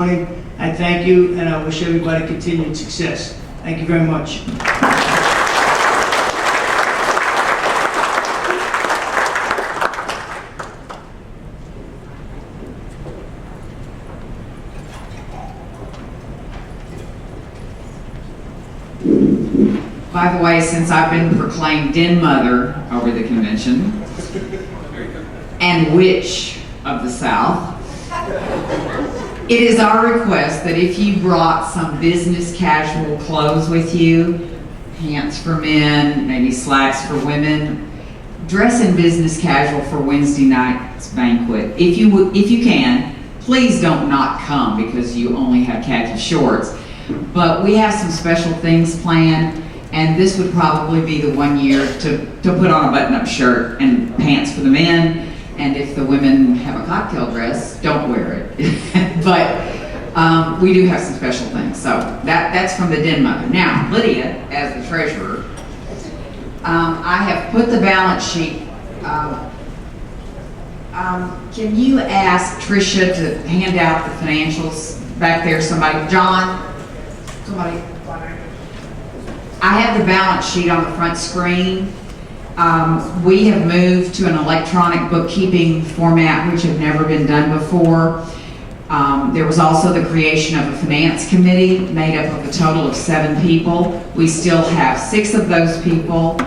I thank you, and I wish everybody continued success. Thank you very much. By the way, since I've been proclaimed Den Mother over the convention, and Witch of the South, it is our request that if you brought some business casual clothes with you, pants for men, maybe slacks for women, dress in business casual for Wednesday night's banquet. If you can, please don't not come because you only have khaki shorts. But we have some special things planned, and this would probably be the one year to put on a button-up shirt and pants for the men. And if the women have a cocktail dress, don't wear it. But we do have some special things. So that's from the Den Mother. Now, Lydia, as the treasurer, I have put the balance sheet. Can you ask Tricia to hand out the financials back there? Somebody, John, somebody. I have the balance sheet on the front screen. We have moved to an electronic bookkeeping format which had never been done before. There was also the creation of a finance committee made up of a total of 7 people. We still have 6 of those people.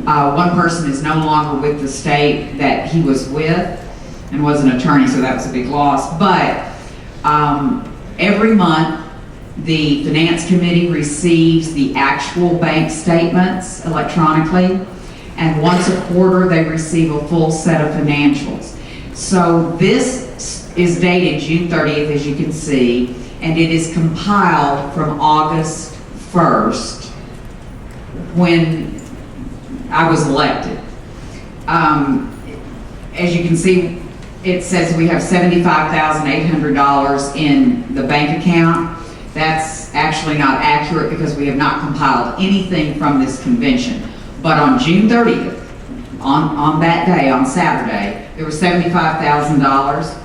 One person is no longer with the state that he was with and was an attorney, so that was a big loss. But every month, the finance committee receives the actual bank statements electronically. And once a quarter, they receive a full set of financials. So this is dated June 30th, as you can see, and it is compiled from August 1st, when I was elected. As you can see, it says we have $75,800 in the bank account. That's actually not accurate because we have not compiled anything from this convention. But on June 30th, on that day, on Saturday, there was $75,000.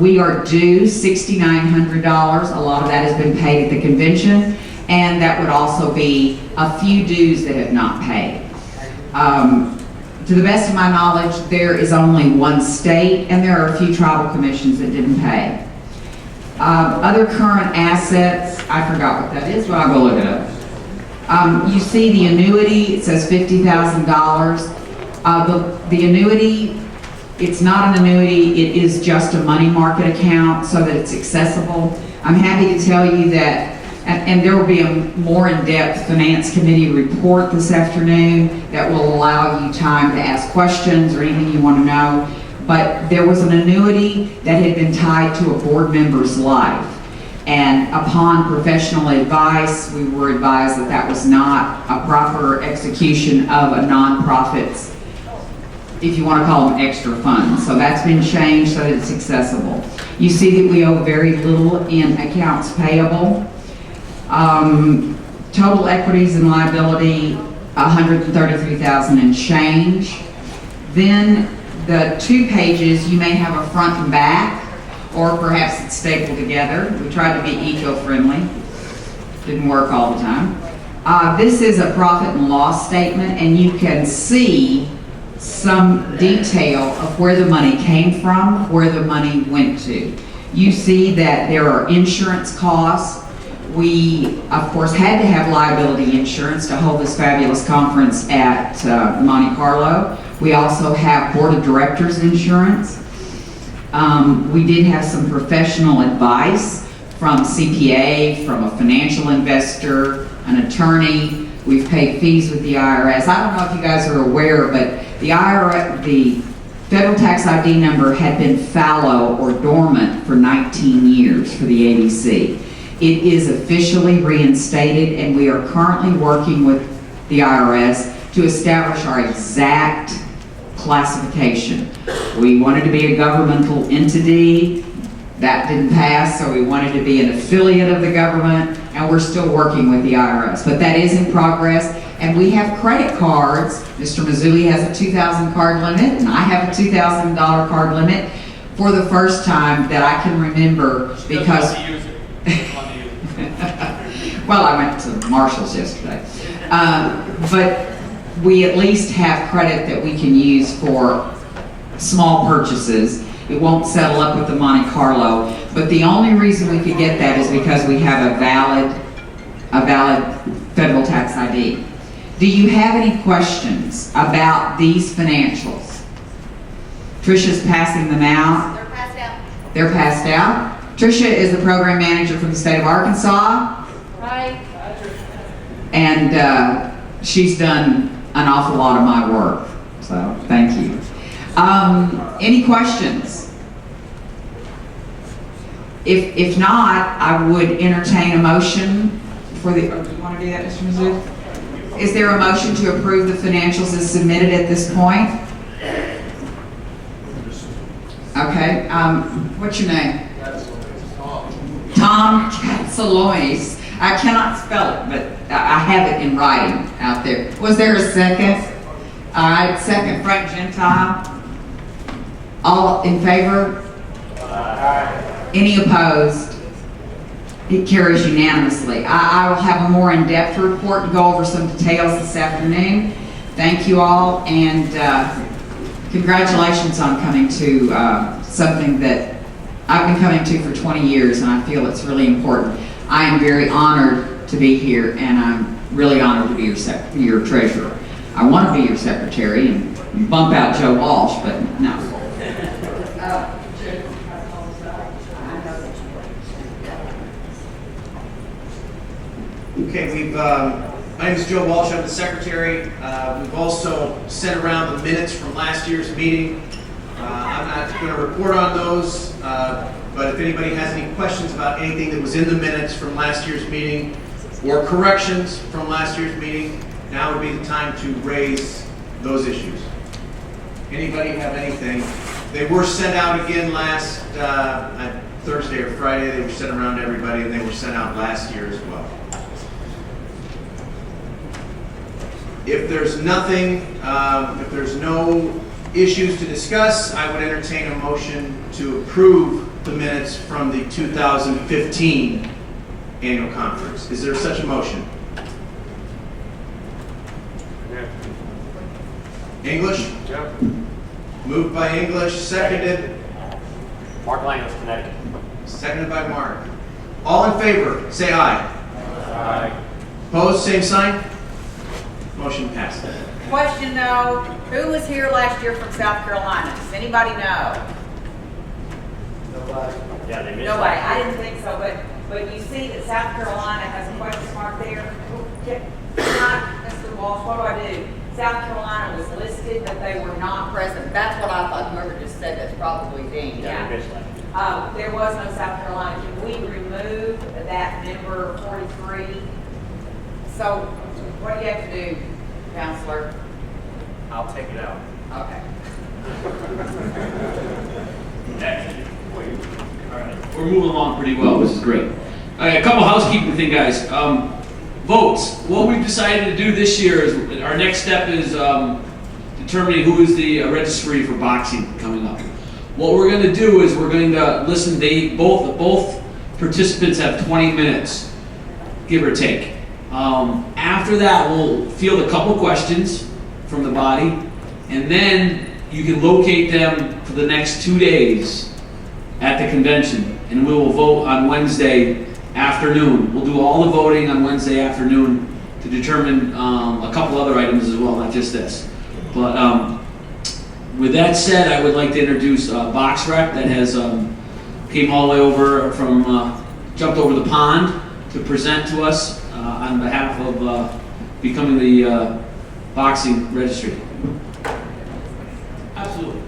We are due $6,900. A lot of that has been paid at the convention, and that would also be a few dues that have not paid. To the best of my knowledge, there is only one state, and there are a few tribal commissions that didn't pay. Other current assets, I forgot what that is, but I'll go look it up. You see the annuity, it says $50,000. The annuity, it's not an annuity, it is just a money market account so that it's accessible. I'm happy to tell you that, and there will be a more in-depth finance committee report this afternoon that will allow you time to ask questions or anything you want to know. But there was an annuity that had been tied to a board member's life. And upon professional advice, we were advised that that was not a proper execution of a nonprofit's, if you want to call them extra funds. So that's been changed so that it's accessible. You see that we owe very little in accounts payable. Total equities and liability, $133,000 and change. Then the 2 pages, you may have a front and back, or perhaps it's stapled together. We tried to be eco-friendly. Didn't work all the time. This is a profit and loss statement, and you can see some detail of where the money came from, where the money went to. You see that there are insurance costs. We, of course, had to have liability insurance to hold this fabulous conference at Monte Carlo. We also have board of directors insurance. We did have some professional advice from CPA, from a financial investor, an attorney. We've paid fees with the IRS. I don't know if you guys are aware, but the IRS, the federal tax ID number had been fallow or dormant for 19 years for the ABC. It is officially reinstated, and we are currently working with the IRS to establish our exact classification. We wanted to be a governmental entity. That didn't pass, so we wanted to be an affiliate of the government, and we're still working with the IRS. But that is in progress, and we have credit cards. Mr. Mazzulli has a $2,000 card limit, and I have a $2,000 card limit. for the first time that I can remember because, well, I went to Marshall's yesterday. But we at least have credit that we can use for small purchases. It won't settle up with the Monte Carlo, but the only reason we could get that is because we have a valid federal tax ID. Do you have any questions about these financials? Tricia's passing them out. They're passed out. They're passed out. Tricia is the program manager from the state of Arkansas, Right. and she's done an awful lot of my work, so thank you. Any questions? If not, I would entertain a motion for the, do you want to do that, Mr. Mazzulli? Is there a motion to approve the financials as submitted at this point? Okay, what's your name? Tom Katsalois. I cannot spell it, but I have it in writing out there. Was there a second? All right, second, Frank Gentile. All in favor? Aye. Any opposed? It carries unanimously. I will have a more in-depth report to go over some details this afternoon. Thank you all, and congratulations on coming to something that I've been coming to for 20 years, and I feel it's really important. I am very honored to be here, and I'm really honored to be your treasurer. I want to be your secretary and bump out Joe Walsh, but no. Okay, my name is Joe Walsh, I'm the secretary. We've also sent around the minutes from last year's meeting. I'm not going to report on those, but if anybody has any questions about anything that was in the minutes from last year's meeting or corrections from last year's meeting, now would be the time to raise those issues. Anybody have anything? They were sent out again last Thursday or Friday. They were sent around to everybody, and they were sent out last year as well. If there's nothing, if there's no issues to discuss, I would entertain a motion to approve the minutes from the 2015 annual conference. Is there such a motion? Yeah. English? Yep. Moved by English, seconded. Mark Lang's Connecticut. Seconded by Mark. All in favor, say aye. Aye. Opposed, same sign. Motion passed. Question though, who was here last year from South Carolina? Does anybody know? Yeah, they missed No way, that. I didn't think so, but you see that South Carolina has a question mark there. Mr. Walsh, what do I do? South Carolina was listed, but they were not present. That's what I thought. Whoever just said that's probably Dean. Yeah, they missed that. There was no South Carolina. Can we remove that number 43? So what do you have to do, Counselor? I'll take it out. Okay. We're moving along pretty well, which is great. A couple housekeeping thing, guys. Votes. What we've decided to do this year is our next step is determining who is the registry for boxing coming up. What we're going to do is we're going to listen. Both participants have 20 minutes, give or take. After that, we'll field a couple questions from the body, and then you can locate them for the next 2 days at the convention, and we will vote on Wednesday afternoon. We'll do all the voting on Wednesday afternoon to determine a couple other items as well, not just this. But with that said, I would like to introduce BoxRec that has came all the way over from, jumped over the pond to present to us on behalf of becoming the boxing registry. Absolutely.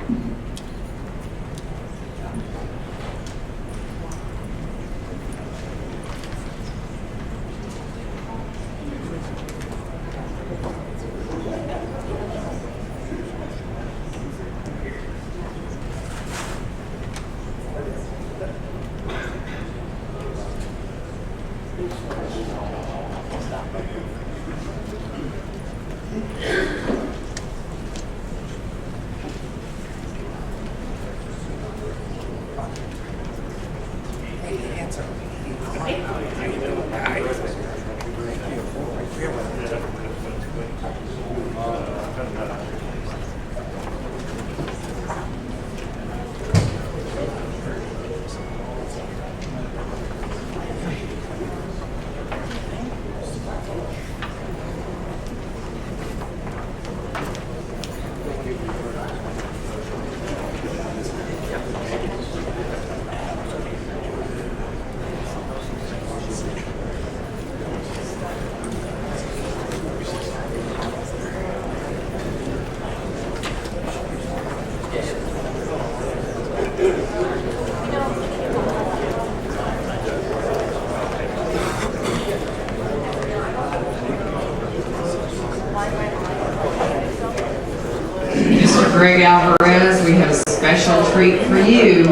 Mr. Greg Alvarez, we have a special treat for you.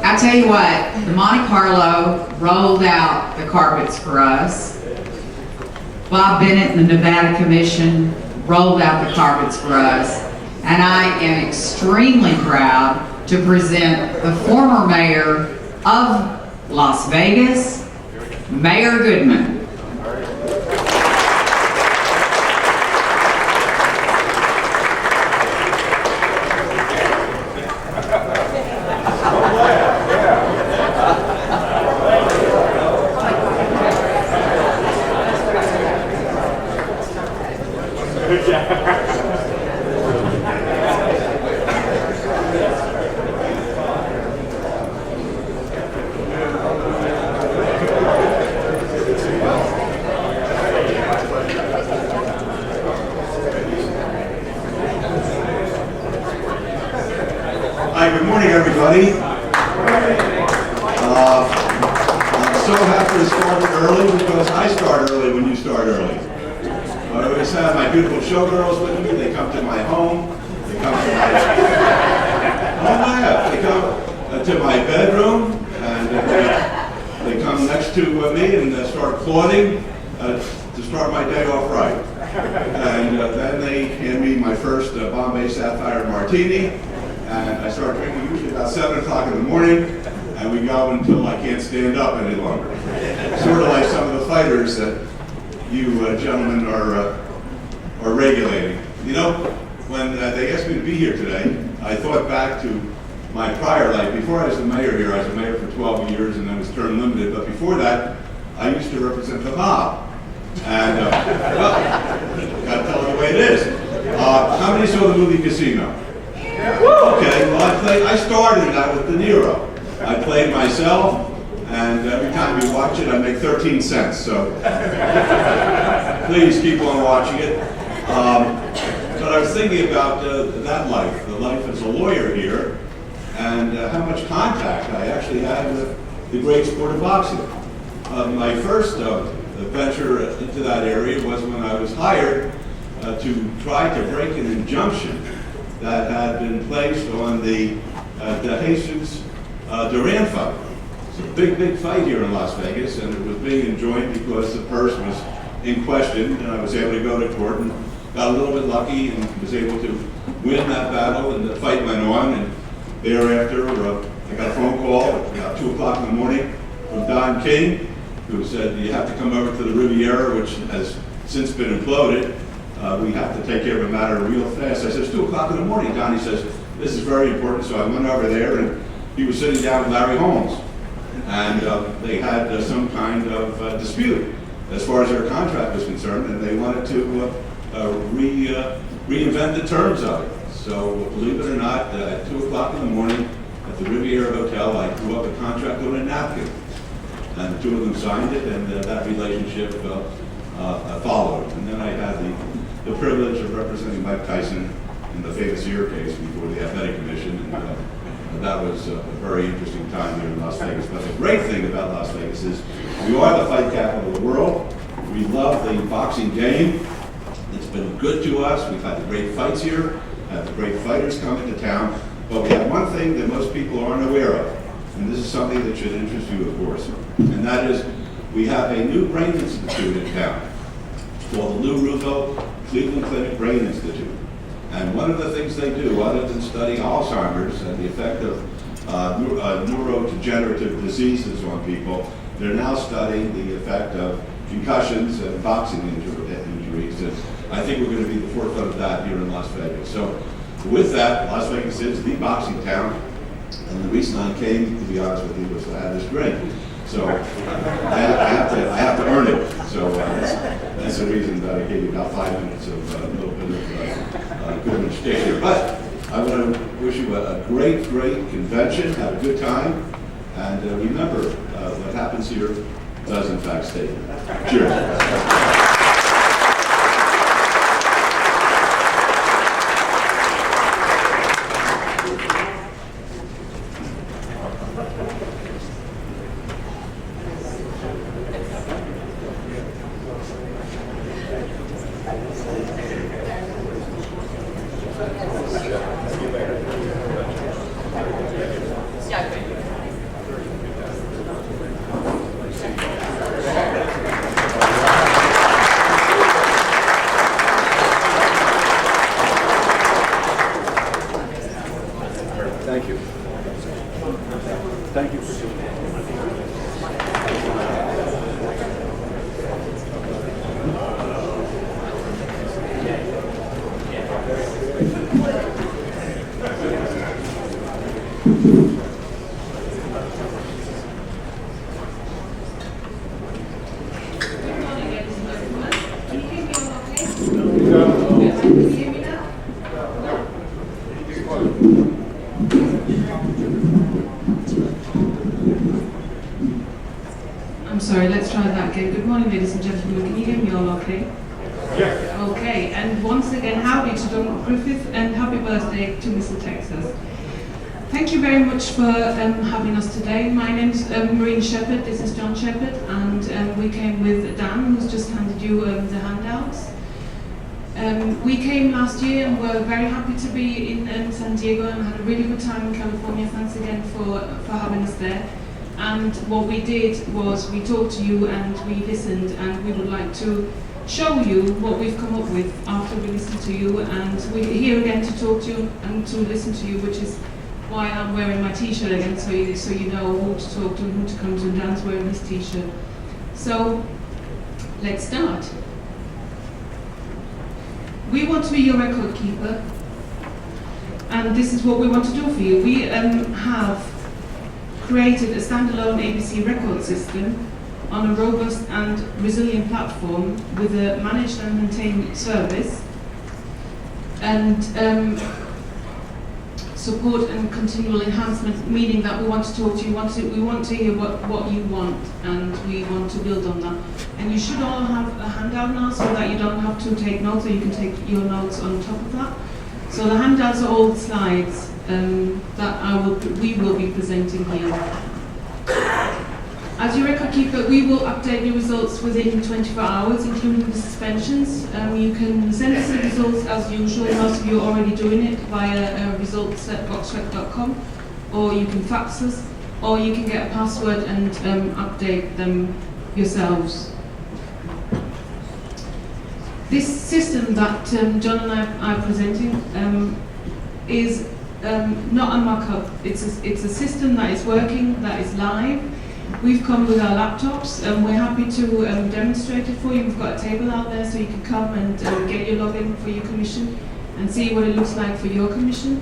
I tell you what, the Monte Carlo rolled out the carpets for us. Bob Bennett and the Nevada Commission rolled out the carpets for us. And I am extremely proud to present the former mayor of Las Vegas, Mayor Goodman. Hi, good morning, everybody. I'm so happy to start early because I start early when you start early. I always have my beautiful showgirls with me. They come to my home. They come to my They come to my bedroom, and they come next to me and start applauding to start my day off right. And then they hand me my first Bombay Sapphire Martini. And I start drinking usually about 7 o'clock in the morning, and we go until I can't stand up any longer. Sort of like some of the fighters that you gentlemen are regulating. You know, when they asked me to be here today, I thought back to my prior life. Before I was the mayor here, I was the mayor for 12 years, and I was term limited. But before that, I used to represent the mob. And, well, gotta tell you the way it is. How many saw the movie Casino? Okay, well I started out with De Niro. I played myself, and every time you watch it, I make 13 cents. So please keep on watching it. But I was thinking about that life, the life as a lawyer here, and how much contact I actually had with the great sport of boxing. My first venture into that area was when I was hired to try to break an injunction that had been placed on the De Jesus Duran fight. It's a big fight here in Las Vegas, and it was being enjoined because the purse was in question, and I was able to go to court and got a little bit lucky and was able to win that battle, and the fight went on, and thereafter I got a phone call at about 2 o'clock in the morning from Don King, who said, you have to come over to the Riviera, which has since been imploded. We have to take care of a matter real fast. I said, it's 2 o'clock in the morning. Donnie says, this is very important. So I went over there, and he was sitting down with Larry Holmes. And they had some kind of dispute as far as their contract was concerned, and they wanted to reinvent the terms of it. So believe it or not, at 2 o'clock in the morning at the Riviera Hotel, I drew up a contract on a napkin. And the two of them signed it, and that relationship followed. And then I had the privilege of representing Mike Tyson in the famous ear case before the Athletic Commission, and that was a very interesting time here in Las Vegas. But the great thing about Las Vegas is we are the fight capital of the world. We love the boxing game. It's been good to us. We've had the great fights here, had the great fighters come into town, but we have one thing that most people aren't aware of, and this is something that should interest you, of course, and that is we have a new brain institute in town. It's called the Lou Russo Cleveland Clinic Brain Institute. And one of the things they do, other than study Alzheimer's and the effect of neurodegenerative diseases on people. They're now studying the effect of concussions and boxing injuries, and I think we're going to be at the forefront of that here in Las Vegas. So with that, Las Vegas is the boxing town, and the reason I came, to be honest with you, was to have this drink. So I have to earn it. So that's the reason that I gave you about 5 minutes of a little bit of Goodman shtick here. But I want to wish you a great convention. Have a good time, and remember, what happens here does in fact stay here. Cheers. Thank you. Thank you for doing that. I'm sorry, let's try that again. Good morning, ladies and gentlemen. Can you hear me all okay? Yes. Okay, and once again, howdy to Don Griffith and happy birthday to Mr. Texas. Thank you very much for having us today. My name's Maureen Shepard, this is John Shepard, and we came with Dan, who's just handed you the handouts. We came last year and were very happy to be in San Diego and had a really good time in California. Thanks again for having us there. And what we did was we talked to you and we listened, and we would like to show you what we've come up with after we listened to you, and we're here again to talk to you and to listen to you, which is why I'm wearing my t-shirt again, so you know who to talk to and who to come to, and Dan's wearing his t-shirt. So let's start. We want to be your record keeper, and this is what we want to do for you. We have created a standalone ABC record system on a robust and resilient platform with a managed and maintained service, and support and continual enhancement, meaning that we want to talk to you, we want to hear what you want, and we want to build on that. And you should all have a handout now so that you don't have to take notes, or you can take your notes on top of that. So the handouts are all the slides that we will be presenting here. As your record keeper, we will update your results within 24 hours, including the suspensions. You can send us the results as usual. Most of you are already doing it via results at BoxRec.com, or you can fax us, or you can get a password and update them yourselves. This system that John and I are presenting is not a mock-up. It's a system that is working, that is live. We've come with our laptops, and we're happy to demonstrate it for you. We've got a table out there so you can come and get your login for your commission and see what it looks like for your commission.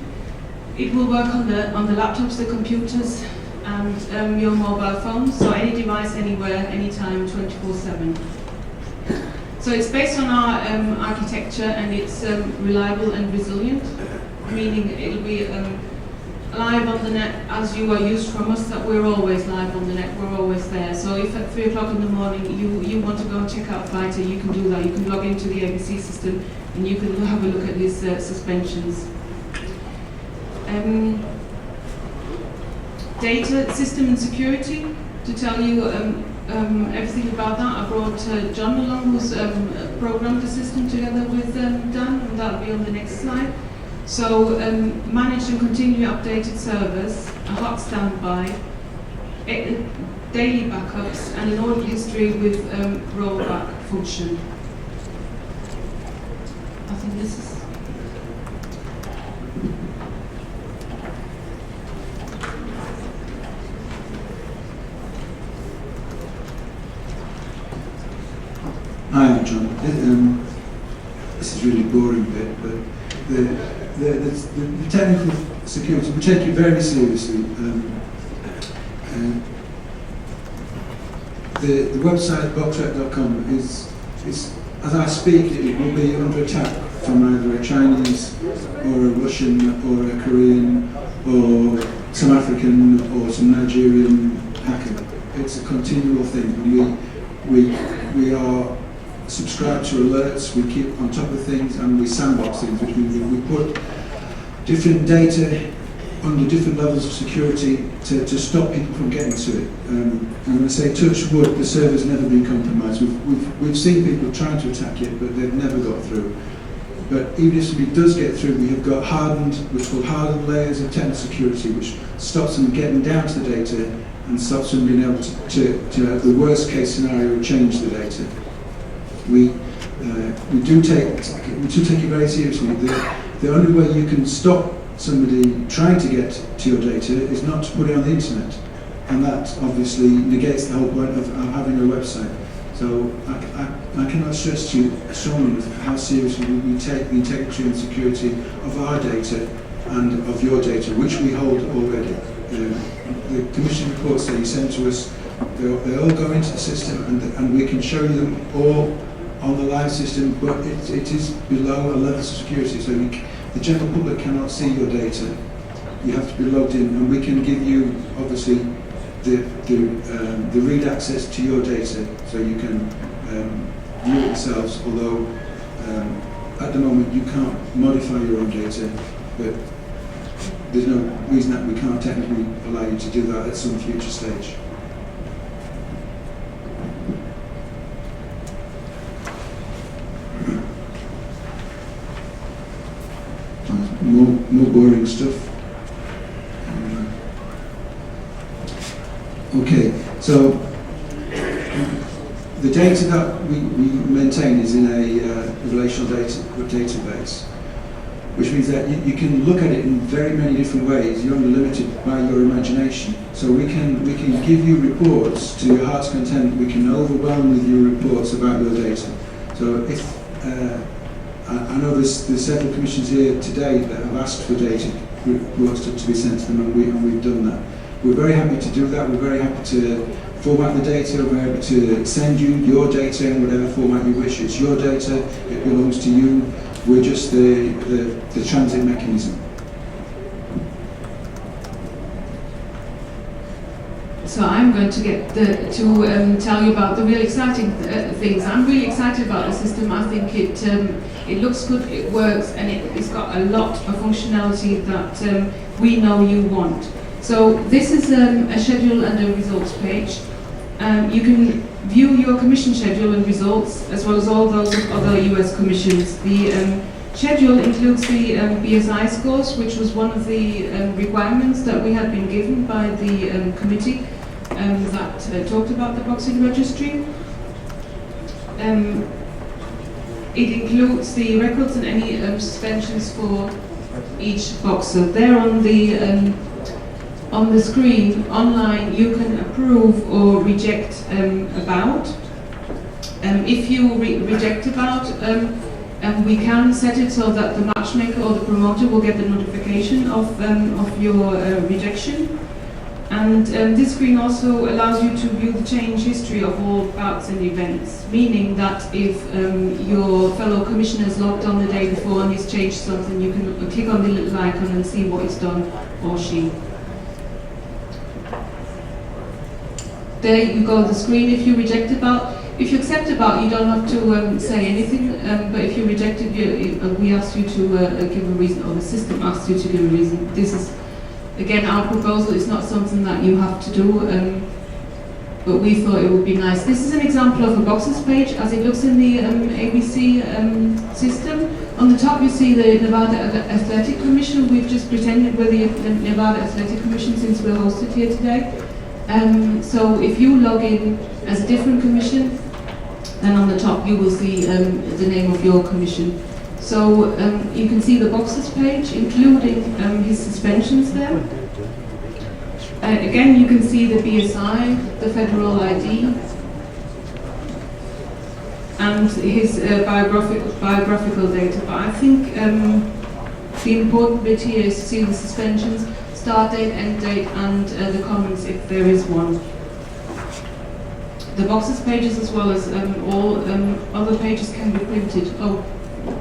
It will work on the laptops, the computers, and your mobile phones, so any device, anywhere, anytime, 24/7. So it's based on our architecture, and it's reliable and resilient, meaning it'll be live on the net as you are used from us, that we're always live on the net, we're always there. So if at 3 o'clock in the morning you want to go and check out Fighter, you can do that. You can log into the ABC system and you can have a look at these suspensions. Data, system and security, to tell you everything about that, I brought John along, who's programmed the system together with Dan, and that'll be on the next slide. So, managed and continually updated servers, a hot standby, daily backups, and an audit history with rollback function. I think this is... Hi, John. This is really boring bit, but the technical security, we take it very seriously. The website BoxRec.com is, as I speak, it will be under attack from either a Chinese or a Russian or a Korean or some African or some Nigerian hacker. It's a continual thing. We are subscribed to alerts, we keep on top of things, and we sandbox things, which means we put different data under different levels of security to stop people from getting to it. And when I say touch wood, the server's never been compromised. We've seen people trying to attack it, but they've never got through. But even if it does get through, we have got what's called hardened layers of technical security, which stops them getting down to the data and stops them being able to the worst case scenario, change the data. We do take it very seriously. The only way you can stop somebody trying to get to your data is not to put it on the internet, and that obviously negates the whole point of having a website. So I cannot stress to you strongly how seriously we take the integrity and security of our data and of your data, which we hold already. The commission reports that you send to us, they all go into the system, and we can show you them all on the live system, but it is below a level of security, so the general public cannot see your data. You have to be logged in, and we can give you, obviously, the read access to your data, so you can view it yourselves, although at the moment you can't modify your own data, but there's no reason that we can't technically allow you to do that at some future stage. More boring stuff. Okay, so the data that we maintain is in a relational database, which means that you can look at it in very many different ways. You're only limited by your imagination. So we can give you reports to your heart's content. We can overwhelm with you reports about your data. So if I know there's several commissions here today that have asked for data reports to be sent to them, and we've done that. We're very happy to do that. We're very happy to format the data. We're happy to send you your data in whatever format you wish. It's your data. It belongs to you. We're just the transit mechanism. So I'm going to get to tell you about the real exciting things. I'm really excited about the system. I think it looks good, it works, and it's got a lot of functionality that we know you want. So this is a schedule and a results page. You can view your commission schedule and results, as well as all those of other US commissions. The schedule includes the BSI scores, which was one of the requirements that we had been given by the committee that talked about the boxing registry. It includes the records and any suspensions for each boxer. There on the screen online, you can approve or reject about. If you reject about, we can set it so that the matchmaker or the promoter will get the notification of your rejection. And this screen also allows you to view the change history of all bouts and events, meaning that if your fellow commissioner is logged on the day before and he's changed something, you can click on the little icon and see what he's done, or she. There you go, the screen. If you reject about, if you accept about, you don't have to say anything, but if you reject it, we ask you to give a reason, or the system asks you to give a reason. This is, again, our proposal is not something that you have to do, but we thought it would be nice. This is an example of a boxes page as it looks in the ABC system. On the top you see the Nevada Athletic Commission. We've just pretended we're the Nevada Athletic Commission since we're hosted here today. So if you log in as a different commission, then on the top you will see the name of your commission. So you can see the boxes page, including his suspensions there. Again, you can see the BSI, the federal ID. and his biographical data. But I think the important bit here is to see the suspensions, start date, end date, and the comments if there is one. The boxes pages as well as all other pages can be printed. Oh,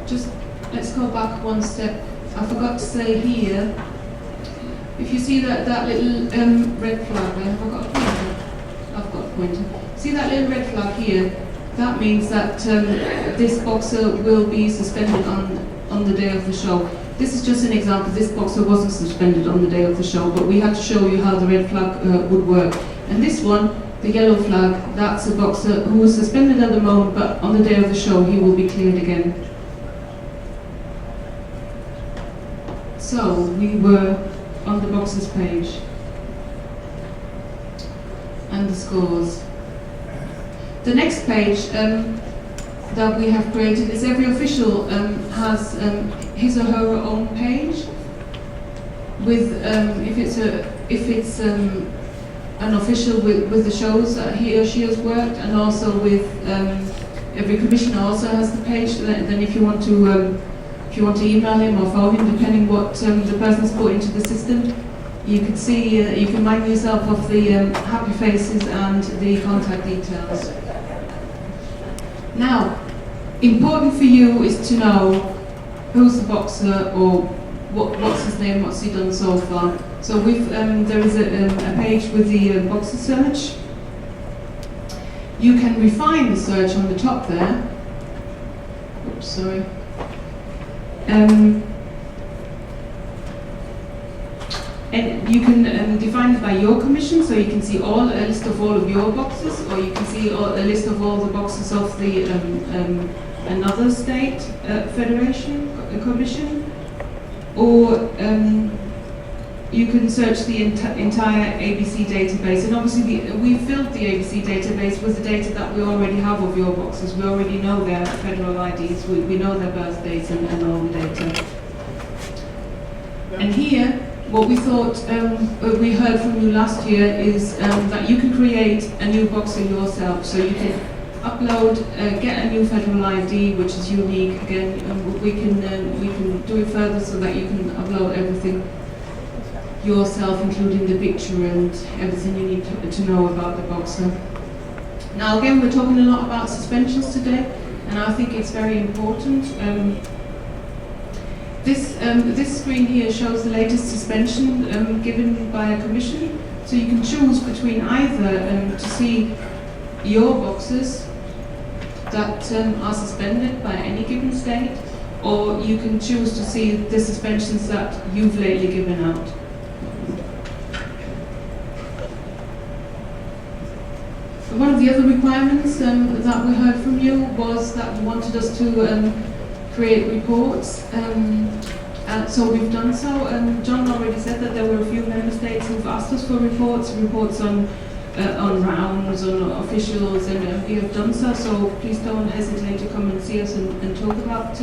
just let's go back one step. I forgot to say here, if you see that little red flag there, have I got a pointer? I've got a pointer. See that little red flag here? That means that this boxer will be suspended on the day of the show. This is just an example. This boxer wasn't suspended on the day of the show, but we had to show you how the red flag would work. And this one, the yellow flag, that's a boxer who was suspended at the moment, but on the day of the show he will be cleared again. So we were on the boxers page and the scores. The next page that we have created is every official has his or her own page with if it's an official with the shows that he or she has worked, and also with every commissioner also has the page. Then if you want to email him or phone him, depending what the person's put into the system, you can see you can mind yourself of the happy faces and the contact details. Now, important for you is to know who's the boxer or what's his name, what's he done so far. So there is a page with the boxer search. You can refine the search on the top there. Oops, sorry. And you can define it by your commission, so you can see a list of all of your boxes, or you can see a list of all the boxes of the another state federation commission, or you can search the entire ABC database. And obviously we filled the ABC database with the data that we already have of your boxes. We already know their federal IDs, we know their birth dates and all the data. And here, what we thought we heard from you last year is that you can create a new boxer yourself. So you can upload, get a new federal ID, which is unique. Again, we can do it further so that you can upload everything yourself, including the picture and everything you need to know about the boxer. Now again, we're talking a lot about suspensions today, and I think it's very important. This screen here shows the latest suspension given by a commission, so you can choose between either to see your boxers that are suspended by any given state, or you can choose to see the suspensions that you've lately given out. One of the other requirements that we heard from you was that you wanted us to create reports, so we've done so. John already said that there were a few member states who've asked us for reports on rounds, on officials, and we have done so. So please don't hesitate to come and see us and talk about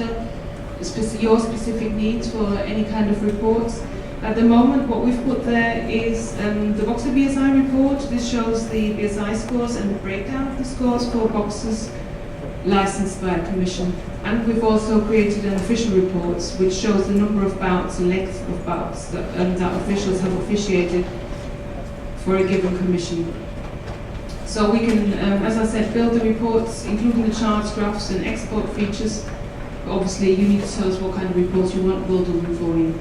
your specific needs for any kind of reports. At the moment, what we've put there is the Boxer BSI report. This shows the BSI scores and the breakdown of the scores for boxers licensed by a commission. And we've also created an official report which shows the number of bouts, the length of bouts that officials have officiated for a given commission. So we can, as I said, build the reports, including the charts, graphs, and export features. But obviously, you need to tell us what kind of reports you want. We'll do them for you.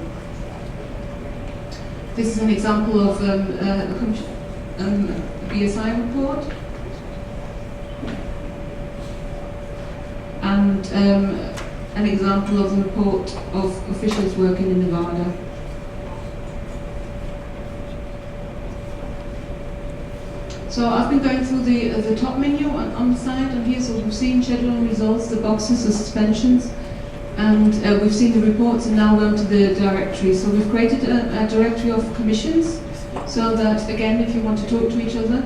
This is an example of a BSI report, and an example of the report of officials working in Nevada. So I've been going through the top menu on the side, and here, so we've seen scheduling results, the boxes, the suspensions, and we've seen the reports, and now we're onto the directory. So we've created a directory of commissions, so that again, if you want to talk to each other,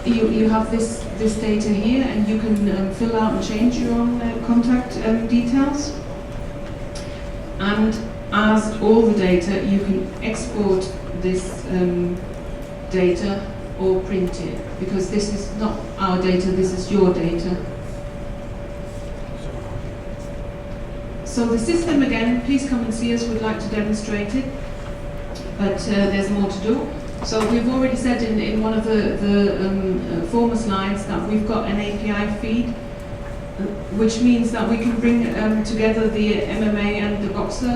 you have this data here, and you can fill out and change your own contact details. And as all the data, you can export this data or print it, because this is not our data, this is your data. So the system, again, please come and see us, we'd like to demonstrate it, but there's more to do. So we've already said in one of the former slides that we've got an API feed, which means that we can bring together the MMA and the Boxer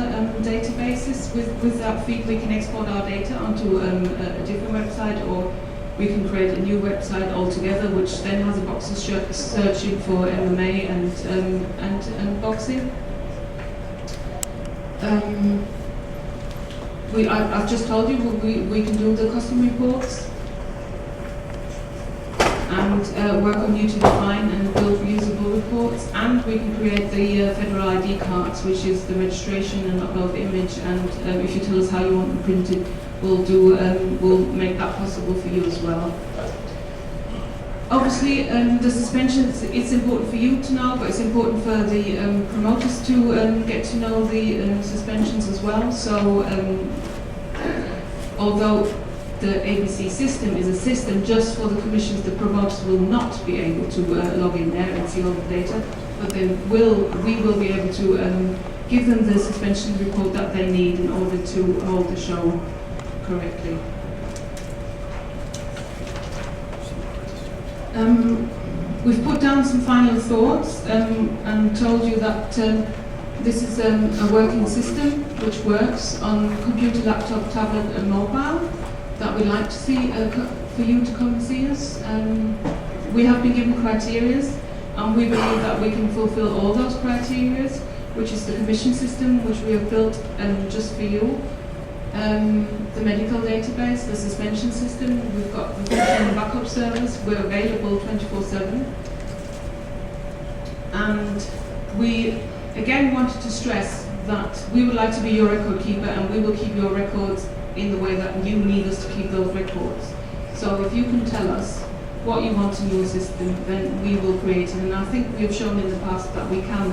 databases. With that feed, we can export our data onto a different website, or we can create a new website altogether, which then has a Boxer searching for MMA and boxing. I've just told you we can do the custom reports and work on you to define and build reusable reports, and we can create the federal ID cards, which is the registration and upload the image, and if you tell us how you want them printed, we'll make that possible for you as well. Obviously, the suspensions, it's important for you to know, but it's important for the promoters to get to know the suspensions as well. So, although the ABC system is a system just for the commissions, the promoters will not be able to log in there and see all the data, but we will be able to give them the suspension report that they need in order to hold the show correctly. We've put down some final thoughts and told you that this is a working system which works on computer, laptop, tablet and mobile, that we'd like to see for you to come and see us. We have been given criteria, and we believe that we can fulfill all those criteria, which is the commission system which we have built just for you. The medical database, the suspension system, we've got the backup service, we're available 24/7. And we again wanted to stress that we would like to be your record keeper, and we will keep your records in the way that you need us to keep those records. So if you can tell us what you want in your system, then we will create it. And I think we've shown in the past that we can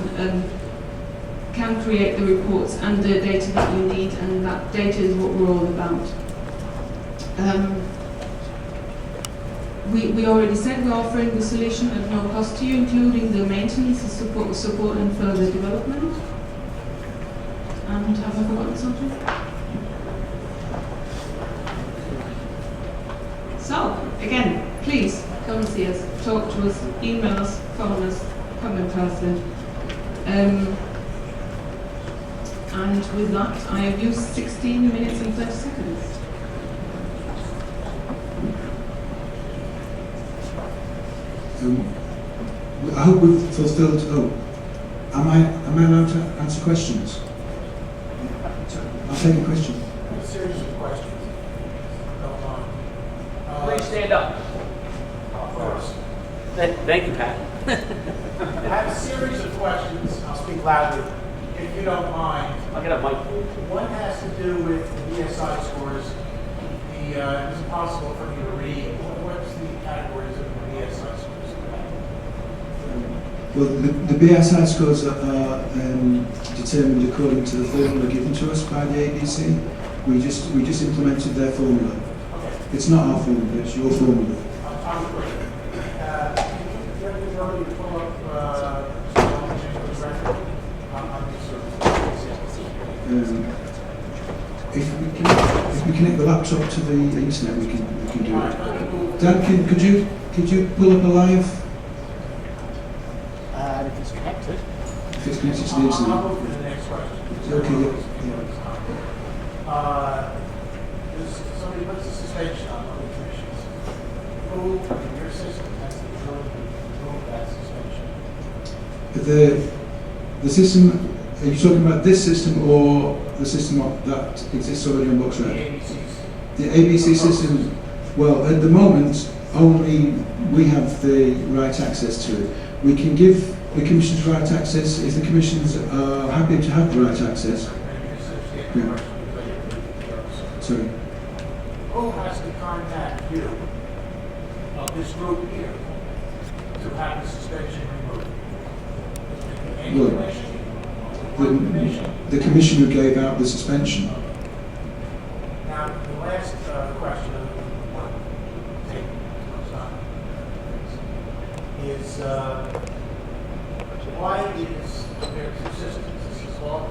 create the reports and the data that you need, and that data is what we're all about. We already said we're offering the solution at no cost to you, including the maintenance, the support and further development. And have I forgotten something? So, again, please come and see us, talk to us, email us, phone us, come in person. And with that, I have used 16 minutes and 30 seconds. I hope we've fulfilled. Am I allowed to answer questions? I'll take a question. A series of questions. Please stand up. Of course. Thank you, Pat. I have a series of questions. I'll speak loudly, if you don't mind. I'll get a mic. One has to do with the BSI scores. Is it possible for me to read? What's the categories of the BSI scores? Well, the BSI scores are determined according to the formula given to us by the ABC. We just implemented their formula. Okay. It's not our formula, it's your formula. I'm great. Do you have the ability to pull up record on these services? If we connect the laptop to the internet, we can do it. Dan, could you pull up a live? If it's connected. If it's connected to the I'll internet. go to the next question. Okay, yeah. Somebody puts a suspension on other commissions. Who in your system has the ability to remove that suspension? The system, are you talking about this system or the system that exists already on The BoxRec? ABCs. The ABC system, well, at the moment, only we have the right access to it. We can give the commissions right access if the commissions are happy to have the right access. Yeah. Sorry. Who has to contact you, this group here, to have the suspension removed? Any Well, commission? One commission? The commission who gave out the suspension. Now, the last question, take why is there two systems? This is all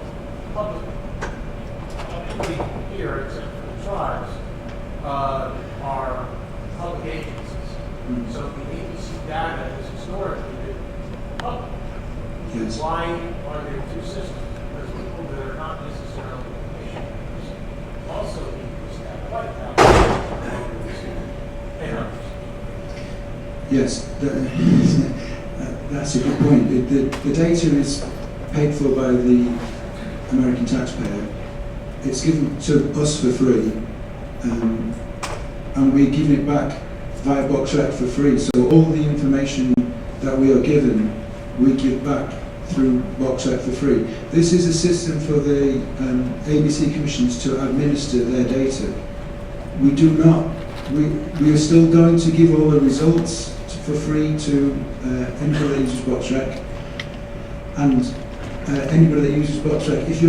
public. We here, except for the tribes, are public agencies. So the ABC data is historically been public. Yes. Why are there two systems? Because people that are not necessarily commissioners also need this data. White House and others. Yes, that's a good point. The data is paid for by the American taxpayer. It's given to us for free, and we're giving it back via BoxRec for free. So all the information that we are given, we give back through BoxRec for free. This is a system for the ABC commissions to administer their data. We do not. We are still going to give all the results for free to anybody that uses BoxRec, and anybody that uses BoxRec. If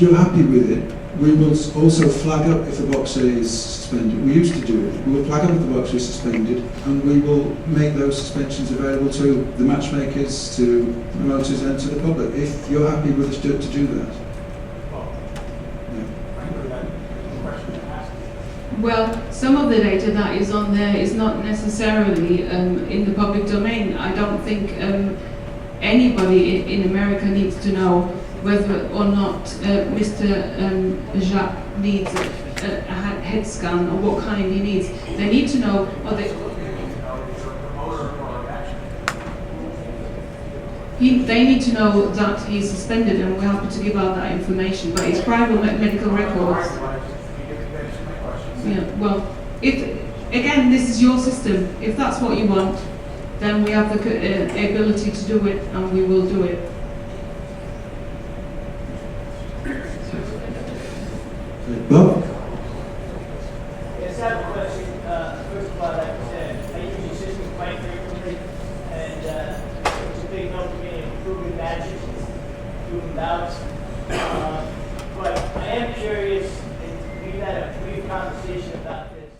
you're happy with it, we will also flag up if a boxer is suspended. We used to do it. We will flag up if the boxer is suspended, and we will make those suspensions available to the matchmakers, to promoters, and to the public. If you're happy with us to do that. Well, some of the data that is on there is not necessarily in the public domain. I don't think anybody in America needs to know whether or not Mr. Jacques needs a head scan or what kind he needs. They need to know, they need to know that he's suspended, and we're happy to give out that information, but it's private medical records. Yeah, well, again, this is your system. If that's what you want, then we have the ability to do it, and we will do it. Bob? Yes, I have a question. First of all, like I said, I use your system quite frequently, and it's a big help to me in improving matches, improving bouts. But I am curious, and we've had a brief conversation about this.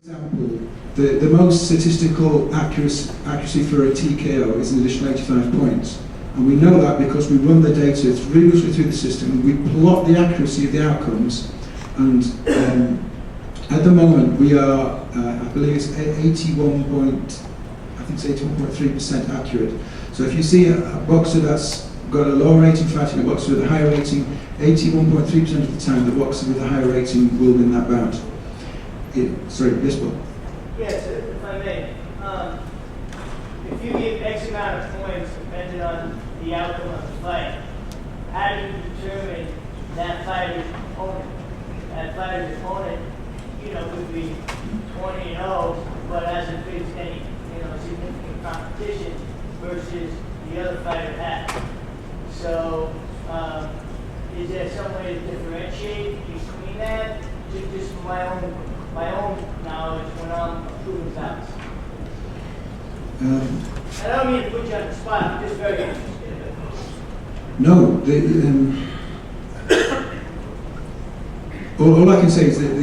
For example, the most statistical accuracy for a TKO is an additional 85 points. And we know that because we run the data rigorously through the system, and we plot the accuracy of the outcomes, and at the moment we are, I believe it's 81.3% accurate. So if you see a boxer that's got a lower rating fighting a boxer with a higher rating, 81.3% of the time the boxer with a higher rating will win that bout. Sorry, this one. Yes, if I may. If you give X amount of points depending on the outcome of the fight, how do you determine that fighter's opponent? That fighter's opponent, could be 20-0, but hasn't faced any, significant competition versus the other fighter had. So, is there some way to differentiate between that? just from my own knowledge when I'm approving bouts. I don't mean to put you on the spot, I'm just very interested. No, all I can say is that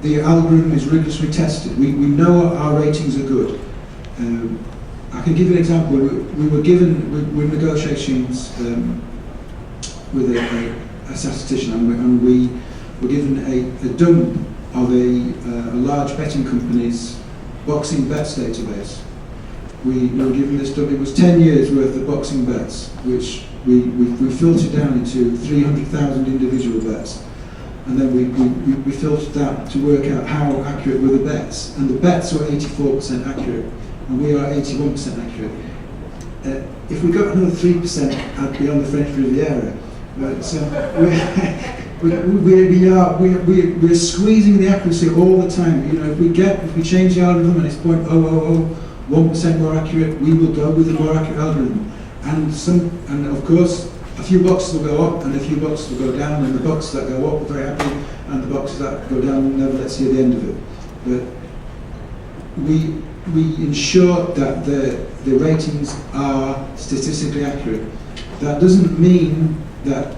the algorithm is rigorously tested. We know our ratings are good. I can give you an example. We were given, with negotiations with a statistician, and we were given a dump of a large betting company's boxing bets database. We were given this dump. It was 10 years worth of boxing bets, which we filtered down into 300,000 individual bets. And then we filtered that to work out how accurate were the bets. And the bets were 84% accurate, and we are 81% accurate. If we got another 3%, I'd be on the French Riviera. But we're squeezing the accuracy all the time. You know, if we change the algorithm and it's 0.0001% more accurate, we will go with a more accurate algorithm. And of course, a few boxes will go up and a few boxes will go down, and the boxes that go up are very happy, and the boxes that go down will never let's see the end of it. But we ensure that the ratings are statistically accurate. That doesn't mean that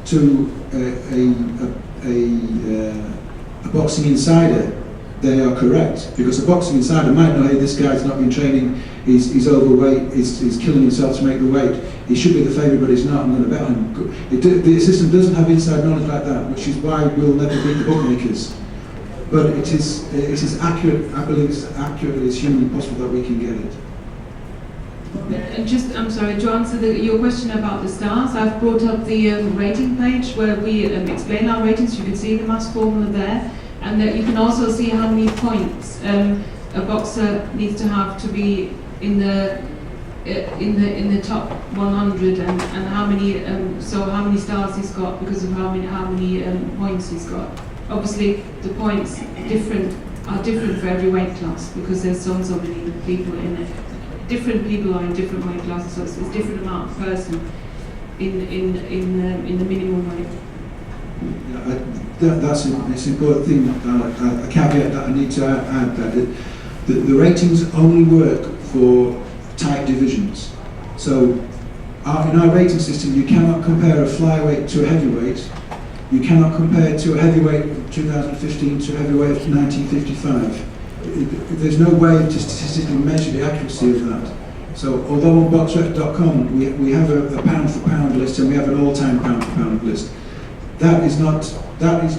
to a boxing insider they are correct, because a boxing insider might know, hey, this guy's not been training, he's overweight, he's killing himself to make the weight, he should be the favourite but he's not, I'm going to bet on him. The system doesn't have inside knowledge like that, which is why we'll never beat the bookmakers. But it is as accurate, I believe it's as accurately as humanly possible that we can get it. And I'm sorry, to answer your question about the stars, I've brought up the rating page where we explain our ratings. You can see the mass formula there, and you can also see how many points a boxer needs to have to be in the top 100, and how many how many stars he's got because of how many points he's got. Obviously, the points are different for every weight class because there's so many people in it. Different people are in different weight classes, so it's different amount per person in the minimum weight. That's an important thing. A caveat that I need to add that the ratings only work for tight divisions. So in our rating system, you cannot compare a flyweight to a heavyweight. You cannot compare to a heavyweight of 2015 to a heavyweight of 1955. There's no way to statistically measure the accuracy of that. So although on BoxRec.com we have a pound for pound list and we have an all-time pound for pound list, that is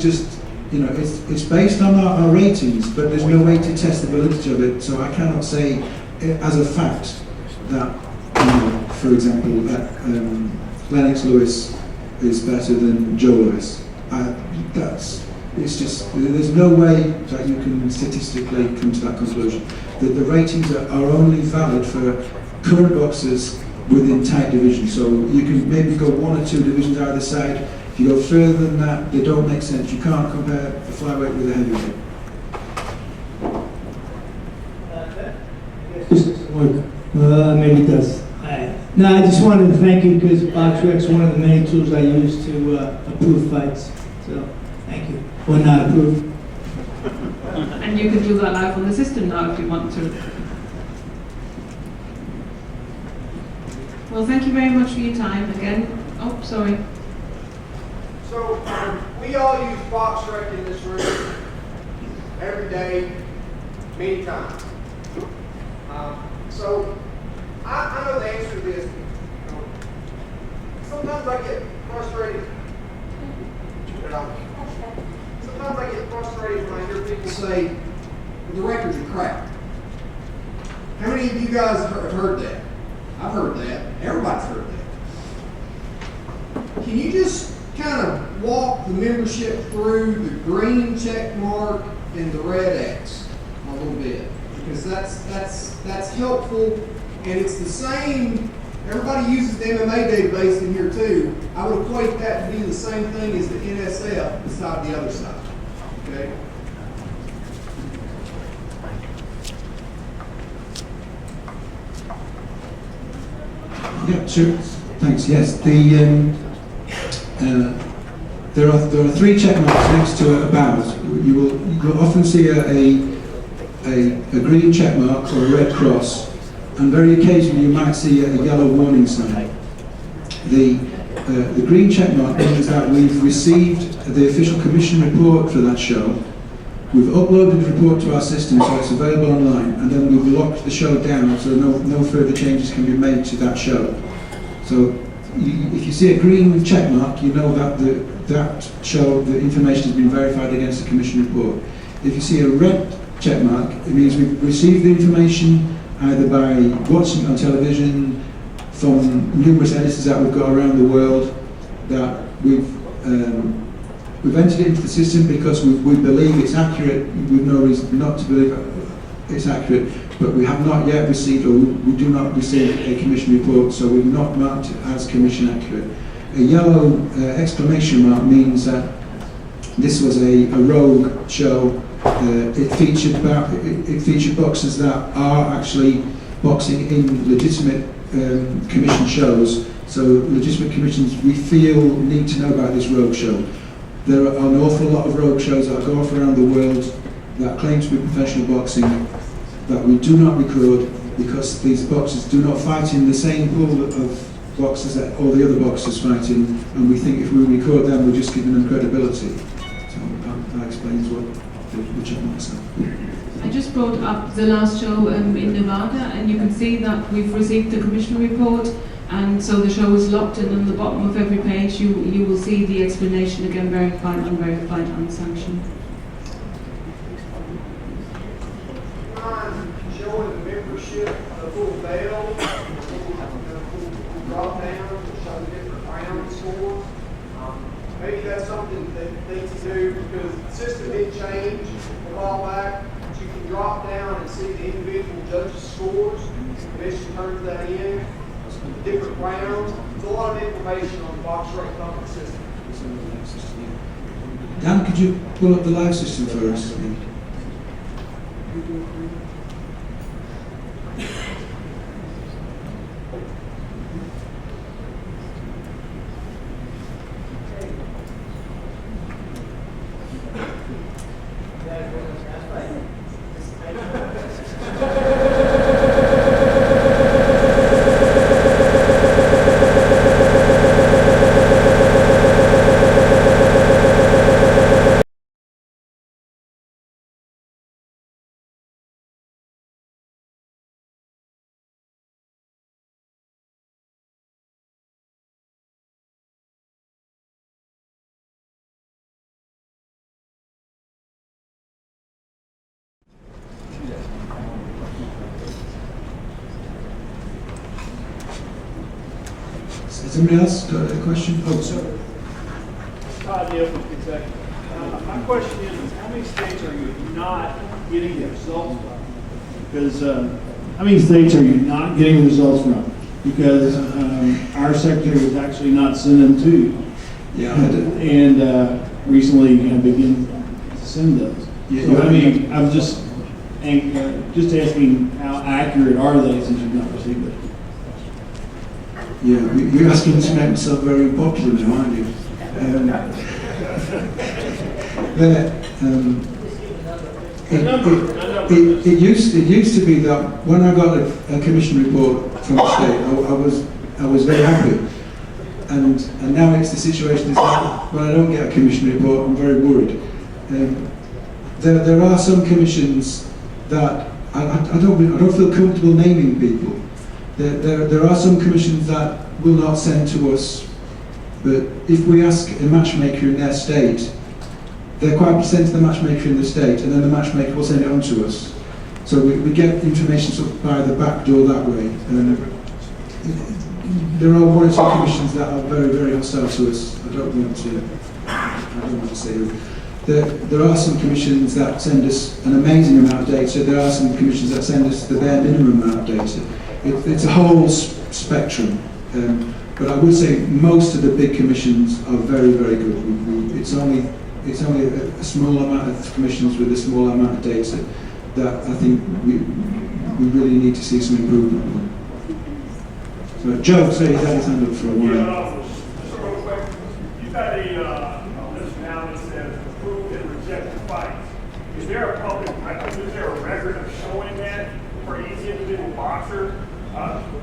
just, you know, it's based on our ratings, but there's no way to test the validity of it. So I cannot say as a fact that, for example, that Lennox Lewis is better than Joe Lewis. It's just, there's no way that you can statistically come to that conclusion. That the ratings are only valid for current boxers within tight divisions. So you can maybe go one or two divisions either side. If you go further than that, they don't make sense. You can't compare the flyweight with a heavyweight. Maybe it does. No, I just wanted to thank you because BoxRec is one of the many tools I use to approve fights. So, thank you. Or not approve. And you can do that live on the system now if you want to. Well, thank you very much for your time again. Oh, sorry. So, we all use BoxRec in this room every day, many times. So, I know the answer to this. Sometimes I get frustrated. Sometimes I get frustrated when I hear people say, the records are crap. How many of you guys have heard that? I've heard that. Everybody's heard that. Can you just kind of walk the membership through the green check mark and the red X a little bit? Because that's helpful, and it's the same. Everybody uses the MMA database in here too. I would equate that to be the same thing as the NSF beside the other side. Okay? Yeah, sure. Thanks. Yes, the there are three check marks next to about. You'll often see a green check mark or a red cross, and very occasionally you might see a yellow warning sign. The green check mark means that we've received the official commission report for that show. We've uploaded the report to our system so it's available online, and then we've locked the show down so no further changes can be made to that show. So if you see a green check mark, you know that that show, the information has been verified against the commission report. If you see a red check mark, it means we've received the information either by watching it on television, from numerous editors that we've got around the world, that we've entered it into the system because we believe it's accurate. We've no reason not to believe it's accurate, but we have not yet received, or we do not receive a commission report, so we've not marked it as commission accurate. A yellow exclamation mark means that this was a rogue show. It featured boxers that are actually boxing in legitimate commission shows. So legitimate commissions, we feel, need to know about this rogue show. There are an awful lot of rogue shows that go off around the world that claim to be professional boxing that we do not record because these boxers do not fight in the same pool of boxers that all the other boxers fight in, and we think if we record them, we're just giving them credibility. So that explains what the check marks are. I just brought up the last show in Nevada, and you can see that we've received the commission report, and so the show is locked, and on the bottom of every page you will see the explanation again: verified, unverified, unsanctioned. Showing the membership, the full bell, the full drop down, to show the different round scores. Maybe that's something that they need to do because the system did change a while back. You can drop down and see the individual judges' scores. The commission turns that in. Different rounds. There's a lot of information on the BoxRec public system. Dan, could you pull up the live system for us? Has somebody else got a question? Oh, sorry. Todd Neal from Kentucky. My question is, how many states are you not getting the results from? Because how many states are you not getting results from? Because our secretary was actually not sending them to you. Yeah. And recently began to send those. Yeah, so, I mean, I'm just asking how accurate are they since you've not received it? Yeah, you're asking to make myself very popular now, aren't you? It used to be that when I got a commission report from the state, I was very happy, and now it's the situation is that when I don't get a commission report, I'm very worried. There are some commissions that I don't feel comfortable naming people. There are some commissions that will not send to us, but if we ask a matchmaker in their state, they're quite sent to the matchmaker in the state, and then the matchmaker will send it on to us. So we get information sort of by the back door that way. There are one or two commissions that are very, very hostile to us. I don't want to say them. There are some commissions that send us an amazing amount of data. There are some commissions that send us the bare minimum amount of data. It's a whole spectrum, but I would say most of the big commissions are very, very good. It's only a small amount of commissions with a small amount of data that I think we really need to see some improvement on. So Joe said he's had his hand up for a while. Yeah, just real quick. You've got a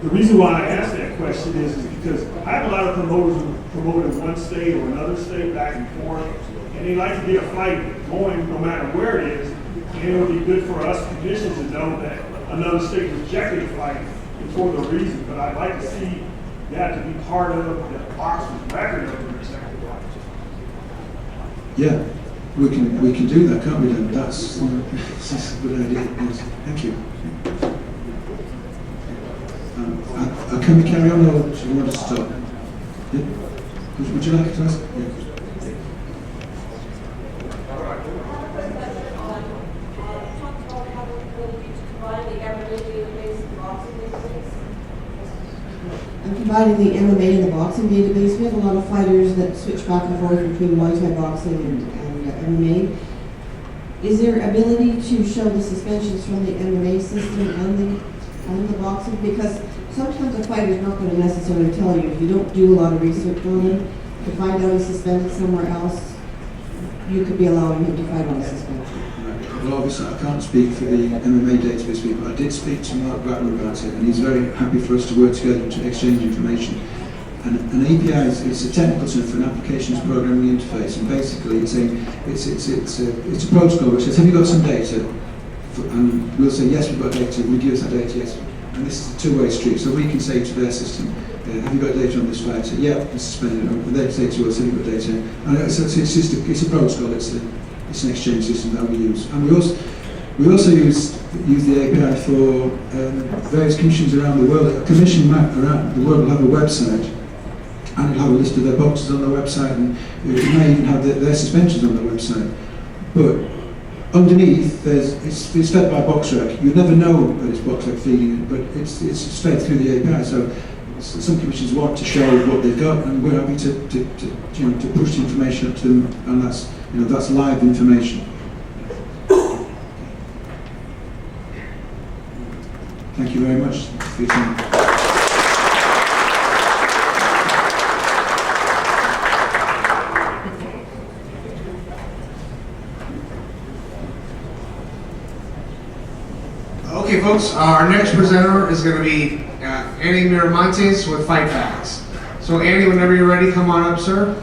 the reason why I asked that question is because I have a lot of promoters who promote in one state or another state, back and forth, and they like to get a fight going no matter where it is. And it would be good for us commissioners to know that another state rejected a fight for the reason, but I'd like to see that to be part of the boxer's record of the rejected fight. Yeah, we can do that, can't we? Then that's a good idea. Yes. Thank you. Can we carry on, or do you want to stop? Yeah. Would you like to ask? Yeah. I'm combining the MMA and the boxing database. We have a lot of fighters that switch back and forth between Muay Thai boxing and MMA. Is there ability to show the suspensions from the MMA system and the boxing? Because sometimes a fighter is not going to necessarily tell you if you don't do a lot of research on him. To find out he's suspended somewhere else, you could be allowing him to fight on a suspension. Well, obviously, I can't speak for the MMA database people. I did speak to Mark Bratler about it, and he's very happy for us to work together to exchange information. And an API is a technical term for an applications programming interface, and basically it's a protocol which says, have you got some data? And we'll say, yes, we've got data. Will you give us that data? Yes. And this is a two-way street, so we can say to their system, have you got data on this fighter? Yeah, it's suspended. And they say to us, have you got data? And it's a protocol. It's an exchange system that we use. And we also use the API for various commissions around the world. A commission map around the world will have a website, and it'll have a list of their boxers on the website, and it may even have their suspensions on the website. But underneath, it's fed by BoxRec. You never know that it's BoxRec feeding it, but it's fed through the API. So some commissions want to show what they've got, and we're happy to push the information up to them, and that's live information. Thank you very much for your time. Okay, folks, our next presenter is going to be Annie Miramontes with Fight Facts. So, Annie, whenever you're ready, come on up, sir.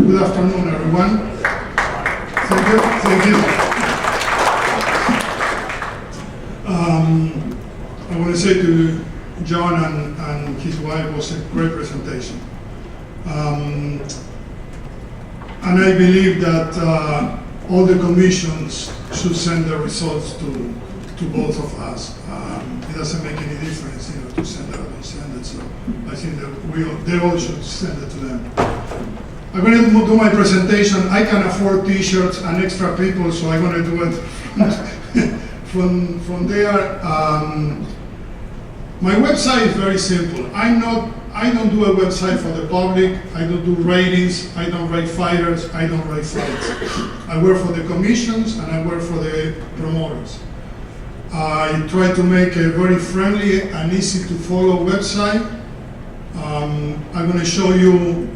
Good afternoon, everyone. Thank you. I want to say to John and his wife was a great presentation. And I believe that all the commissions should send the results to to both of us. It doesn't make any difference, to send it or don't send it. So I think that they all should send it to them. I'm going to do my presentation. I can afford T-shirts and extra people, so I'm going to do it from there. My website is very simple. I don't do a website for the public. I don't do ratings. I don't rate fighters. I don't rate fights. I work for the commissions and I work for the promoters. I try to make a very friendly and easy to follow website. I'm going to show you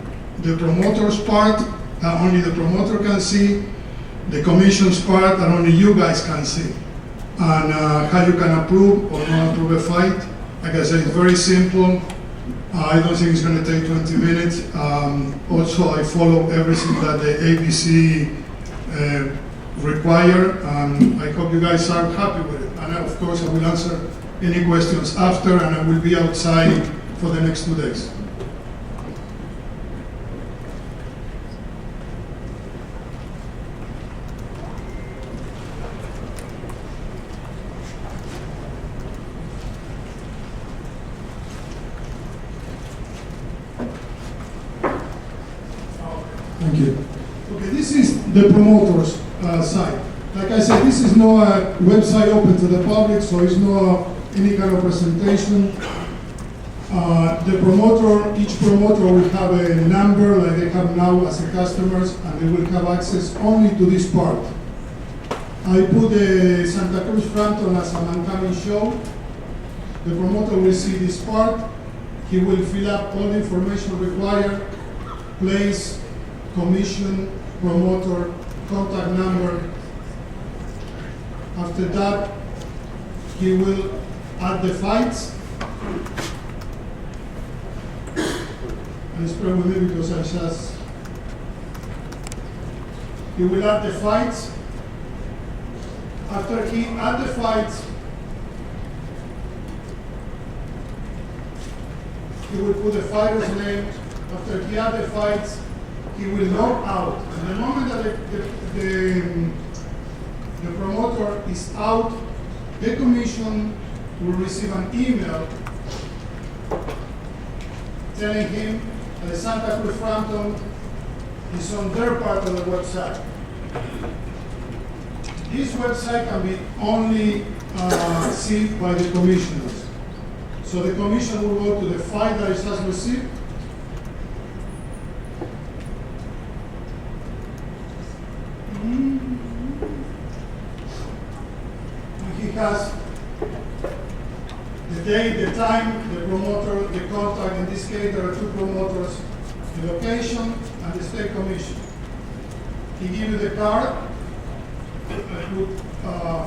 the promoter's part that only the promoter can see, the commission's part that only you guys can see, and how you can approve or not approve a fight. Like I said, it's very simple. I don't think it's going to take 20 minutes. Also, I follow everything that the ABC require. I hope you guys are happy with it. And of course, I will answer any questions after, and I will be outside for the next 2 days. Thank you. Okay, this is the promoter's site. Like I said, this is not a website open to the public, so it's not any kind of presentation. The promoter, each promoter will have a number like they have now as a customers, and they will have access only to this part. I put the Santa Cruz Frampton as an oncoming show. The promoter will see this part. He will fill up all the information required, place, commission, promoter, contact number. After that, he will add the fights. And spare with me because he will add the fights. After he add the fights, he will put the fighter's name. After he add the fights, he will log out. And the moment that the promoter is out, the commission will receive an email telling him that the Santa Cruz Frampton is on their part of the website. This website can be only seen by the commissioners. So the commission will go to the fight that it has received. He has the date, the time, the promoter, the contact. In this case, there are two promoters, the location and the state commission. He gives you the card. I put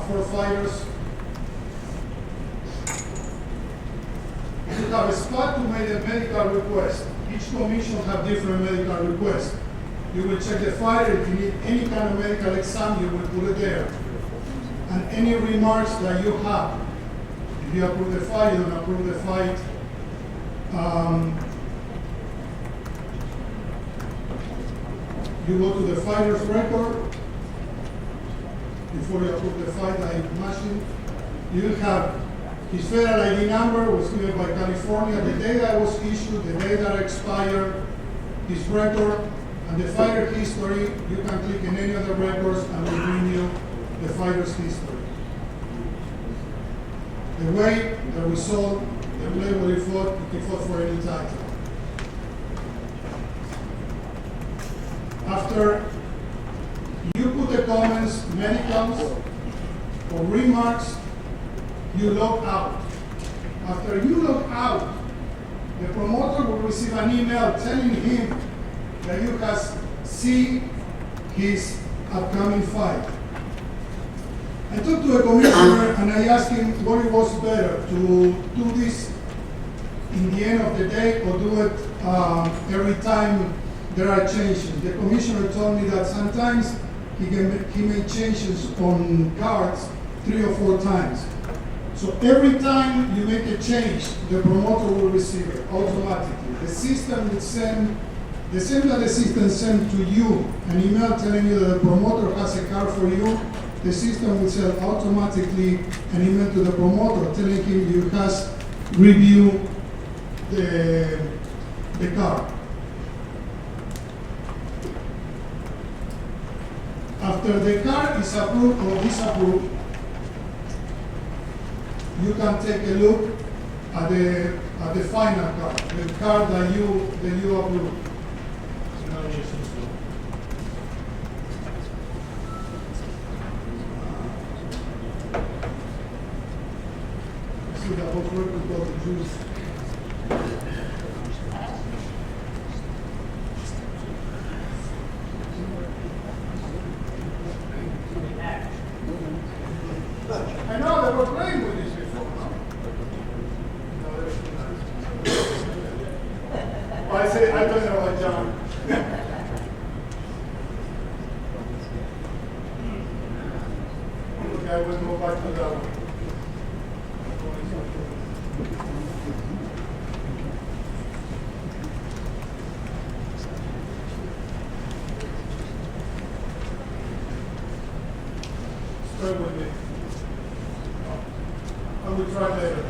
4 fighters. You have a spot to make a medical request. Each commission have different medical requests. You will check the fighter. If you need any kind of medical exam, you will put it there. And any remarks that you have, if you approve the fight, you don't approve the fight. You go to the fighter's record. Before you approve the fight, I imagine. You will have his federal ID number, was given by California, the day that was issued, the day that expired, his record, and the fighter history. You can click in any of the records and will bring you the fighter's history. The weight, the result, the blade where he fought for any title. After you put the comments, medicals, or remarks, you log out. After you log out, the promoter will receive an email telling him that you have seen his upcoming fight. I talked to a commissioner and I asked him what it was better, to do this in the end of the day or do it every time there are changes. The commissioner told me that sometimes he made changes on cards 3 or 4 times. So every time you make a change, the promoter will receive it automatically. The system will send, the same that the system sent to you an email telling you that the promoter has a card for you, the system will send automatically an email to the promoter telling him you has reviewed the car. After the car is approved or disapproved, you can take a look at the final car, the car that you approved. See the whole record got the juice. I know they were playing with this before, no? I don't know about John. Okay, I will go back to that one. Stay with me. I will try later.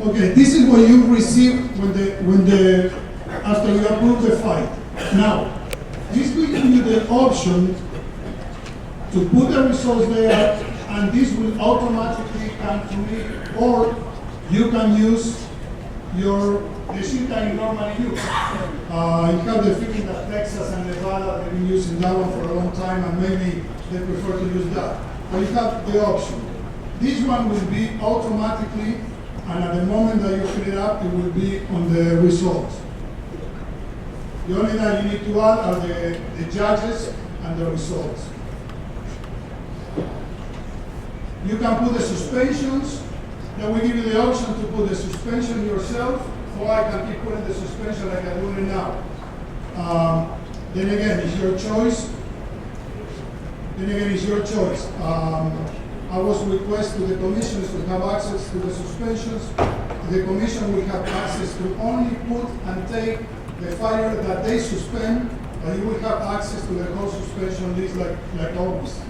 Okay, this is what you receive after you approve the file. Now, this will give you the option to put the results there, and this will automatically come to me, or you can use the sheet that you normally use. You have the feeling that Texas and Nevada, they've been using that one for a long time, and maybe they prefer to use that. But you have the option. This one will be automatically, and at the moment that you fill it up, it will be on the results. The only that you need to add are the judges and the results. You can put the suspensions. Then we give you the option to put the suspension yourself, or I can keep putting the suspension like I'm doing it now. Then again, it's your choice. I was requested to the commissioners to have access to the suspensions. The commission will have access to only put and take the fire that they suspend, and you will have access to the whole suspension list like always.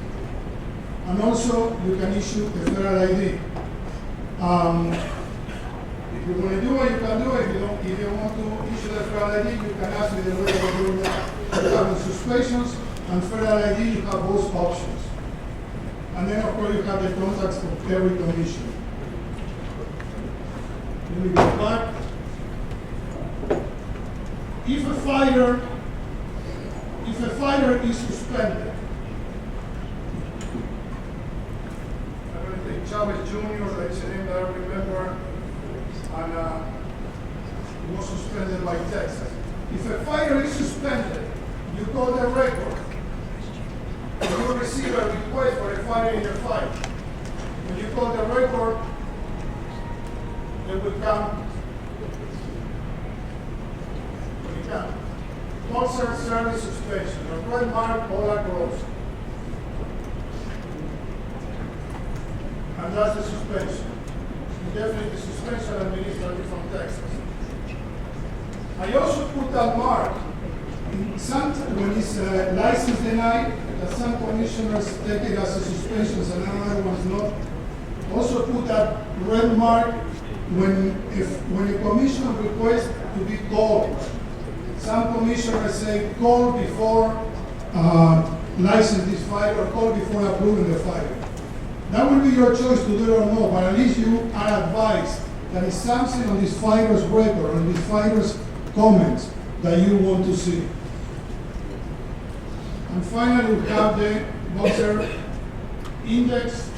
And also, you can issue a federal ID. If you want to do it, you can do it. If you want to issue the federal ID, you can ask me the way of doing that. You have the suspensions and federal ID, you have both options. And then, of course, you have the contacts of every commission. Let me go back. If a fighter is suspended, I'm going to take Chavez Jr., that's a name that I remember, and was suspended by Texas. If a fighter is suspended, you call the record. You receive a request for a fighter in the fight. When you call the record, it will come. Concert service suspension. A red mark, all across. And that's the suspension. Definitely the suspension administrative from Texas. I also put that mark in some, when it's license denied, that some commissioners take it as a suspension and other ones not. Also put that red mark when a commissioner requests to be called. Some commissioners say call before license this fighter or call before approving the fighter. That will be your choice to do it or no, but at least you are advised that it's something on this fighter's record, on this fighter's comments that you want to see. And finally, we have the boxer index.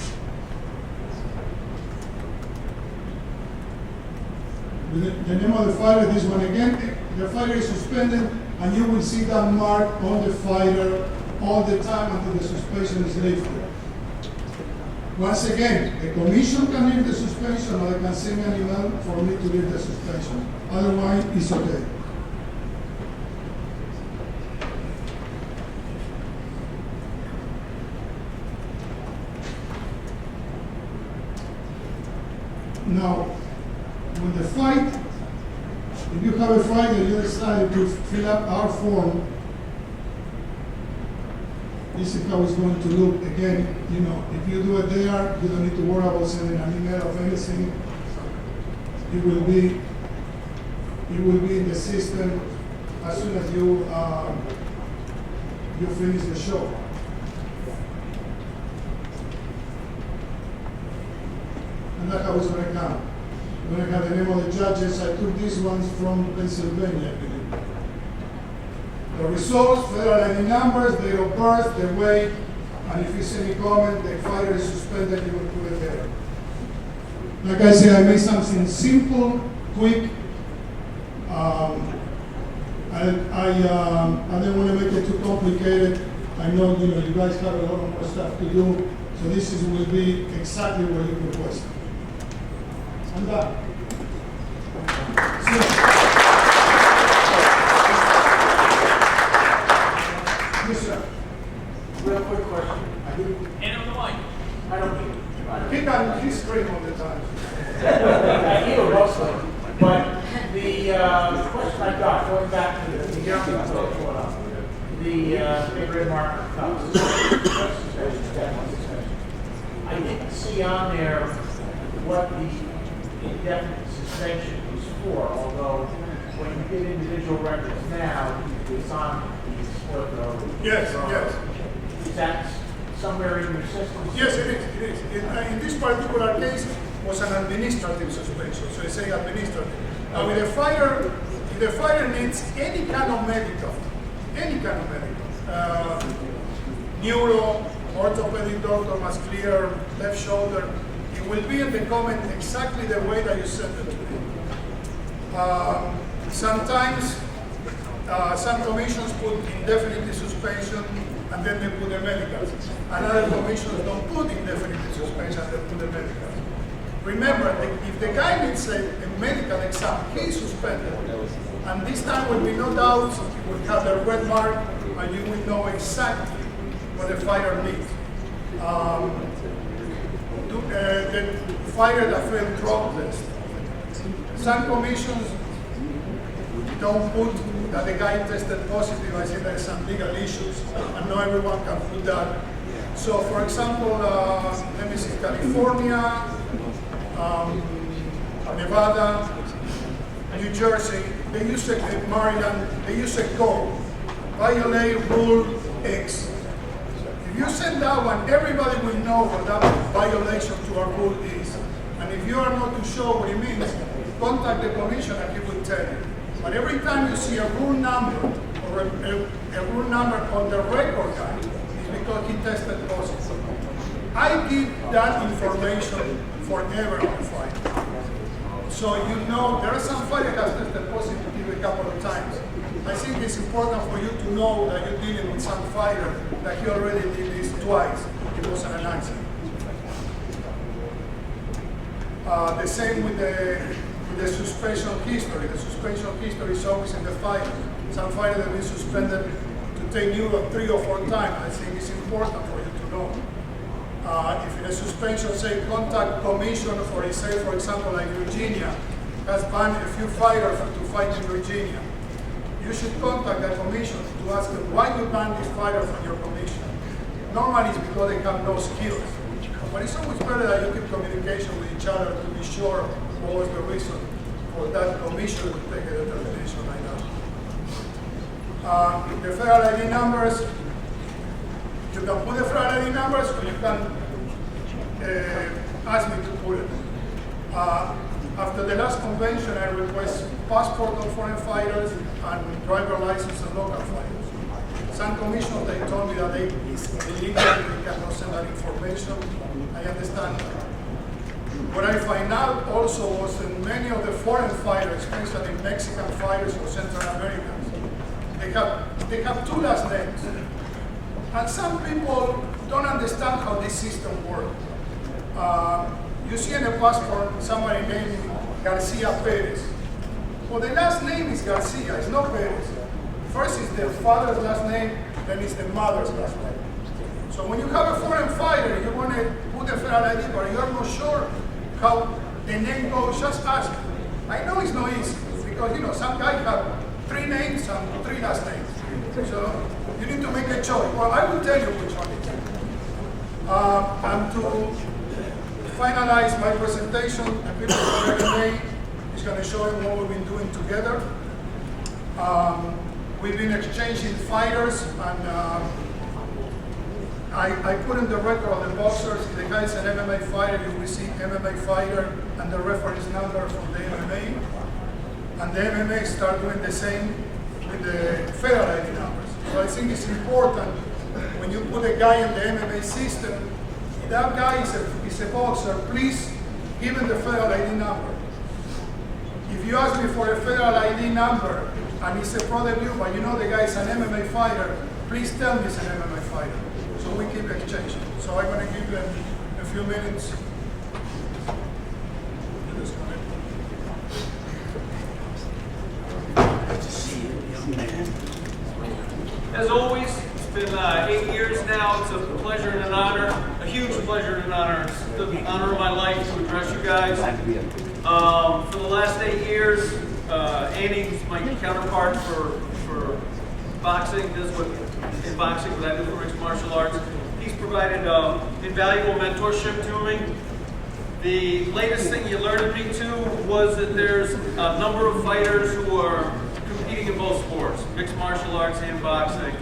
The name of the fighter, this one again. The fighter is suspended, and you will see that mark on the fighter all the time until the suspension is lifted. Once again, the commission can lift the suspension, or they can send me an email for me to lift the suspension. Otherwise, it's okay. Now, when the fight, if you have a fight and you decide to fill up our form, this is how it's going to look. Again, you know, if you do it there, you don't need to worry about sending an email of anything. It will be in the system as soon as you finish the show. And that's how it's right now. When I have the name of the judges, I took these ones from Pennsylvania, I believe. The results, federal ID numbers, date of birth, the weight, and if you see any comment, the fighter is suspended, you will put it there. Like I said, I made something simple, quick. I didn't want to make it too complicated. I know, you guys have a lot more stuff to do, so this will be exactly what you requested. I'm done. Yes, sir. Real quick question. Hand him the mic. I don't need Keep on his screen all the time. you mostly. But the question I got, going back to the young folks, the big red marker cups. I didn't see on there what the indefinite suspension was for, although when you get individual records now, it's on the split over. Yes, yes. Is that somewhere in your system? Yes, it is. In this particular case, was an administrative suspension, so it's saying administrative. Now, if the fighter needs any kind of medical, neuro, orthopedic doctor must clear left shoulder, it will be in the comment exactly the way that you sent it to me. Sometimes, some commissions put indefinite suspension and then they put the medicals. Another commissions don't put indefinite suspension, they put the medicals. Remember, if the guy needs a medical exam, he's suspended. And this time will be no doubts, he will have the red mark, and you will know exactly what the fighter needs. The fighter that failed drug test. Some commissions don't put that the guy tested positive. I think there's some legal issues, and not everyone can put that. So, for example, let me see, California, Nevada, New Jersey, they use Maryland, they use a code, violate rule X. If you send that one, everybody will know what that violation to our rule is. And if you are not too sure what it means, contact the commission and he will tell you. But every time you see a rule number or a rule number on the record guy, it's because he tested positive. I give that information forever on the fight. So you know, there are some fighters that has tested positive a couple of times. I think it's important for you to know that you're dealing with some fighter that he already did this twice. It wasn't an accident. The same with the suspension history. The suspension history is always in the fight. Some fighters have been suspended to take neuro 3 or 4 times. I think it's important for you to know. If in a suspension, say, contact commission, or it say, for example, like Virginia, has banned a few fighters to fight in Virginia, you should contact the commission to ask them why you banned this fighter from your commission. Normally it's because they have no skills. But it's always better that you keep communication with each other to be sure what was the reason for that commission to take a determination like that. The federal ID numbers, you can put the federal ID numbers or you can ask me to put it. After the last convention, I request passport of foreign fighters and driver license of local fighters. Some commissioners, they told me that it's illegal, they cannot send that information. I understand. What I find out also was that many of the foreign fighters, especially Mexican fighters or Central Americans, they have 2 last names. And some people don't understand how this system works. You see in a passport somebody named Garcia Perez. Well, the last name is Garcia, it's not Perez. First is the father's last name, then it's the mother's last name. So when you have a foreign fighter, you want to put the federal ID, but you're not sure how the name goes, just ask. I know it's not easy, because, you know, some guys have 3 names and 3 last names. So you need to make a choice. Well, I will tell you which one it is. And to finalize my presentation, a picture of MMA is going to show you what we've been doing together. We've been exchanging fighters, and I put in the record of the boxers. If the guy is an MMA fighter, you will see MMA fighter and the reference number from the MMA. And the MMA start doing the same with the federal ID numbers. So I think it's important when you put a guy in the MMA system, if that guy is a boxer, please give him the federal ID number. If you ask me for a federal ID number and it's a pro debut, but you know the guy is an MMA fighter, please tell me it's an MMA fighter. So we keep exchanging. So I'm going to give them a few minutes. As always, it's been 8 years now. It's a pleasure and an honor, a huge pleasure and an honor. It's the honor of my life to address you guys. For the last 8 years, Andy's my counterpart for boxing. Does what in boxing what I do for mixed martial arts. He's provided invaluable mentorship to me. The latest thing he alerted me to was that there's a number of fighters who are competing in both sports, mixed martial arts and boxing.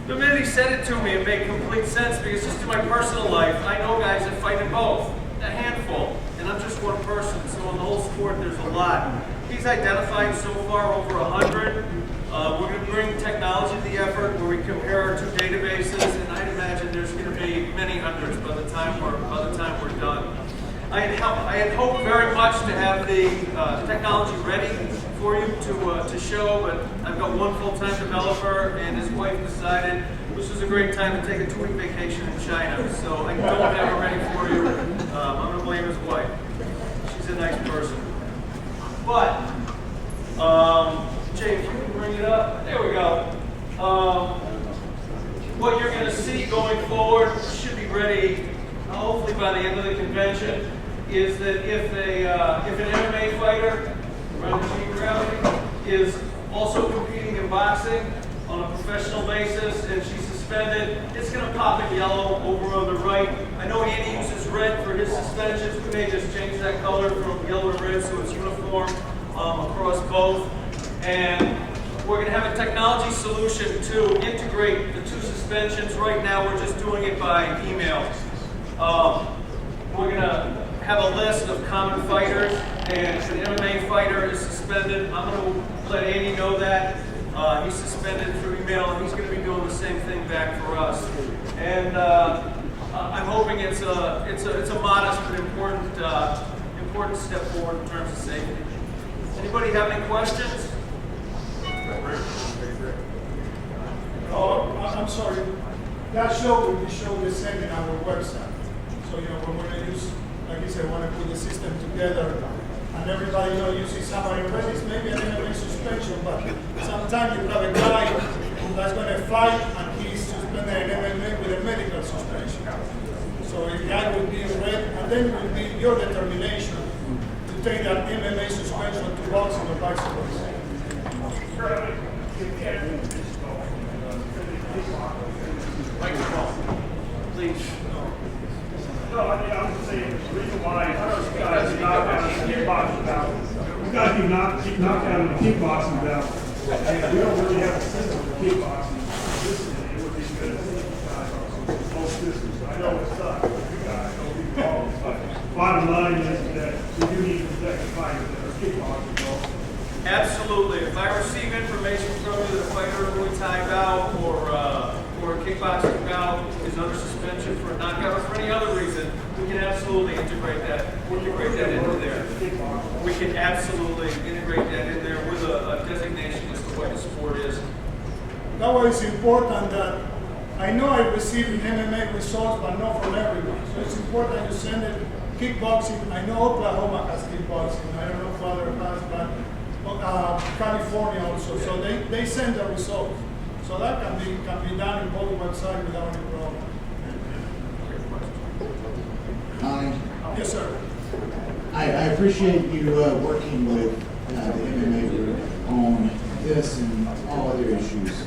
The minute he said it to me, it made complete sense, because just in my personal life, I know guys that fight in both, a handful, and I'm just one person, so in the whole sport there's a lot. He's identified so far over 100. We're going to bring technology to the effort where we compare our 2 databases, and I'd imagine there's going to be many hundreds by the time we're done. I had hoped very much to have the technology ready for you to show, but I've got one full-time developer, and his wife decided this was a great time to take a 2-week vacation in China, so I don't have it ready for you. I'm going to blame his wife. She's a nice person. But, Jay, if you can bring it up. There we go. What you're going to see going forward should be ready hopefully by the end of the convention, is that if an MMA fighter, around the geography, is also competing in boxing on a professional basis and she's suspended, it's going to pop in yellow over on the right. I know Andy uses red for his suspensions. We may just change that color from yellow to red so it's uniform across both. And we're going to have a technology solution to integrate the 2 suspensions. Right now we're just doing it by email. We're going to have a list of common fighters, and if an MMA fighter is suspended, I'm going to let Andy know that. He's suspended through email, and he's going to be doing the same thing back for us. And I'm hoping it's a modest but important step forward in terms of safety. Anybody have any questions? Oh, I'm sorry. That show will be shown the same in our website. So, you know, when we're going to use, like I said, want to put the system together, and everybody, you know, uses somebody already, maybe an MMA suspension, but sometimes you have a guy that's going to fight and he's suspended an MMA with a medical suspension. So the guy will be in red, and then it will be your determination to take that MMA suspension to boxing or vice versa. Please. No, I mean, I was saying, the reason why you guys do knock out the kickboxing battle, you guys do knock out the kickboxing battle, and we don't really have a system for kickboxing. It would be good if you guys are both systems. I know it's tough, but you guys don't be involved. But bottom line is that we do need to protect the fighters that are kickboxing also. Absolutely. If I receive information from you that a fighter or a tie bout or a kickboxing bout is under suspension for a knockout or for any other reason, we can absolutely integrate that into there. We can absolutely integrate that in there with a designation as to what the sport is. That way it's important that I know I receive MMA results, but not from everyone. So it's important you send it kickboxing. I know Oklahoma has kickboxing. I don't know if other has, but California also. So they send the results. So that can be done in both websites without any problem. Hi. Yes, sir. I appreciate you working with the MMA group on this and all other issues.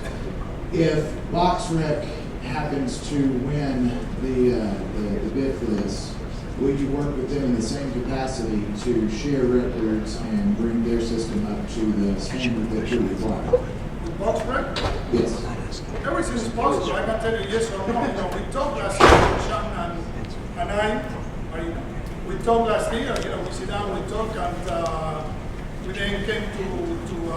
If BoxRec happens to win the bid for this, will you work with them in the same capacity to share records and bring their system up to the standard that you require? BoxRec? Yes. Everything is possible. I can tell you yes or no. You know, we talked last year, Sean and I, we talked last year, you know, we sit down, we talk, and we then came to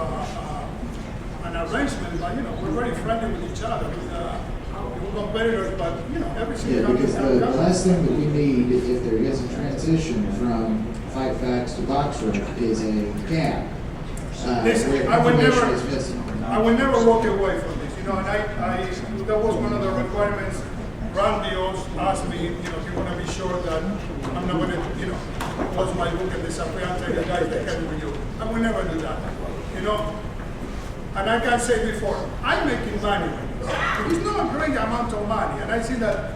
an arrangement, but, you know, we're very friendly with each other. We're competitors, but, you know, everything Yeah, comes because down. the last thing that we need, if there is a transition from Fight Facts to BoxRec, is a gap. Listen, where I would information never, is missing. I would never walk away from this, you know, and that was one of the requirements. Randy also asked me, you know, if you want to be sure that I'm not going to, you know, close my book and disappear and tell you guys they can with you. I would never do that, you know. And I can say before, I'm making money with this. It's not a great amount of money, and I see that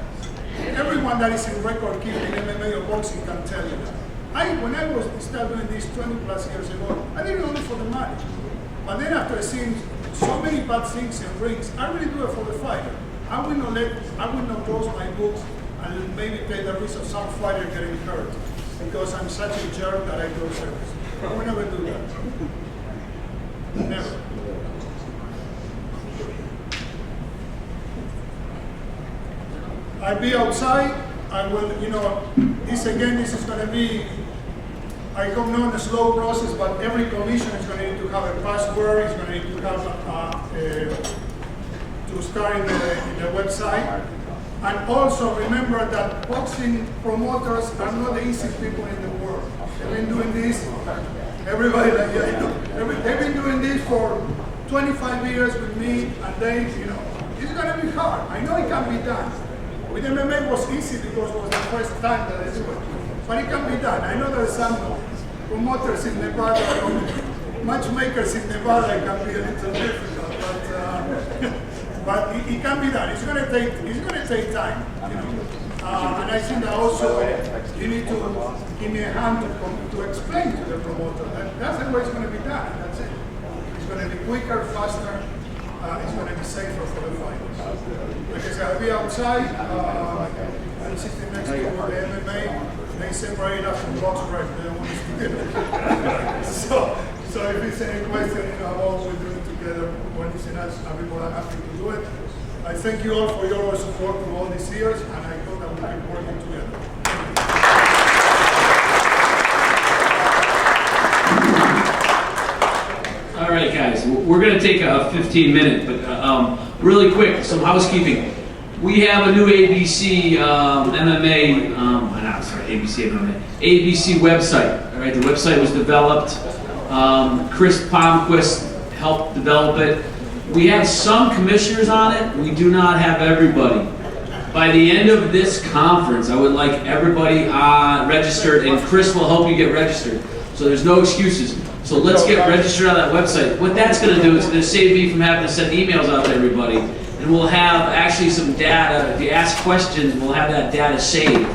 everyone that is in record keeping MMA or boxing can tell you that. When I was started doing this 20 plus years ago, I did it only for the money. But then after seeing so many bad things in rings, I really do it for the fighter. I will not close my books and maybe pay the risk of some fighter getting hurt because I'm such a jerk that I go service. I will never do that. Never. I'll be outside. I will, you know, this is going to be, I don't know the slow process, but every commission is going to need to have a password, it's going to need to have to start in the website. And also remember that boxing promoters are not the easiest people in the world. They've been doing this, everybody, they've been doing this for 25 years with me, and they, you know, it's going to be hard. I know it can be done. With MMA it was easy because it was the first time that I do it. But it can be done. I know there's some promoters in Nevada, matchmakers in Nevada, it can be a little difficult, but it can be done. It's going to take time, you know. And I think that also you need to give me a hand to explain to the promoter that that's the way it's going to be done. And that's it. It's going to be quicker, faster. It's going to be safer for the fighters. Because I'll be outside, I'm sitting next to the MMA, they separate us from BoxRec, they don't want us together. So if it's any question, you know, what we're doing together, when it's in us, I'll be more than happy to do it. I thank you all for your support through all these years, and I hope that we keep working together. All right, guys, we're going to take a 15-minute, but really quick, some housekeeping. We have a new ABC MMA, ABC website. All right, the website was developed. Chris Palmquist helped develop it. We have some commissioners on it. We do not have everybody. By the end of this conference, I would like everybody registered, and Chris will help you get registered. So there's no excuses. So let's get registered on that website. What that's going to do is going to save me from having to send emails out to everybody. And we'll have actually some data. If you ask questions, we'll have that data saved.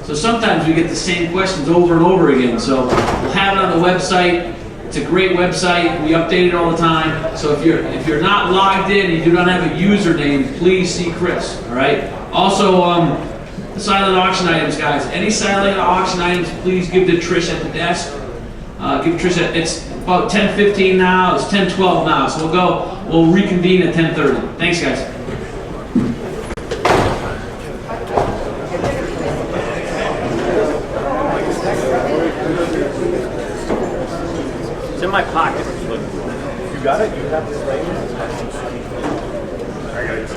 So sometimes we get the same questions over and over again. So we'll have it on the website. It's a great website. We update it all the time. So if you're not logged in, you do not have a username, please see Chris. All right. Also, silent auction items, guys. Any silent auction items, please give to Trish at the desk. Give Trish. It's about 10:15 now. It's 10:12 now. So we'll reconvene at 10:30. Thanks, guys. It's in my pocket. You got it? You have this right here? I got it.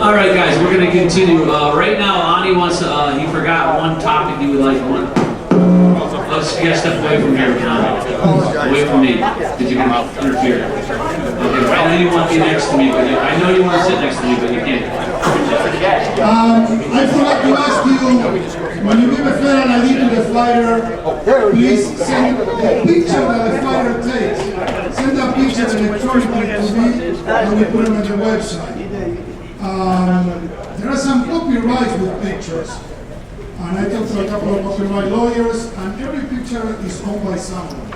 All right, guys, we're going to continue. Right now, Ani wants to, he forgot one topic he would like one. Let's get step away from here, Ani. Away from me, because you're going to interfere. Okay, I know you want to be next to me, but I know you want to sit next to me, but you can't. I forgot to ask you, when you give a federal ID to the fighter, please send a picture that the fighter takes. Send that picture electronically to me, and we put them on the website. There are some copyrights with pictures, and I talked to a couple of copyright lawyers, and every picture is owned by someone.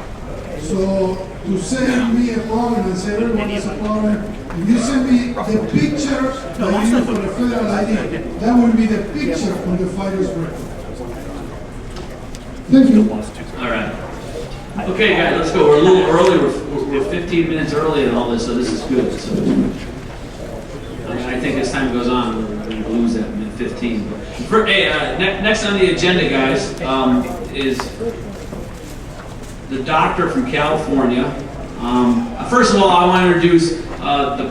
So to save me a problem and save everyone else a problem, if you send me the picture that you use for the federal ID, that will be the picture on the fighter's record. Thank you. All right. Okay, guys, let's go. We're a little early. We're 15 minutes early and all this, so this is good. So, I think as time goes on, we're going to lose that in 15. Next on the agenda, guys, is the doctor from California. First of all, I want to introduce the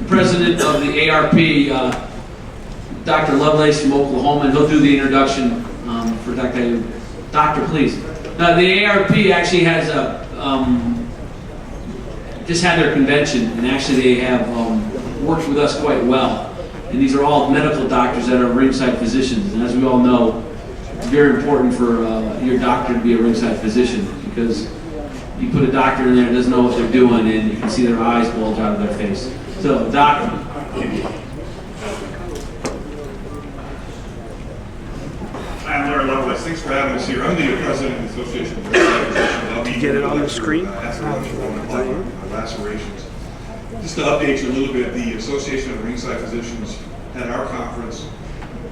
president of the ARP, Dr. Lovelace from Oklahoma, and he'll do the introduction for Dr. Ayub. Doctor, please. Now, the ARP actually has just had their convention, and actually they have worked with us quite well. And these are all medical doctors that are ringside physicians. And as we all know, it's very important for your doctor to be a ringside physician, because you put a doctor in there that doesn't know what they're doing, and you can see their eyes bulge out of their face. So, doctor. I'm Larry Lovelace. Thanks for having us here. I'm the president of the Association of Ringside Physicians. I'll be Get it on the screen? Lacerations. Just to update you a little bit, the Association of Ringside Physicians had our conference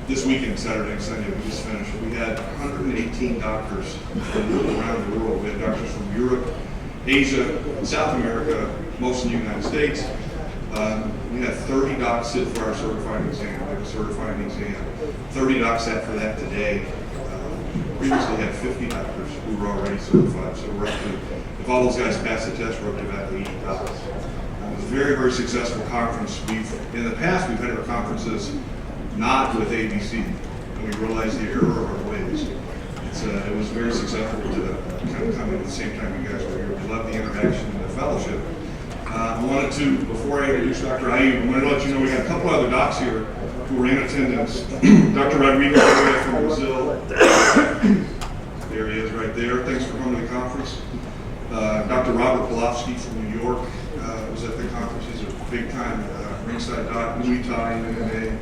this weekend, Saturday and Sunday. We just finished. We had 118 doctors from around the world. We had doctors from Europe, Asia, South America, most of the United States. We had 30 docs sit for our certifying exam. We have a certifying exam. 30 docs sat for that today. Previously had 50 doctors who were already certified. So we're up to, if all those guys pass the test, we're up to about 80 docs. It was a very, very successful conference. In the past, we've had our conferences not with ABC, and we realized the error of our ways. It was very successful to kind of come in at the same time you guys were here. We love the interaction and the fellowship. I wanted to, before I introduce Dr. Ayub, I wanted to let you know we got a couple other docs here who were in attendance. Dr. Rodriguez from Brazil. There he is right there. Thanks for coming to the conference. Dr. Robert Polofsky from New York was at the conference. He's a big-time ringside doc, Muay Thai, MMA.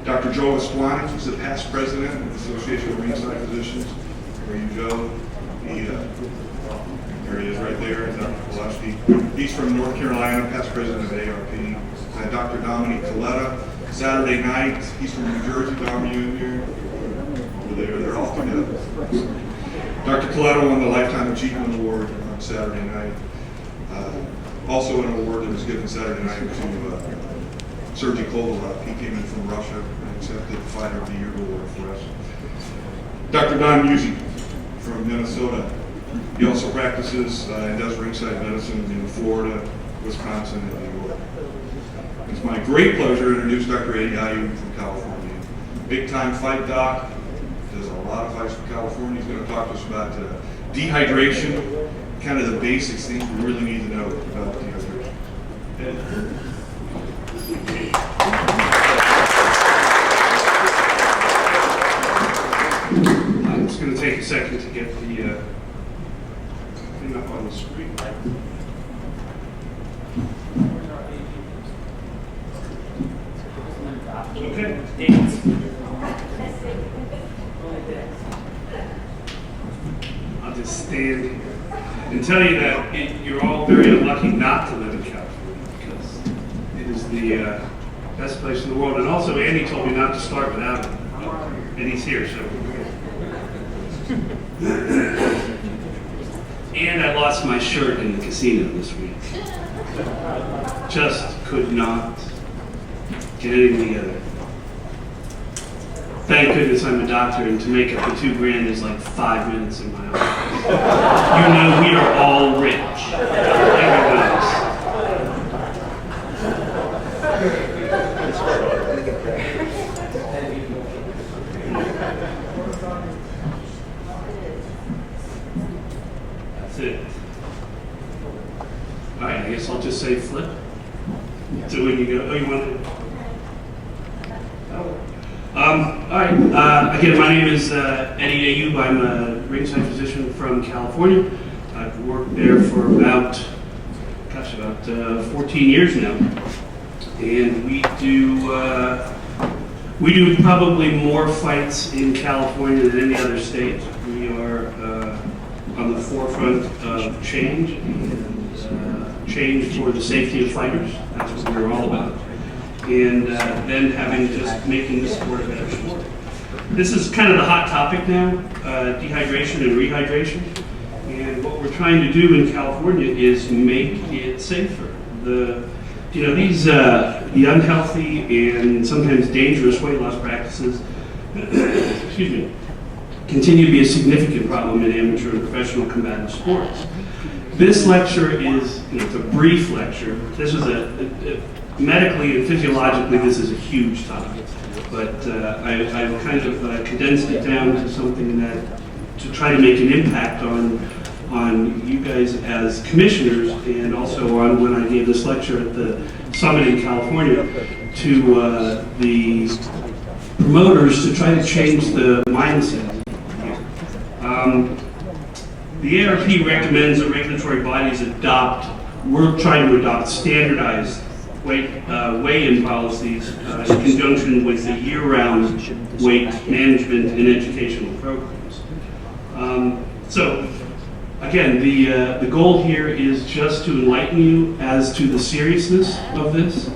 Dr. Joe Esquani, who's the past president of the Association of Ringside Physicians. Where you go? There he is right there, Dr. Polofsky. He's from North Carolina, past president of ARP. Dr. Dominic Coletta, Saturday night. He's from New Jersey. Dom, you in here? Over there, they're all together. Dr. Coletta won the Lifetime Achievement Award on Saturday night. Also an award that was given Saturday night to Sergey Kovalov. He came in from Russia and accepted the Fighter of the Year award for us. Dr. Don Musi from Minnesota. He also practices and does ringside medicine in Florida, Wisconsin, and New York. It's my great pleasure to introduce Dr. Eddie Ayub from California. Big-time fight doc, does a lot of fights for California. He's going to talk to us about dehydration, kind of the basics, things we really need to know about dehydration. Ed. I'm just going to take a second to get the thing up on the screen. Okay. I'll just stand here and tell you that you're all very unlucky not to live in California, because it is the best place in the world. And also, Andy told me not to start without him, and he's here, so. And I lost my shirt in the casino this week. Just could not get anything together. thank goodness I'm a doctor, and to make up the $2,000 is like 5 minutes in my office. You know we are all rich. Everyone else. That's it. All right, I guess I'll just say flip. So when you go, oh, you want to? All right, again, my name is Eddie Ayub. I'm a ringside physician from California. I've worked there for about 14 years now. And we do probably more fights in California than any other state. We are on the forefront of change, and change for the safety of fighters. That's what we're all about. And then making this sport a better sport. This is kind of the hot topic now, dehydration and rehydration. And what we're trying to do in California is make it safer. The unhealthy and sometimes dangerous weight loss practices excuse me, continue to be a significant problem in amateur and professional combative sports. This lecture is, it's a brief lecture. This is medically and physiologically, this is a huge topic, but I've kind of condensed it down to something to try to make an impact on you guys as commissioners, and also on when I gave this lecture at the summit in California to the promoters to try to change the mindset. The ARP recommends that regulatory bodies we're trying to adopt standardized weigh-in policies in conjunction with the year-round weight management and educational programs. So, again, the goal here is just to enlighten you as to the seriousness of this.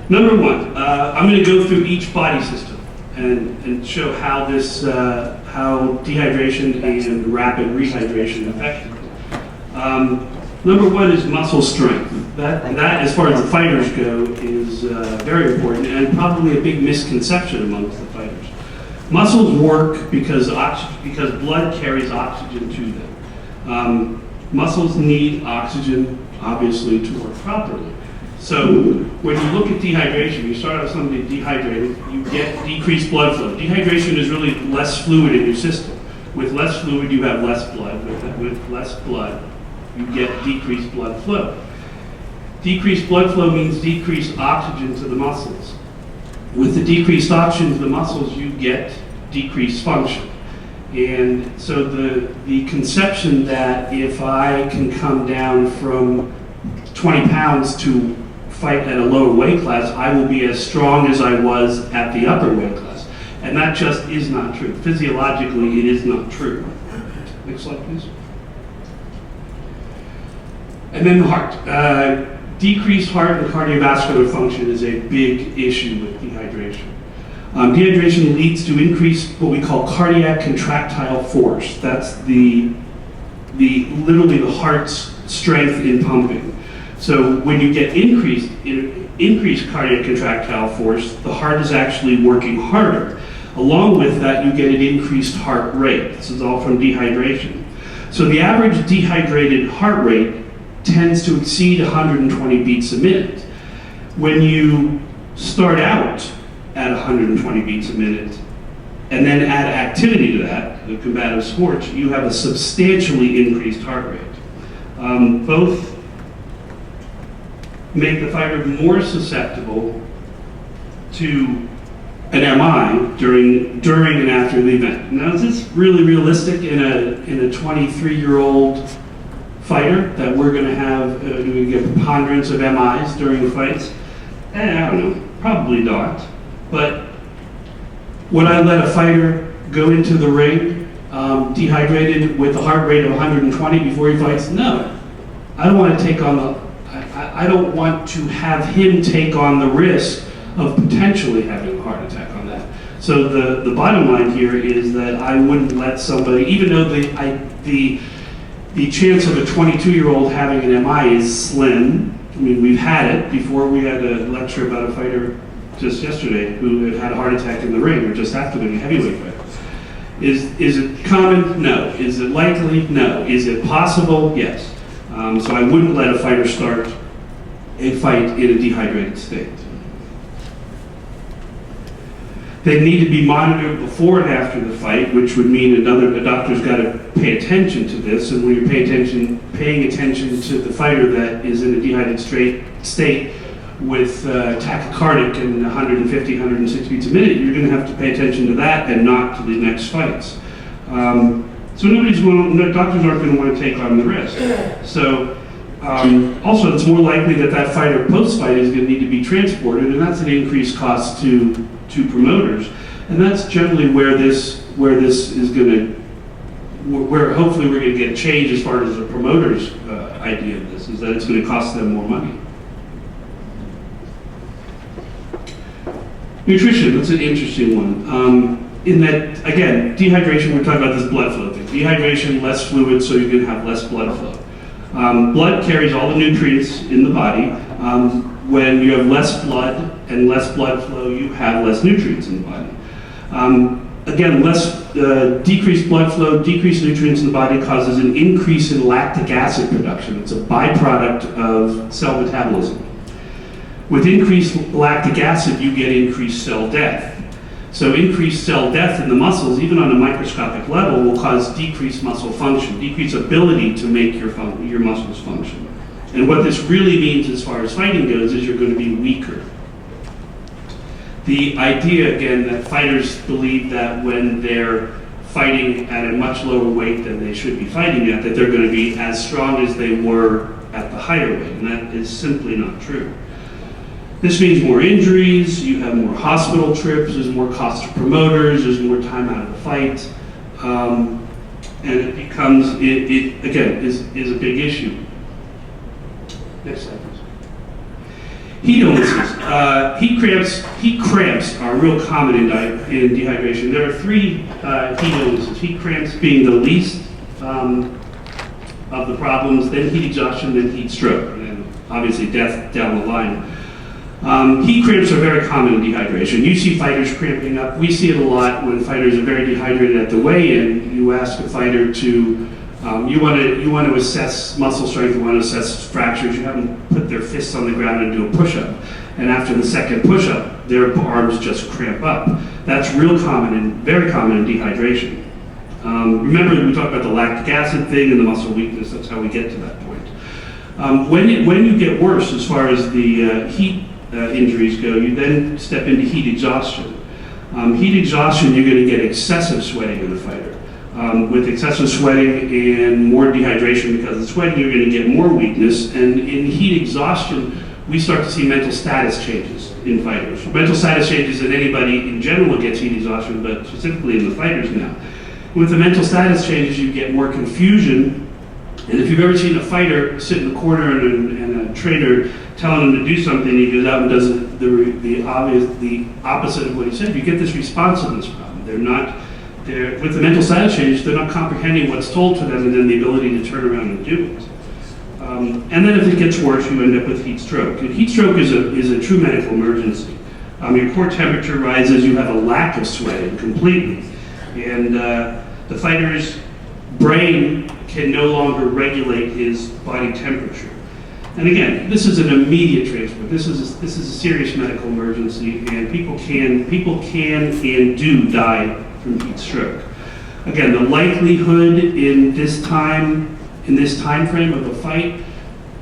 Number one, I'm going to go through each body system and show how how dehydration and rapid rehydration affect it. Number one is muscle strength. That, as far as the fighters go, is very important and probably a big misconception amongst the fighters. Muscles work because blood carries oxygen to them. Muscles need oxygen, obviously, to work properly. So when you look at dehydration, you start out with somebody dehydrated, you get decreased blood flow. Dehydration is really less fluid in your system. With less fluid, you have less blood. With less blood, you get decreased blood flow. Decreased blood flow means decreased oxygen to the muscles. With the decreased oxygen to the muscles, you get decreased function. And so the conception that if I can come down from 20 pounds to fight at a lower weight class, I will be as strong as I was at the upper weight class. And that just is not true. Physiologically, it is not true. Next slide, please. And then the heart. Decreased heart and cardiovascular function is a big issue with dehydration. Dehydration leads to increased what we call cardiac contractile force. That's literally the heart's strength in pumping. So when you get increased cardiac contractile force, the heart is actually working harder. Along with that, you get an increased heart rate. This is all from dehydration. So the average dehydrated heart rate tends to exceed 120 beats a minute. When you start out at 120 beats a minute, and then add activity to that, the combative sports, you have a substantially increased heart rate. Both make the fighter more susceptible to an MI during and after the event. Now, is this really realistic in a 23-year-old fighter that we're going to have? Do we get preponderance of MIs during the fights? I don't know, probably not. But would I let a fighter go into the ring dehydrated with a heart rate of 120 before he fights? No. I don't want to take on I don't want to have him take on the risk of potentially having a heart attack on that. So the bottom line here is that I wouldn't let somebody, even though the chance of a 22-year-old having an MI is slim, mean, we've had it before. We had a lecture about a fighter just yesterday who had a heart attack in the ring, or just after the heavyweight fight. Is it common? No. Is it likely? No. Is it possible? Yes. So I wouldn't let a fighter start a fight in a dehydrated state. They need to be monitored before and after the fight, which would mean a doctor's got to pay attention to this. And when you're paying attention to the fighter that is in a dehydrated state with tachycardic and 150, 160 beats a minute, you're going to have to pay attention to that and not to the next fights. So doctors aren't going to want to take on the risk. So also, it's more likely that fighter post-fight is going to need to be transported, and that's an increased cost to promoters. And that's generally where this is going to, where hopefully we're going to get a change as far as the promoter's idea of this, is that it's going to cost them more money. Nutrition, that's an interesting one. In that, again, dehydration, we're talking about this blood flow thing. Dehydration, less fluid, so you're going to have less blood flow. Blood carries all the nutrients in the body. When you have less blood and less blood flow, you have less nutrients in the body. Again, decreased blood flow, decreased nutrients in the body causes an increase in lactic acid production. It's a byproduct of cell metabolism. With increased lactic acid, you get increased cell death. So increased cell death in the muscles, even on a microscopic level, will cause decreased muscle function, decreased ability to make your muscles function. And what this really means as far as fighting goes is you're going to be weaker. The idea, again, that fighters believe that when they're fighting at a much lower weight than they should be fighting at, that they're going to be as strong as they were at the higher weight, and that is simply not true. This means more injuries, you have more hospital trips, there's more cost to promoters, there's more time out of the fight, and it becomes, it again, is a big issue. Next slide, please. Heat illnesses. Heat cramps are real common in dehydration. There are three heat illnesses. Heat cramps being the least of the problems, then heat exhaustion, then heat stroke, and then obviously death down the line. Heat cramps are very common in dehydration. You see fighters cramping up. We see it a lot when fighters are very dehydrated at the weigh-in. You ask a fighter to, you want to assess muscle strength, you want to assess fractures. You have them put their fists on the ground and do a push-up. And after the second push-up, their arms just cramp up. That's real common and very common in dehydration. Remember, we talked about the lactic acid thing and the muscle weakness. That's how we get to that point. When you get worse as far as the heat injuries go, you then step into heat exhaustion. Heat exhaustion, you're going to get excessive sweating in the fighter. With excessive sweating and more dehydration because of sweating, you're going to get more weakness. And in heat exhaustion, we start to see mental status changes in fighters. Mental status changes in anybody in general gets heat exhaustion, but specifically in the fighters now. With the mental status changes, you get more confusion. And if you've ever seen a fighter sit in the corner and a trainer telling him to do something, he goes out and does the opposite of what he said, you get this responsiveness problem. With the mental status change, they're not comprehending what's told to them and then the ability to turn around and do it. And then if it gets worse, you end up with heat stroke. And heat stroke is a true medical emergency. Your core temperature rises, you have a lack of sweating completely. And the fighter's brain can no longer regulate his body temperature. And again, this is an immediate transport. This is a serious medical emergency, and people can and do die from heat stroke. Again, the likelihood in this time frame of a fight,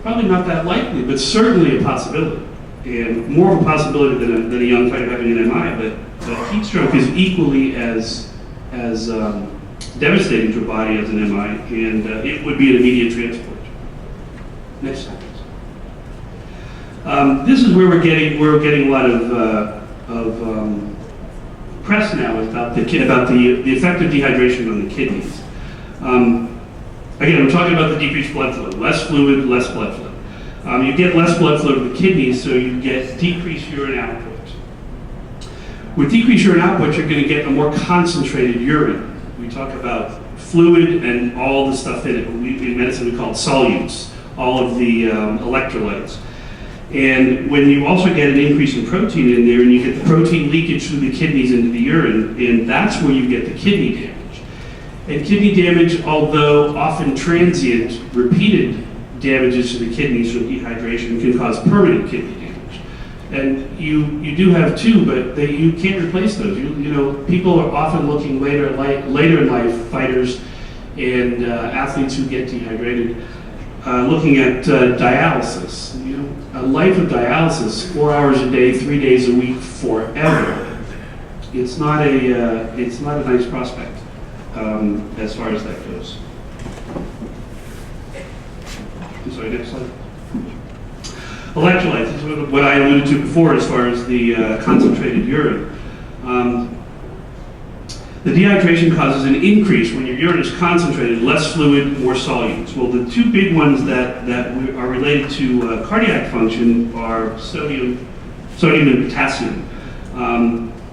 probably not that likely, but certainly a possibility, and more of a possibility than a young fighter having an MI. But heat stroke is equally as devastating to a body as an MI, and it would be an immediate transport. Next slide. This is where we're getting a lot of press now about the effect of dehydration on the kidneys. Again, we're talking about the decreased blood flow, less fluid, less blood flow. You get less blood flow to the kidneys, so you get decreased urine output. With decreased urine output, you're going to get a more concentrated urine. We talk about fluid and all the stuff in it. In medicine, we call it solutes, all of the electrolytes. And when you also get an increase in protein in there, and you get the protein leakage through the kidneys into the urine, and that's where you get the kidney damage. And kidney damage, although often transient, repeated damages to the kidneys from dehydration can cause permanent kidney damage. And you do have two, but you can't replace those. You know, people are often looking later in life, fighters and athletes who get dehydrated, looking at dialysis. You know, a life of dialysis, 4 hours a day, 3 days a week, forever. It's not a nice prospect as far as that goes. I'm sorry, next slide. Electrolytes, this is what I alluded to before as far as the concentrated urine. The dehydration causes an increase when your urine is concentrated, less fluid, more solutes. Well, the two big ones that are related to cardiac function are sodium and potassium.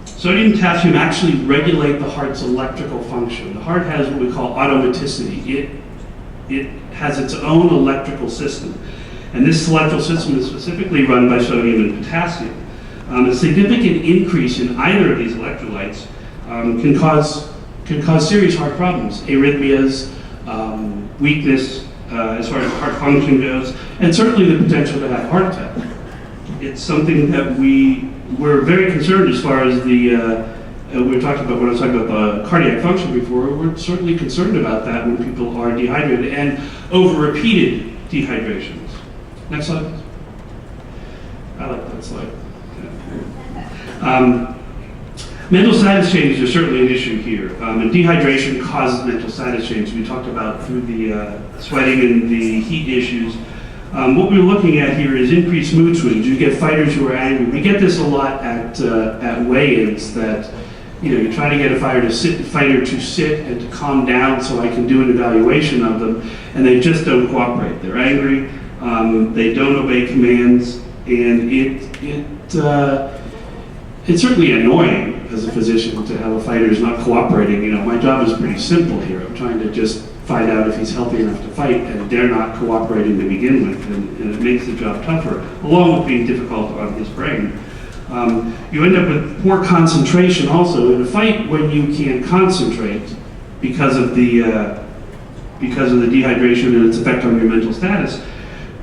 Sodium and potassium actually regulate the heart's electrical function. The heart has what we call automaticity. It has its own electrical system. And this electrical system is specifically run by sodium and potassium. A significant increase in either of these electrolytes can cause serious heart problems, arrhythmias, weakness as far as heart function goes, and certainly the potential to have a heart attack. It's something that we're very concerned as far as the, we were talking about when I was talking about the cardiac function before, we're certainly concerned about that when people are dehydrated and over repeated dehydrations. Next slide. I like that slide. Mental status changes are certainly an issue here, and dehydration causes mental status changes. We talked about through the sweating and the heat issues. What we're looking at here is increased mood swings. You get fighters who are angry. We get this a lot at weigh-ins that, you know, you try to get a fighter to sit and to calm down so I can do an evaluation of them, and they just don't cooperate. They're angry. They don't obey commands, and it's certainly annoying as a physician to have a fighter who's not cooperating. You know, my job is pretty simple here. I'm trying to just find out if he's healthy enough to fight, and they're not cooperating to begin with, and it makes the job tougher, along with being difficult on his brain. You end up with poor concentration also. In a fight, when you can't concentrate because of the dehydration and its effect on your mental status,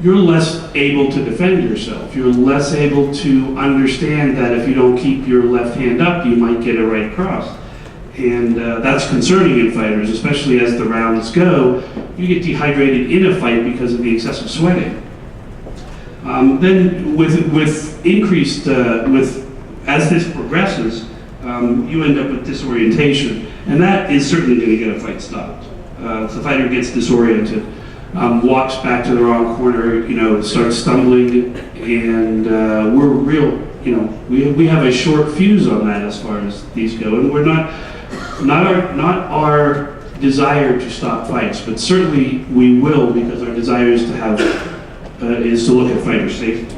you're less able to defend yourself. You're less able to understand that if you don't keep your left hand up, you might get a right cross. And that's concerning in fighters, especially as the rounds go. You get dehydrated in a fight because of the excessive sweating. Then with increased, as this progresses, you end up with disorientation. And that is certainly going to get a fight stopped. If the fighter gets disoriented, walks back to the wrong corner, you know, starts stumbling, and we're real, you know, we have a short fuse on that as far as these go, and we're not our desire to stop fights, but certainly we will, because our desire is to have is to look at fighter safety.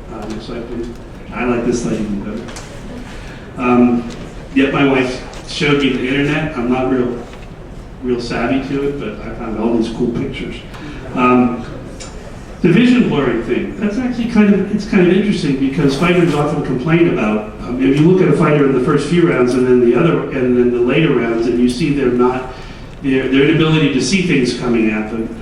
Next slide, please. I like this slide even better. Yet my wife showed me the internet. I'm not real savvy to it, but I found all these cool pictures. The vision blurring thing, that's actually kind of interesting, because fighters often complain about, if you look at a fighter in the first few rounds and then the later rounds, and you see their inability to see things coming at them,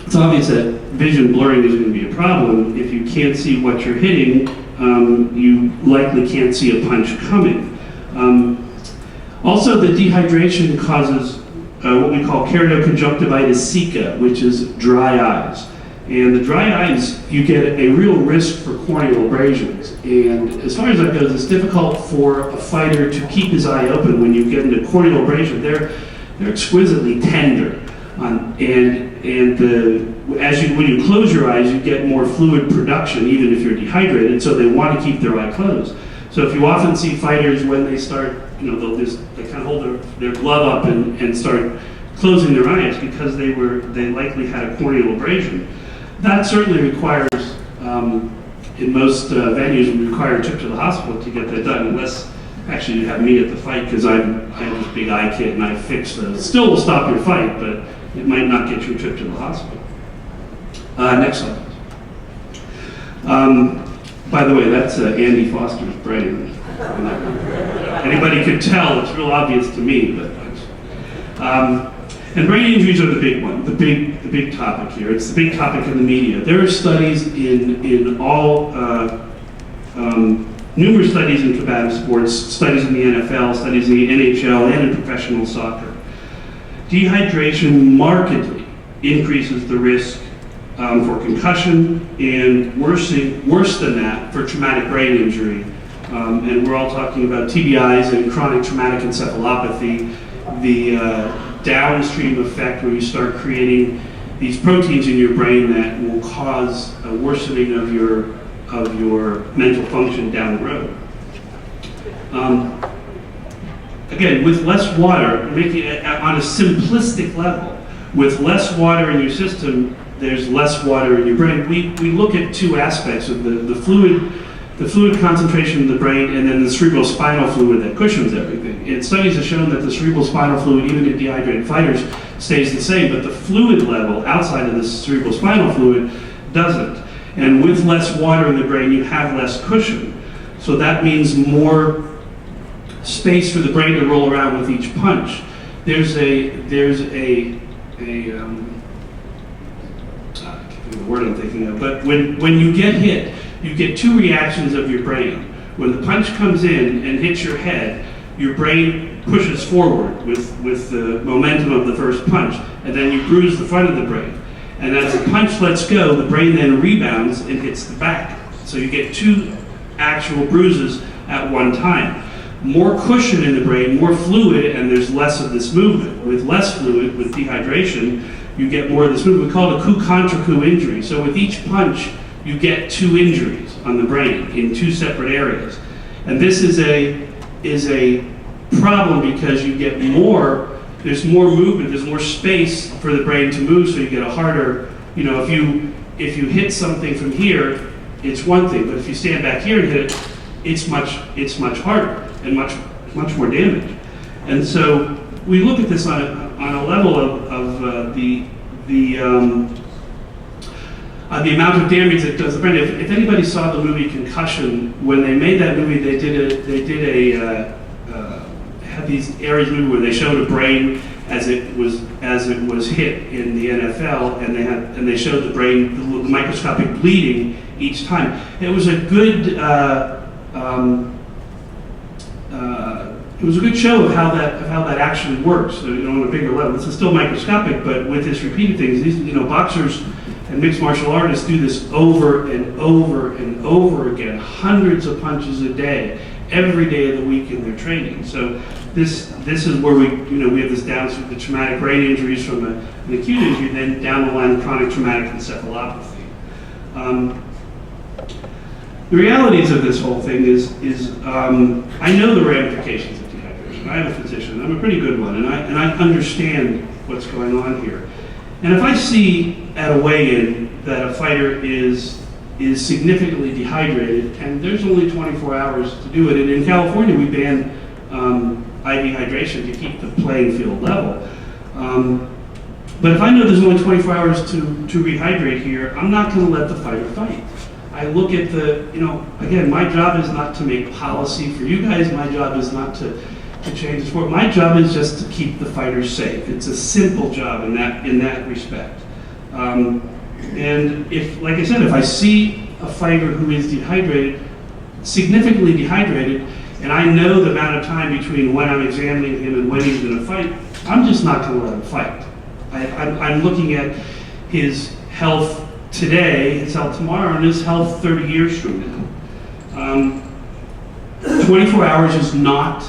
it's obvious that vision blurring is going to be a problem. If you can't see what you're hitting, you likely can't see a punch coming. Also, the dehydration causes what we call keratoconjunctivitis sicca, which is dry eyes. And the dry eyes, you get a real risk for corneal abrasions. And as far as that goes, it's difficult for a fighter to keep his eye open when you get into corneal abrasion. They're exquisitely tender. When you close your eyes, you get more fluid production, even if you're dehydrated, so they want to keep their eye closed. So if you often see fighters when they start, you know, they kind of hold their glove up and start closing their eyes because they likely had a corneal abrasion. That certainly requires, in most venues, we require a trip to the hospital to get that done, unless actually you have me at the fight, because I have this big eye kit and I fix those. Still will stop your fight, but it might not get you a trip to the hospital. Next slide. By the way, that's Andy Foster's brain. Anybody could tell, it's real obvious to me, but and brain injuries are the big one, the big topic here. It's the big topic in the media. There are studies in all, numerous studies in combative sports, studies in the NFL, studies in the NHL, and in professional soccer. Dehydration markedly increases the risk for concussion, and worse than that, for traumatic brain injury. And we're all talking about TBIs and chronic traumatic encephalopathy, the downstream effect where you start creating these proteins in your brain that will cause a worsening of your mental function down the road. Again, with less water, making it on a simplistic level, with less water in your system, there's less water in your brain. We look at two aspects of the fluid concentration in the brain, and then the cerebrospinal fluid that cushions everything. And studies have shown that the cerebrospinal fluid, even in dehydrated fighters, stays the same, but the fluid level outside of the cerebrospinal fluid doesn't. And with less water in the brain, you have less cushion. So that means more space for the brain to roll around with each punch. There's I can't think of the word I'm thinking of, but when you get hit, you get two reactions of your brain. When the punch comes in and hits your head, your brain pushes forward with the momentum of the first punch, and then you bruise the front of the brain. And as the punch lets go, the brain then rebounds and hits the back. So you get two actual bruises at one time. More cushion in the brain, more fluid, and there's less of this movement. With less fluid, with dehydration, you get more of this movement. We call it a coup contra coup injury. So with each punch, you get two injuries on the brain in two separate areas. And this is a problem because you get more, there's more movement, there's more space for the brain to move, so you get a harder, if you hit something from here, it's one thing, but if you stand back here and hit it, it's much harder and much more damage. And so we look at this on a level of the amount of damage that does the brain. If anybody saw the movie Concussion, when they made that movie, they had these areas movie where they showed a brain as it was hit in the NFL, and they showed the brain, the microscopic bleeding each time. It was a good show of how that actually works. So, on a bigger level, this is still microscopic, but with this repeated things, these boxers and mixed martial artists do this over and over and over again, hundreds of punches a day, every day of the week in their training. So this is where we have this downstream, the traumatic brain injuries from an acute injury, then down the line chronic traumatic encephalopathy. The realities of this whole thing is I know the ramifications of dehydration. I'm a physician. I'm a pretty good one, and I understand what's going on here. And if I see at a weigh-in that a fighter is significantly dehydrated, and there's only 24 hours to do it, and in California we ban IV hydration to keep the playing field level. But if I know there's only 24 hours to rehydrate here, I'm not going to let the fighter fight. I look at again, my job is not to make policy for you guys. My job is not to change the sport. My job is just to keep the fighters safe. It's a simple job in that respect. And if, like I said, if I see a fighter who is dehydrated, significantly dehydrated, and I know the amount of time between when I'm examining him and when he's going to fight, I'm just not going to let him fight. I'm looking at his health today, his health tomorrow, and his health 30 years from now. 24 hours is not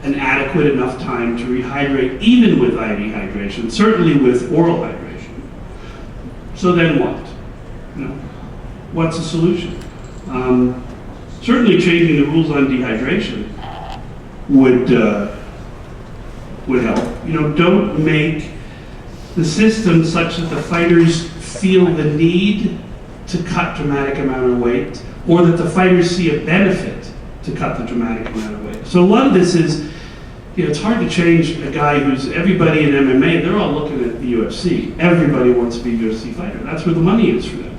an adequate enough time to rehydrate, even with IV hydration, certainly with oral hydration. So then what? What's the solution? Certainly changing the rules on dehydration would help. Don't make the system such that the fighters feel the need to cut dramatic amount of weight, or that the fighters see a benefit to cut the dramatic amount of weight. So a lot of this is, you know, it's hard to change a guy who's, everybody in MMA, they're all looking at the UFC. Everybody wants to be a UFC fighter. That's where the money is for them.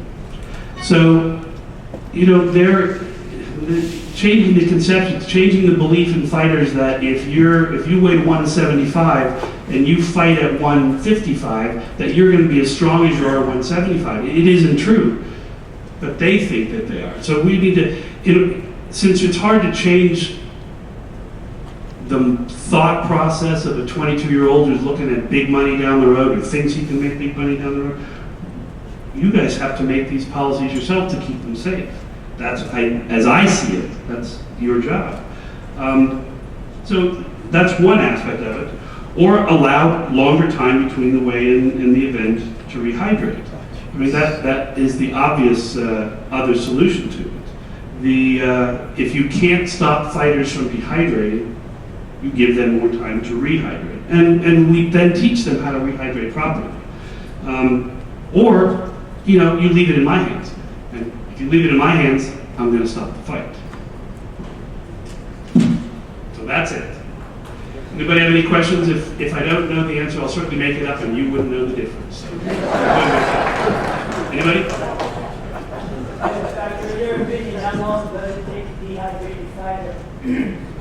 So, you know, they're changing the conceptions, changing the belief in fighters that if you weigh 175 and you fight at 155, that you're going to be as strong as you are at 175. It isn't true, but they think that they are. So we need to, you know, since it's hard to change the thought process of a 22-year-old who's looking at big money down the road, who thinks he can make big money down the road, you guys have to make these policies yourself to keep them safe. That's, as I see it, that's your job. So that's one aspect of it. Or allow longer time between the weigh-in and the event to rehydrate. I mean, that is the obvious other solution to it. If you can't stop fighters from dehydrating, you give them more time to rehydrate. And we then teach them how to rehydrate properly. Or, you know, you leave it in my hands. And if you leave it in my hands, I'm going to stop the fight. So that's it. Anybody have any questions? If I don't know the answer, I'll certainly make it up and you wouldn't know the difference. So, anybody? In your opinion, how long does it take to dehydrate a fighter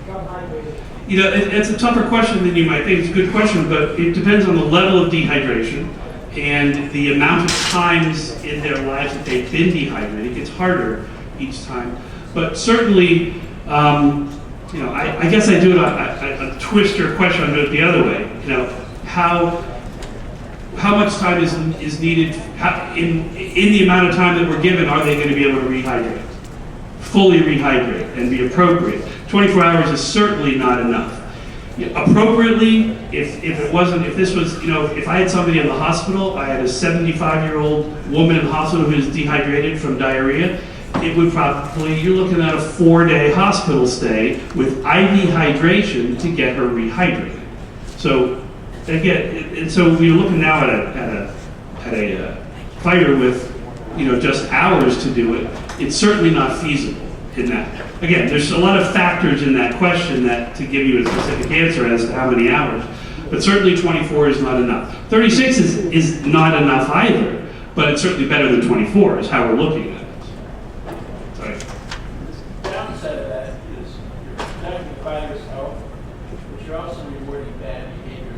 from hydrating? You know, it's a tougher question than you might think. It's a good question, but it depends on the level of dehydration and the amount of times in their lives that they've been dehydrated. It gets harder each time. But certainly, you know, I guess I do it, a twist your question, I do it the other way. You know, how much time is needed, in the amount of time that we're given, are they going to be able to rehydrate? Fully rehydrate and be appropriate. 24 hours is certainly not enough. Appropriately, if this was, you know, if I had somebody in the hospital, I had a 75-year-old woman in the hospital who is dehydrated from diarrhea, it would probably, you're looking at a 4-day hospital stay with IV hydration to get her rehydrated. So again, and so we're looking now at a fighter with, you know, just hours to do it. It's certainly not feasible in that. Again, there's a lot of factors in that question that to give you a specific answer as to how many hours, but certainly 24 is not enough. 36 is not enough either, but it's certainly better than 24 is how we're looking at it. Sorry. The downside of that is you're protecting the fighter's health, but you're also rewarding bad behavior.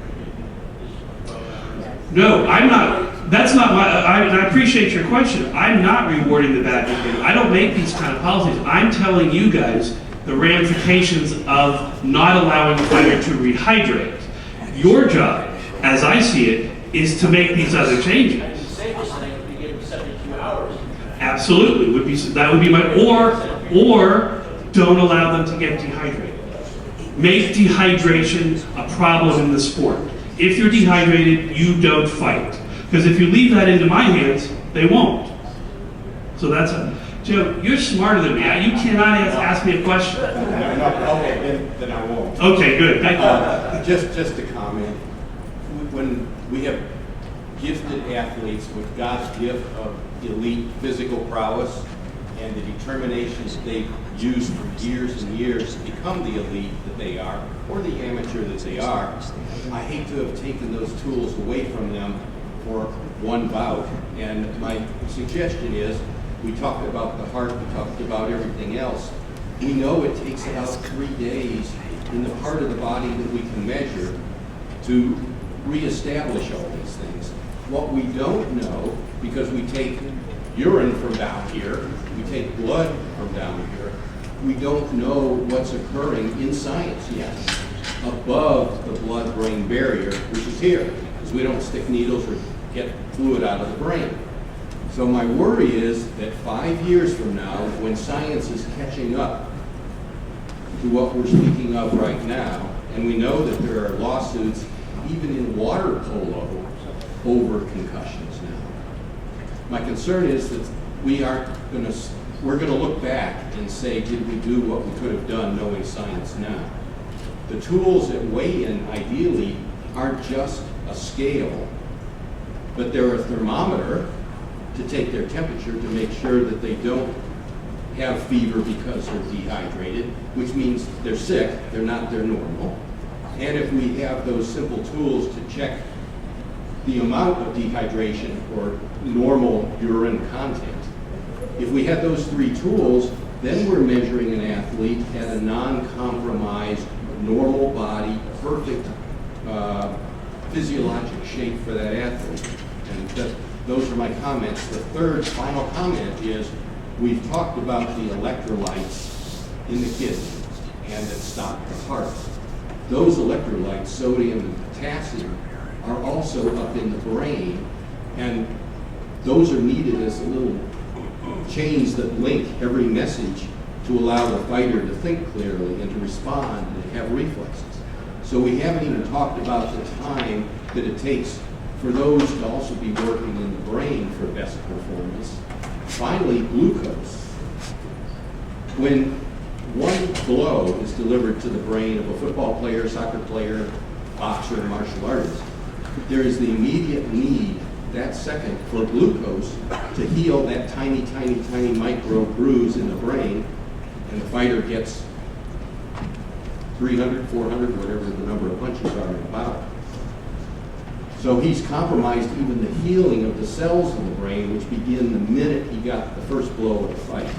No, I'm not. That's not my, I appreciate your question. I'm not rewarding the bad behavior. I don't make these kind of policies. I'm telling you guys the ramifications of not allowing the fighter to rehydrate. Your job, as I see it, is to make these other changes. The safest thing would be given 72 hours. Absolutely, that would be my, or don't allow them to get dehydrated. Make dehydration a problem in the sport. If you're dehydrated, you don't fight. Because if you leave that into my hands, they won't. So that's Joe, you're smarter than me. You cannot ask me a question. Okay, then I won't. Okay, good. Thank you. Just a comment. When we have gifted athletes with God's gift of elite physical prowess and the determinations they've used for years and years to become the elite that they are, or the amateur that they are, I hate to have taken those tools away from them for one bout. And my suggestion is, we talked about the heart, we talked about everything else. We know it takes about 3 days in the part of the body that we can measure to reestablish all these things. What we don't know, because we take urine from down here, we take blood from down here, we don't know what's occurring in science yet above the blood-brain barrier, which is here, because we don't stick needles or get fluid out of the brain. So my worry is that 5 years from now, when science is catching up to what we're speaking of right now, and we know that there are lawsuits even in water polo over concussions now. My concern is that we're going to look back and say, did we do what we could have done knowing science now? The tools that weigh in ideally aren't just a scale, but they're a thermometer to take their temperature to make sure that they don't have fever because they're dehydrated, which means they're sick, they're not their normal. And if we have those simple tools to check the amount of dehydration or normal urine content, if we had those three tools, then we're measuring an athlete at a non-compromised, normal body, perfect physiologic shape for that athlete. And those are my comments. The third, final comment is, we've talked about the electrolytes in the kidney and that stop the heart. Those electrolytes, sodium and potassium, are also up in the brain, and those are needed as a little chains that link every message to allow the fighter to think clearly and to respond and to have reflexes. So we haven't even talked about the time that it takes for those to also be working in the brain for best performance. Finally, glucose. When one blow is delivered to the brain of a football player, soccer player, boxer, martial artist, there is the immediate need that second for glucose to heal that tiny, tiny, tiny micro bruise in the brain, and the fighter gets 300, 400, whatever the number of punches are in a bout. So he's compromised even the healing of the cells in the brain, which begin the minute he got the first blow of the fight.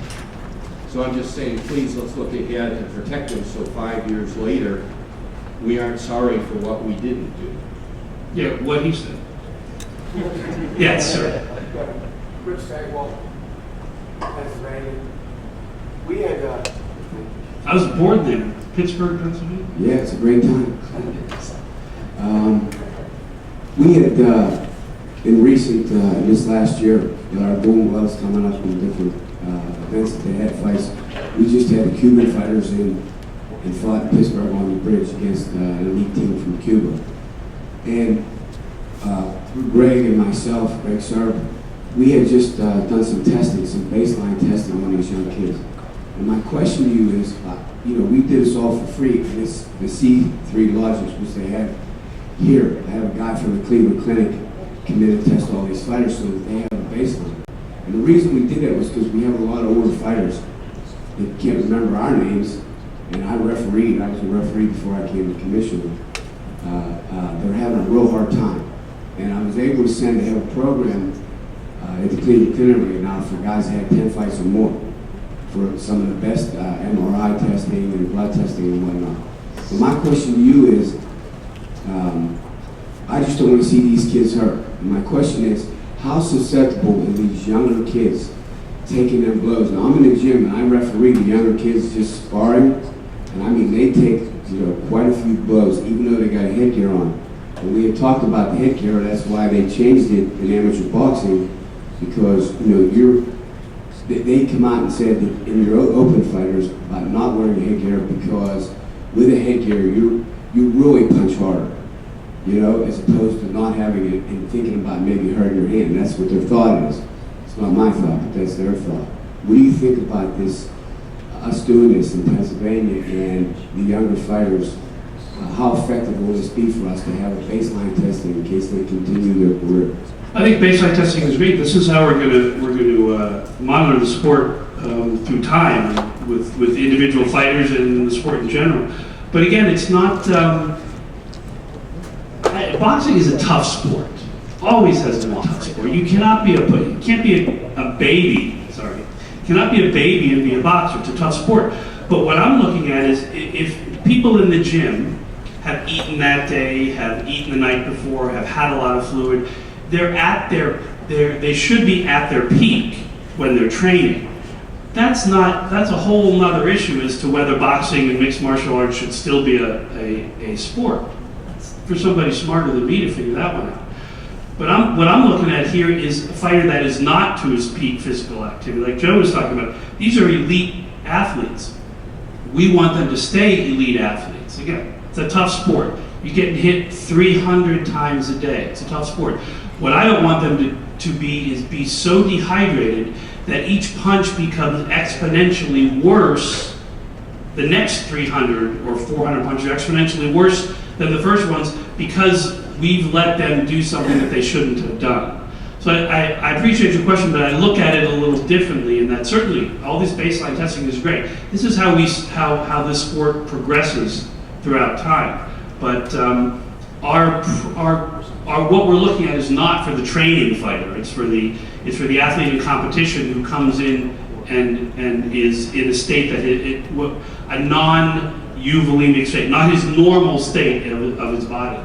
So I'm just saying, please, let's look ahead and protect him so 5 years later, we aren't sorry for what we didn't do. Yeah, what he said. Yes, sir. Rich Sagwell, Pennsylvania. We had, I was born there, Pittsburgh, Pennsylvania. Yeah, it's a great time. We had, in recent, this last year, with our Golden Gloves coming up in different events that they had fights, we just had the Cuban fighters in and fought in Pittsburgh on the bridge against an elite team from Cuba. And Greg and myself, Greg Sarb, we had just done some testing, some baseline testing on these young kids. And my question to you is, you know, we did this all for free. This, the C3 Logics, which they have here. I have a guy from the Cleveland Clinic committed to test all these fighters so that they have a baseline. And the reason we did that was because we have a lot of older fighters that can't remember our names. And I refereed, I was a referee before I came to commissioner. They're having a real hard time. And I was able to send, they have a program at the Cleveland Clinic right now for guys that had 10 fights or more, for some of the best MRI testing and blood testing and whatnot. So my question to you is, I just don't want to see these kids hurt. And my question is, how susceptible are these younger kids taking them blows? Now, I'm in the gym and I referee the younger kids just sparring, and I mean, they take, you know, quite a few blows, even though they got a headgear on. And we had talked about the headgear, that's why they changed it in amateur boxing, because, you know, they come out and said that in your open fighters about not wearing a headgear, because with a headgear, you really punch harder, you know, as opposed to not having it and thinking about maybe hurting your hand. That's what their thought is. It's not my thought, but that's their thought. What do you think about this, us doing this in Pennsylvania and the younger fighters? How effective will this be for us to have a baseline testing in case they continue their career? I think baseline testing is great. This is how we're going to monitor the sport through time with individual fighters and the sport in general. But again, it's not. Boxing is a tough sport. Always has been a tough sport. You cannot be a baby. Sorry, cannot be a baby and be a boxer. It's a tough sport. But what I'm looking at is if people in the gym have eaten that day, have eaten the night before, have had a lot of fluid, they should be at their peak when they're training. That's a whole nother issue as to whether boxing and mixed martial arts should still be a sport. That's for somebody smarter than me to figure that one out. But what I'm looking at here is a fighter that is not to his peak physical activity. Like Joe was talking about, these are elite athletes. We want them to stay elite athletes. Again, it's a tough sport. You're getting hit 300 times a day. It's a tough sport. What I don't want them to be so dehydrated that each punch becomes exponentially worse. The next 300 or 400 punches are exponentially worse than the first ones because we've let them do something that they shouldn't have done. So I appreciate your question, but I look at it a little differently in that certainly all this baseline testing is great. This is how this sport progresses throughout time. But what we're looking at is not for the training fighter. It's for the athlete in competition who comes in and is in a state that a non-euvolemic state, not his normal state of his body.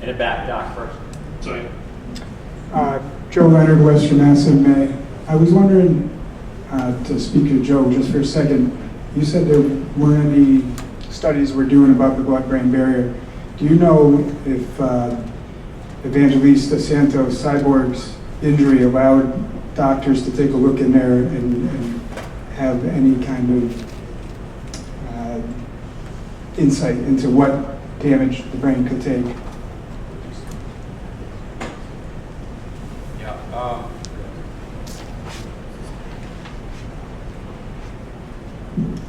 In the back, Doc, first. Sorry. Joe Leonard, Western Mass MMA. I was wondering, to speak to Joe just for a second, you said there weren't any studies we're doing about the blood-brain barrier. Do you know if Evangelista Santos Cyborg's injury allowed doctors to take a look in there and have any kind of insight into what damage the brain could take?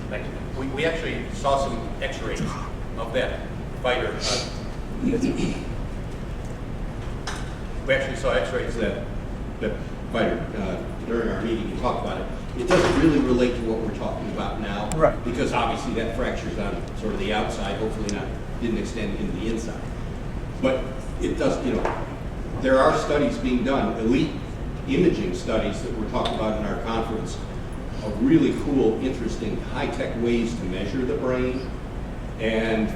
Thank you. We actually saw some x-rays of that fighter. We actually saw x-rays of that fighter during our meeting and talked about it. It doesn't really relate to what we're talking about now. Right. Because obviously that fracture's on sort of the outside, hopefully didn't extend into the inside. But it does, there are studies being done, elite imaging studies that we're talking about in our conference, of really cool, interesting, high-tech ways to measure the brain. And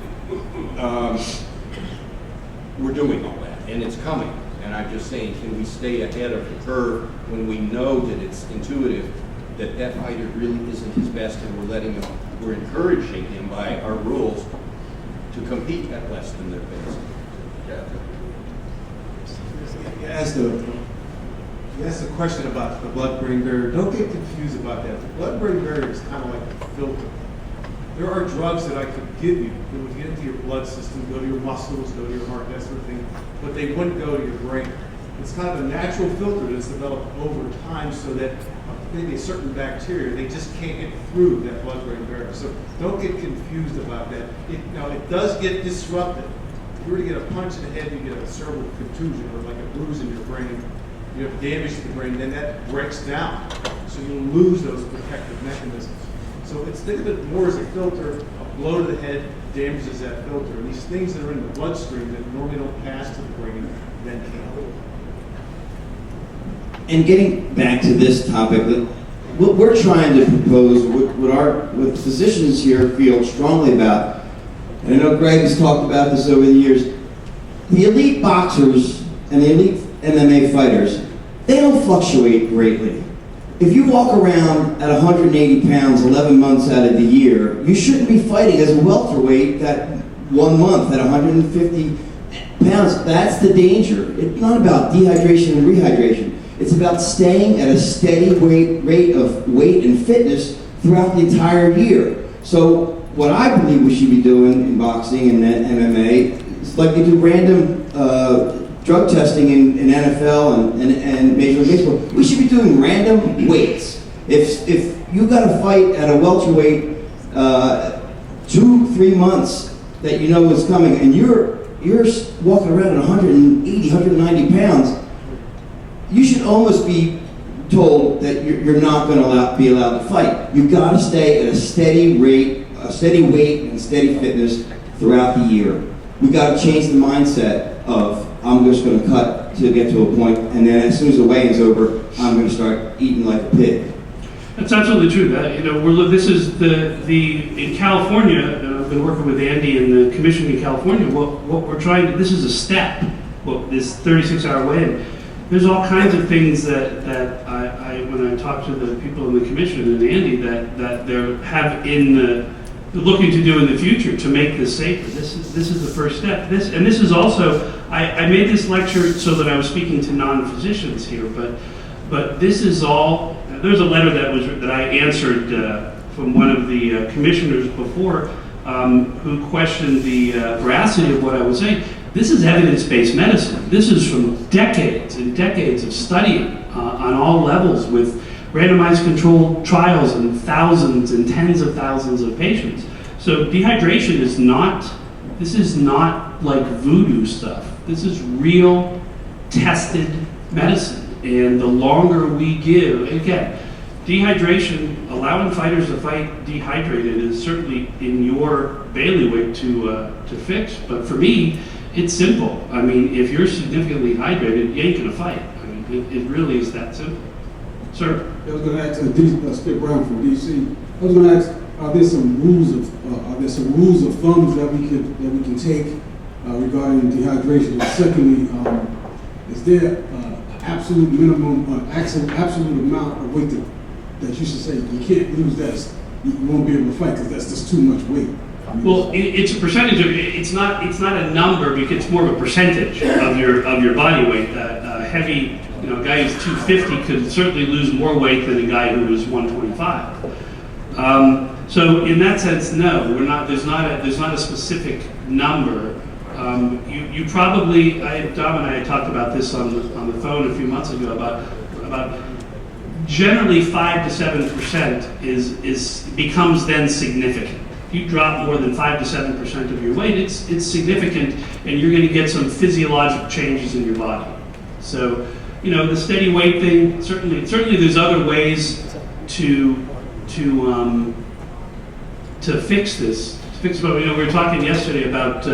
we're doing all that, and it's coming. And I'm just saying, can we stay ahead of the curve when we know that it's intuitive that fighter really isn't his best, and we're encouraging him by our rules to compete at less than their best. You asked a question about the blood-brain barrier. Don't get confused about that. The blood-brain barrier is kind of like a filter. There are drugs that I could give you that would get into your blood system, go to your muscles, go to your heart, that sort of thing, but they wouldn't go to your brain. It's kind of a natural filter that's developed over time so that maybe a certain bacteria, they just can't get through that blood-brain barrier. So don't get confused about that. It does get disrupted. If you were to get a punch in the head, you get a cerebral contusion or like a bruise in your brain, you have damage to the brain, then that breaks down. So you'll lose those protective mechanisms. So think of it more as a filter. A blow to the head damages that filter. And these things that are in the bloodstream that normally don't pass to the brain then can. And getting back to this topic, what we're trying to propose, what physicians here feel strongly about, and I know Greg has talked about this over the years, the elite boxers and the elite MMA fighters, they don't fluctuate greatly. If you walk around at 180 pounds 11 months out of the year, you shouldn't be fighting as a welterweight that 1 month at 150 pounds. That's the danger. It's not about dehydration and rehydration. It's about staying at a steady rate of weight and fitness throughout the entire year. So what I believe we should be doing in boxing and MMA is like they do random drug testing in NFL and Major League Baseball. We should be doing random weights. If you got to fight at a welterweight 2-3 months that you know is coming, and you're walking around at 180, 190 pounds, you should almost be told that you're not going to be allowed to fight. You've got to stay at a steady rate, a steady weight, and steady fitness throughout the year. We've got to change the mindset of I'm just going to cut to get to a point, and then as soon as the weigh-in's over, I'm going to start eating like a pig. That's absolutely true. This is in California, and I've been working with Andy and the commission in California. What we're trying to, this is a step. This 36-hour weigh-in. There's all kinds of things that I when I talk to the people in the commission and Andy that they're looking to do in the future to make this safer. This is the first step. This is also I made this lecture so that I was speaking to non-physicians here, but this is all. There's a letter that I answered from one of the commissioners before who questioned the veracity of what I was saying. This is evidence-based medicine. This is from decades and decades of studying on all levels with randomized controlled trials and thousands and tens of thousands of patients. So dehydration is not like voodoo stuff. This is real tested medicine. And the longer we give, again, dehydration, allowing fighters to fight dehydrated is certainly in your bailiwick to fix. But for me, it's simple. I mean, if you're significantly hydrated, you ain't gonna fight. I mean, it really is that simple. Sir? I was going to ask Skip Brown from DC. I was going to ask, are there some rules of thumbs that we can take regarding dehydration? And secondly, is there absolute minimum, absolute amount of weight that you should say you can't lose that? You won't be able to fight because that's just too much weight. Well, it's a percentage of, it's not a number because it's more of a percentage of your body weight. A heavy, a guy who's 250 could certainly lose more weight than a guy who was 125. So in that sense, no, we're not. There's not a specific number. You probably, Dom and I had talked about this on the phone a few months ago about generally 5 to 7% becomes then significant. If you drop more than 5 to 7% of your weight, it's significant, and you're going to get some physiological changes in your body. So, the steady weight thing, certainly there's other ways to fix this. We were talking yesterday about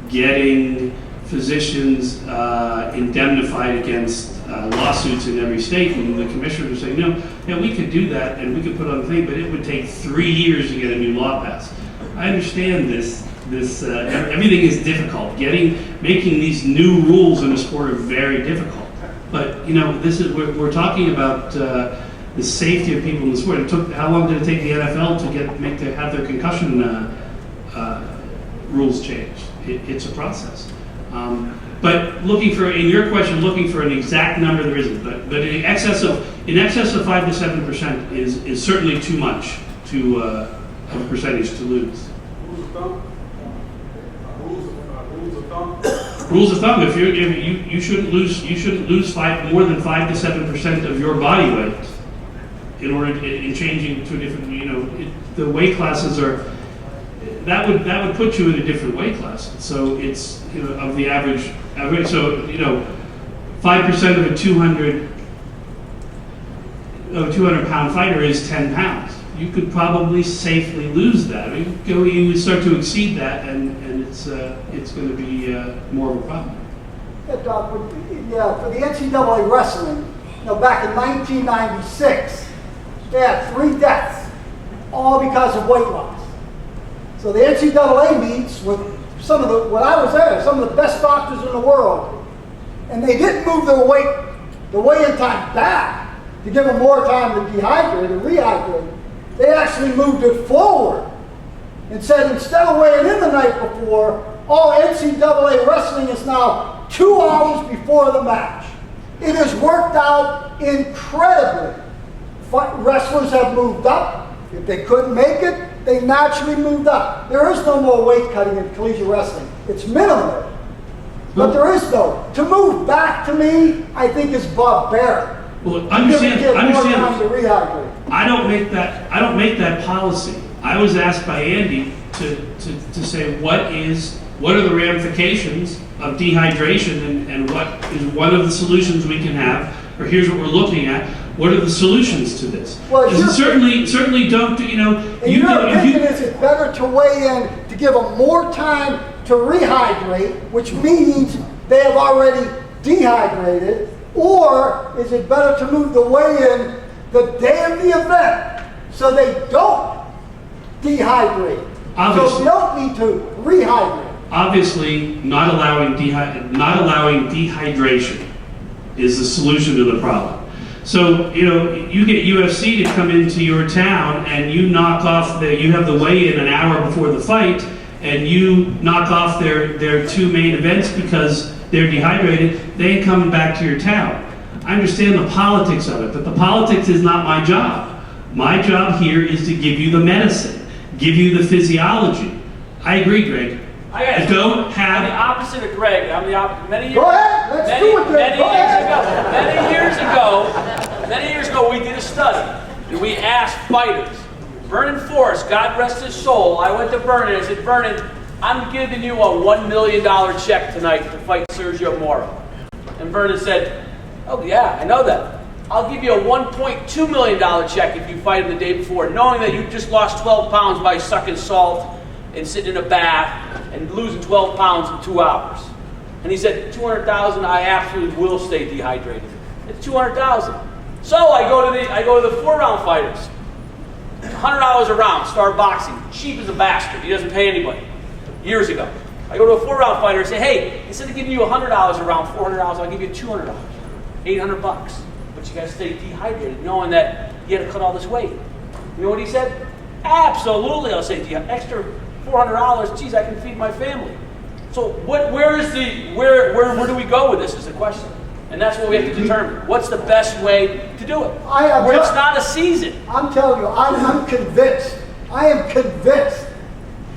getting physicians indemnified against lawsuits in every state, and the commissioners are saying, yeah, we could do that and we could put on the thing, but it would take 3 years to get a new law passed. I understand this. Everything is difficult. Making these new rules in a sport are very difficult. But we're talking about the safety of people in the sport. How long did it take the NFL to have their concussion rules changed? It's a process. But in your question, looking for an exact number, there isn't. But in excess of 5 to 7% is certainly too much of a percentage to lose. Rules of thumb. If you shouldn't lose more than 5 to 7% of your body weight in changing to a different. The weight classes are. That would put you in a different weight class. So it's of the average. So 5% of a 200 pound fighter is 10 pounds. You could probably safely lose that. I mean, you would start to exceed that, and it's going to be more of a problem. Yeah, Doc, for the NCAA wrestling, back in 1996, they had 3 deaths, all because of weight loss. So the NCAA meets with some of the best doctors in the world, and they didn't move the weigh-in time back to give them more time to dehydrate or rehydrate. They actually moved it forward and said instead of weighing in the night before, all NCAA wrestling is now 2 hours before the match. It has worked out incredibly. Wrestlers have moved up. If they couldn't make it, they naturally moved up. There is no more weight cutting in collegiate wrestling. It's minimal. But there is no. To move back, to me, I think is barbaric. Well, understand. More time to rehydrate. I don't make that policy. I was asked by Andy to say what are the ramifications of dehydration and what is one of the solutions we can have, or here's what we're looking at. What are the solutions to this? Well, certainly don't. In your opinion, is it better to weigh in to give them more time to rehydrate, which means they have already dehydrated, or is it better to move the weigh-in the day of the event so they don't dehydrate? Obviously. So they don't need to rehydrate. Obviously, not allowing dehydration is the solution to the problem. So, you get UFC to come into your town and you have the weigh-in an hour before the fight, and you knock off their 2 main events because they're dehydrated, they ain't coming back to your town. I understand the politics of it, but the politics is not my job. My job here is to give you the medicine, give you the physiology. I agree, Greg. I'm the opposite of Greg. I'm the opposite. Go ahead. Let's do it, Greg. Many years ago, we did a study, and we asked fighters. Vernon Forrest, God rest his soul. I went to Vernon and said, Vernon, I'm giving you a $1 million check tonight to fight Sergio Moro. And Vernon said, oh yeah, I know that. I'll give you a $1.2 million check if you fight him the day before, knowing that you just lost 12 pounds by sucking salt and sitting in a bath and losing 12 pounds in 2 hours. And he said, 200,000, I absolutely will stay dehydrated. It's 200,000. So I go to the 4-round fighters. $100 a round, start boxing. Cheap as a bastard. He doesn't pay anybody. Years ago. I go to a 4-round fighter and say, hey, instead of giving you $100 a round, $400, I'll give you $200. $800. But you gotta stay dehydrated, knowing that you had to cut all this weight. You know what he said? Absolutely, I'll say extra $400, geez, I can feed my family. So where do we go with this is the question. And that's what we have to determine. What's the best way to do it? It's not a season. I'm telling you, I'm convinced. I am convinced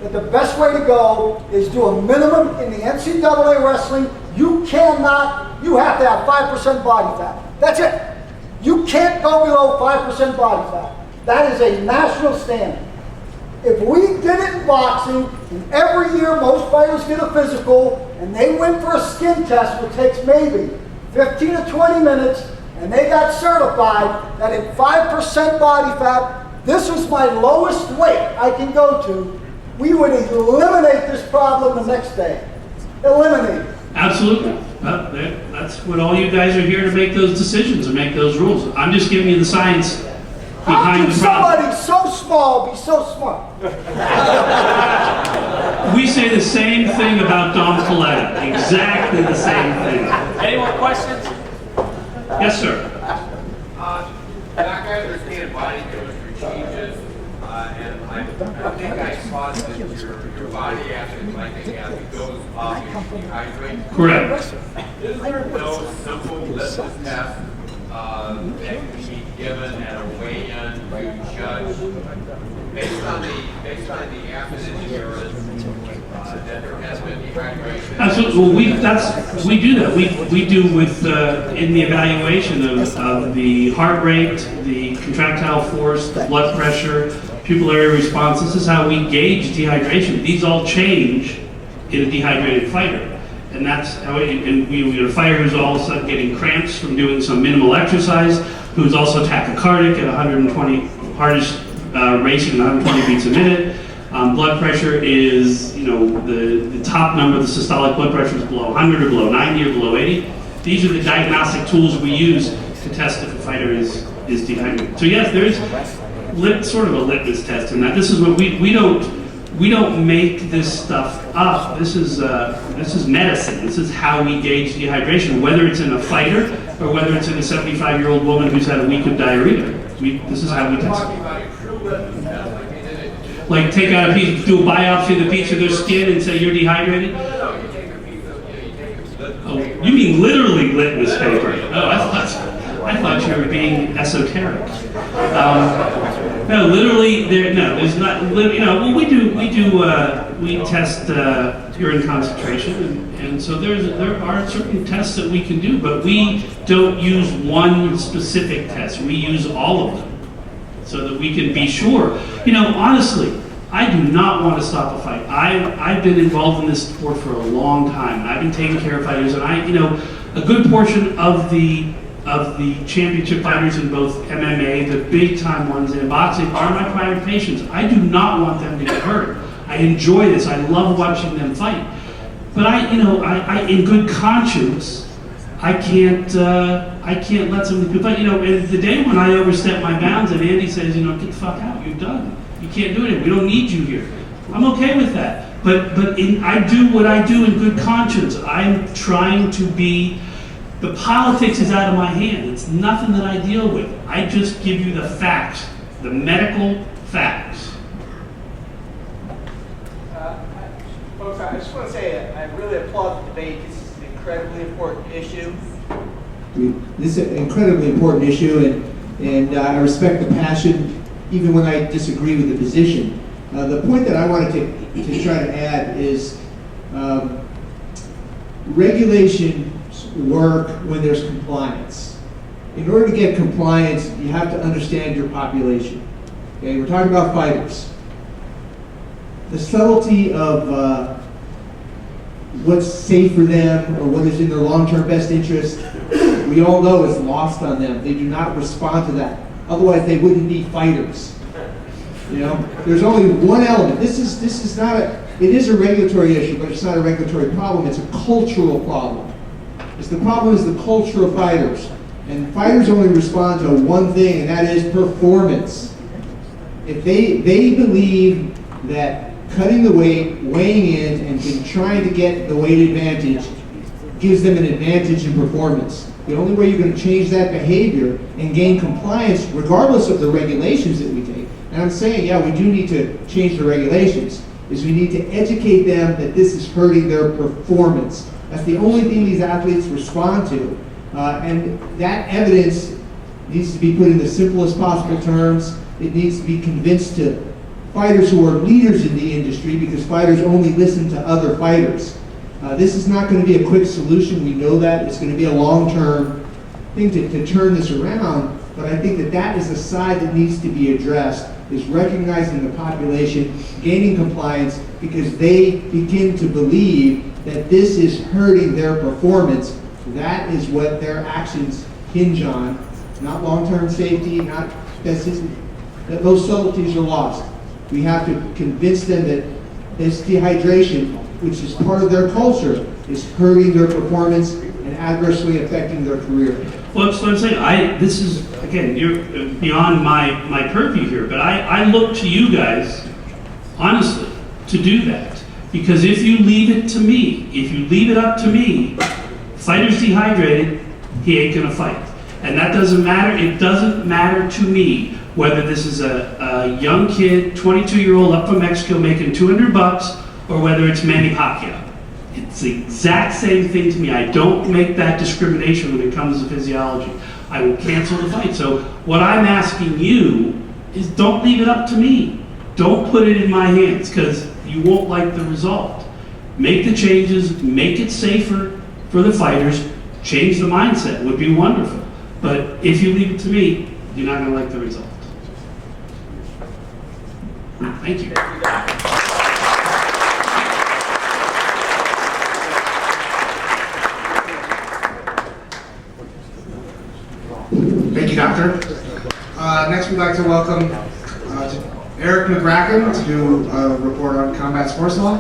that the best way to go is do a minimum in the NCAA wrestling. You have to have 5% body fat. That's it. You can't go below 5% body fat. That is a national standard. If we did it in boxing, and every year most fighters get a physical, and they went for a skin test, which takes maybe 15 to 20 minutes, and they got certified that at 5% body fat, this was my lowest weight I can go to, we would eliminate this problem the next day. Eliminate it. Absolutely. That's what all you guys are here to make those decisions and make those rules. I'm just giving you the science behind the problem. Somebody so small be so smart? We say the same thing about Dom Coletta. Exactly the same thing. Any more questions? Yes, sir. Doc, I understand body chemistry changes, and I think I saw that your body acid, like a acid, goes up if you dehydrate. Correct. Is there no simple litmus test that can be given at a weigh-in to judge based on the acid in the urine that there has been dehydration? Absolutely. Well, we do that. We do with in the evaluation of the heart rate, the contractile force, the blood pressure, pupillary response. This is how we gauge dehydration. These all change in a dehydrated fighter. And that's how we get a fighter who's all of a sudden getting cramps from doing some minimal exercise, who's also tachycardic at 120, heart is racing at 120 beats a minute. Blood pressure is, the top number, the systolic blood pressure is below 100 or below 90 or below 80. These are the diagnostic tools we use to test if a fighter is dehydrated. So yes, there is sort of a litmus test in that. This is what we don't make this stuff up. This is medicine. This is how we gauge dehydration, whether it's in a fighter or whether it's in a 75-year-old woman who's had a week of diarrhea. This is how we test it. Like take out a piece, do a biopsy of the piece of their skin and say you're dehydrated? Oh, you mean literally litmus paper? Oh, I thought you were being esoteric. No, literally, there's not. Well, we test urine concentration, and so there are certain tests that we can do, but we don't use one specific test. We use all of them, so that we can be sure. Honestly, I do not want to stop a fight. I've been involved in this sport for a long time, and I've been taking care of fighters, and a good portion of the championship fighters in both MMA, the big time ones, and boxing are my private patients. I do not want them to get hurt. I enjoy this. I love watching them fight. But I in good conscience, I can't let somebody fight. And the day when I overstep my bounds and Andy says, get the fuck out, you're done. You can't do it. We don't need you here. I'm okay with that. But I do what I do in good conscience. I'm trying to be. The politics is out of my hand. It's nothing that I deal with. I just give you the facts, the medical facts. Folks, I just want to say I really applaud the debate. This is an incredibly important issue. This is an incredibly important issue, and I respect the passion, even when I disagree with the position. The point that I wanted to try to add is regulation work when there's compliance. In order to get compliance, you have to understand your population. Okay, we're talking about fighters. The subtlety of what's safe for them or what is in their long-term best interest, we we all know is lost on them. They do not respond to that. Otherwise, they wouldn't be fighters. You know, there's only one element. This is not it is a regulatory issue, but it's not a regulatory problem. It's a cultural problem. The problem is the culture of fighters. And fighters only respond to one thing, and that is performance. If they believe that cutting the weight, weighing in, and trying to get the weight advantage gives them an advantage in performance. The only way you're going to change that behavior and gain compliance, regardless of the regulations that we take, and I'm saying, yeah, we do need to change the regulations, is we need to educate them that this is hurting their performance. That's the only thing these athletes respond to. And that evidence needs to be put in the simplest possible terms. It needs to be convinced to fighters who are leaders in the industry, because fighters only listen to other fighters. This is not going to be a quick solution. We know that. It's going to be a long-term thing to turn this around. But I think that is the side that needs to be addressed, is recognizing the population, gaining compliance, because they begin to believe that this is hurting their performance. That is what their actions hinge on, not long-term safety, not that those subtleties are lost. We have to convince them that this dehydration, which is part of their culture, is hurting their performance and adversely affecting their career. Well, that's what I'm saying. This is, again, you're beyond my purview here, but I look to you guys, honestly, to do that. Because if you leave it to me, if you leave it up to me, fighter's dehydrated, he ain't gonna fight. And that doesn't matter. It doesn't matter to me whether this is a young kid, 22-year-old up from Mexico making $200, or whether it's Manny Pacquiao. It's the exact same thing to me. I don't make that discrimination when it comes to physiology. I will cancel the fight. So what I'm asking you is, don't leave it up to me. Don't put it in my hands, because you won't like the result. Make the changes, make it safer for the fighters, change the mindset would be wonderful. But if you leave it to me, you're not going to like the result. Thank you. Thank you, Doctor. Next, we'd like to welcome Eric McGracken to do a report on combat sports law.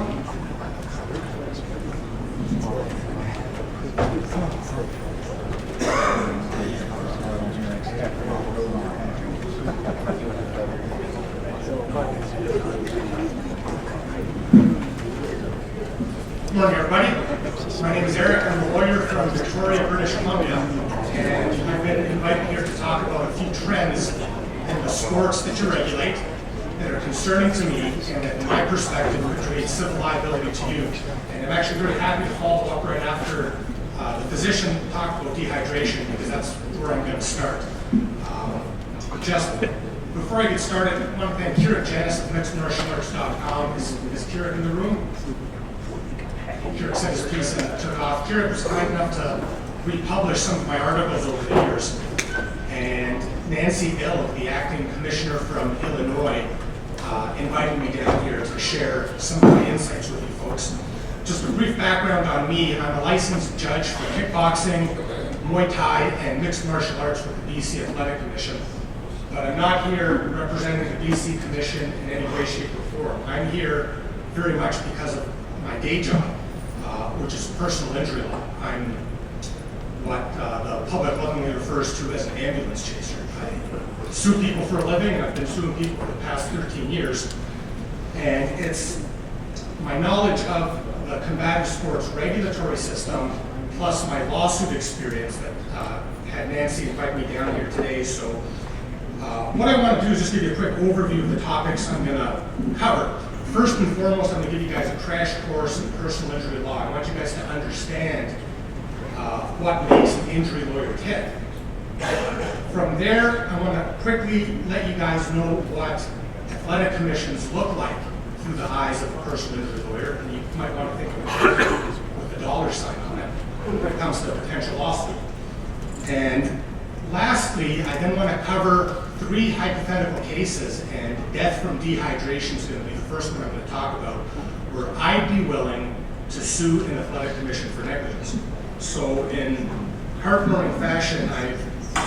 Good morning, everybody. My name is Eric. I'm a lawyer from Victoria, British Columbia, and I've been invited here to talk about a few trends in the sports that you regulate that are concerning to me and that, in my perspective, would create civil liability to you. And I'm actually very happy to follow up right after the physician talked about dehydration, because that's where I'm going to start. Just before I get started, I want to thank Kira Janis of mixedmartialarts.com. Is Kira in the room? Kira said his piece and took off. Kira was kind enough to republish some of my articles over the years. And Nancy Ill, the acting commissioner from Illinois, invited me down here to share some of my insights with you folks. Just a brief background on me. I'm a licensed judge for kickboxing, Muay Thai, and mixed martial arts with the BC Athletic Commission. But I'm not here representing the BC Commission in any way, shape, or form. I'm here very much because of my day job, which is personal injury law. I'm what the public lovingly refers to as an ambulance chaser. I sue people for a living, and I've been suing people for the past 13 years. And it's my knowledge of the combative sports regulatory system, plus my lawsuit experience that had Nancy invite me down here today. So what I want to do is just give you a quick overview of the topics I'm going to cover. First and foremost, I'm going to give you guys a crash course in personal injury law. I want you guys to understand what makes an injury lawyer tick. From there, I want to quickly let you guys know what athletic commissions look like through the eyes of a personal injury lawyer. And you might want to think of it with a dollar sign on it when it comes to a potential lawsuit. And lastly, I then want to cover 3 hypothetical cases, and death from dehydration is going to be the first one I'm going to talk about, where I'd be willing to sue an athletic commission for negligence. So in heartwarming fashion, I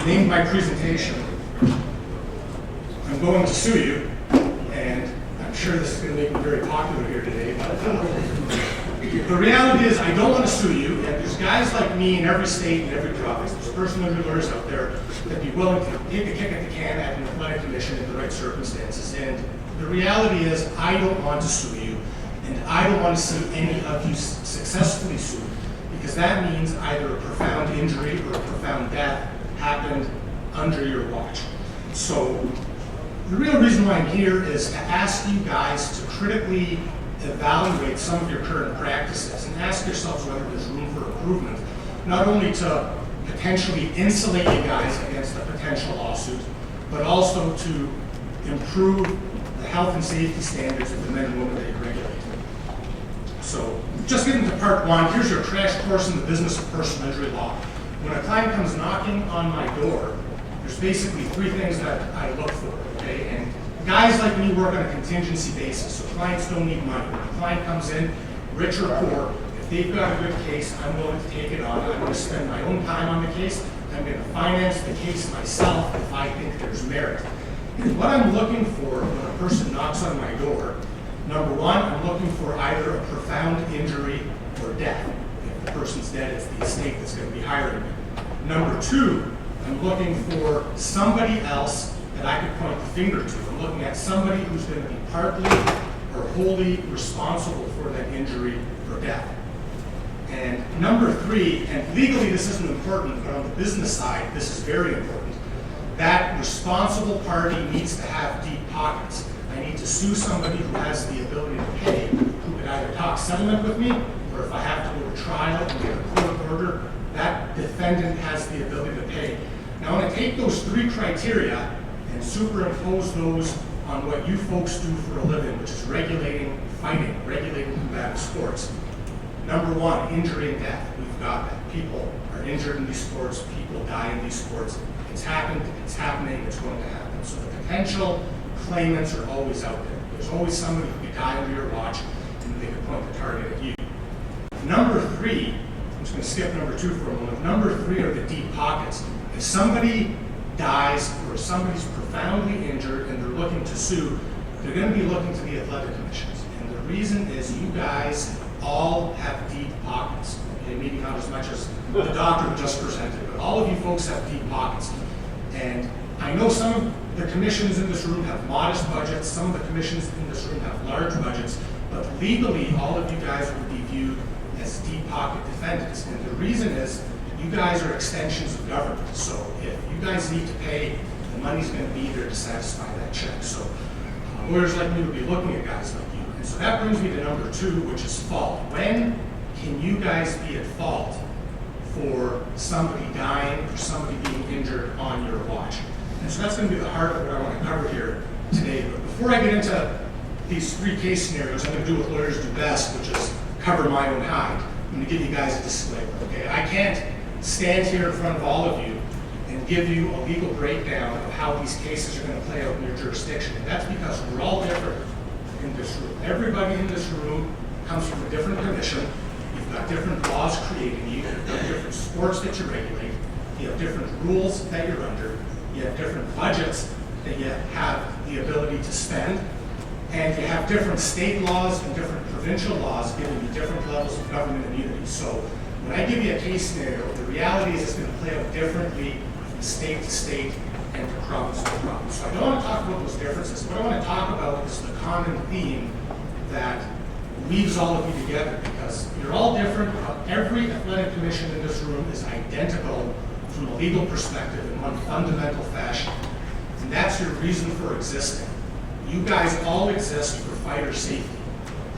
named my presentation, I'm going to sue you, and I'm sure this is going to make me very popular here today, but the reality is I don't want to sue you, and there's guys like me in every state and every province, there's personal injury lawyers out there that'd be willing to take a kick at the can at an athletic commission in the right circumstances, and the reality is I don't want to sue you, and I don't want to see any of you successfully sued, because that means either a profound injury or a profound death happened under your watch. So the real reason why I'm here is to ask you guys to critically evaluate some of your current practices and ask yourselves whether there's room for improvement, not only to potentially insulate you guys against a potential lawsuit, but also to improve the health and safety standards of the men and women that you regulate. So just getting to part one, here's your crash course in the business of personal injury law. When a client comes knocking on my door, there's basically three things that I look for, okay? And guys like me work on a contingency basis, so clients don't need money. When a client comes in, rich or poor, if they've got a good case, I'm willing to take it on. I'm going to spend my own time on the case. I'm going to finance the case myself if I think there's merit. And what I'm looking for when a person knocks on my door, number one, I'm looking for either a profound injury or death. If the person's dead, it's the estate that's going to be hiring me. Number two, I'm looking for somebody else that I could point the finger to. I'm looking at somebody who's going to be partly or wholly responsible for that injury or death. And number three, and legally this isn't important, but on the business side, this is very important. That responsible party needs to have deep pockets. I need to sue somebody who has the ability to pay, who could either talk settlement with me, or if I have to go to trial and get a court order, that defendant has the ability to pay. Now, I want to take those three criteria and superimpose those on what you folks do for a living, which is regulating fighting, regulating combative sports. Number one, injury and death. We've got that. People are injured in these sports, people die in these sports. It's happened, it's happening, it's going to happen. So the potential claimants are always out there. There's always somebody who could die under your watch and they could point the target at you. Number three, I'm just going to skip number two for a moment. Number three are the deep pockets. If somebody dies or if somebody's profoundly injured and they're looking to sue, they're going to be looking to the athletic commissions. And the reason is you guys all have deep pockets. Okay, maybe not as much as the doctor who just presented, but all of you folks have deep pockets. And I know some of the commissions in this room have modest budgets, some of the commissions in this room have large budgets, but legally all of you guys would be viewed as deep pocket defendants. And the reason is you guys are extensions of government. So if you guys need to pay, the money's going to be there to satisfy that check. So lawyers like me would be looking at guys like you. And so that brings me to number two, which is fault. When can you guys be at fault for somebody dying or somebody being injured on your watch? And so that's going to be the heart of what I want to cover here today. But before I get into these three case scenarios, I'm going to do what lawyers do best, which is cover my own hide. I'm going to give you guys a disclaimer, okay? I can't stand here in front of all of you and give you a legal breakdown of how these cases are going to play out in your jurisdiction. And that's because we're all different in this room. Everybody in this room comes from a different commission. You've got different laws creating you. You've got different sports that you regulate. You have different rules that you're under. You have different budgets that you have the ability to spend. And you have different state laws and different provincial laws giving you different levels of government immunity. So when I give you a case scenario, the reality is it's going to play out differently from state to state and from province to province. So I don't want to talk about those differences. What I want to talk about is the common theme that weaves all of you together, because you're all different. Every athletic commission in this room is identical from a legal perspective in one fundamental fashion. And that's your reason for existing. You guys all exist for fighter safety.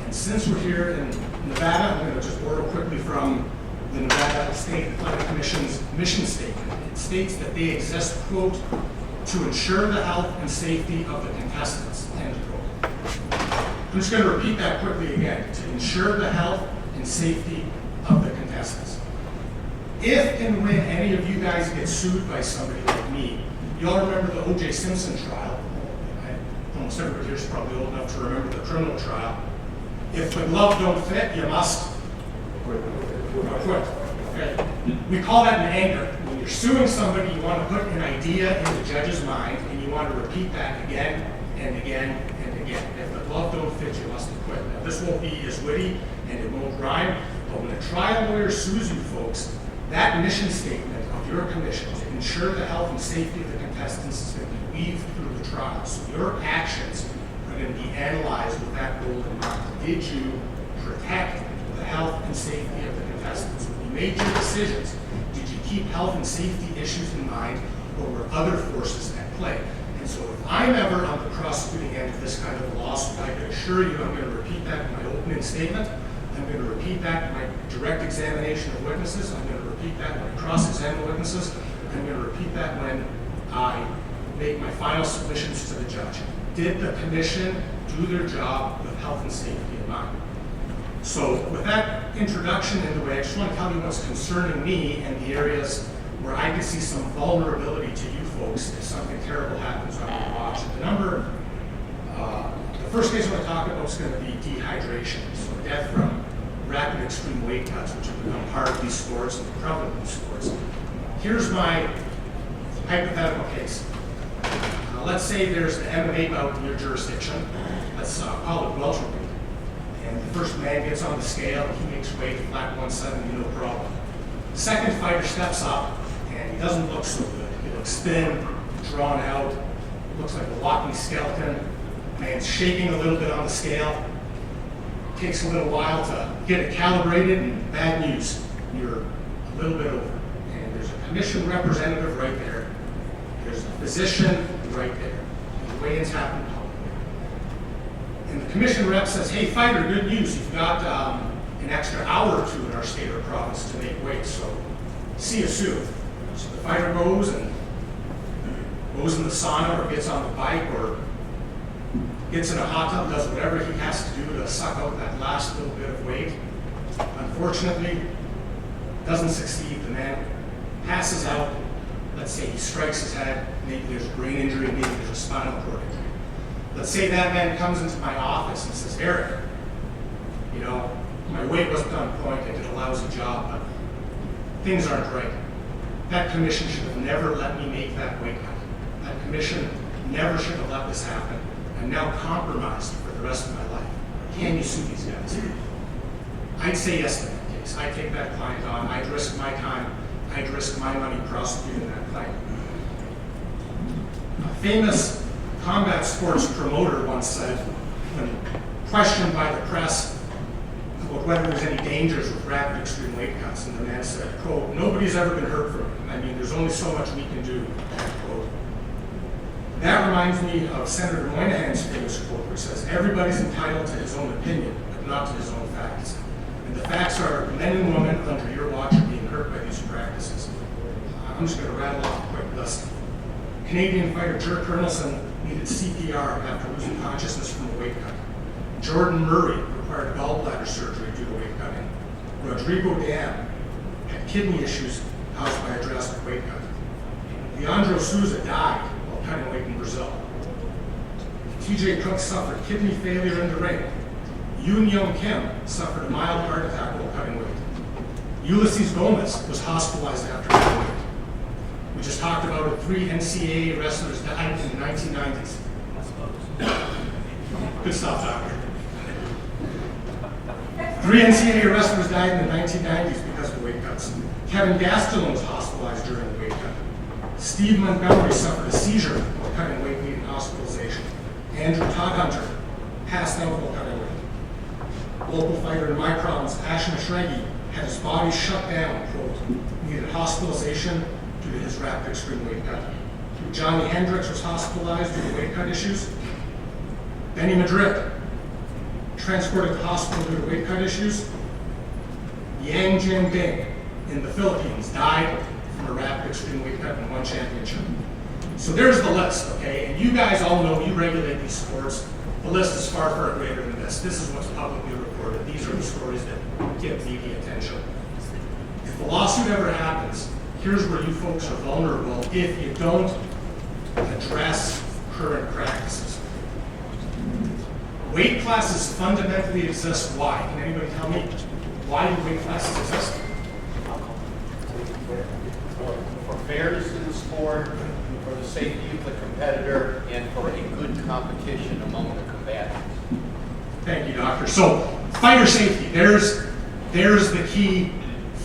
And since we're here in Nevada, I'm going to just borrow quickly from the Nevada State Athletic Commission's mission statement. It states that they exist, quote, to ensure the health and safety of the contestants, end quote. I'm just going to repeat that quickly again, to ensure the health and safety of the contestants. If and when any of you guys get sued by somebody like me, you all remember the O.J. Simpson trial. Almost everybody here is probably old enough to remember the criminal trial. If the glove don't fit, you must quit. Okay? Okay? We call that an anchor. When you're suing somebody, you want to put an idea in the judge's mind, and you want to repeat that again and again and again. If the glove don't fit, you must acquit. Now, this won't be as witty, and it won't rhyme, but when a trial lawyer sues you folks, that mission statement of your commission to ensure the health and safety of the contestants is going to be weaved through the trial. So your actions are going to be analyzed with that goal in mind. Did you protect the health and safety of the contestants? When you made your decisions, did you keep health and safety issues in mind, or were other forces at play? And so if I'm ever on the prosecuting end of this kind of a lawsuit, I can assure you I'm going to repeat that in my opening statement. I'm going to repeat that in my direct examination of witnesses. I'm going to repeat that when I cross-examine witnesses. I'm going to repeat that when I make my final submissions to the judge. Did the commission do their job with health and safety in mind? So with that introduction in the way, I just want to tell you what's concerning me and the areas where I could see some vulnerability to you folks if something terrible happens on your watch. The first case I want to talk about is going to be dehydration. So death from rapid extreme weight cuts, which have become part of these sports and prevalent in these sports. Here's my hypothetical case. Let's say there's an MMA bout in your jurisdiction. Let's call it welterweight. And the first man gets on the scale, he makes weight flat 170, no problem. The second fighter steps up, and he doesn't look so good. He looks thin, drawn out, looks like a walking skeleton. Man's shaking a little bit on the scale. Takes a little while to get it calibrated, and bad news, you're a little bit over. And there's a commission representative right there. There's a physician right there. The weigh-ins happen publicly. And the commission rep says, hey, fighter, good news. You've got an extra hour or two in our state or province to make weight, so see you soon. So the fighter goes in the sauna, or gets on the bike, or gets in a hot tub, does whatever he has to do to suck out that last little bit of weight. Unfortunately, doesn't succeed. The man passes out. Let's say he strikes his head. Maybe there's a brain injury, maybe there's a spinal cord injury. Let's say that man comes into my office and says, Eric, you know, my weight wasn't on point, I did a lousy job, but things aren't right. That commission should have never let me make that weight cut. That commission never should have let this happen. I'm now compromised for the rest of my life. Can you sue these guys? I'd say yes to that case. I'd take that client on. I'd risk my time. I'd risk my money prosecuting that claim. A famous combat sports promoter once said, when questioned by the press about whether there's any dangers with rapid extreme weight cuts, and the man said, quote, nobody's ever been hurt from it. I mean, there's only so much we can do, quote. That reminds me of Senator Moynihan's famous quote, which says, everybody's entitled to his own opinion, but not to his own facts. And the facts are men and women under your watch are being hurt by these practices. I'm just going to rattle off a quick list. Canadian fighter Jerk Kernelson needed CPR after losing consciousness from a weight cut. Jordan Murray required gallbladder surgery due to weight cutting. Rodrigo Dam had kidney issues caused by a drastic weight cut. Leandro Souza died while cutting weight in Brazil. TJ Cook suffered kidney failure in the ring. Yoon Young Kim suffered a mild heart attack while cutting weight. Ulysses Gomez was hospitalized after cutting weight. We just talked about it, 3 NCAA wrestlers died in the 1990s. Good stuff, doctor. 3 NCAA wrestlers died in the 1990s because of weight cuts. Kevin Gastelum was hospitalized during the weight cut. Steve Montgomery suffered a seizure while cutting weight, needing hospitalization. Andrew Todhunter passed out while cutting weight. Local fighter in my province, Ashna Shregi, had his body shut down, quote, needed hospitalization due to his rapid extreme weight cut. Johnny Hendricks was hospitalized due to weight cut issues. Benny Madrid, transported to hospital due to weight cut issues. Yang Jianding in the Philippines died from a rapid extreme weight cut and won championship. So there's the list, okay? And you guys all know, you regulate these sports. The list is far, far greater than this. This is what's publicly reported. These are the stories that get media attention. If the lawsuit ever happens, here's where you folks are vulnerable if you don't address current practices. Weight classes fundamentally exist. Why? Can anybody tell me why do weight classes exist? for fairness in the sport, for the safety of the competitor, and for a good competition among the combatants. Thank you, Doctor. So, fighter safety, there's the key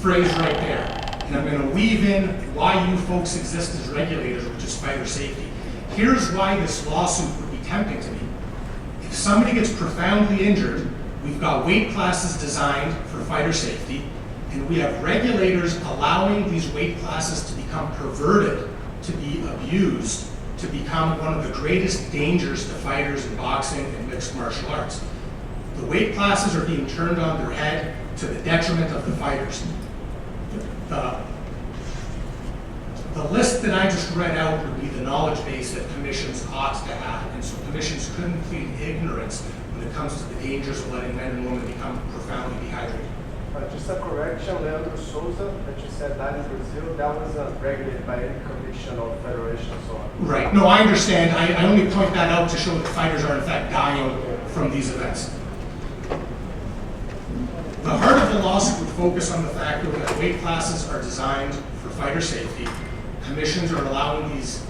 phrase right there. And I'm going to weave in why you folks exist as regulators, which is fighter safety. Here's why this lawsuit would be tempting to me. If somebody gets profoundly injured, we've got weight classes designed for fighter safety, and we have regulators allowing these weight classes to become perverted, to be abused, to become one of the greatest dangers to fighters in boxing and mixed martial arts. The weight classes are being turned on their head to the detriment of the fighters. The list that I just read out would be the knowledge base that commissions ought to have, and so commissions couldn't plead ignorance when it comes to the dangers of letting men and women become profoundly dehydrated. Just a correction, Leandro Souza, that you said that in Brazil, that was regulated by any commission or federation and so on. Right, no, I understand. I only point that out to show that fighters are in fact dying from these events. The heart of the lawsuit would focus on the fact that weight classes are designed for fighter safety. Commissions are allowing these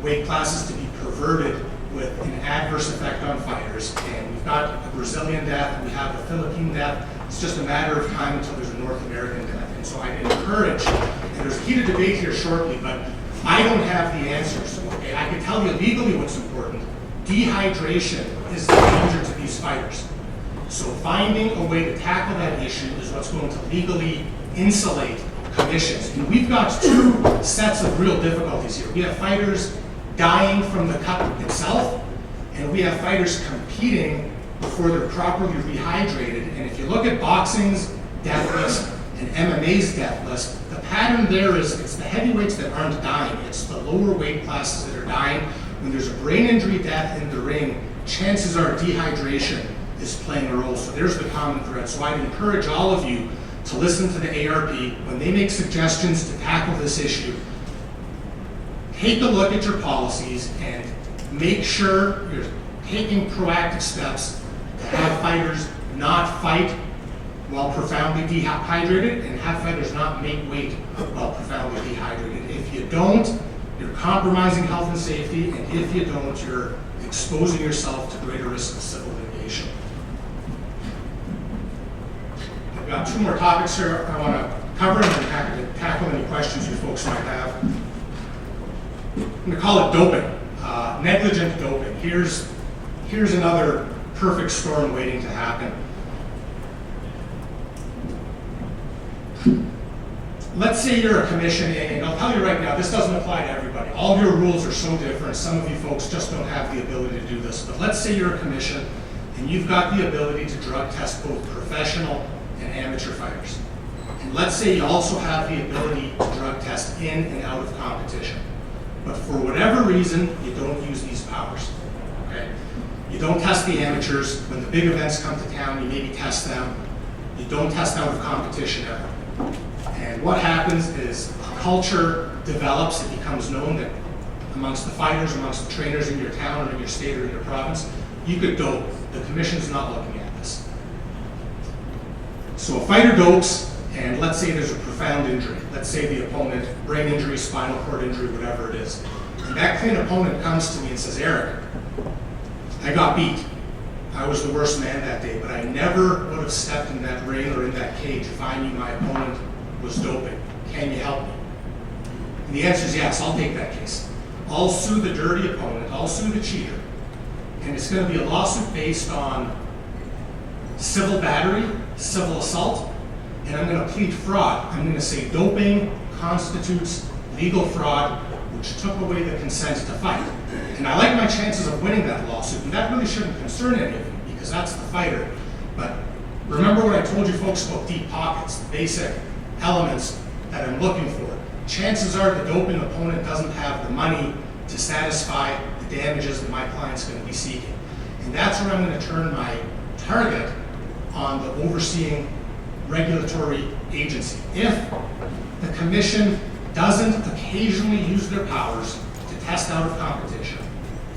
weight classes to be perverted with an adverse effect on fighters. And we've got a Brazilian death, we have a Philippine death. It's just a matter of time until there's a North American death. And so I'd encourage, and there's a heated debate here shortly, but I don't have the answers. Okay? I can tell you legally what's important. Dehydration is the danger to these fighters. So finding a way to tackle that issue is what's going to legally insulate commissions. And we've got two sets of real difficulties here. We have fighters dying from the cut itself, and we have fighters competing before they're properly rehydrated. And if you look at boxing's death list and MMA's death list, the pattern there is it's the heavyweights that aren't dying. It's the lower weight classes that are dying. When there's a brain injury death in the ring, chances are dehydration is playing a role. So there's the common thread. So I'd encourage all of you to listen to the ARP. When they make suggestions to tackle this issue, take a look at your policies and make sure you're taking proactive steps to have fighters not fight while profoundly dehydrated and have fighters not make weight while profoundly dehydrated. If you don't, you're compromising health and safety, and if you don't, you're exposing yourself to greater risk of civil litigation. I've got two more topics here I want to cover, and I'm happy to tackle any questions you folks might have. I'm going to call it doping, negligent doping. Here's another perfect storm waiting to happen. Let's say you're a commission, and I'll tell you right now, this doesn't apply to everybody. All of your rules are so different. Some of you folks just don't have the ability to do this. But let's say you're a commission, and you've got the ability to drug test both professional and amateur fighters. And let's say you also have the ability to drug test in and out of competition. But for whatever reason, you don't use these powers. Okay? You don't test the amateurs. When the big events come to town, you maybe test them. You don't test out of competition ever. And what happens is a culture develops. It becomes known that amongst the fighters, amongst the trainers in your town or in your state or in your province, you could dope. The commission's not looking at this. So a fighter dopes, and let's say there's a profound injury. Let's say the opponent, brain injury, spinal cord injury, whatever it is. And that clean opponent comes to me and says, Eric, I got beat. I was the worst man that day, but I never would have stepped in that ring or in that cage if I knew my opponent was doping. Can you help me? And the answer is yes, I'll take that case. I'll sue the dirty opponent, I'll sue the cheater, and it's going to be a lawsuit based on civil battery, civil assault, and I'm going to plead fraud. I'm going to say doping constitutes legal fraud, which took away the consent to fight. And I like my chances of winning that lawsuit, and that really shouldn't concern any of you, because that's the fighter. But remember what I told you folks about deep pockets, the basic elements that I'm looking for. Chances are the doping opponent doesn't have the money to satisfy the damages that my client's going to be seeking. And that's where I'm going to turn my target on the overseeing regulatory agency. If the commission doesn't occasionally use their powers to test out of competition,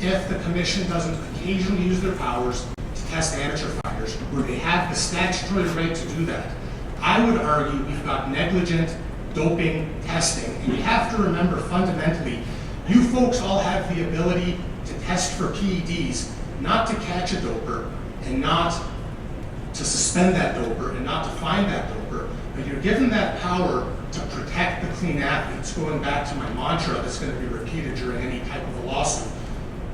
if the commission doesn't occasionally use their powers to test amateur fighters, where they have the statutory right to do that, I would argue we've got negligent doping testing. And you have to remember fundamentally, you folks all have the ability to test for PEDs, not to catch a doper and not to suspend that doper and not to find that doper, but you're given that power to protect the clean athletes. Going back to my mantra that's going to be repeated during any type of a lawsuit.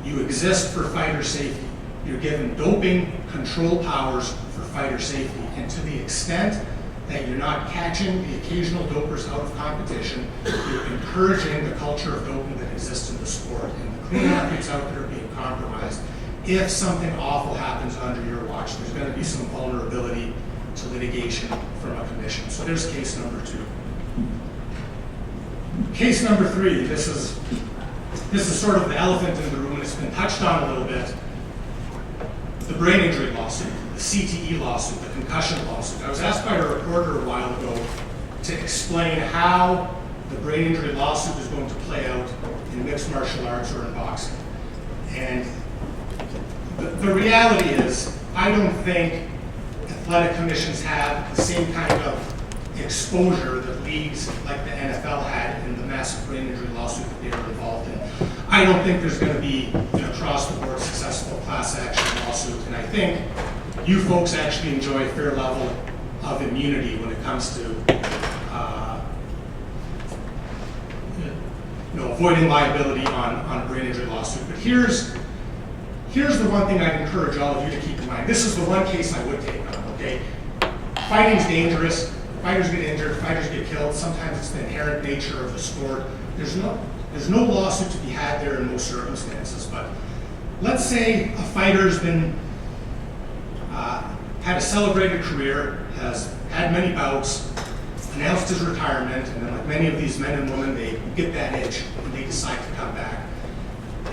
You exist for fighter safety. You're given doping control powers for fighter safety. And to the extent that you're not catching the occasional dopers out of competition, you're encouraging the culture of doping that exists in the sport. And the clean athletes out there are being compromised. If something awful happens under your watch, there's going to be some vulnerability to litigation from a commission. So there's case number 2. Case number 3, this is sort of the elephant in the room, and it's been touched on a little bit. The brain injury lawsuit, the CTE lawsuit, the concussion lawsuit. I was asked by a reporter a while ago to explain how the brain injury lawsuit is going to play out in mixed martial arts or in boxing. And the reality is, I don't think athletic commissions have the same kind of exposure that leagues like the NFL had in the massive brain injury lawsuit that they were involved in. I don't think there's going to be an across-the-board successful class action lawsuit, and I think you folks actually enjoy a fair level of immunity when it comes to avoiding liability on a brain injury lawsuit. But here's the one thing I'd encourage all of you to keep in mind. This is the one case I would take on, okay? Fighting's dangerous. Fighters get injured, fighters get killed. Sometimes it's the inherent nature of the sport. There's no lawsuit to be had there in most circumstances. But let's say a fighter's been had a celebrated career, has had many bouts, announced his retirement, and then like many of these men and women, they get that itch and they decide to come back.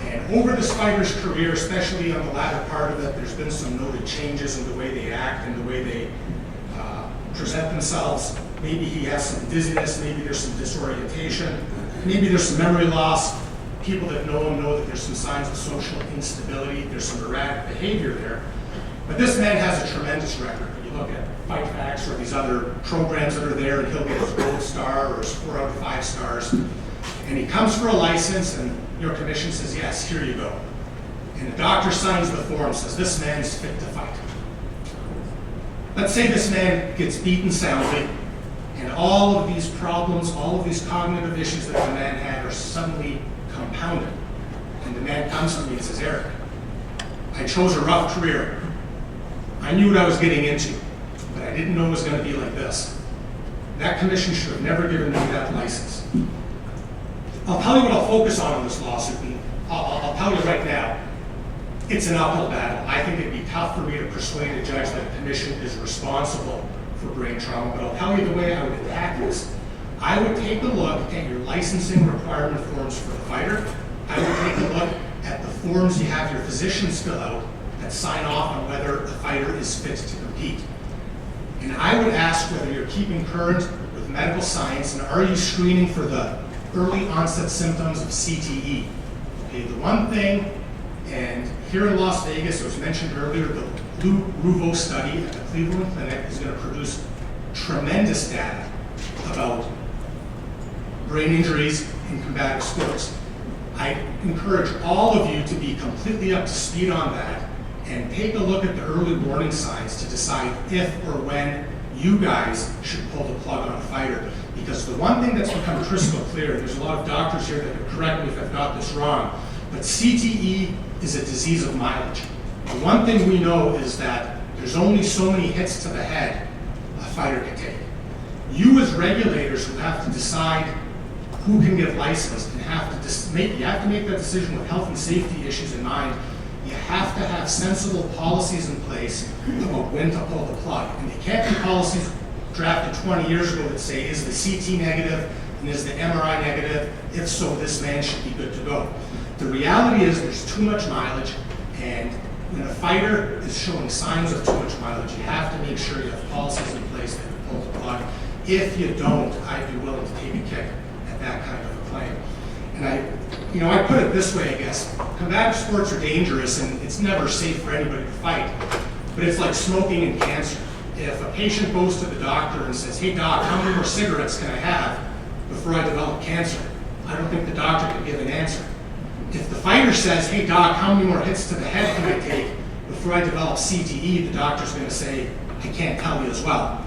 And over this fighter's career, especially on the latter part of it, there's been some noted changes in the way they act and the way they present themselves. Maybe he has some dizziness, maybe there's some disorientation, maybe there's some memory loss. People that know him know that there's some signs of social instability, there's some erratic behavior there. But this man has a tremendous record. You look at Fight Facts or these other programs that are there, and he'll get his gold star or his 4 out of 5 stars. And he comes for a license, and your commission says, yes, here you go. And the doctor signs the form, says this man is fit to fight. Let's say this man gets beaten soundly, and all of these problems, all of these cognitive issues that the man had are suddenly compounded. And the man comes to me and says, Eric, I chose a rough career. I knew what I was getting into, but I didn't know it was going to be like this. That commission should have never given me that license. I'll tell you what I'll focus on this lawsuit, and I'll tell you right now, it's an uphill battle. I think it'd be tough for me to persuade a judge that a commission is responsible for brain trauma, but I'll tell you the way I would attack this. I would take a look at your licensing requirement forms for the fighter. I would take a look at the forms you have your physicians fill out that sign off on whether the fighter is fit to compete. And I would ask whether you're keeping current with medical science, and are you screening for the early onset symptoms of CTE. Okay, the one thing, and here in Las Vegas, it was mentioned earlier, the Lou Ruvo study at the Cleveland Clinic is going to produce tremendous data about brain injuries in combative sports. I encourage all of you to be completely up to speed on that and take a look at the early warning signs to decide if or when you guys should pull the plug on a fighter. Because the one thing that's become crystal clear, there's a lot of doctors here that could correct me if I've got this wrong, but CTE is a disease of mileage. The one thing we know is that there's only so many hits to the head a fighter can take. You as regulators who have to decide who can get licensed and you have to make that decision with health and safety issues in mind. You have to have sensible policies in place about when to pull the plug. And they can't be policies drafted 20 years ago that say, is the CT negative and is the MRI negative? If so, this man should be good to go. The reality is there's too much mileage, and when a fighter is showing signs of too much mileage, you have to make sure you have policies in place that can pull the plug. If you don't, I'd be willing to take a kick at that kind of a claim. And I put it this way, I guess. Combative sports are dangerous, and it's never safe for anybody to fight. But it's like smoking and cancer. If a patient goes to the doctor and says, hey doc, how many more cigarettes can I have? before I developed cancer? I don't think the doctor could give an answer. If the fighter says, hey doc, how many more hits to the head can I take before I develop CTE, the doctor's going to say, I can't tell you as well.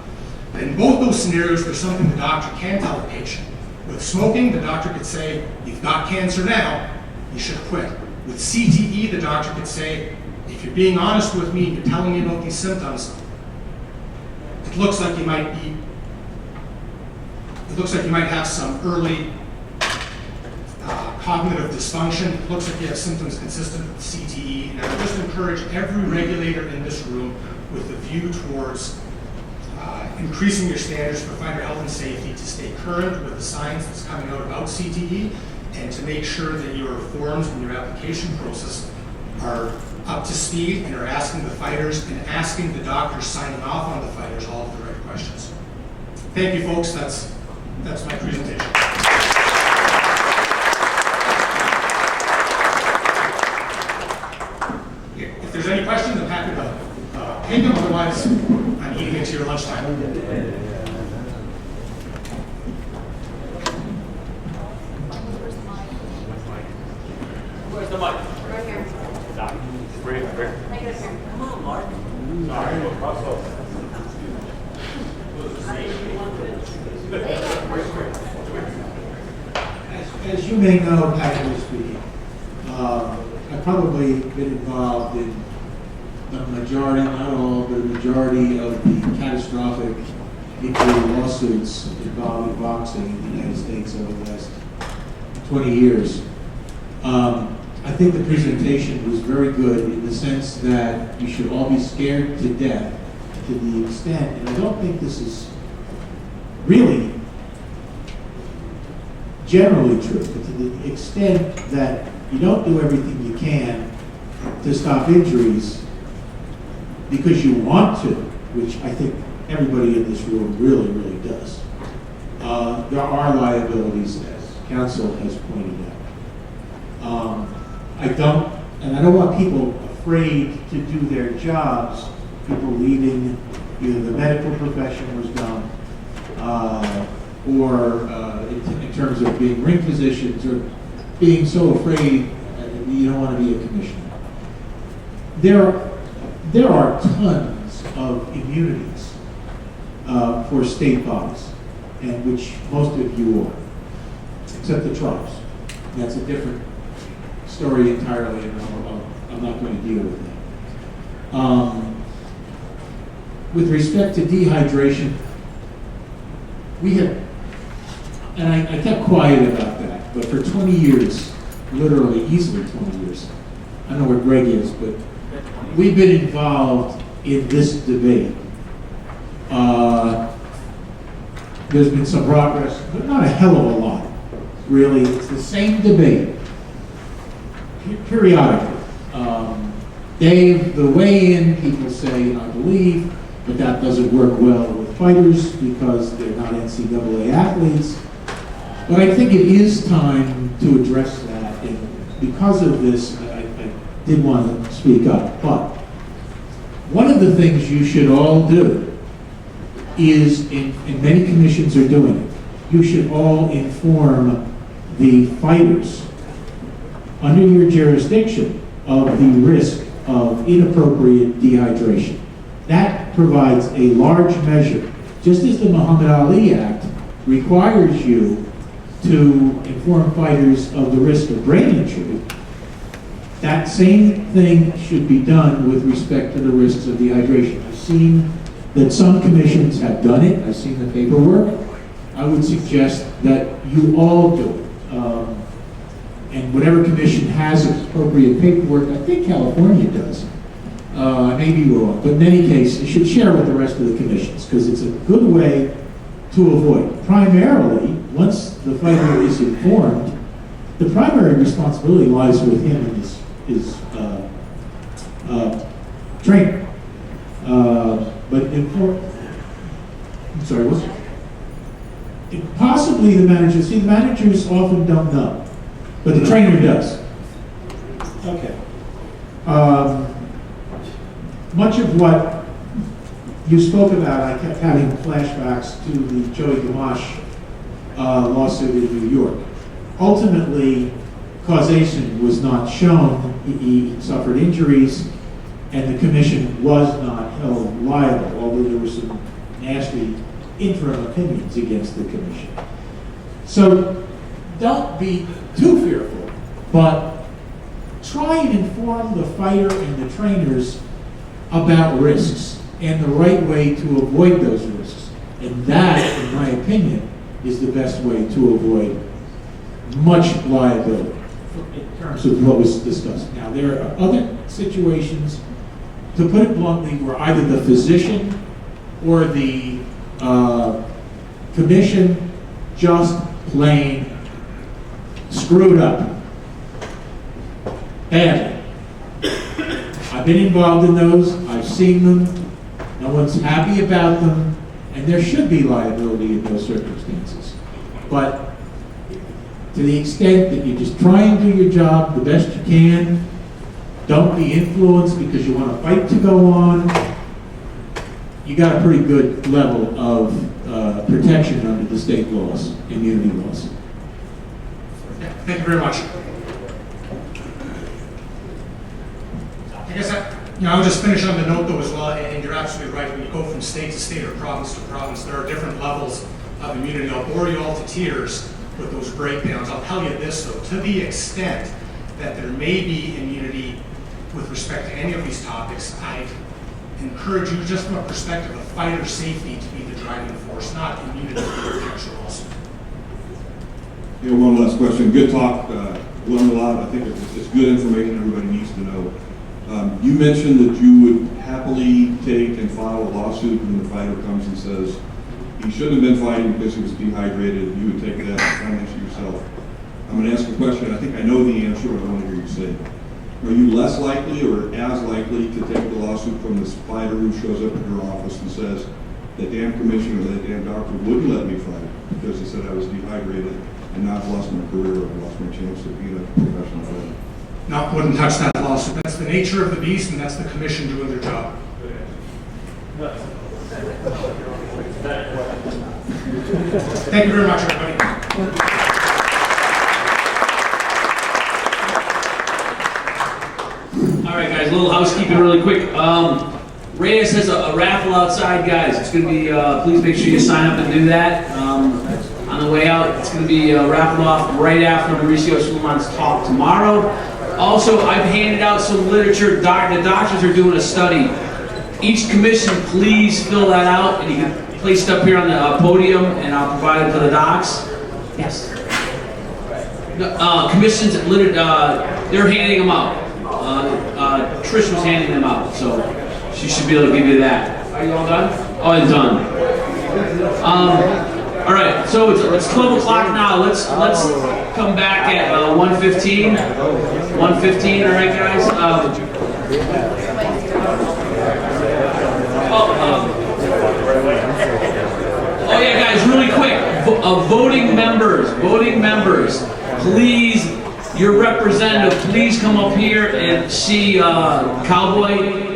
In both those scenarios, there's something the doctor can tell the patient. With smoking, the doctor could say, you've got cancer now, you should quit. With CTE, the doctor could say, if you're being honest with me, you're telling me about these symptoms, it looks like you might have some early cognitive dysfunction. It looks like you have symptoms consistent with CTE. And I would just encourage every regulator in this room with a view towards increasing your standards for fighter health and safety to stay current with the science that's coming out about CTE and to make sure that your forms and your application process are up to speed and are asking the fighters and asking the doctors signing off on the fighters all of the right questions. Thank you, folks. That's my presentation. If there's any questions, I'm happy to take them. Otherwise, I'm eating into your lunchtime. Where's the mic? Right here. Right here. Come on, Mark. Sorry, we'll cross over. As you may know, casually speaking, I've probably been involved in the majority, not all, but a majority of the catastrophic injury lawsuits involving boxing in the United States over the last 20 years. I think the presentation was very good in the sense that you should all be scared to death to the extent, and I don't think this is really generally true, but to the extent that you don't do everything you can to stop injuries because you want to, which I think everybody in this room really, really does. There are liabilities, as counsel has pointed out. I don't want people afraid to do their jobs, people leaving either the medical profession was done, or in terms of being ring physicians, or being so afraid you don't want to be a commissioner. There are tons of immunities for state bodies, and which most of you are, except the tribes. That's a different story entirely, and I'm not going to deal with that. With respect to dehydration, we have, and I kept quiet about that, but for 20 years, literally easily 20 years, I don't know where Greg is, but we've been involved in this debate. There's been some progress, but not a hell of a lot, really. It's the same debate, periodically. Dave, the weigh-in, people say, I believe, but that doesn't work well with fighters because they're not NCAA athletes. But I think it is time to address that, and because of this, I did want to speak up. But one of the things you should all do is, and many commissions are doing it, you should all inform the fighters under your jurisdiction of the risk of inappropriate dehydration. That provides a large measure, just as the Muhammad Ali Act requires you to inform fighters of the risk of brain injury. That same thing should be done with respect to the risks of dehydration. I've seen that some commissions have done it. I've seen the paperwork. I would suggest that you all do it. And whatever commission has appropriate paperwork, I think California does. I may be wrong, but in any case, you should share with the rest of the commissions because it's a good way to avoid. Primarily, once the fighter is informed, the primary responsibility lies with him and his trainer. But I'm sorry, what's it? Possibly the manager. See, the managers often don't know, but the trainer does. Okay. Much of what you spoke about, I kept having flashbacks to the Joey Gamache lawsuit in New York. Ultimately, causation was not shown. He suffered injuries, and the commission was not held liable, although there were some nasty interim opinions against the commission. So don't be too fearful, but try and inform the fighter and the trainers about risks and the right way to avoid those risks. And that, in my opinion, is the best way to avoid much liability in terms of what was discussed. Now, there are other situations, to put it bluntly, where either the physician or the commission just plain screwed up badly. I've been involved in those, I've seen them, no one's happy about them, and there should be liability in those circumstances. But to the extent that you just try and do your job the best you can, don't be influenced because you want a fight to go on, you got a pretty good level of protection under the state laws, immunity laws. Thank you very much. I guess I'll just finish on the note though as well, and you're absolutely right. When you go from state to state or province to province, there are different levels of immunity. I'll bore you all to tears with those breakdowns. I'll tell you this though, to the extent that there may be immunity with respect to any of these topics, I'd encourage you just from a perspective of fighter safety to be the driving force, not immunity to the actual lawsuit. Yeah, one last question. Good talk. Learned a lot. I think it's good information everybody needs to know. You mentioned that you would happily take and file a lawsuit when the fighter comes and says he shouldn't have been fighting because he was dehydrated. You would take it as a financial yourself. I'm going to ask a question. I think I know the answer, but I want to hear you say it. Are you less likely or as likely to take the lawsuit from this fighter who shows up at your office and says, the damn commissioner or that damn doctor wouldn't let me fight because he said I was dehydrated and now I've lost my career, I've lost my chance of being a professional fighter? No, wouldn't touch that lawsuit. That's the nature of the beast, and that's the commission doing their job. Thank you very much, everybody. All right, guys, a little housekeeping really quick. Reyes has a raffle outside, guys. It's going to be, please make sure you sign up and do that. On the way out, it's going to be raffled off right after Mauricio Suleiman's talk tomorrow. Also, I've handed out some literature. The doctors are doing a study. Each commission, please fill that out, and you can place it up here on the podium, and I'll provide it to the docs. Yes. Commissions, they're handing them out. Trish was handing them out, so she should be able to give you that. Are you all done? Oh, it's done. All right, so it's 12 o'clock now. Let's come back at 1:15. 1:15, all right, guys. Oh yeah, guys, really quick. Voting members, please. Your representative, please come up here and see Cowboy.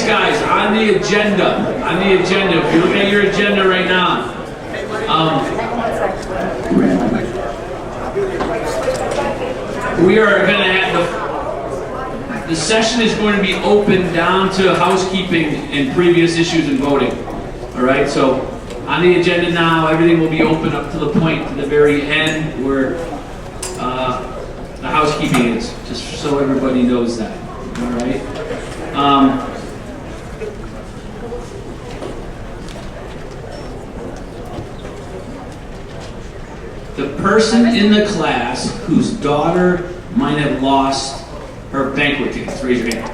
Please, guys, on the agenda, if you look at your agenda right now, we are going to have the session is going to be open down to housekeeping and previous issues and voting. All right, so on the agenda now, everything will be open up to the point to the very end where the housekeeping is, just so everybody knows that. All right. The person in the class whose daughter might have lost her banquet tickets, raise your hand.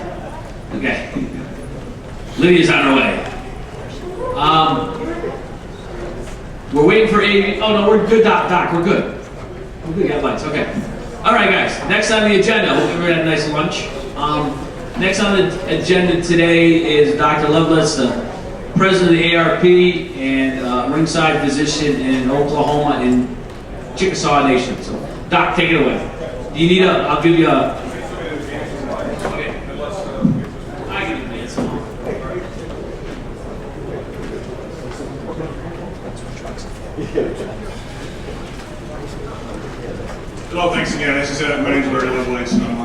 Okay. Lydia's on her way. We're waiting for AV. Oh no, we're good, Doc. We're good. We got lights. Okay. All right, guys. Next on the agenda. Hope everyone had a nice lunch. Next on the agenda today is Dr. Lovelace, the president of the ARP and ringside physician in Oklahoma in Chickasaw Nation. So, Doc, take it away. Do you need a? I'll give you a. Okay. I can advance. Hello, thanks again. As I said, my name is Larry Lovelace, and I'm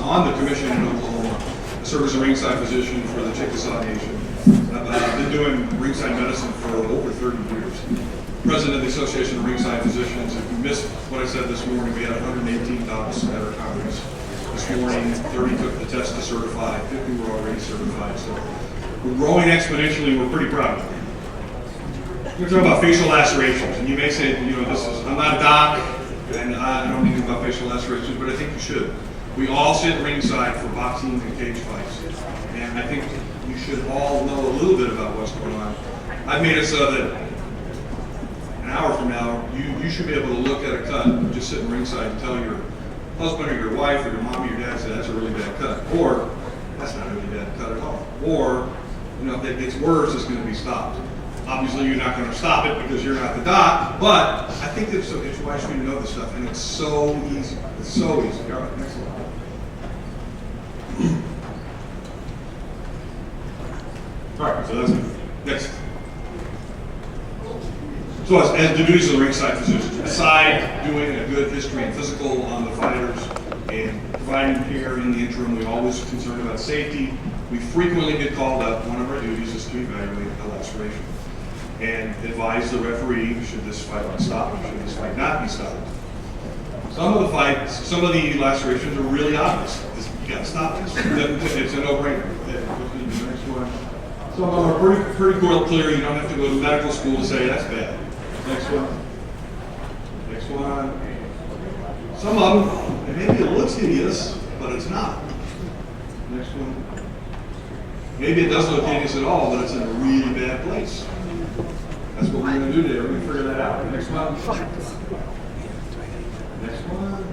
on the commission in Oklahoma. I serve as a ringside physician for the Chickasaw Nation. I've been doing ringside medicine for over 30 years. President of the Association of Ringside Physicians. If you missed what I said this morning, we had 118 docs at our conference this morning. 30 took the test to certify, 50 were already certified. So we're growing exponentially. We're pretty proud. We're talking about facial lacerations, and you may say, I'm not a doc, and I don't know anything about facial lacerations, but I think you should. We all sit ringside for boxing and cage fights, and I think you should all know a little bit about what's going on. I've made it so that an hour from now, you should be able to look at a cut, just sitting ringside and tell your husband or your wife or your mom or your dad, say, that's a really bad cut, or that's not a really bad cut at all, or if it gets worse, it's going to be stopped. Obviously, you're not going to stop it because you're not the doc, but I think it's wise for you to know this stuff, and it's so easy. It's so easy. All right, next slide. All right, so that's it. Next. So as the duties of the ringside physicians, beside doing a good history and physical on the fighters and providing care in the interim, we always are concerned about safety. We frequently get called up. One of our duties is to evaluate the laceration and advise the referee, should this fight be stopped or should this fight not be stopped. Some of the lacerations are really obvious. You got to stop this. It's a no-brainer. Next one. Some of them are pretty clear. You don't have to go to medical school to say that's bad. Next one. Next one. Some of them, maybe it looks hideous, but it's not. Next one. Maybe it doesn't look hideous at all, but it's in a really bad place. That's what we're going to do today. We're going to figure that out. Next one. Next one.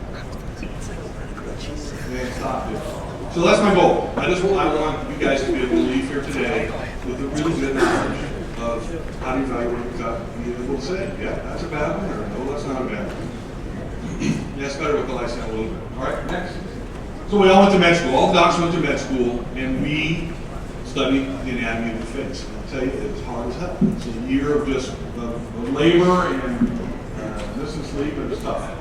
And stop it. So that's my goal. I want you guys to be able to leave here today with a really good knowledge of how to evaluate the cut and be able to say, yeah, that's a bad one, or no, that's not a bad one. Yeah, it's better with the lights down a little bit. All right, next. So we all went to med school. All the docs went to med school, and we studied the anatomy of the face. And I'll tell you, it's hard as hell. It's a year of just of labor and missing sleep and stuff.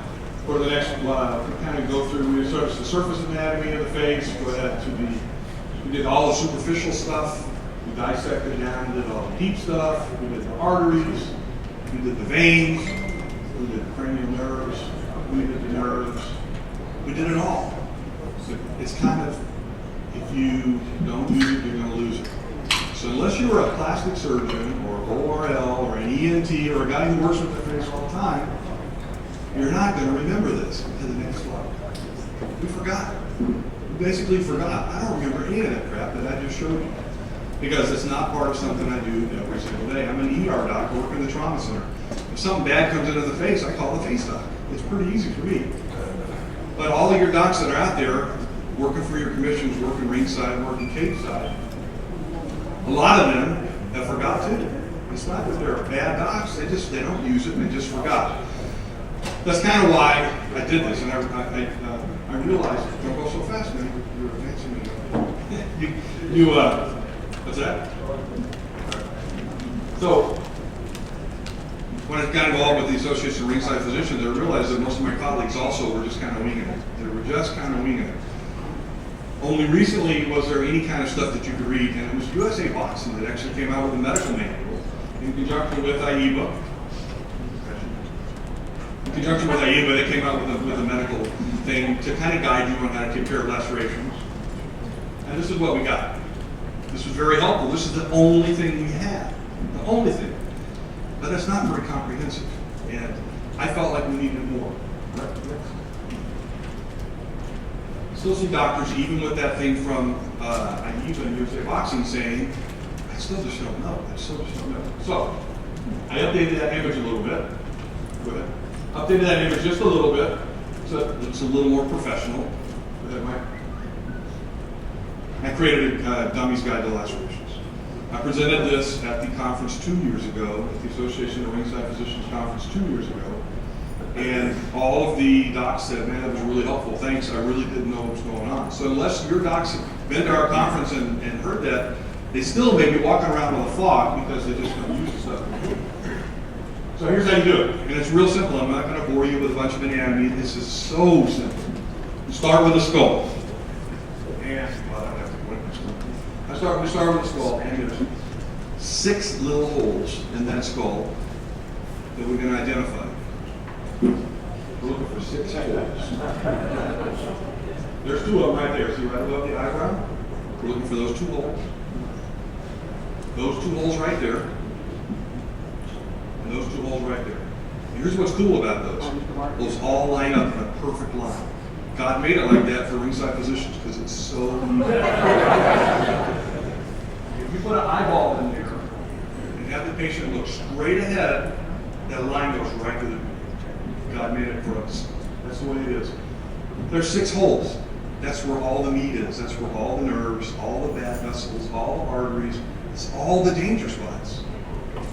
For the next, kind of go through, we searched the surface anatomy of the face, go ahead to we did all the superficial stuff, we dissected down, did all the deep stuff, we did the arteries, we did the veins, we did the cranial nerves, we did the nerves, we did it all. So it's kind of, if you don't use it, you're going to lose it. So unless you're a plastic surgeon or ORL or an ENT or a guy who works with the face all the time, you're not going to remember this. To the next slide. We forgot. We basically forgot. I don't remember any of that crap that I just showed you because it's not part of something I do every single day. I'm an ER doc working in the trauma center. If something bad comes into the face, I call the face doc. It's pretty easy for me. But all of your docs that are out there working for your commissions, working ringside, working cage side, a lot of them have forgot too. It's not that they're bad docs, they don't use it, they just forgot. That's kind of why I did this, and I realized, don't go so fast, man. You're advancing me. What's that? So, when I got involved with the Association of Ringside Physicians, I realized that most of my colleagues also were just kind of winging it. They were just kind of winging it. Only recently was there any kind of stuff that you could read, and it was USA Boxing that actually came out with a medical manual in conjunction with IEBA. In conjunction with IEBA, they came out with a medical thing to kind of guide you on how to take care of lacerations. And this is what we got. This was very helpful. This is the only thing we had. The only thing. But that's not very comprehensive. And I felt like we needed more. Still see doctors, even with that thing from IEBA and USA Boxing, saying, I still just don't know. I still just don't know. So, I updated that image a little bit. Go ahead. Updated that image just a little bit, so it's a little more professional. Go ahead, Mike. I created a Dummy's Guide to Lacerations. I presented this at the conference 2 years ago, at the Association of Ringside Physicians conference 2 years ago. And all of the docs said, man, that was really helpful. Thanks, I really didn't know what was going on. So unless your docs have been to our conference and heard that, they still may be walking around with a fog because they just don't use the stuff. So here's how you do it. And it's real simple. I'm not going to bore you with a bunch of anatomy. This is so simple. You start with the skull. And we start with the skull, and there's 6 little holes in that skull that we're going to identify. We're looking for 6 holes. There's 2 of them right there. See right above the eyebrow? We're looking for those 2 holes. Those 2 holes right there. And those 2 holes right there. And here's what's cool about those. Those all line up in a perfect line. God made it like that for ringside physicians because it's so easy. If you put an eyeball in there and have the patient look straight ahead, that line goes right to the God made it for us. That's the way it is. There's 6 holes. That's where all the meat is. That's where all the nerves, all the bad vessels, all the arteries, it's all the danger spots.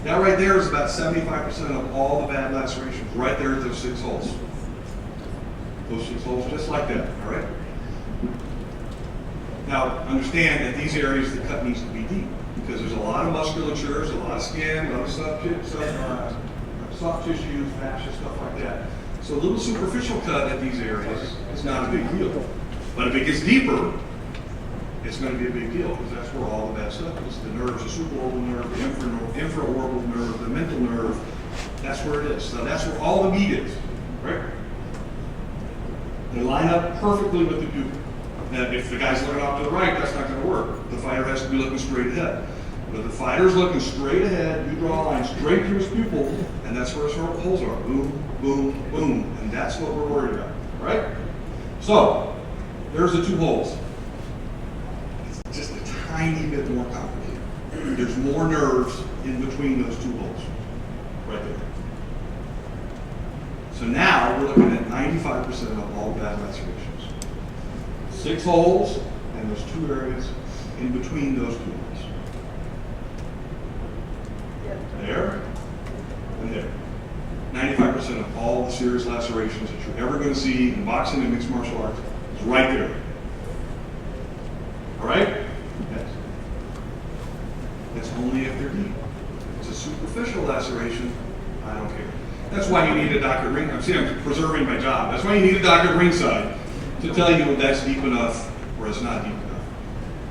That right there is about 75% of all the bad lacerations. Right there at those 6 holes. Those 6 holes just like that, all right? Now, understand that these areas, the cut needs to be deep because there's a lot of musculature, there's a lot of skin, a lot of soft tissues, fascia, stuff like that. So a little superficial cut at these areas is not a big deal. But if it gets deeper, it's going to be a big deal because that's where all the bad stuff is. The nerves, the supraorbital nerve, the infraorbital nerve, the mental nerve, that's where it is. So that's where all the meat is, right? They line up perfectly with the pupil. Now, if the guy's looking off to the right, that's not going to work. The fighter has to be looking straight ahead. But if the fighter's looking straight ahead, you draw a line straight through his pupil, and that's where his holes are. Boom, boom, boom. And that's what we're worried about, right? So, there's the 2 holes. It's just a tiny bit more complicated. There's more nerves in between those 2 holes, right there. So now we're looking at 95% of all bad lacerations. 6 holes, and there's 2 areas in between those 2 holes. There, and there. 95% of all the serious lacerations that you're ever going to see in boxing and mixed martial arts is right there. All right? Yes. That's only if they're deep. If it's a superficial laceration, I don't care. That's why you need a doctor at ringside. I'm preserving my job. That's why you need a doctor at ringside to tell you if that's deep enough or it's not deep enough.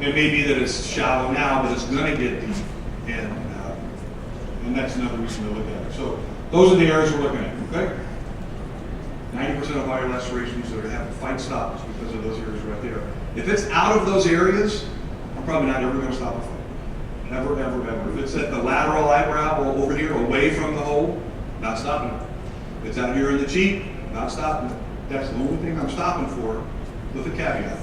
It may be that it's shallow now, but it's going to get deep. And that's another reason to look at it. So those are the areas we're looking at, okay? 90% of all your lacerations are going to have to fight stops because of those areas right there. If it's out of those areas, I'm probably not ever going to stop a fight. Never, ever, ever. If it's at the lateral eyebrow or over here away from the hole, not stopping it. If it's out here in the cheek, not stopping it. That's the only thing I'm stopping for with a caveat.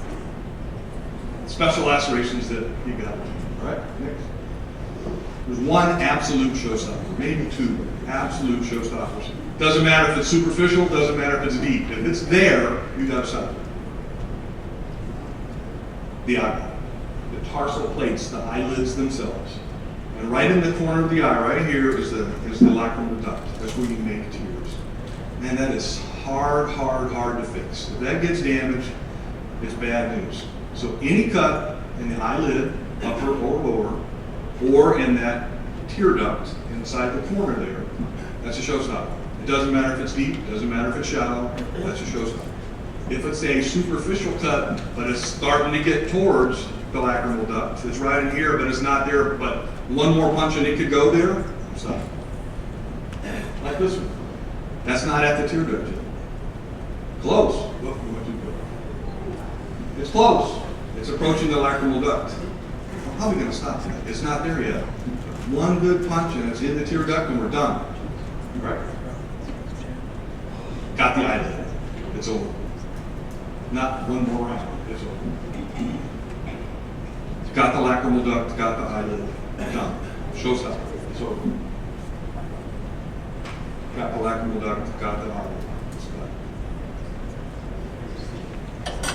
Special lacerations that you got. All right, next. There's 1 absolute showstopper, maybe 2 absolute showstoppers. Doesn't matter if it's superficial, doesn't matter if it's deep. If it's there, you got to stop it. The eyeball, the tarsal plates, the eyelids themselves. And right in the corner of the eye, right here, is the lacrimal duct. That's where you make tears. Man, that is hard to fix. If that gets damaged, it's bad news. So any cut in the eyelid, upper or lower, or in that tear duct inside the corner there, that's a showstopper. It doesn't matter if it's deep, it doesn't matter if it's shallow, that's a showstopper. If it's a superficial cut, but it's starting to get towards the lacrimal duct, it's right in here, but it's not there, but one more punch and it could go there, stop. Like this one. That's not at the tear duct yet. Close. Look, we went too quick. It's close. It's approaching the lacrimal duct. I'm probably going to stop that. It's not there yet. One good punch and it's in the tear duct and we're done. Right? Got the eyelid. It's over. Not one more round. It's over. Got the lacrimal duct, got the eyelid. Done. Showstopper. It's over. Got the lacrimal duct, got the eyelid. It's done.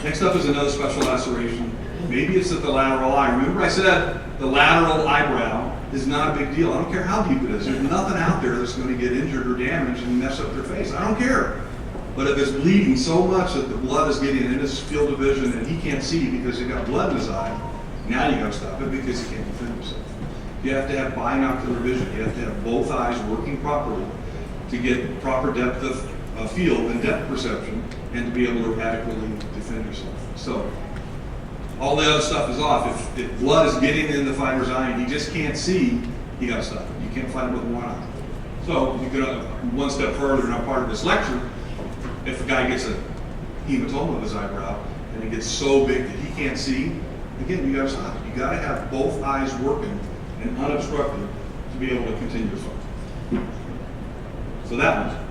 Next up is another special laceration. Maybe it's at the lateral eye. Remember I said the lateral eyebrow is not a big deal. I don't care how deep it is. There's nothing out there that's going to get injured or damaged and mess up their face. I don't care. But if it's bleeding so much that the blood is getting in his field of vision and he can't see because he got blood in his eye, now you got to stop it because he can't defend himself. You have to have binocular vision. You have to have both eyes working properly to get proper depth of field and depth perception and to be able to adequately defend yourself. So all the other stuff is off. If blood is getting in the fighter's eye and he just can't see, you got to stop it. You can't fight with one eye. So you go one step further, not part of this lecture. If a guy gets a hematoma of his eyebrow and it gets so big that he can't see, again, you got to stop it. You got to have both eyes working and unobstructed to be able to continue to fight. So that one,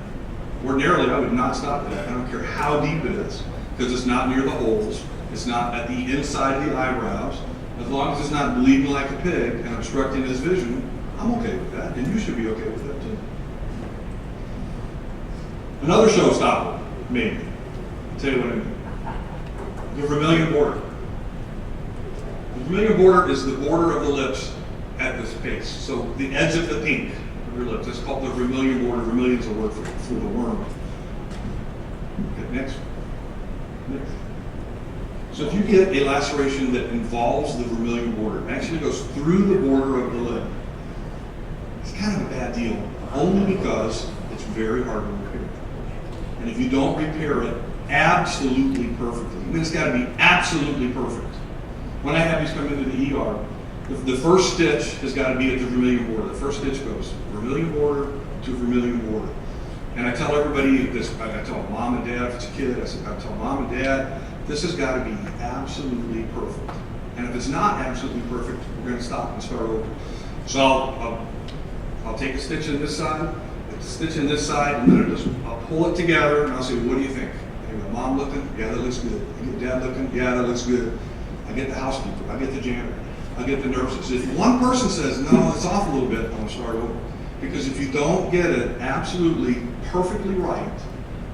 ordinarily I would not stop that. I don't care how deep it is, because it's not near the holes. It's not at the inside of the eyebrows. As long as it's not bleeding like a pig and obstructing his vision, I'm okay with that, and you should be okay with that too. Another showstopper, maybe. I'll tell you what I mean. The vermilion border. The vermilion border is the border of the lips at this base. So the edge of the pink of your lips. That's called the vermilion border. Vermilion's a word for the worm. Okay, next. Next. So if you get a laceration that involves the vermilion border, it actually goes through the border of the lip, it's kind of a bad deal, only because it's very hard to repair. And if you don't repair it absolutely perfectly, I mean, it's got to be absolutely perfect. When I have these come into the ER, the first stitch has got to be at the vermilion border. The first stitch goes vermilion border to vermilion border. And I tell everybody this, I tell mom and dad if it's a kid, I tell mom and dad, this has got to be absolutely perfect. And if it's not absolutely perfect, we're going to stop and start over. So I'll take a stitch in this side, a stitch in this side, and then I'll pull it together and I'll say, what do you think? I get mom looking, yeah, that looks good. I get dad looking, yeah, that looks good. I get the housekeeper, I get the janitor, I get the nurses. If one person says, no, it's off a little bit, I'm going to start over. Because if you don't get it absolutely perfectly right,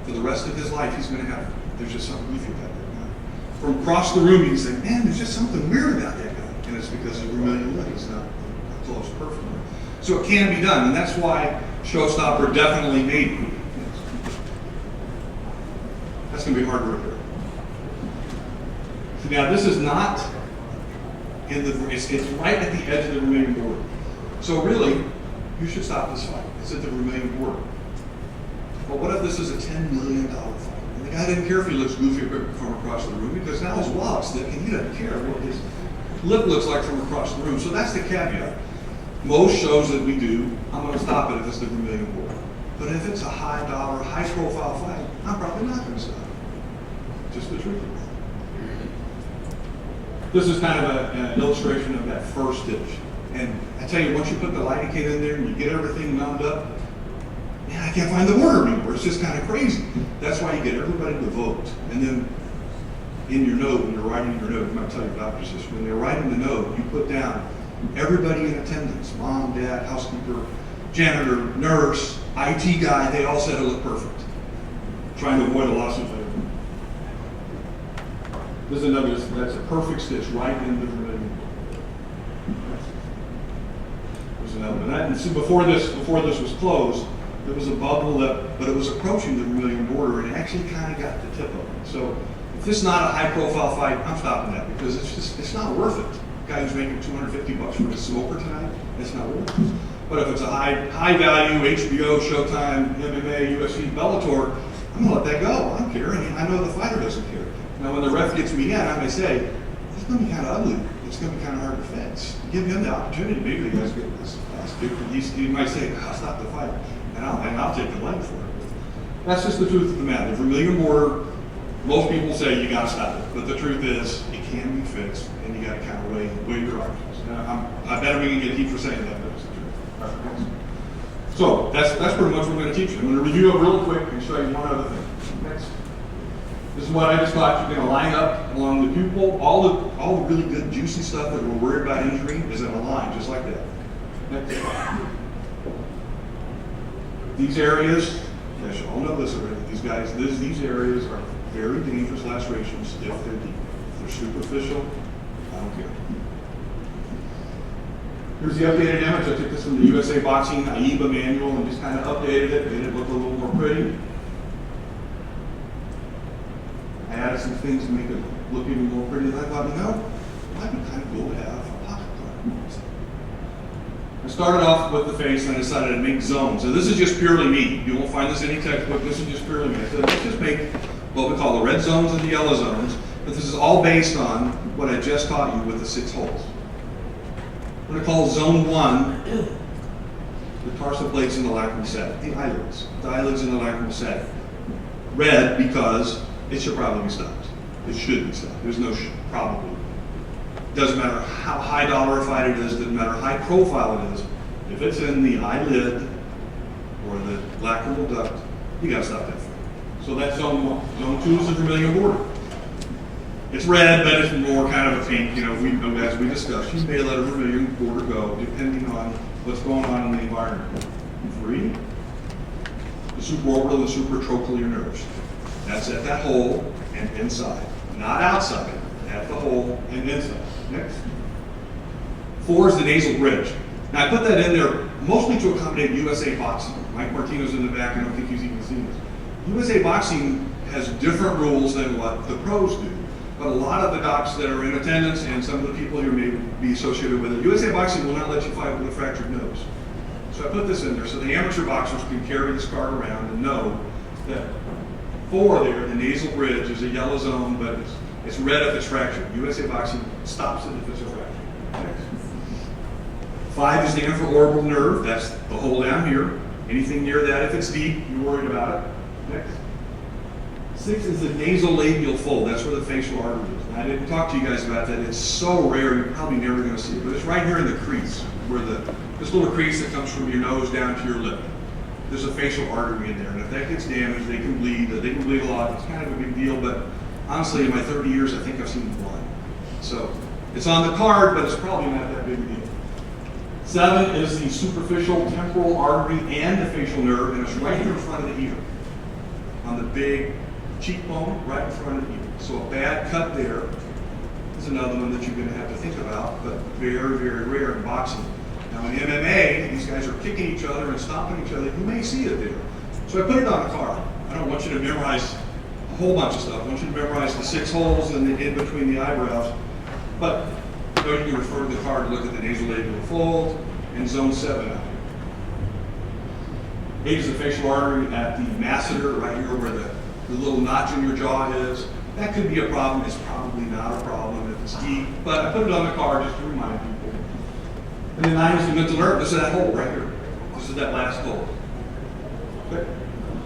for the rest of his life, he's going to have, there's just something goofy about that guy. From across the room, you can say, man, there's just something weird about that guy. And it's because the vermilion lip is not close perfectly. So it can be done, and that's why showstopper definitely made it. That's going to be hard to repair. So now this is not in the, it's right at the edge of the vermilion border. So really, you should stop this fight. It's at the vermilion border. But what if this is a $10 million fight? And the guy didn't care if he looks goofy from across the room, because now his wallet's thick and he doesn't care what his lip looks like from across the room. So that's the caveat. Most shows that we do, I'm going to stop it if it's the vermilion border. But if it's a high dollar, high profile fight, I'm probably not going to stop it. Just the truth. This is kind of an illustration of that first stitch. And I tell you, once you put the lidocaine in there and you get everything numbed up, man, I can't find the border anymore. It's just kind of crazy. That's why you get everybody to vote. And then in your note, when you're writing your note, you might tell your doctors this, when they're writing the note, you put down everybody in attendance, mom, dad, housekeeper, janitor, nurse, IT guy, they all said it looked perfect. Trying to avoid a lawsuit later. This is another, that's a perfect stitch right in the vermilion. There's another one. And so before this was closed, there was a bubble lip, but it was approaching the vermilion border, and it actually kind of got the tip of it. So if this is not a high profile fight, I'm stopping that, because it's not worth it. guy who's making $250 for his smoker tonight, it's not worth it. But if it's a high value HBO, Showtime, MMA, UFC, Bellator, I'm gonna let that go. I don't care. And I know the fighter doesn't care. Now, when the ref gets me in, I may say, it's gonna be kind of ugly. It's gonna be kind of hard to fix. Give him the opportunity. Maybe the guys get this. He might say, I'll stop the fight, and I'll take the blame for it. That's just the truth of the matter. The legal order, most people say you gotta stop it, but the truth is, it can be fixed, and you gotta kind of weigh your options. I bet I'm gonna get heat for saying that, but it's the truth. So that's pretty much what we're gonna teach you. I'm gonna review it real quick and show you one other thing. Next. This is what I just taught you. You're gonna line up along the pupil. All the really good juicy stuff that we're worried about injury is in a line, just like that. Next. These areas, you should all know this already. These areas are very dangerous lacerations if they're deep. If they're superficial, I don't care. Here's the updated image. I took this from the USA Boxing AIBA manual and just kind of updated it, made it look a little more pretty. I added some things to make it look even more pretty. And I thought, it might be kind of cool to have a pocket card. I started off with the face and I decided to make zones. And this is just purely me. You won't find this in any textbook. This is just purely me. I said, let's just make what we call the red zones and the yellow zones. But this is all based on what I just taught you with the 6 holes. We're going to call zone 1 the tarsal plates in the lacrimal set, the eyelids. The eyelids in the lacrimal set. Red because it should probably be stopped. It should be stopped. There's no probably. Doesn't matter how high dollarified it is, doesn't matter how high profile it is. If it's in the eyelid or the lacrimal duct, you gotta stop that fight. So that's zone 1. Zone 2 is the vermilion border. It's red, but it's more kind of a pink. As we discussed, you may let a vermilion border go depending on what's going on in the environment. 3, the supraorbital and supratrochlear nerves. That's at that hole and inside, not outside, at the hole and inside. Next. 4 is the nasal bridge. Now I put that in there mostly to accommodate USA Boxing. Mike Martino's in the back, I don't think he's even seen this. USA Boxing has different rules than what the pros do. But a lot of the docs that are in attendance and some of the people here may be associated with it, USA Boxing will not let you fight with a fractured nose. So I put this in there so the amateur boxers can carry this card around and know that 4 there, the nasal bridge, is a yellow zone, but it's red if it's fractured. USA Boxing stops it if it's a fracture. Next. 5 is the infraorbital nerve. That's the hole down here. Anything near that, if it's deep, you're worried about it. Next. 6 is the nasolabial fold. That's where the facial artery is. And I didn't talk to you guys about that. It's so rare, you're probably never going to see it. But it's right here in the crease, where this little crease that comes from your nose down to your lip. There's a facial artery in there, and if that gets damaged, they can bleed. They can bleed a lot. It's kind of a big deal, but honestly, in my 30 years, I think I've seen blood. So it's on the card, but it's probably not that big a deal. 7 is the superficial temporal artery and the facial nerve, and it's right here in front of the ear, on the big cheekbone right in front of the ear. So a bad cut there is another one that you're going to have to think about, but very, very rare in boxing. Now in MMA, these guys are kicking each other and stomping each other. You may see it there. So I put it on a card. I don't want you to memorize a whole bunch of stuff. I want you to memorize the 6 holes in between the eyebrows. But you can refer to the card to look at the nasolabial fold and zone 7 out here. 8 is the facial artery at the masseter, right here where the little notch in your jaw is. That could be a problem. It's probably not a problem if it's deep, but I put it on the card just to remind people. And then 9 is the mental nerve. This is that hole right here. This is that last hole. Okay.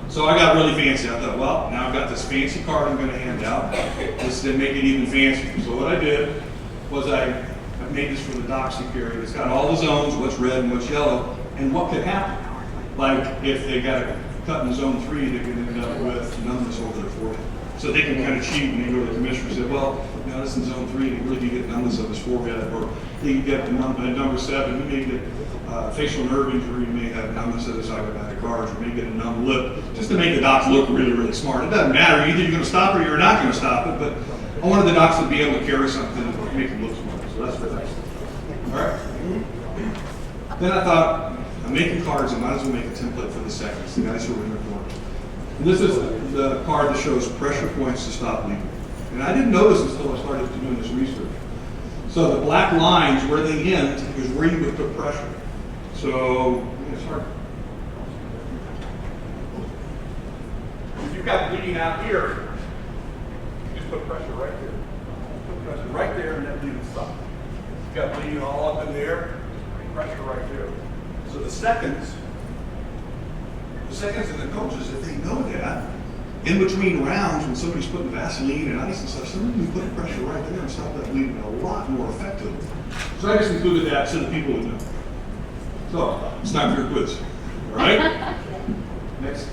So I got really fancy. I thought, well, now I've got this fancy card I'm going to hand out. This didn't make it even fancier. So what I did was I made this for the docs to carry. It's got all the zones, what's red and what's yellow, and what could happen. Like if they got a cut in zone 3, they could end up with numbness over their forehead. So they can kind of cheat and they go to the commissioner and say, well, this is in zone 3, and he really did get numbness of his forehead, or he get number 7, he may get facial nerve injury, he may have numbness of his cyberbatic arch, or may get a numb lip, just to make the docs look really, really smart. It doesn't matter, either you're going to stop it or you're not going to stop it, but I wanted the docs to be able to carry something and make it look smart. So that's what that's. All right. Then I thought, I'm making cards, I might as well make a template for the seconds, the guys who are in the corner. And this is the card that shows pressure points to stop bleeding. And I didn't notice until I started doing this research. So the black lines where they end is where you would put pressure. So it's hard. If you've got bleeding out here, just put pressure right there. Put pressure right there and that bleeding stops. If you've got bleeding all up in there, pressure right there. So the seconds and the coaches, if they know that, in between rounds when somebody's putting Vaseline and ice and stuff, somebody can put pressure right there and stop that bleeding a lot more effectively. So I just included that so that people would know. So, it's time for your quiz. All right? Next.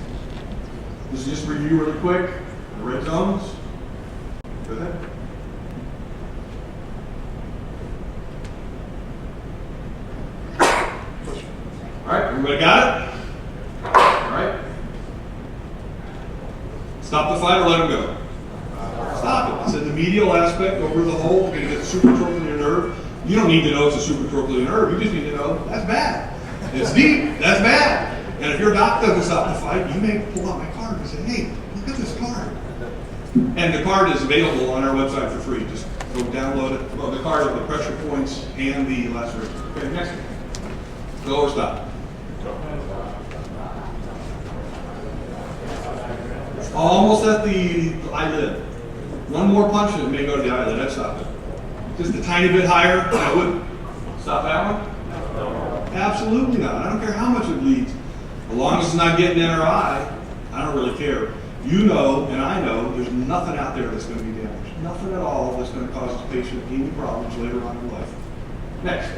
This is just review really quick. The red zones. Go ahead. All right, everybody got it? All right. Stop the fight or let him go. Stop it. It's in the medial aspect over the hole. You're going to get the supratrochlear nerve. You don't need to know it's a supratrochlear nerve. You just need to know that's bad. It's deep. That's bad. And if your doc doesn't stop the fight, you may pull out my card and say, hey, look at this card. And the card is available on our website for free. Just go download it. Well, the card of the pressure points and the laceration. Okay, next one. Go or stop. Almost at the eyelid. One more punch and it may go to the eyelid. That's stop it. Just a tiny bit higher. I would stop that one. No. Absolutely not. I don't care how much it bleeds. As long as it's not getting in her eye, I don't really care. You know, and I know, there's nothing out there that's going to be damaged. Nothing at all that's going to cause the patient any problems later on in life. Next.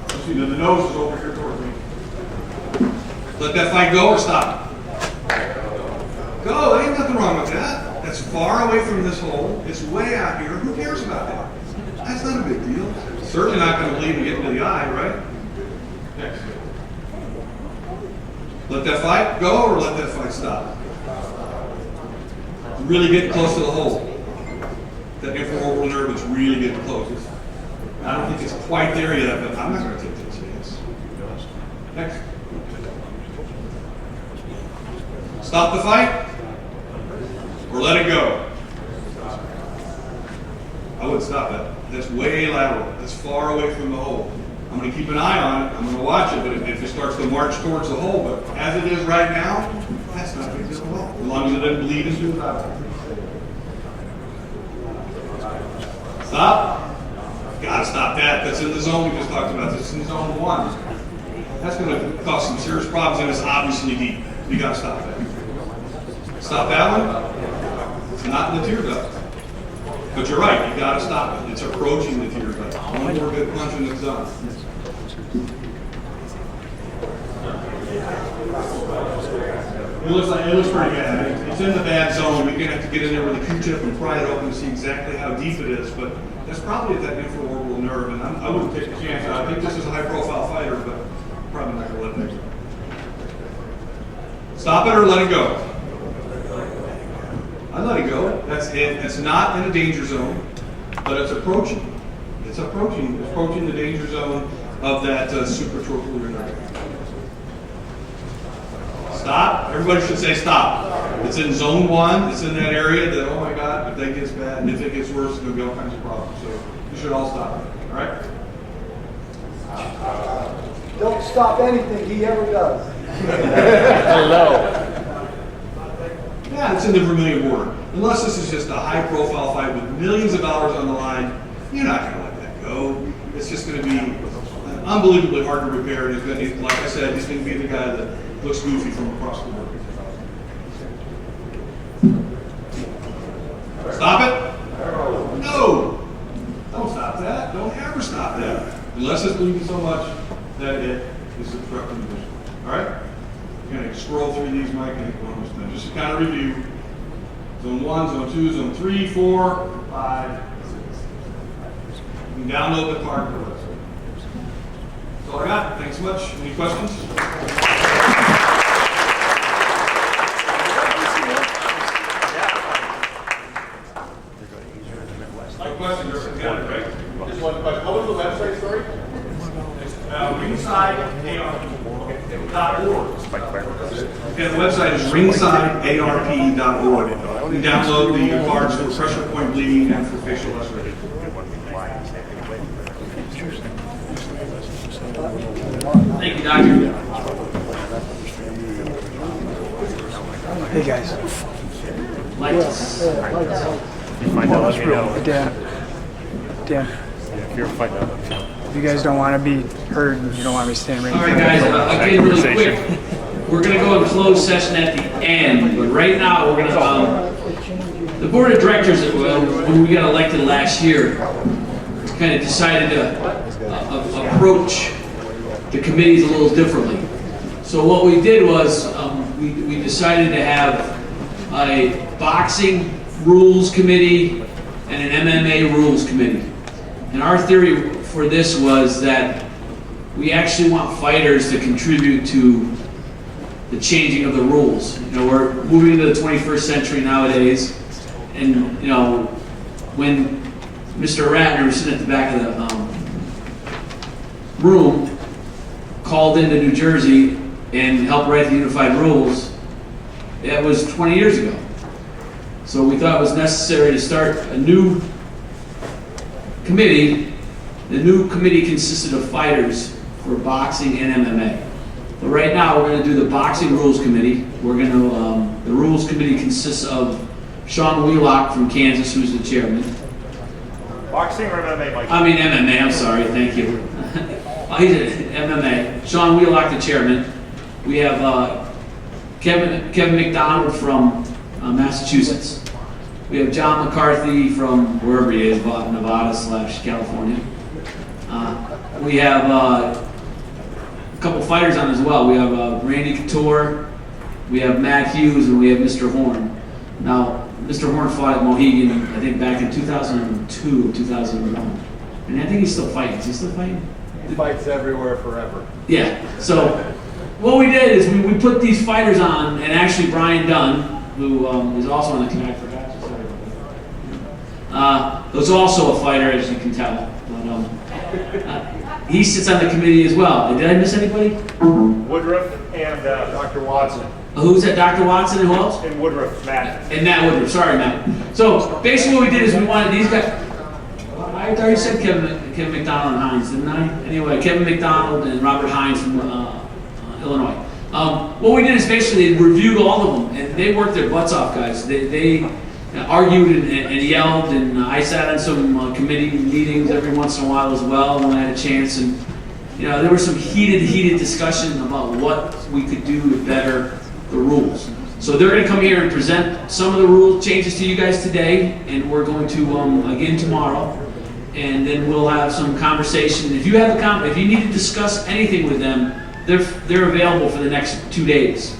Let's see, the nose is over here towards me. Let that fight go or stop it. Go, there ain't nothing wrong with that. That's far away from this hole. It's way out here. Who cares about that? That's not a big deal. Certainly not going to bleed and get into the eye, right? Next. Let that fight go or let that fight stop? Really getting close to the hole. That infraorbital nerve is really getting close. I don't think it's quite there yet, but I'm not going to take that chance. Next. Stop the fight or let it go? I wouldn't stop that. That's way lateral. That's far away from the hole. I'm going to keep an eye on it. I'm going to watch it, but if it starts to march towards the hole, but as it is right now, that's not a big deal at all. As long as it doesn't bleed into the eye. Stop. Gotta stop that. That's in the zone we just talked about. That's in zone 1. That's going to cause some serious problems, and it's obviously deep. You gotta stop that. Stop that one. It's not in the tear duct. But you're right, you gotta stop it. It's approaching the tear duct. One more good punch and it's done. It looks pretty bad. It's in the bad zone. We're gonna have to get in there with a Q-tip and pry it open to see exactly how deep it is. But that's probably at that infraorbital nerve, and I wouldn't take a chance. I think this is a high-profile fighter, but I'm probably not gonna let that go. Stop it or let it go? I let it go. That's it. It's not in a danger zone, but it's approaching. It's approaching the danger zone of that supratrochlear nerve. Stop. Everybody should say stop. It's in zone 1. It's in that area that, oh my God, if that gets bad and if it gets worse, there'll be all kinds of problems. So you should all stop. All right? Don't stop anything he ever does. Hello. Yeah, it's in the Vermilion border. Unless this is just a high-profile fight with millions of dollars on the line, you're not going to let that go. It's just going to be unbelievably hard to repair. And he's going to, like I said, he's going to be the guy that looks goofy from across the board. Stop it? No. Don't stop that. Don't ever stop that. Unless it's bleeding so much that it is obstructing the vision. All right? You're going to scroll through these, Mike, and almost done. Just to kind of review. Zone 1, Zone 2, Zone 3, 4, 5, 6. You can download the card for the website. That's all I got. Thanks so much. Any questions? My question, right? Just one question. What was the website, sorry? ringsidearp.org. Yeah, the website is ringsidearp.org. can download the cards for pressure point bleeding and for facial lacerations. Thank you, Doctor. Hey guys. Lights. You find out, let me know. Dan. If you're find out. If you guys don't want to be heard and you don't want me standing right All right, guys, again, really quick. We're going to go in closed session at the end, but right now we're going to, the board of directors, when we got elected last year, kind of decided to approach the committees a little differently. So what we did was we decided to have a boxing rules committee and an MMA rules committee. And our theory for this was that we actually want fighters to contribute to the changing of the rules. You know, we're moving into the 21st century nowadays, and you know, when Mr. Ratner was sitting at the back of the room, called into New Jersey and helped write the unified rules, that was 20 years ago. So we thought it was necessary to start a new committee. The new committee consisted of fighters for boxing and MMA. But right now, we're going to do the boxing rules committee. We're going to, the rules committee consists of Sean Wheelock from Kansas, who's the chairman. Boxing or MMA, Mike? I mean MMA, I'm sorry, thank you. He's MMA. Sean Wheelock, the chairman. We have Kevin McDonald from Massachusetts. We have John McCarthy from wherever he is, Nevada/California. We have a couple fighters on as well. We have Randy Couture, we have Matt Hughes, and we have Mr. Horn. Now, Mr. Horn fought at Mohegan, I think back in 2002, 2001. And I think he's still fighting. Is he still fighting? He fights everywhere forever. Yeah. So what we did is we put these fighters on, and actually Brian Dunn, who is also on the committee, I forgot to say, was also a fighter, as you can tell. But he sits on the committee as well. Did I miss anybody? Woodruff and Dr. Watson. Who's that? Dr. Watson and who else? And Woodruff, Matt. And Matt Woodruff. Sorry, Matt. So basically what we did is we wanted these guys. I already said Kevin McDonald and Hines, didn't I? Anyway, Kevin McDonald and Robert Hines from Illinois. What we did is basically reviewed all of them, and they worked their butts off, guys. They argued and yelled, and I sat on some committee meetings every once in a while as well when I had a chance. And you know, there was some heated discussion about what we could do to better the rules. So they're going to come here and present some of the rule changes to you guys today, and we're going to again tomorrow. And then we'll have some conversation. If you have if you need to discuss anything with them, they're available for the next 2 days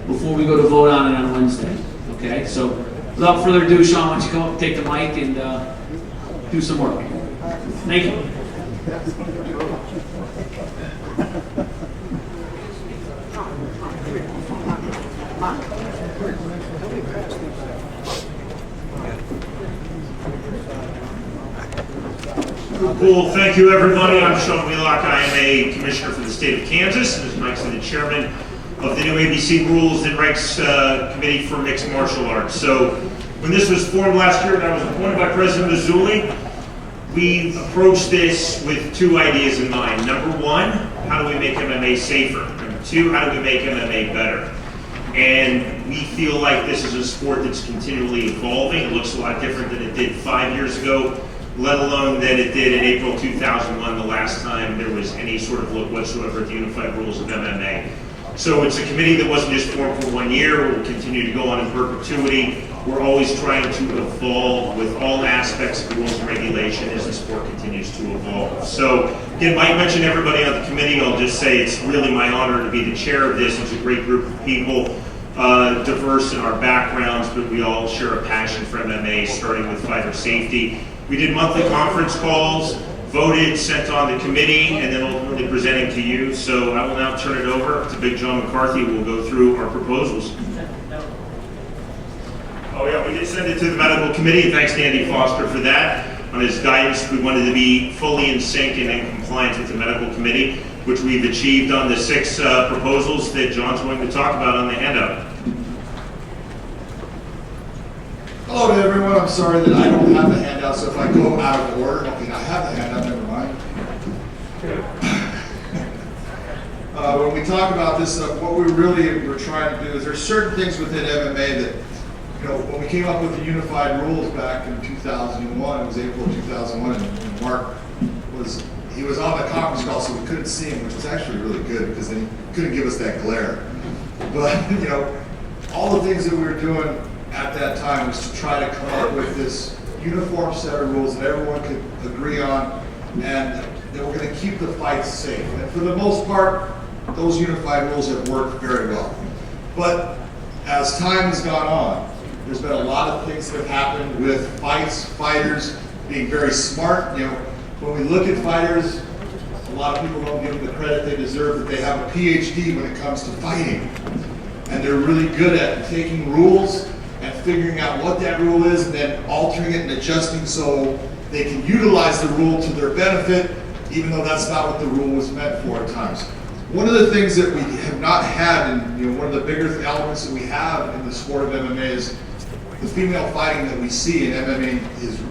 before we go to vote on it on Wednesday. Okay. So without further ado, Sean, why don't you come up and take the mic and do some work. Thank you. Cool. Thank you, everybody. I'm Sean Wheelock. I am a commissioner for the state of Kansas. As Mike said, the chairman of the new ABC Rules and Regs Committee for Mixed Martial Arts. So when this was formed last year and I was appointed by President Mazzulli, we approached this with two ideas in mind. Number one, how do we make MMA safer? Number two, how do we make MMA better? And we feel like this is a sport that's continually evolving. It looks a lot different than it did 5 years ago, let alone than it did in April 2001, the last time there was any sort of look whatsoever at the unified rules of MMA. So it's a committee that wasn't just formed for 1 year. It will continue to go on in perpetuity. We're always trying to evolve with all aspects of the rules and regulation as the sport continues to evolve. So again, Mike mentioned everybody on the committee. I'll just say it's really my honor to be the chair of this. It's a great group of people, diverse in our backgrounds, but we all share a passion for MMA, starting with fighter safety. We did monthly conference calls, voted, sent on the committee, and then ultimately presenting to you. So I will now turn it over to Big John McCarthy, who will go through our proposals. Oh yeah, we did send it to the medical committee. Thanks to Andy Foster for that. On his guidance, we wanted to be fully in sync and in compliance with the medical committee, which we've achieved on the 6 proposals that John's going to talk about on the handout. Hello to everyone. I'm sorry that I don't have the handout, so if I go out of order, okay, I have the handout, never mind. When we talk about this stuff, what we really were trying to do is there's certain things within MMA that, you know, when we came up with the unified rules back in 2001, it was April of 2001, and Mark he was on the conference call, so we couldn't see him, which was actually really good because then he couldn't give us that glare. But, you know, all the things that we were doing at that time was to try to come up with this uniform set of rules that everyone could agree on and that we're going to keep the fights safe. And for the most part, those unified rules have worked very well. But as time has gone on, there's been a lot of things that have happened with fighters being very smart. You know, when we look at fighters, a lot of people don't give them the credit they deserve, that they have a PhD when it comes to fighting. And they're really good at taking rules and figuring out what that rule is and then altering it and adjusting so they can utilize the rule to their benefit, even though that's not what the rule was meant for at times. One of the things that we have not had, and you know, one of the bigger elements that we have in the sport of MMA is the female fighting that we see in MMA is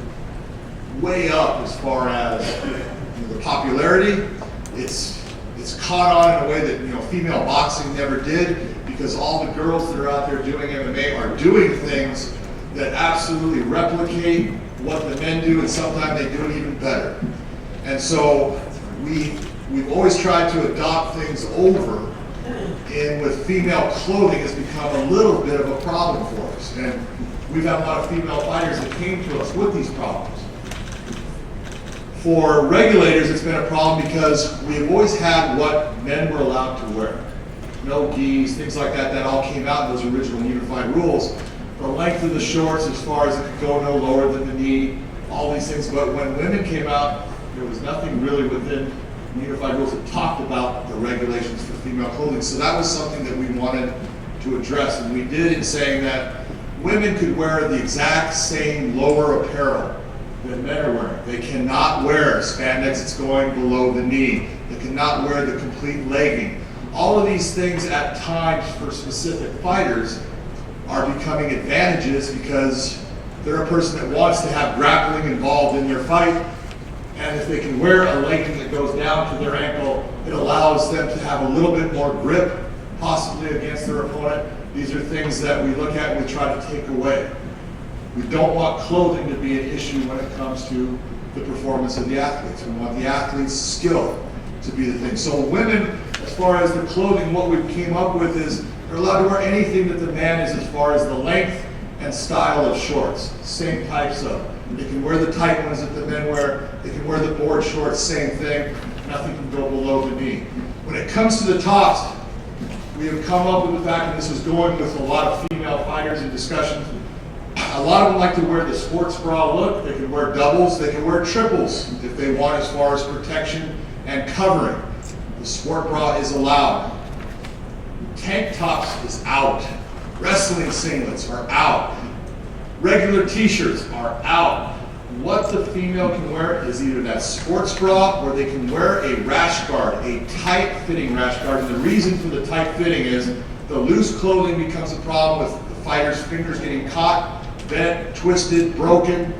way up as far as the popularity. It's caught on in a way that, you know, female boxing never did, because all the girls that are out there doing MMA are doing things that absolutely replicate what the men do, and sometimes they do it even better. And so we've always tried to adopt things over, and with female clothing has become a little bit of a problem for us. And we've had a lot of female fighters that came to us with these problems. For regulators, it's been a problem because we've always had what men were allowed to wear. No gis, things like that, that all came out in those original unified rules. The length of the shorts, as far as it could go no lower than the knee, all these things. But when women came out, there was nothing really within the unified rules that talked about the regulations for female clothing. So that was something that we wanted to address. And we did in saying that women could wear the exact same lower apparel that men are wearing. They cannot wear spandex that's going below the knee. They cannot wear the complete legging. All of these things at times for specific fighters are becoming advantages because they're a person that wants to have grappling involved in their fight, and if they can wear a legging that goes down to their ankle, it allows them to have a little bit more grip, possibly against their opponent. These are things that we look at and we try to take away. We don't want clothing to be an issue when it comes to the performance of the athletes. We want the athlete's skill to be the thing. So women, as far as the clothing, what we came up with is they're allowed to wear anything that the man is as far as the length and style of shorts. Same types of. They can wear the tight ones that the men wear. They can wear the board shorts, same thing. Nothing can go below the knee. When it comes to the tops, we have come up with the fact, and this is going with a lot of female fighters in discussions, a lot of them like to wear the sports bra look. They can wear doubles, they can wear triples if they want, as far as protection and covering. The sport bra is allowed. Tank tops is out. Wrestling singlets are out. Regular t-shirts are out. What the female can wear is either that sports bra or they can wear a rash guard, a tight fitting rash guard. And the reason for the tight fitting is the loose clothing becomes a problem with the fighter's fingers getting caught, bent, twisted, broken,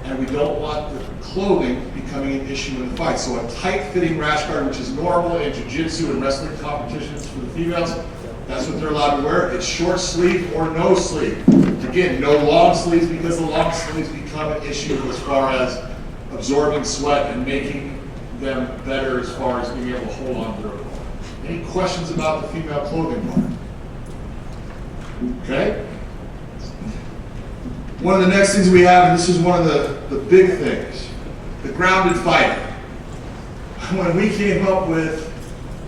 and we don't want the clothing becoming an issue in the fight. So a tight-fitting rash guard, which is normal in jiu-jitsu and wrestling competitions for the females, that's what they're allowed to wear. It's short sleeve or no sleeve. Again, no long sleeves, because the long sleeves become an issue as far as absorbing sweat and making them better as far as being able to hold on to their opponent. Any questions about the female clothing part? Okay. One of the next things we have, and this is one of the big things, the grounded fighter. When we came up with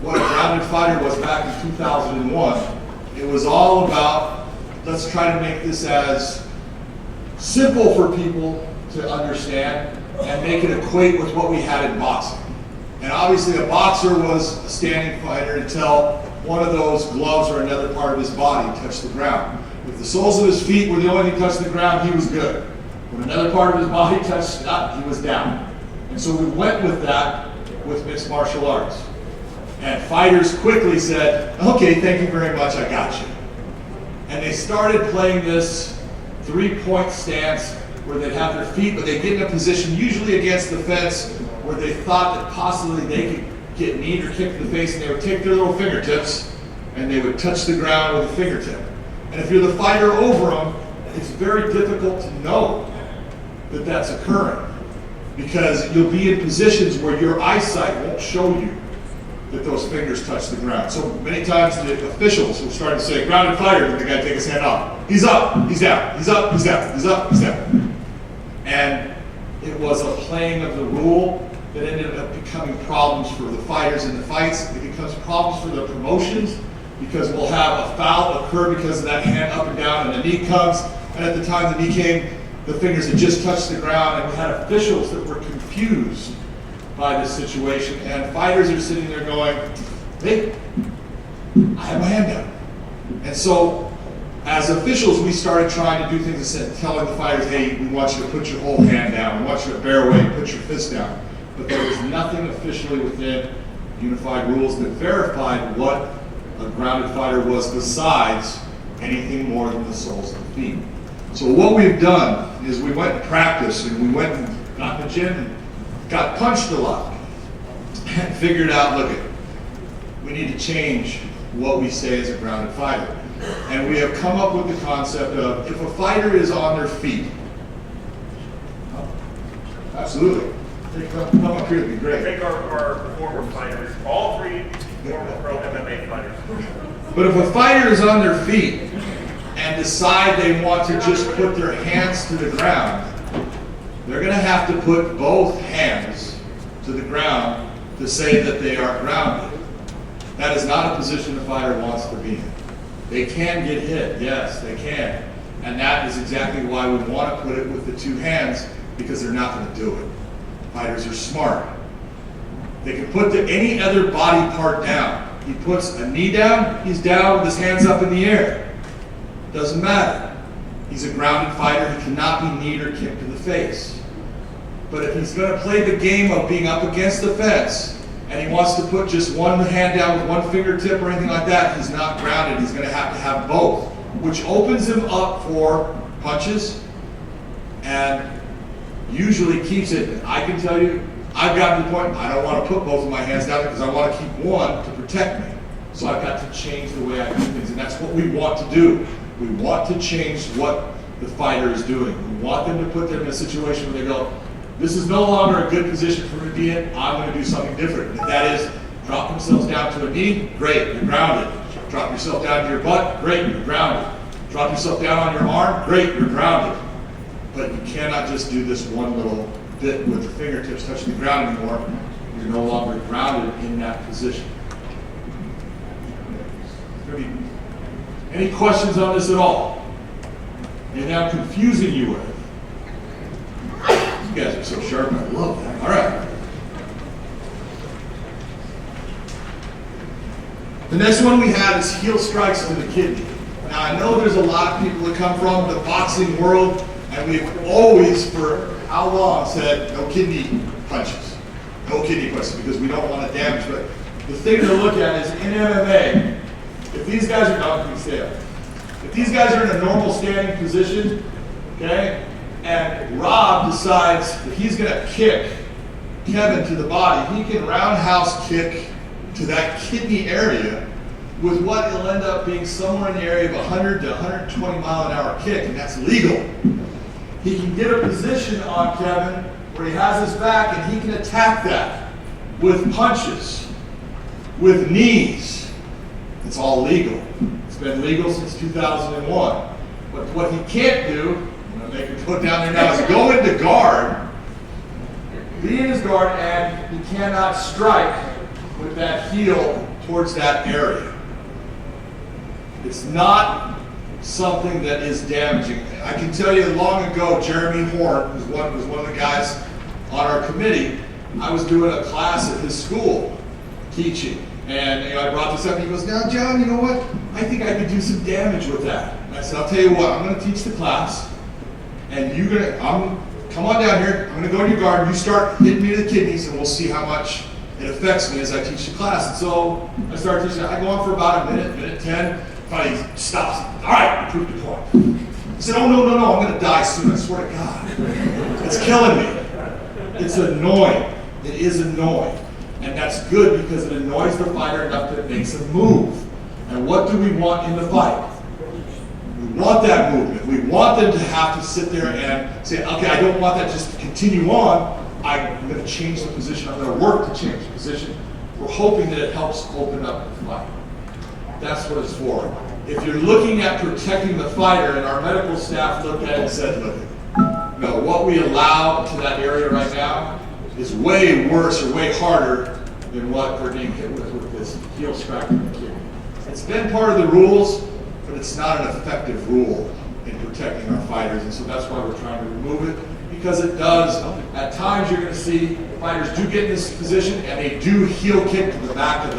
what a grounded fighter was back in 2001, it was all about, let's try to make this as simple for people to understand and make it equate with what we had in boxing. And obviously a boxer was a standing fighter until one of those gloves or another part of his body touched the ground. If the soles of his feet were the only thing touched the ground, he was good. When another part of his body touched up, he was down. And so we went with that with mixed martial arts. And fighters quickly said, okay, thank you very much, I got you. And they started playing this 3-point stance where they'd have their feet, but they'd get in a position usually against the fence where they thought that possibly they could get kneed or kicked in the face, and they would take their little fingertips and they would touch the ground with a fingertip. And if you're the fighter over them, it's very difficult to know that that's occurring, because you'll be in positions where your eyesight won't show you that those fingers touch the ground. So many times the officials will start to say, grounded fighter, and the guy take his hand off. He's up, he's down, he's up, he's down, he's up, he's down. And it was a playing of the rule that ended up becoming problems for the fighters in the fights. It becomes problems for the promotions, because we'll have a foul occur because of that hand up and down, and the knee comes, and at the time the knee came, the fingers had just touched the ground, and we had officials that were confused by this situation, and fighters are sitting there going, hey, I have my hand down. And so, as officials, we started trying to do things instead of telling the fighters, hey, we want you to put your whole hand down, we want you to bear away, put your fist down. But there was nothing officially within unified rules that verified what a grounded fighter was besides anything more than the soles of the feet. So what we've done is we went and practiced, and we went and got in the gym and got punched a lot and figured out, look, we need to change what we say as a grounded fighter. And we have come up with the concept of, if a fighter is on their feet, absolutely, come up here would be great. Take our former fighters, all three former pro MMA fighters. But if a fighter is on their feet and decide they want to just put their hands to the ground, they're going to have to put both hands to the ground to say that they are grounded. That is not a position the fighter wants to be in. They can get hit, yes, they can. And that is exactly why we want to put it with the two hands, because they're not going to do it. Fighters are smart. They can put any other body part down. He puts a knee down, he's down with his hands up in the air. Doesn't matter. He's a grounded fighter. He cannot be kneed or kicked in the face. But if he's going to play the game of being up against the fence, and he wants to put just one hand down with one fingertip or anything like that, he's not grounded. He's going to have both, which opens him up for punches and usually keeps it. I can tell you, I've gotten to the point, I don't want to put both of my hands down because I want to keep one to protect me. So I've got to change the way I do things, and that's what we want to do. We want to change what the fighter is doing. We want them to put them in a situation where they go, this is no longer a good position for me to be in, I'm going to do something different. And if that is drop themselves down to a knee, great, you're grounded. Drop yourself down to your butt, great, you're grounded. Drop yourself down on your arm, great, you're grounded. But you cannot just do this one little bit with the fingertips touching the ground anymore. You're no longer grounded in that position. Any questions on this at all? Anything I'm confusing you with? You guys are so sharp, I love that. All right. The next one we have is heel strikes to the kidney. Now I know there's a lot of people that come from the boxing world, and we've always, for how long, said no kidney punches. No kidney punches, because we don't want to damage. But the thing to look at is in MMA, if these guys are not going to stay up. If these guys are in a normal standing position, okay, and Rob decides that he's going to kick Kevin to the body, he can roundhouse kick to that kidney area with what will end up being somewhere in the area of 100 to 120 mile an hour kick, and that's legal. He can get a position on Kevin where he has his back, and he can attack that with punches, with knees. It's all legal. It's been legal since 2001. But what he can't do, I'm going to make him put down there now, is go into guard, be in his guard, and he cannot strike with that heel towards that area. It's not something that is damaging. I can tell you long ago, Jeremy Horn was one of the guys on our committee. I was doing a class at his school teaching. And I brought this up, and he goes, now, John, you know what? I think I could do some damage with that. And I said, I'll tell you what, I'm going to teach the class, and come on down here, I'm going to go to your guard, you start hitting me to the kidneys, and we'll see how much it affects me as I teach the class. And so I started teaching, I go on for about a minute, minute 10, finally he stops. All right, you proved the point. He said, oh, no, I'm going to die soon, I swear to God. It's killing me. It's annoying. It is annoying. And that's good because it annoys the fighter enough that it makes them move. And what do we want in the fight? We want that movement. We want them to have to sit there and say, okay, I don't want that just to continue on. I'm going to change the position. I'm going to work to change the position. We're hoping that it helps open up the fight. That's what it's for. If you're looking at protecting the fighter, and our medical staff looked at it and said, look, no, what we allow to that area right now is way worse or way harder than what we're being hit with this heel scratch in the kidney. It's been part of the rules, but it's not an effective rule in protecting our fighters, and so that's why we're trying to remove it, because it does, at times you're going to see fighters do get in this position and they do heel kick to the back of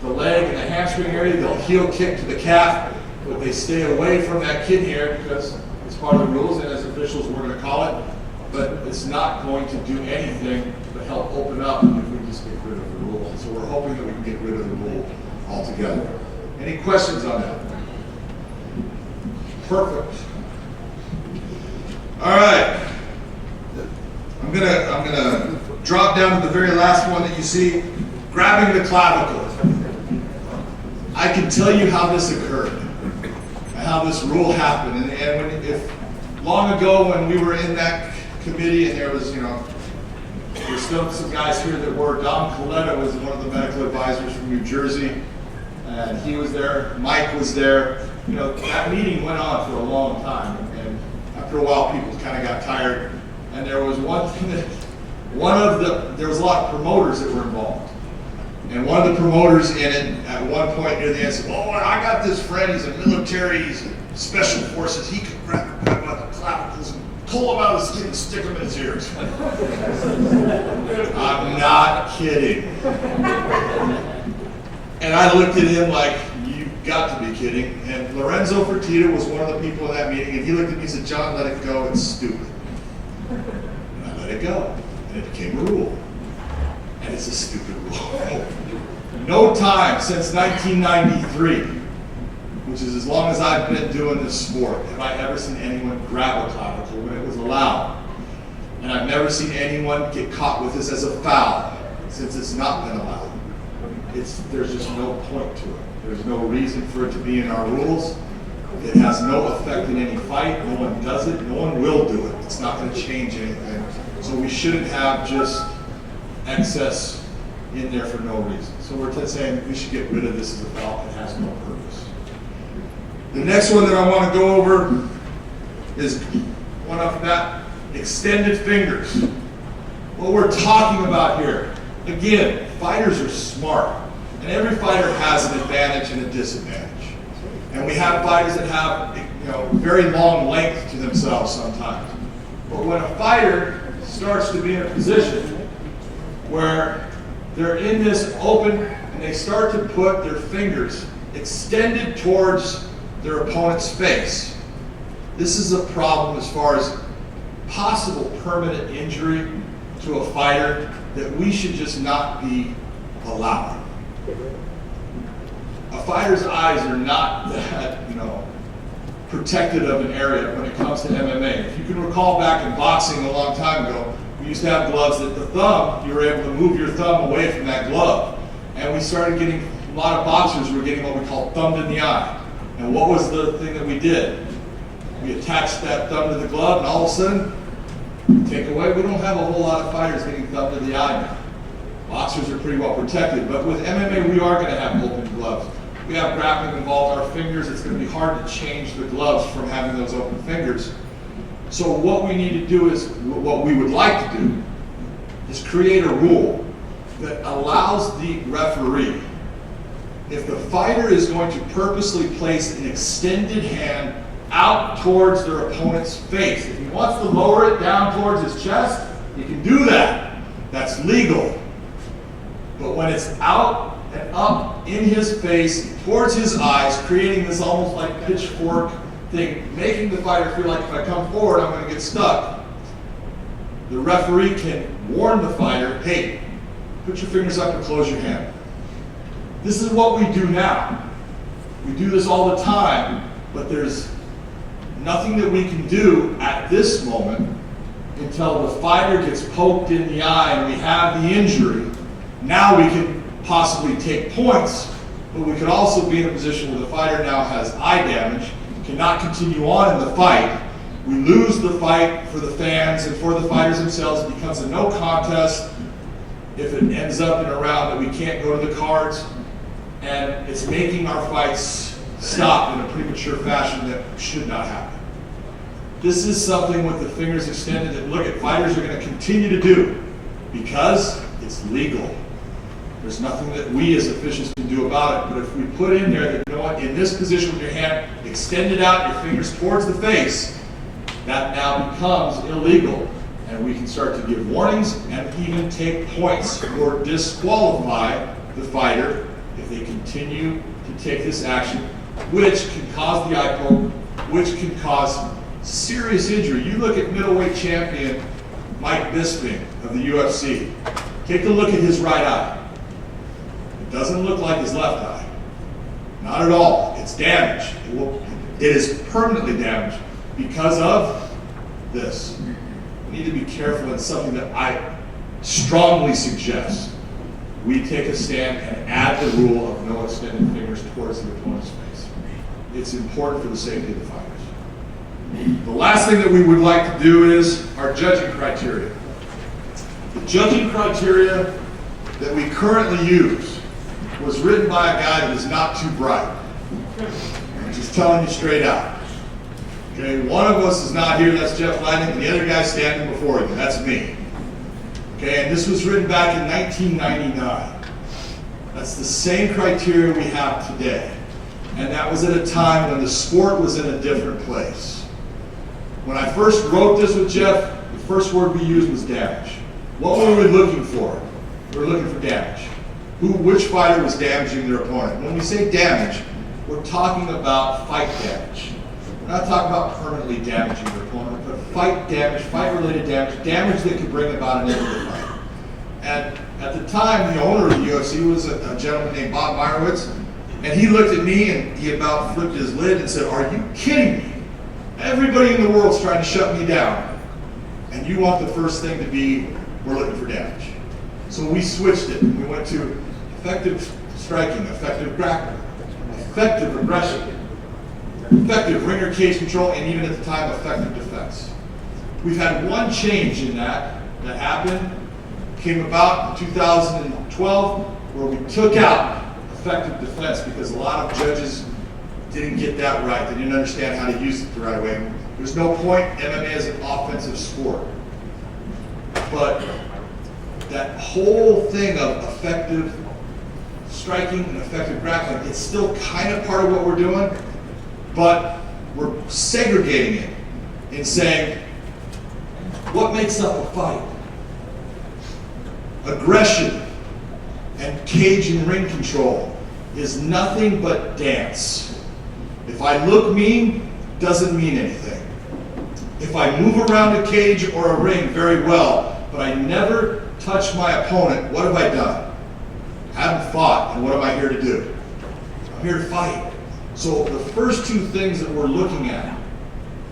the leg and the hamstring area. They'll heel kick to the calf, but they stay away from that kidney area because it's part of the rules, and as officials we're going to call it, but it's not going to do anything but help open up if we just get rid of the rule. So we're hoping that we can get rid of the rule altogether. Any questions on that? Perfect. All right. I'm gonna drop down to the very last one that you see, grabbing the clavicle. I can tell you how this occurred, and how this rule happened. And if long ago when we were in that committee, and there was, there's still some guys here that were. Don Coletta was one of the medical advisors from New Jersey, and he was there. Mike was there. That meeting went on for a long time, and after a while, people kind of got tired. And there was one thing that, there was a lot of promoters that were involved. And one of the promoters in it, at one point near the end, said, oh, I got this friend, he's a military, he's in special forces, he could grab the clavicles and pull him out of his skin and stick them in his ears. I'm not kidding. And I looked at him like, you've got to be kidding. And Lorenzo Fertitta was one of the people in that meeting, and he looked at me and said, John, let it go, it's stupid. And I let it go, and it became a rule. And it's a stupid rule. No time since 1993, which is as long as I've been doing this sport, have I ever seen anyone grab a clavicle when it was allowed. And I've never seen anyone get caught with this as a foul, since it's not been allowed. There's just no point to it. There's no reason for it to be in our rules. It has no effect in any fight. No one does it. No one will do it. It's not going to change anything. So we shouldn't have just excess in there for no reason. So we're saying we should get rid of this as a foul. It has no purpose. The next one that I want to go over is one off that, extended fingers. What we're talking about here, again, fighters are smart. And every fighter has an advantage and a disadvantage. And we have fighters that have, very long length to themselves sometimes. But when a fighter starts to be in a position where they're in this open and they start to put their fingers extended towards their opponent's face, this is a problem as far as possible permanent injury to a fighter that we should just not be allowing. A fighter's eyes are not that, protected of an area when it comes to MMA. If you can recall back in boxing a long time ago, we used to have gloves that the thumb, you were able to move your thumb away from that glove. And we started getting, a lot of boxers were getting what we call thumbed in the eye. And what was the thing that we did? We attached that thumb to the glove, and all of a sudden, take away, we don't have a whole lot of fighters getting thumbed in the eye now. Boxers are pretty well protected, but with MMA, we are going to have open gloves. We have grappling involved, our fingers, it's going to be hard to change the gloves from having those open fingers. So what we need to do is, what we would like to do, is create a rule that allows the referee, if the fighter is going to purposely place an extended hand out towards their opponent's face, if he wants to lower it down towards his chest, he can do that. That's legal. But when it's out and up in his face, towards his eyes, creating this almost like pitchfork thing, making the fighter feel like if I come forward, I'm going to get stuck. The referee can warn the fighter, hey, put your fingers up and close your hand. This is what we do now. We do this all the time, but there's nothing that we can do at this moment until the fighter gets poked in the eye and we have the injury. Now we can possibly take points, but we could also be in a position where the fighter now has eye damage, cannot continue on in the fight. We lose the fight for the fans and for the fighters themselves. It becomes a no contest if it ends up in a round that we can't go to the cards, and it's making our fights stop in a premature fashion that should not happen. This is something with the fingers extended that, look, at fighters are going to continue to do because it's legal. There's nothing that we as officials can do about it, but if we put in there that, you know what, in this position with your hand extended out, your fingers towards the face, that now becomes illegal, and we can start to give warnings and even take points or disqualify the fighter if they continue to take this action, which can cause the eye poke, which can cause serious injury. You look at middleweight champion Mike Bisping of the UFC. Take a look at his right eye. It doesn't look like his left eye. Not at all. It's damaged. It is permanently damaged because of this. We need to be careful. It's something that I strongly suggest we take a stand and add the rule of no extended fingers towards the opponent's face. It's important for the safety of the fighters. The last thing that we would like to do is our judging criteria. The judging criteria that we currently use was written by a guy that is not too bright. I'm just telling you straight out. Okay, one of us is not here, that's Jeff Lightning, and the other guy standing before you, that's me. Okay, and this was written back in 1999. That's the same criteria we have today. And that was at a time when the sport was in a different place. When I first wrote this with Jeff, the first word we used was damage. What were we looking for? We were looking for damage. Which fighter was damaging their opponent? When we say damage, we're talking about fight damage. We're not talking about permanently damaging their opponent, but fight damage, fight-related damage, damage that could bring about an end to the fight. And at the time, the owner of the UFC was a gentleman named Bob Meyerowitz, and he looked at me and he about flipped his lid and said, "Are you kidding me? Everybody in the world's trying to shut me down, and you want the first thing to be, we're looking for damage." So we switched it. We went to effective striking, effective grappling, effective aggression, effective ringer cage control, and even at the time, effective defense. We've had one change in that happened, came about in 2012, where we took out effective defense because a lot of judges didn't get that right. They didn't understand how to use it the right way. There's no point, MMA is an offensive sport. But that whole thing of effective striking and effective grappling, it's still kind of part of what we're doing, but we're segregating it and saying, what makes up a fight? Aggression and cage and ring control is nothing but dance. If I look mean, doesn't mean anything. If I move around a cage or a ring very well, but I never touch my opponent, what have I done? I haven't fought, and what am I here to do? I'm here to fight. So the first two things that we're looking at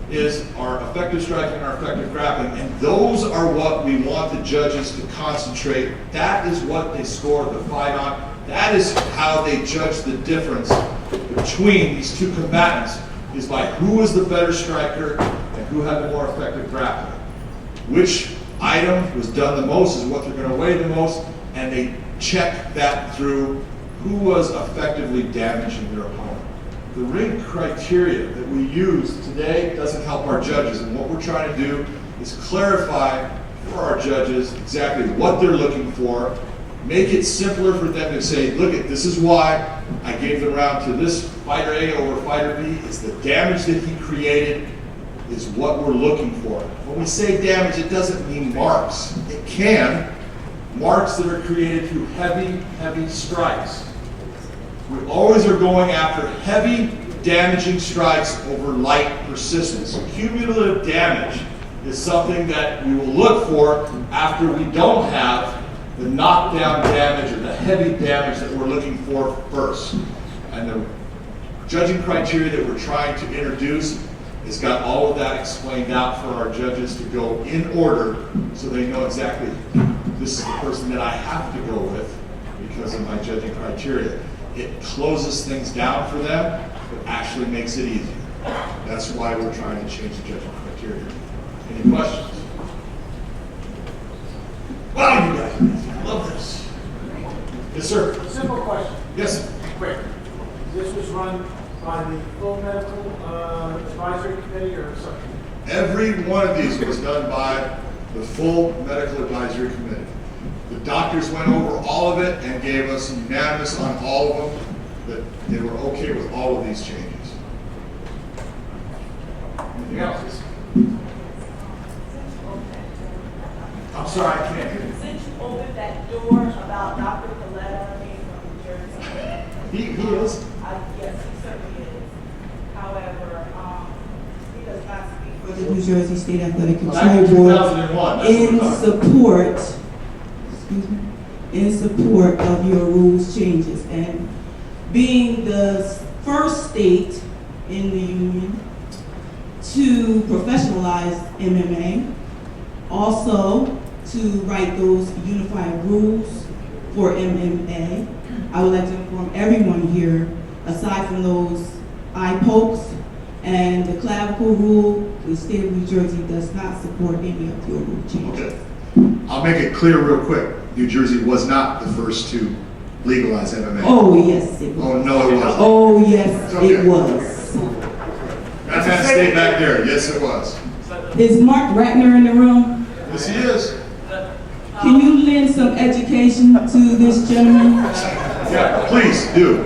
is our effective striking and our effective grappling, and those are what we want the judges to concentrate. That is what they score the fight on. That is how they judge the difference between these two combatants, is by who is the better striker and who had the more effective grappling. Which item was done the most is what they're going to weigh the most, and they check that through who was effectively damaging their opponent. The ring criteria that we use today doesn't help our judges, and what we're trying to do is clarify for our judges exactly what they're looking for, make it simpler for them to say, look, this is why I gave the round to this fighter A over fighter B. It's the damage that he created is what we're looking for. When we say damage, it doesn't mean marks. It can. Marks that are created through heavy strikes. We always are going after heavy, damaging strikes over light persistence. Cumulative damage is something that we will look for after we don't have the knockdown damage or the heavy damage that we're looking for first. And the judging criteria that we're trying to introduce It's got all of that explained out for our judges to go in order so they know exactly this is the person that I have to go with because of my judging criteria. It closes things down for them, but actually makes it easier. That's why we're trying to change the judging criteria. Any questions? Wow, you guys, love this. Yes, sir. Simple question. Yes. Quick. This was run by the full medical advisory committee or something? Every one of these was done by the full medical advisory committee. The doctors went over all of it and gave us unanimous on all of them that they were okay with all of these changes. Anything else? I'm sorry, I can't hear you. Since you opened that door about Dr. Coletta being from New Jersey. He is. Yes, he certainly is. However, he does not speak For the New Jersey State Athletic Back in Control 2001, Board that's in what support, excuse me, in support of your rules changes and being the first state in the union to professionalize MMA, also to write those unified rules for MMA. I would like to inform everyone here, aside from those eye pokes and the clavicle rule, the state of New Jersey does not support any of your rule changes. Okay. I'll make it clear real quick. New Jersey was not the first to legalize MMA. Oh, yes, it was. Oh, no, it wasn't. Oh, yes, it was. That's that state back there. Yes, it was. Is Mark Ratner in the room? Yes, he is. Can you lend some education to this gentleman? Yeah, please do.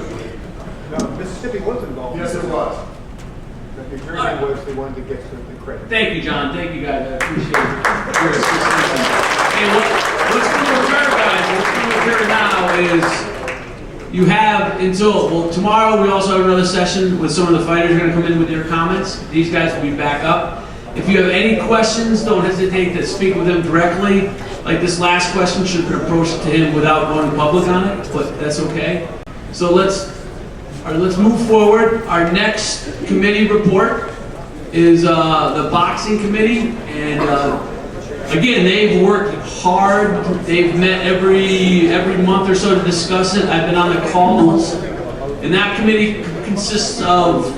No, Mississippi was involved. Yes, it was. But New Jersey was the one to get the credit. Thank you, John. Thank you, guys. I appreciate it. And what's going to occur, guys, what's going to occur now is you have until, well, tomorrow we also have another session with some of the fighters who are going to come in with their comments. These guys will be back up. If you have any questions, don't hesitate to speak with him directly. Like this last question should have been approached to him without going public on it, but that's okay. So let's move forward. Our next committee report is the boxing committee, and again, they've worked hard. They've met every month or so to discuss it. I've been on the calls, and that committee consists of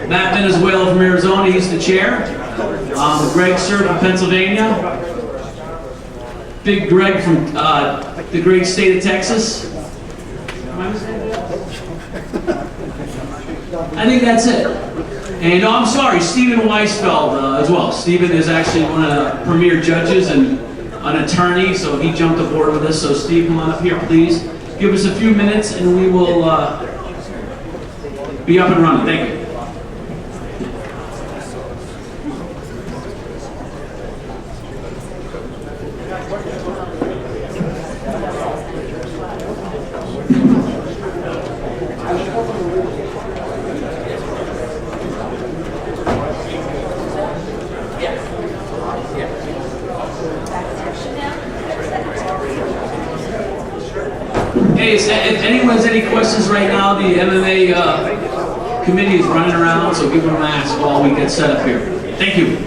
Matt Venezuela from Arizona, he's the chair. Greg Sir from Pennsylvania. Big Greg from the great state of Texas. I think that's it. And I'm sorry, Stephen Weisfeld as well. Stephen is actually one of the premier judges and an attorney, so he jumped aboard with us. So Steve, come on up here, please. Give us a few minutes and we will be up and running. Thank you. Hey, if anyone has any questions right now, the MMA committee is running around, so give them a ask while we get set up here. Thank you.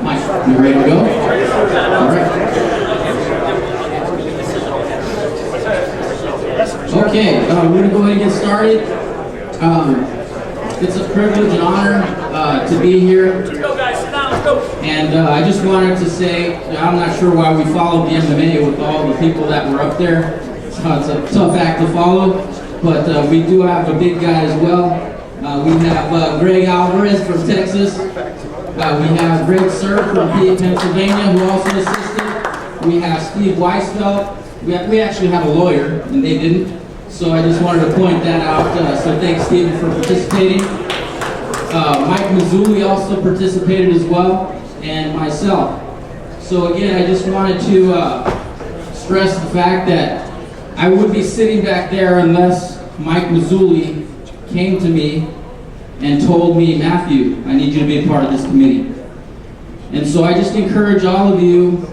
Mike, you ready to go? All right. Okay, we're going to go ahead and get started. It's a privilege and honor to be here. Let's go, guys. Sit down. Let's go. And I just wanted to say, I'm not sure why we followed the MMA with all the people that were up there. It's a tough act to follow, but we do have a big guy as well. We have Greg Alvarez from Texas. We have Greg Sir from Pennsylvania, who also assisted. We have Steve Weisfeld. We actually have a lawyer, and they didn't. So I just wanted to point that out. So thanks, Stephen, for participating. Mike Mazzulli also participated as well, and myself. So again, I just wanted to stress the fact that I would be sitting back there unless Mike Mazzulli came to me and told me, Matthew, I need you to be a part of this committee. And so I just encourage all of you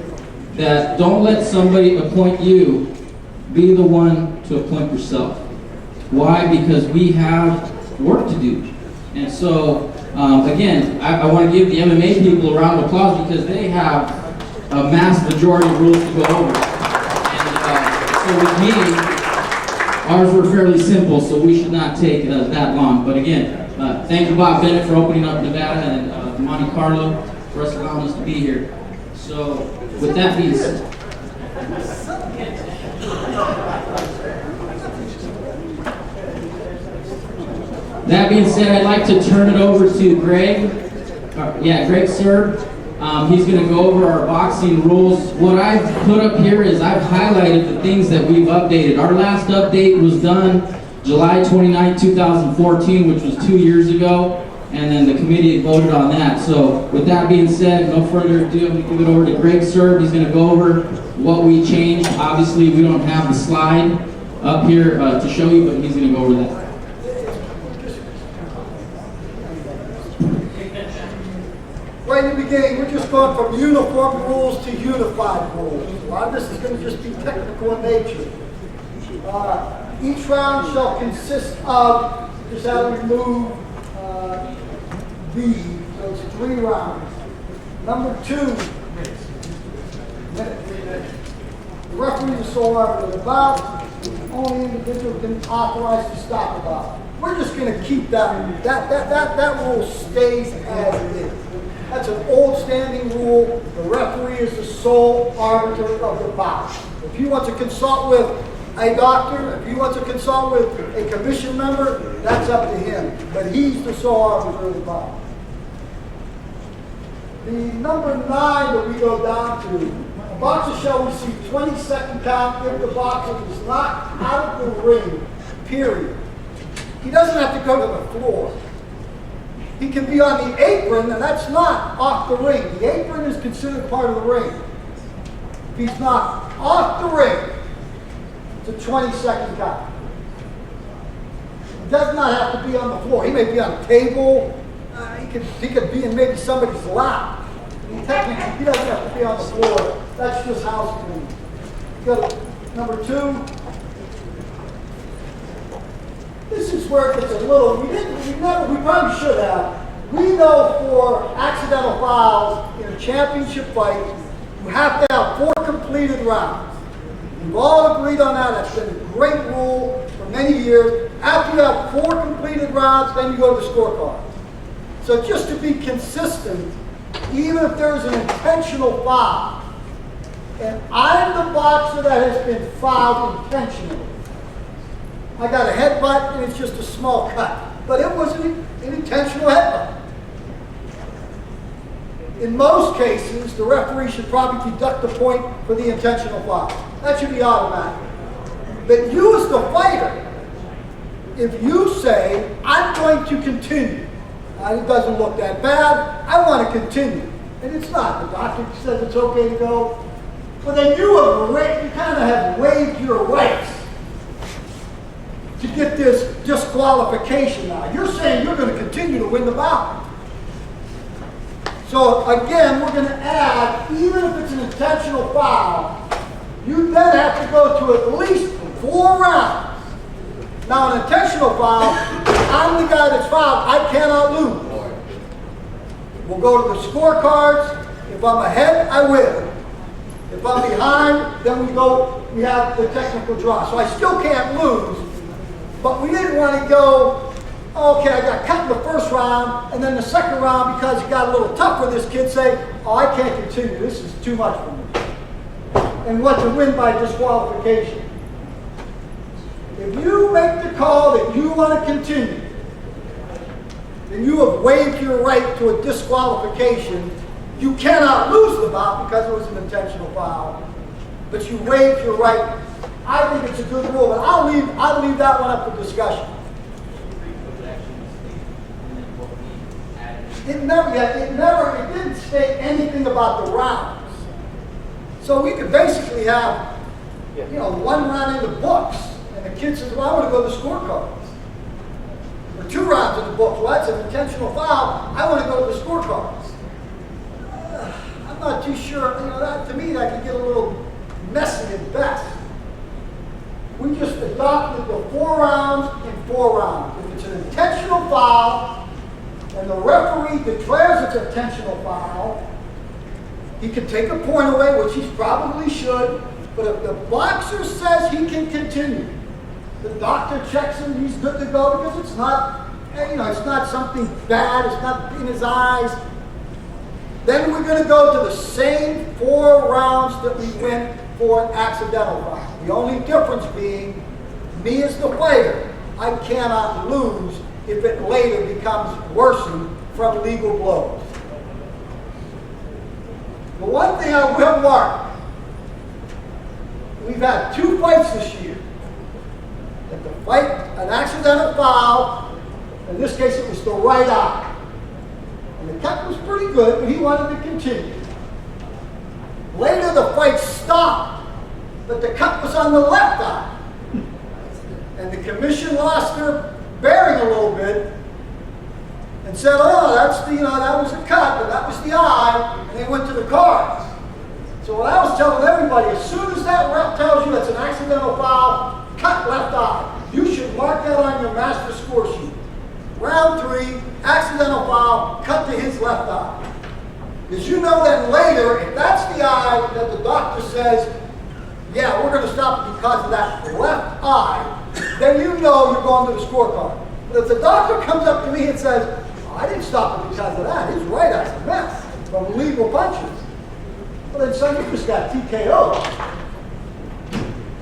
that don't let somebody appoint you, be the one to appoint yourself. Why? Because we have work to do. And so, again, I want to give the MMA people a round of applause because they have a mass majority of rules to go over. And so with me, ours were fairly simple, so we should not take that long. But again, thank you, Bob Bennett, for opening up Nevada and Monte Carlo for us allowing us to be here. So, with that being said, I'd like to turn it over to Greg. Greg Serb. He's going to go over our boxing rules. What I've put up here is I've highlighted the things that we've updated. Our last update was done July 29, 2014, which was 2 years ago, and then the committee had voted on that. So with that being said, no further ado, I'm going to give it over to Greg Serb. He's going to go over what we changed. Obviously, we don't have the slide up here to show you, but he's going to go over that. Right in the beginning, we're just going from uniform rules to unified rules. A lot of this is going to just be technical in nature. Each round shall consist of, just how we move B, so it's 3 rounds. Number 2, the referee is so arbiter. The bout, only individual can authorize to stop a bout. We're just going to keep that. That rule stays as it is. That's an old standing rule. The referee is the sole arbiter of the bout. If he wants to consult with a doctor, if he wants to consult with a commission member, that's up to him. But he's the sole arbiter of the bout. The number 9 that we go down to, a boxer shall receive 20-second count if the boxer is not out of the ring, period. He doesn't have to go to the floor. He can be on the apron, and that's not off the ring. The apron is considered part of the ring. If he's not off the ring, it's a 20-second count. He does not have to be on the floor. He may be on a table. He could be in maybe somebody's lap. Technically, he doesn't have to be on the floor. That's just housekeeping. Go to number 2. This is where it gets a little, we probably should have. We know for accidental fouls in a championship fight, you have to have 4 completed rounds. We've all agreed on that. That's been a great rule for many years. After you have 4 completed rounds, then you go to the scorecard. So just to be consistent, even if there's an intentional foul, and I'm the boxer that has been fouled intentionally, I got a headbutt and it's just a small cut. But it was an intentional headbutt. In most cases, the referee should probably deduct the point for the intentional foul. That should be automatic. But you as the fighter, if you say, I'm going to continue, it doesn't look that bad, I want to continue. And it's not. The doctor says it's okay to go. Well, then you kind of have waived your rights to get this disqualification now. You're saying you're going to continue to win the bout. So again, we're going to add, even if it's an intentional foul, you then have to go to at least 4 rounds. Now an intentional foul, I'm the guy that's fouled, I cannot lose. We'll go to the scorecards. If I'm ahead, I win. If I'm behind, then we have the technical draw. So I still can't lose. But we didn't want to go, okay, I got cut in the first round, and then the second round, because it got a little tough for this kid, say, oh, I can't continue. This is too much for me. And want to win by disqualification. If you make the call that you want to continue, then you have waived your right to a disqualification. You cannot lose the bout because it was an intentional foul, but you waived your right I think it's a good rule, but I'll leave that one up for discussion. It didn't state anything about the rounds. So we could basically have, one round in the books, and the kid says, well, I want to go to the scorecards. Or 2 rounds in the books, well, that's an intentional foul, I want to go to the scorecards. I'm not too sure, that, to me, that could get a little messy at best. We just adopted the 4 rounds in 4 rounds. If it's an intentional foul, and the referee declares it's an intentional foul, he can take a point away, which he probably should, but if the boxer says he can continue, the doctor checks him, he's good to go, because it's not, it's not something bad, it's not in his eyes. Then we're going to go to the same 4 rounds that we went for an accidental foul. The only difference being, me as the player, I cannot lose if it later becomes worsened from legal blows. The one thing I will mark, we've had 2 fights this year. That the fight, an accidental foul, in this case it was the right eye. And the cut was pretty good, but he wanted to continue. Later the fight stopped, but the cut was on the left eye. And the commission lost their bearing a little bit and said, oh, that's the, that was a cut, but that was the eye, and they went to the cards. So what I was telling everybody, as soon as that ref tells you that's an accidental foul, cut left eye, you should mark that on your master score sheet. Round 3, accidental foul, cut to his left eye. Because you know that later, if that's the eye that the doctor says, yeah, we're going to stop it because of that left eye, then you know you're going to the scorecard. But if the doctor comes up to me and says, oh, I didn't stop it because of that, his right eye's a mess from illegal punches, well then son, you just got TKO.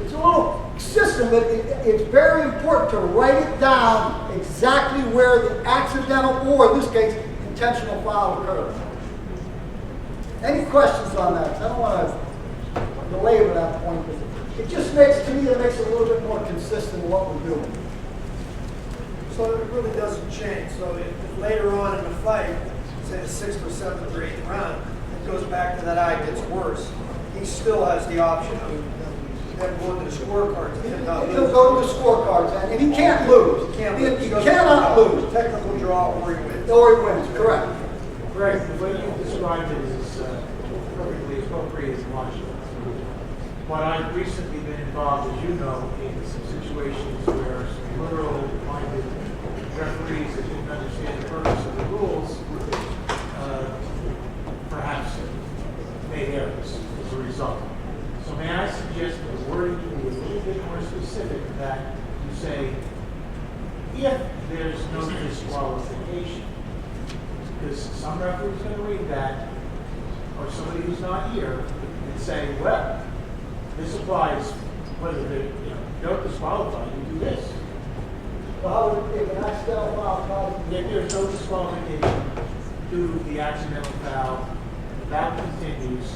It's a little system, but it's very important to write it down exactly where the accidental, or in this case, intentional foul occurs. Any questions on that? I don't want to belabor that point, but it just makes, to me, it makes it a little bit more consistent in what we're doing. So it really doesn't change. So if later on in the fight, say the 6th or 7th or 8th round, it goes back to that eye gets worse, he still has the option of then going to the scorecards. He'll go to the scorecards, and he can't lose. He cannot lose. Technical draw or he wins. Or he wins, correct. Greg, the way you described it is perfectly appropriate in Washington. But I've recently been involved, as you know, in some situations where some liberal-minded referees that didn't understand the purpose of the rules perhaps made errors as a result. So may I suggest that the wording to be a little bit more specific, that you say, if there's no disqualification, because some referee is going to read that, or somebody who's not here, and say, well, this applies whether they don't disqualify, you do this. Well, how would it be an accidental foul? If there's no disqualification due to the accidental foul, that continues,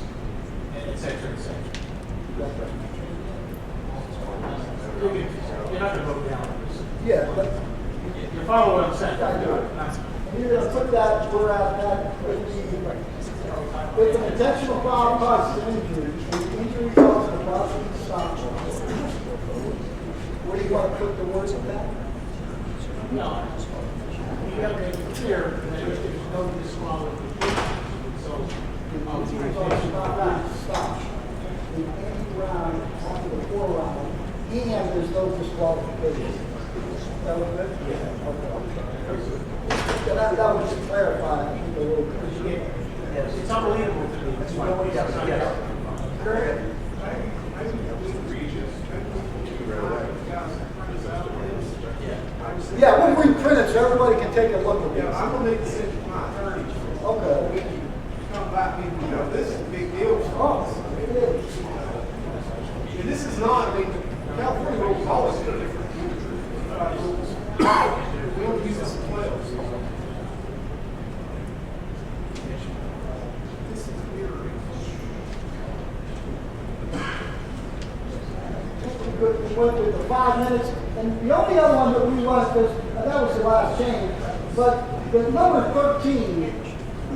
and et cetera, et cetera. You're not going to vote down on this. Yeah, but you follow what I'm saying. and you're going to put that where that with an intentional foul causes an injury. The injury causes a possible stop. Where do you want to put the words of that? No. You got to make it clear that there's no disqualification. So, stop. The end round after the 4 round, and there's no disqualification. That was it? Yeah. Okay. That would just clarify a little bit. It's unbelievable to me. That's why we have to get out. Yeah, we'll reprint it so everybody can take a look at this. I'm going to make a decision with my attorney. Okay. Come back, this is a big deal for us. It is. And this is not, California rules always different rules. We don't use this in playoffs. This is weird. went with the 5 minutes. And the only other one that we want, that was the last change, but the number 13,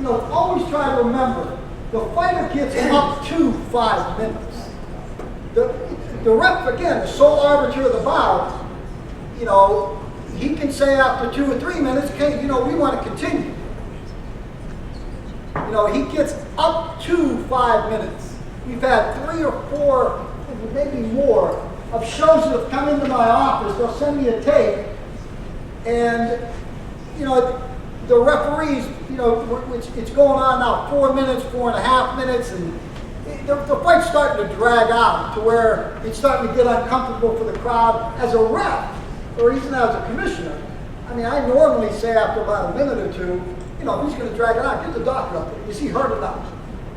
always try to remember, the fighter gets up to 5 minutes. The ref, again, the sole arbiter of the bout, he can say after 2 or 3 minutes, okay, we want to continue. He gets up to 5 minutes. We've had 3 or 4, maybe more, of shows that have come into my office. They'll send me a tape, and the referees, it's going on now 4 minutes, 4.5 minutes, and the fight's starting to drag out to where it's starting to get uncomfortable for the crowd. As a ref, or even as a commissioner, I normally say after about a minute or two, if he's going to drag it out, get the doctor up there. Is he hurt or not?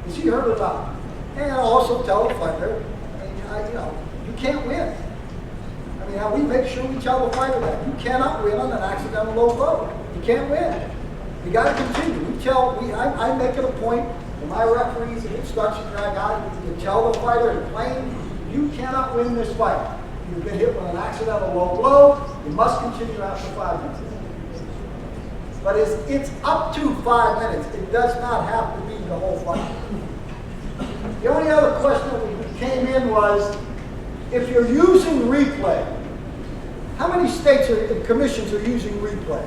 Is he hurt or not? And I'll also tell the fighter, you can't win. We make sure we tell the fighter that you cannot win on an accidental low blow. You can't win. You got to continue. I make it a point for my referees, if it starts to drag out, you tell the fighter in plain, you cannot win this fight. You've been hit with an accidental low blow. You must continue after 5 minutes. But it's up to 5 minutes. It does not have to be the whole fight. The only other question that came in was, if you're using replay, how many states and commissions are using replay?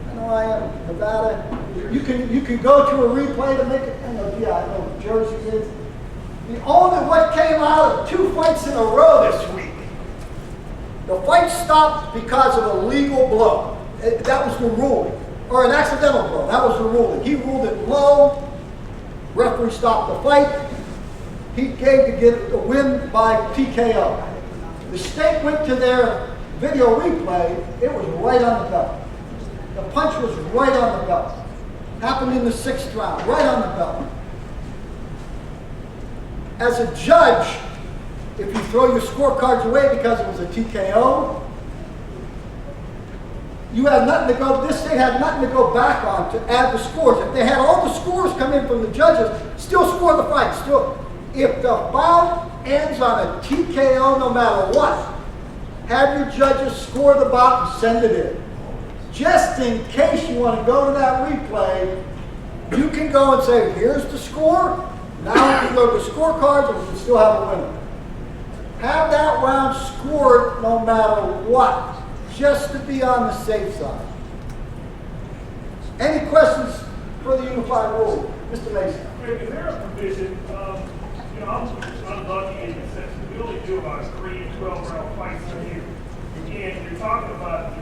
I know I am. Nevada. You can go to a replay to make it. I know Jersey is. The only what came out of 2 fights in a row this week. The fight stopped because of a legal blow. That was the ruling. Or an accidental blow. That was the ruling. He ruled it low. Referee stopped the fight. He gave to get a win by TKO. The state went to their video replay. It was right on the belt. The punch was right on the belt. Happened in the 6th round. Right on the belt. As a judge, if you throw your scorecards away because it was a TKO, you had nothing to go, this state had nothing to go back on to add the scores. If they had all the scores come in from the judges, still score the fight. If the bout ends on a TKO no matter what, have your judges score the bout and send it in. Just in case you want to go to that replay, you can go and say, here's the score. Now we can go to the scorecards and we can still have a winner. Have that round scored no matter what, just to be on the safe side. Any questions for the unified rule? Mr. Mason. Is there a provision, I'm lucky in the sense that we only do about 3 12-round fights a year. Again, you're talking about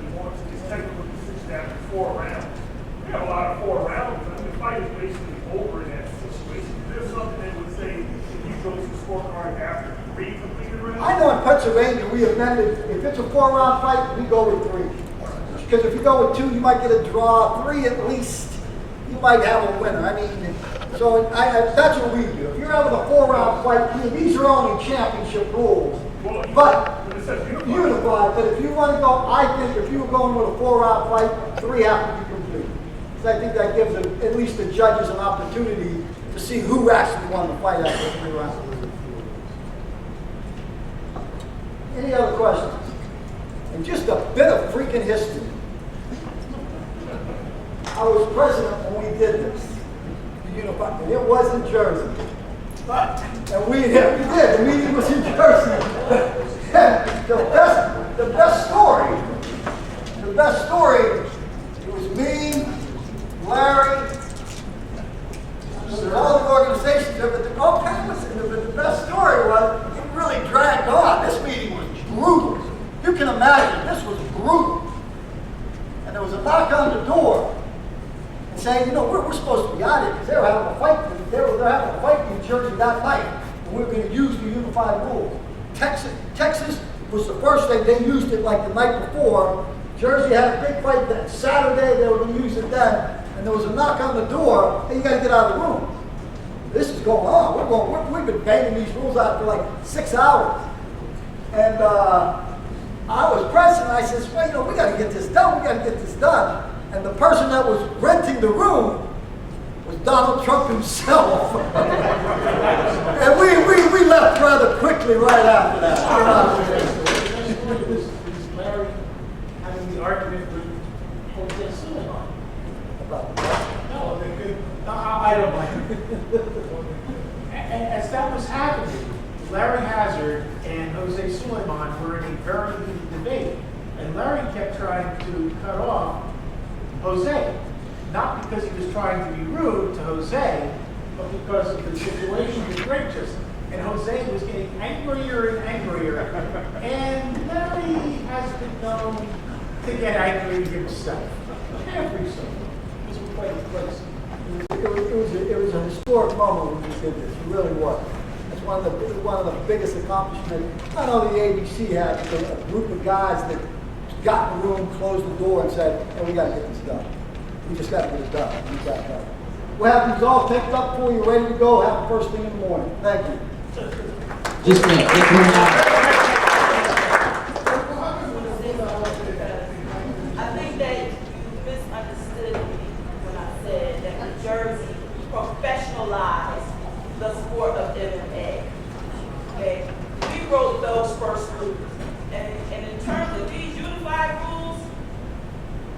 it's technically considered after 4 rounds. We have a lot of 4 rounds, and the fight is basically over in that situation. Is there something that would say if you go to the scorecard after 3 completed rounds? I know in Pennsylvania we amended, if it's a 4-round fight, we go with 3. Because if you go with 2, you might get a draw. 3 at least, you might have a winner. So that's what we do. If you're having a 4-round fight, these are only championship rules. But unified. But if you want to go, I think if you were going with a 4-round fight, 3 have to be complete. Because I think that gives at least the judges an opportunity to see who actually won the fight after 3 rounds. Any other questions? And just a bit of freaking history. I was president when we did this. Unified, and it was in Jersey. And we did. The meeting was in Jersey. the best story, it was me, Larry, there's all the organizations there, but the best story was, it really dragged on. This meeting was brutal. You can imagine, this was brutal. And there was a knock on the door, and saying, we're supposed to be out here because they were having a fight. They're having a fight in Jersey that night, and we're going to use the unified rules. Texas was the first thing. They used it like the night before. Jersey had a big fight that Saturday. They were going to use it then, and there was a knock on the door. Hey, you got to get out of the room. This is going on. We've been banging these rules out for like 6 hours, and I was president. I said, well, we got to get this done. We got to get this done. And the person that was renting the room was Donald Trump himself. And we left rather quickly right after that. as that was happening, Larry Hazard and Jose Suleiman were in a very heated debate. And Larry kept trying to cut off Jose. Not because he was trying to be rude to Jose, but because of the situation with Rachel. And Jose was getting angrier and angrier. And Larry has been known to get angry himself. Every so often. This was quite a place. It was a historic moment when we did this. It really was. It's one of the biggest accomplishments. Not only the ABC had, but a group of guys that got in the room, closed the door, and said, "Hey, we got to get this done. We just got to get it done. We got it done." We'll have these all picked up for you, ready to go. Have the first thing in the morning. Thank you. Just a quick remark. I think that you misunderstood me when I said that New Jersey professionalized the sport of MMA. Okay? We wrote those first rules. And in terms of these unified rules,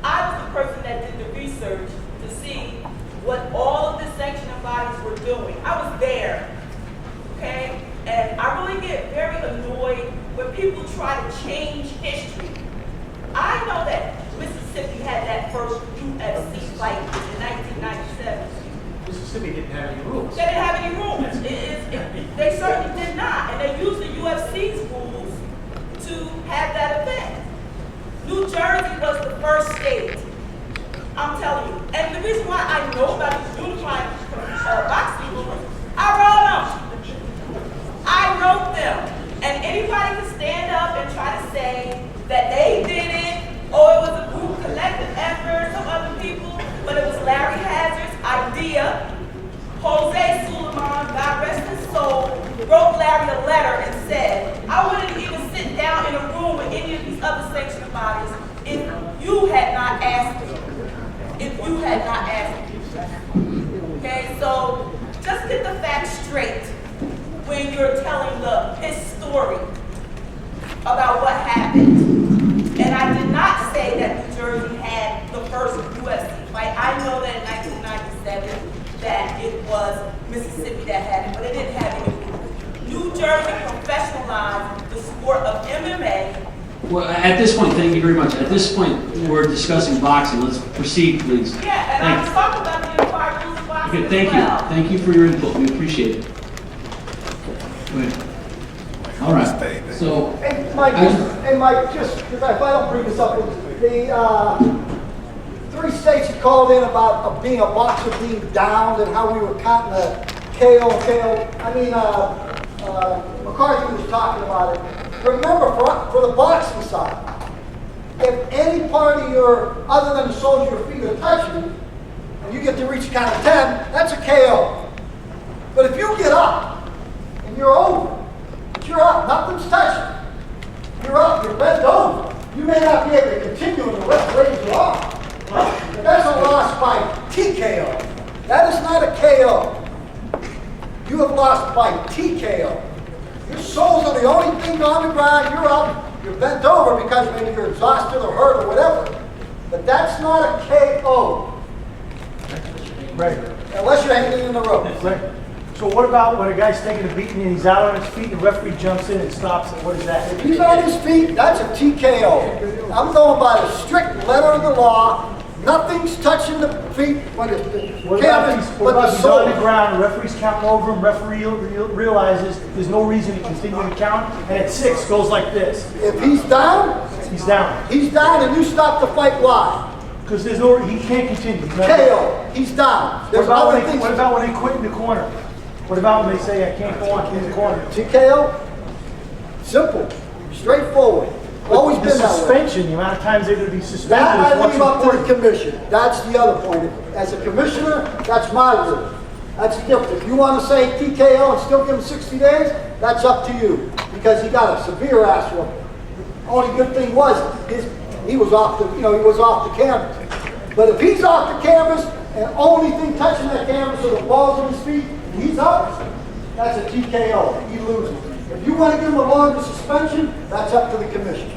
I was the person that did the research to see what all of the sanctioning bodies were doing. I was there. Okay? And I really get very annoyed when people try to change history. I know that Mississippi had that first UFC fight in 1997. Mississippi didn't have any rules. They didn't have any rules. They certainly did not. And they used the UFC's rules to have that event. New Jersey was the first state. I'm telling you. And the reason why I know about these unified boxing rules, I wrote them. I wrote them. And anybody can stand up and try to say that they did it, or it was a group collective effort, some other people, but it was Larry Hazard's idea. Jose Suleiman, God rest his soul, wrote Larry a letter and said, I wouldn't even sit down in a room with any of these other sanctioning bodies if you had not asked me. If you had not asked me. Okay, so just get the facts straight when you're telling his story about what happened. And I did not say that New Jersey had the first UFC fight. I know that in 1997 that it was Mississippi that had it, but it didn't have any rules. New Jersey professionalized the sport of MMA. Well, at this point, thank you very much. At this point, we're discussing boxing. Let's proceed, please. Yeah, and I was talking about the unified rules of boxing Okay, thank as well. you. Thank you for your input. We appreciate it. Go ahead. All right. So, Hey, Mike, just because if I don't bring this up, the 3 states you called in about being a boxer being downed and how we were counting the KO. I mean, McCarthy was talking about it. Remember, for the boxing side, if any part of your, other than the soles of your feet are touching, and you get to reach count of 10, that's a KO. But if you get up and you're over, but you're up, nothing's touching. You're up, you're bent over. You may not be able to continue and the ref raise you off. But that's a loss by TKO. That is not a KO. You have lost by TKO. Your soles are the only thing on the ground. You're up, you're bent over because maybe you're exhausted or hurt or whatever. But that's not a KO. Right. Unless you're hanging in the rope. Right. So what about when a guy's taking a beating and he's out on his feet and the referee jumps in and stops it? What is that? If he's on his feet, that's a TKO. I'm going by the strict letter of the law. Nothing's touching the feet when it's What about if he's on the ground, the referee's counting over him, referee realizes there's no reason to continue to count, and at 6 goes like this. If he's down, he's down. He's down and you stop the fight live. Because he can't continue. KO, he's down. What about when they quit in the corner? What about when they say I can't go on in the corner? TKO? Simple, straightforward. Always been that way. Suspension, the amount of times they're going to be suspended. That I leave up to the commission. That's the other point. As a commissioner, that's my rule. That's the difference. If you want to say TKO and still give him 60 days, that's up to you. Because he got a severe ass whooping. Only good thing was he was off the canvas. But if he's off the canvas and only thing touching that canvas are the balls on his feet, and he's up, that's a TKO. He loses. If you want to give him a longer suspension, that's up to the commission.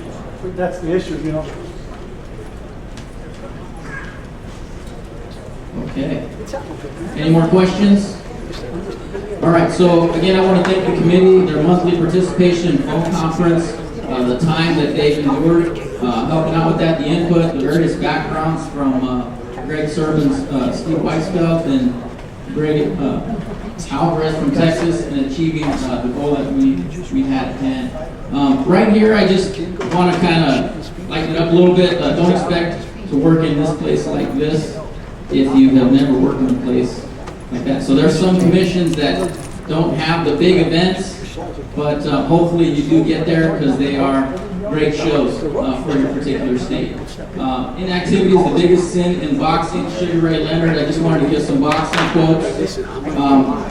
That's the issue, you know. Okay. Any more questions? All right, so again, I want to thank the committee, their monthly participation in phone conference, the time that they've endured, helping out with that, the input, the various backgrounds from Greg Sermons, Steve Weisfeld, and Greg Alvarez from Texas, and achieving the goal that we had at hand. Right here, I just want to kind of lighten it up a little bit. Don't expect to work in this place like this if you have never worked in a place like that. So there's some commissions that don't have the big events, but hopefully you do get there because they are great shows for your particular state. Inactivity is the biggest sin in boxing. Sugar Ray Leonard, I just wanted to give some boxing quotes.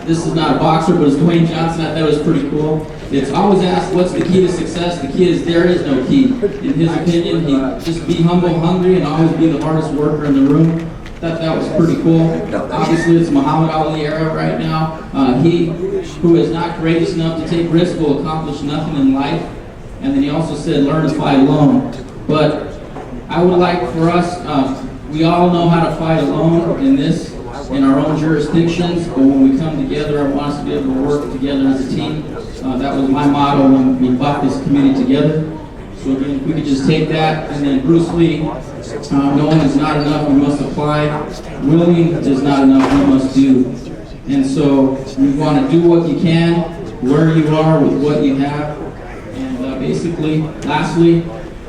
This is not a boxer, but it's Dwayne Johnson. I thought it was pretty cool. It's always asked, what's the key to success? The key is there is no key. In his opinion, he just be humble, hungry, and always be the hardest worker in the room. That was pretty cool. Obviously, it's Muhammad Ali era right now. He who is not courageous enough to take risks will accomplish nothing in life. And then he also said, learn to fight alone. But I would like for us, we all know how to fight alone in our own jurisdictions, but when we come together, I want us to be able to work together as a team. That was my motto when we bought this committee together. So again, if we could just take that, and then Bruce Lee, knowing is not enough, we must apply. Willing is not enough, we must do. And so we want to do what you can, where you are, with what you have. And basically, lastly,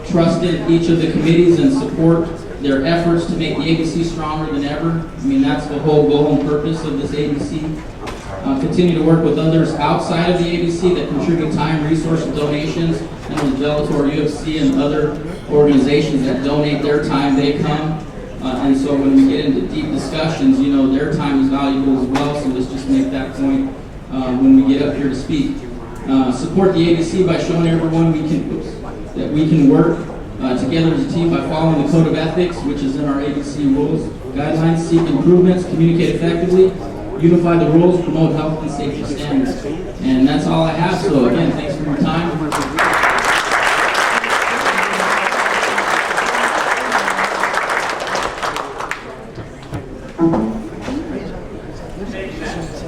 trust in each of the committees and support their efforts to make the ABC stronger than ever. I mean, that's the whole goal and purpose of this ABC. Continue to work with others outside of the ABC that contribute time, resources, donations, and with Bellator, UFC, and other organizations that donate their time, they come. And so when we get into deep discussions, you know, their time is valuable as well, so let's just make that point when we get up here to speak. Support the ABC by showing everyone that we can work together as a team by following the Code of Ethics, which is in our ABC rules, guidelines, seek improvements, communicate effectively, unify the rules, promote health and safety standards. And that's all I have. So again, thanks for your time.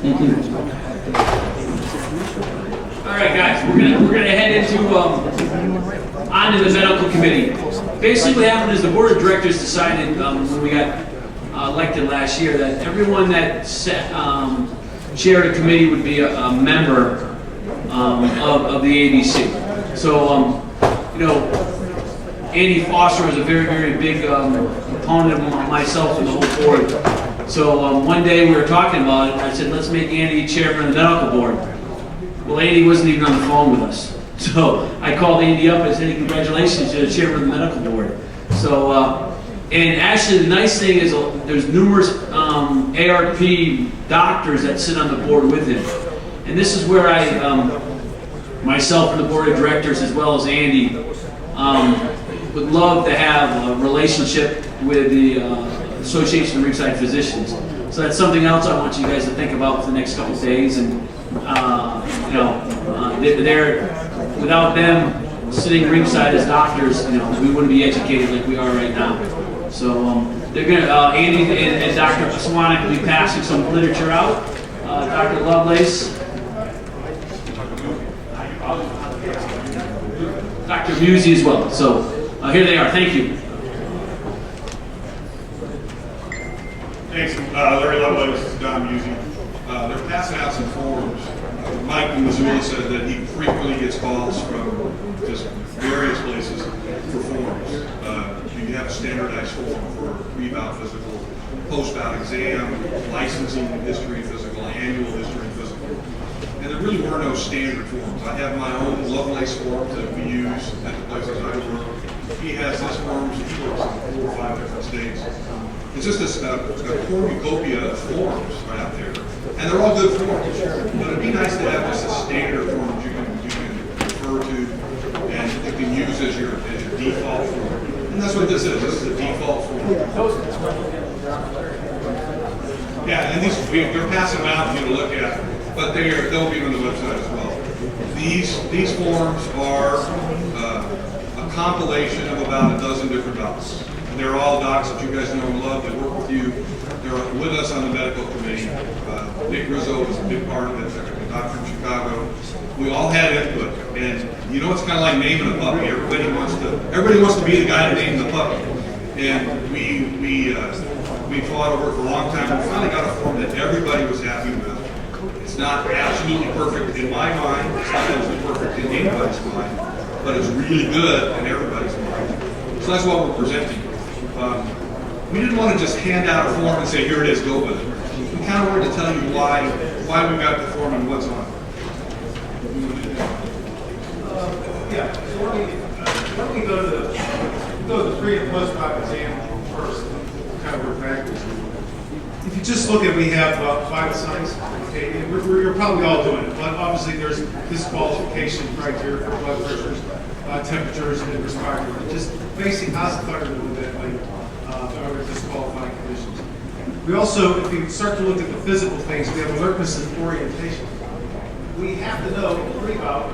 Thank you. All right, guys, we're gonna head into onto the medical committee. Basically, what happened is the board of directors decided when we got elected last year that everyone that chaired a committee would be a member of the ABC. So, you know, Andy Foster was a very, very big opponent of myself and the whole board. So one day we were talking about it, and I said, let's make Andy chairman of the medical board. Well, Andy wasn't even on the phone with us. So I called Andy up and said, congratulations, you're the chairman of the medical board. So, and actually the nice thing is there's numerous ARP doctors that sit on the board with him. And this is where myself and the board of directors, as well as Andy, would love to have a relationship with the Association of Ringside Physicians. So that's something else I want you guys to think about for the next couple of days. And you know, without them sitting ringside as doctors, you know, we wouldn't be educated like we are right now. So they're gonna Andy and Dr. Swanek will be passing some literature out. Dr. Lovelace, Dr. Musey as well. So here they are. Thank you. Thanks, Larry Lovelace, Don Musey. They're passing out some forms. Mike Mazzulli said that he frequently gets calls from just various places for forms. You have a standardized form for pre-bout physical, post-bout exam, licensing history physical, annual history physical. And there really were no standard forms. I have my own Lovelace forms that we use at the places I work. He has his forms, he works in 4 or 5 different states. It's just a cornucopia of forms right out there. And they're all good forms. But it'd be nice to have just a standard form that you can refer to and you can use as your default form. And that's what this is. This is the default form. Yeah, and they're passing them out for you to look at, but they'll be on the website as well. These forms are a compilation of about a dozen different docs. They're all docs that you guys know and love that work with you They're with us on the medical committee. Nick Rizzo was a big part of it, a doctor from Chicago. We all had input, and you know, it's kind of like naming a puppy. Everybody wants to be the guy to name the puppy. And we fought over it for a long time. We finally got a form that everybody was happy with. It's not absolutely perfect in my mind. It's not absolutely perfect in anybody's mind, but it's really good in everybody's mind. So that's what we're presenting. We didn't want to just hand out a form and say, here it is, go with it. We kind of wanted to tell you why we got the form and what's on it. Yeah, so let me go to the pre and post hoc exam first, kind of work backwards. If you just look at, we have vital signs, okay, and you're probably all doing it, but obviously there's disqualification criteria for blood pressures, temperatures, and respiratory. Just basic hospital with that, or disqualifying conditions. We also, if you start to look at the physical things, we have alertness and orientation. We have to know pre-bout,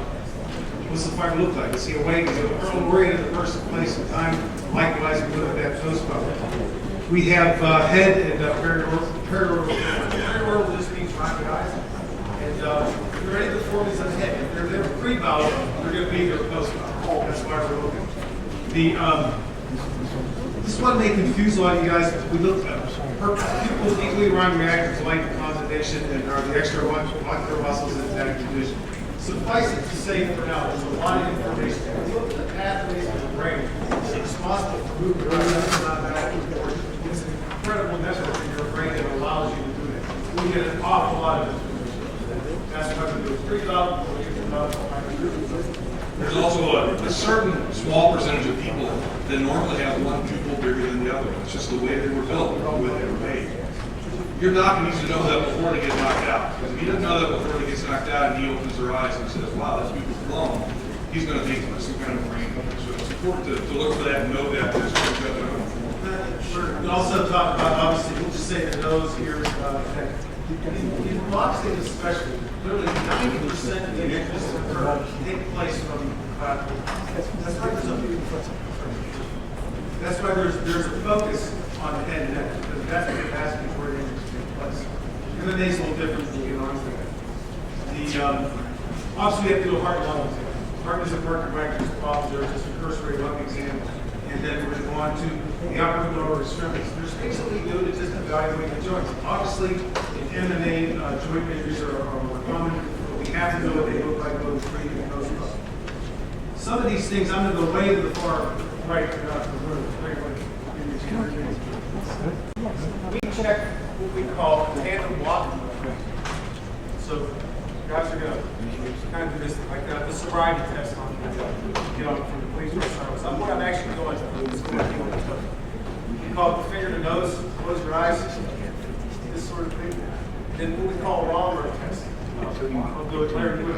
what's the fighter look like? Is he awake? Is he oriented the person, place, and time? Likewise, we look at that post-bout. We have head and periorbital just means rounded eyes. And if you're ready to perform these on the head, if they're there pre-bout, they're going to be there post-bout. That's why we're looking. This one may confuse a lot of you guys. We looked at pupils equally around reactive to light consolidation and are the extra ocular muscles in that condition. Suffice it to say for now, there's a lot of information. When you look at the pathways of the brain, it's responsible for moving around and back and forth. It's an incredible network in your brain that allows you to do that. We get an awful lot of information. That's why we do it. There's also a certain small percentage of people that normally have one pupil bigger than the other. It's just the way they were built, the way they were made. Your doctor needs to know that before they get knocked out. Because if he doesn't know that before he gets knocked out and he opens their eyes and says, wow, this pupil's blown, he's going to think it's some kind of brain damage. So it's important to look for that and know that. We also talk about, obviously, we'll just say the nose, ears, head. In boxing especially, literally 90% of the injuries that occur take place from that's why there's a focus on the head and neck, because that's where the vast majority of injuries take place. And the nasal difference will get on to that. Obviously, we have to do a heart and lung exam. Heart isn't working right, just there's just a cursory lung exam. And then we're going to go on to the upper and lower extremities. There's things that we do to just evaluate the joints. Obviously, in MMA, joint injuries are more common, but we have to know what they look like, those pre and post. Some of these things, I'm going to go way to the far right. We check what we call tandem blocking. So, guys are going to kind of do this, like the sobriety test on get on from the police service. What I'm actually going to do is we call it the finger to nose, close your eyes, this sort of thing. Then what we call a Roller test. I'll do it Larry with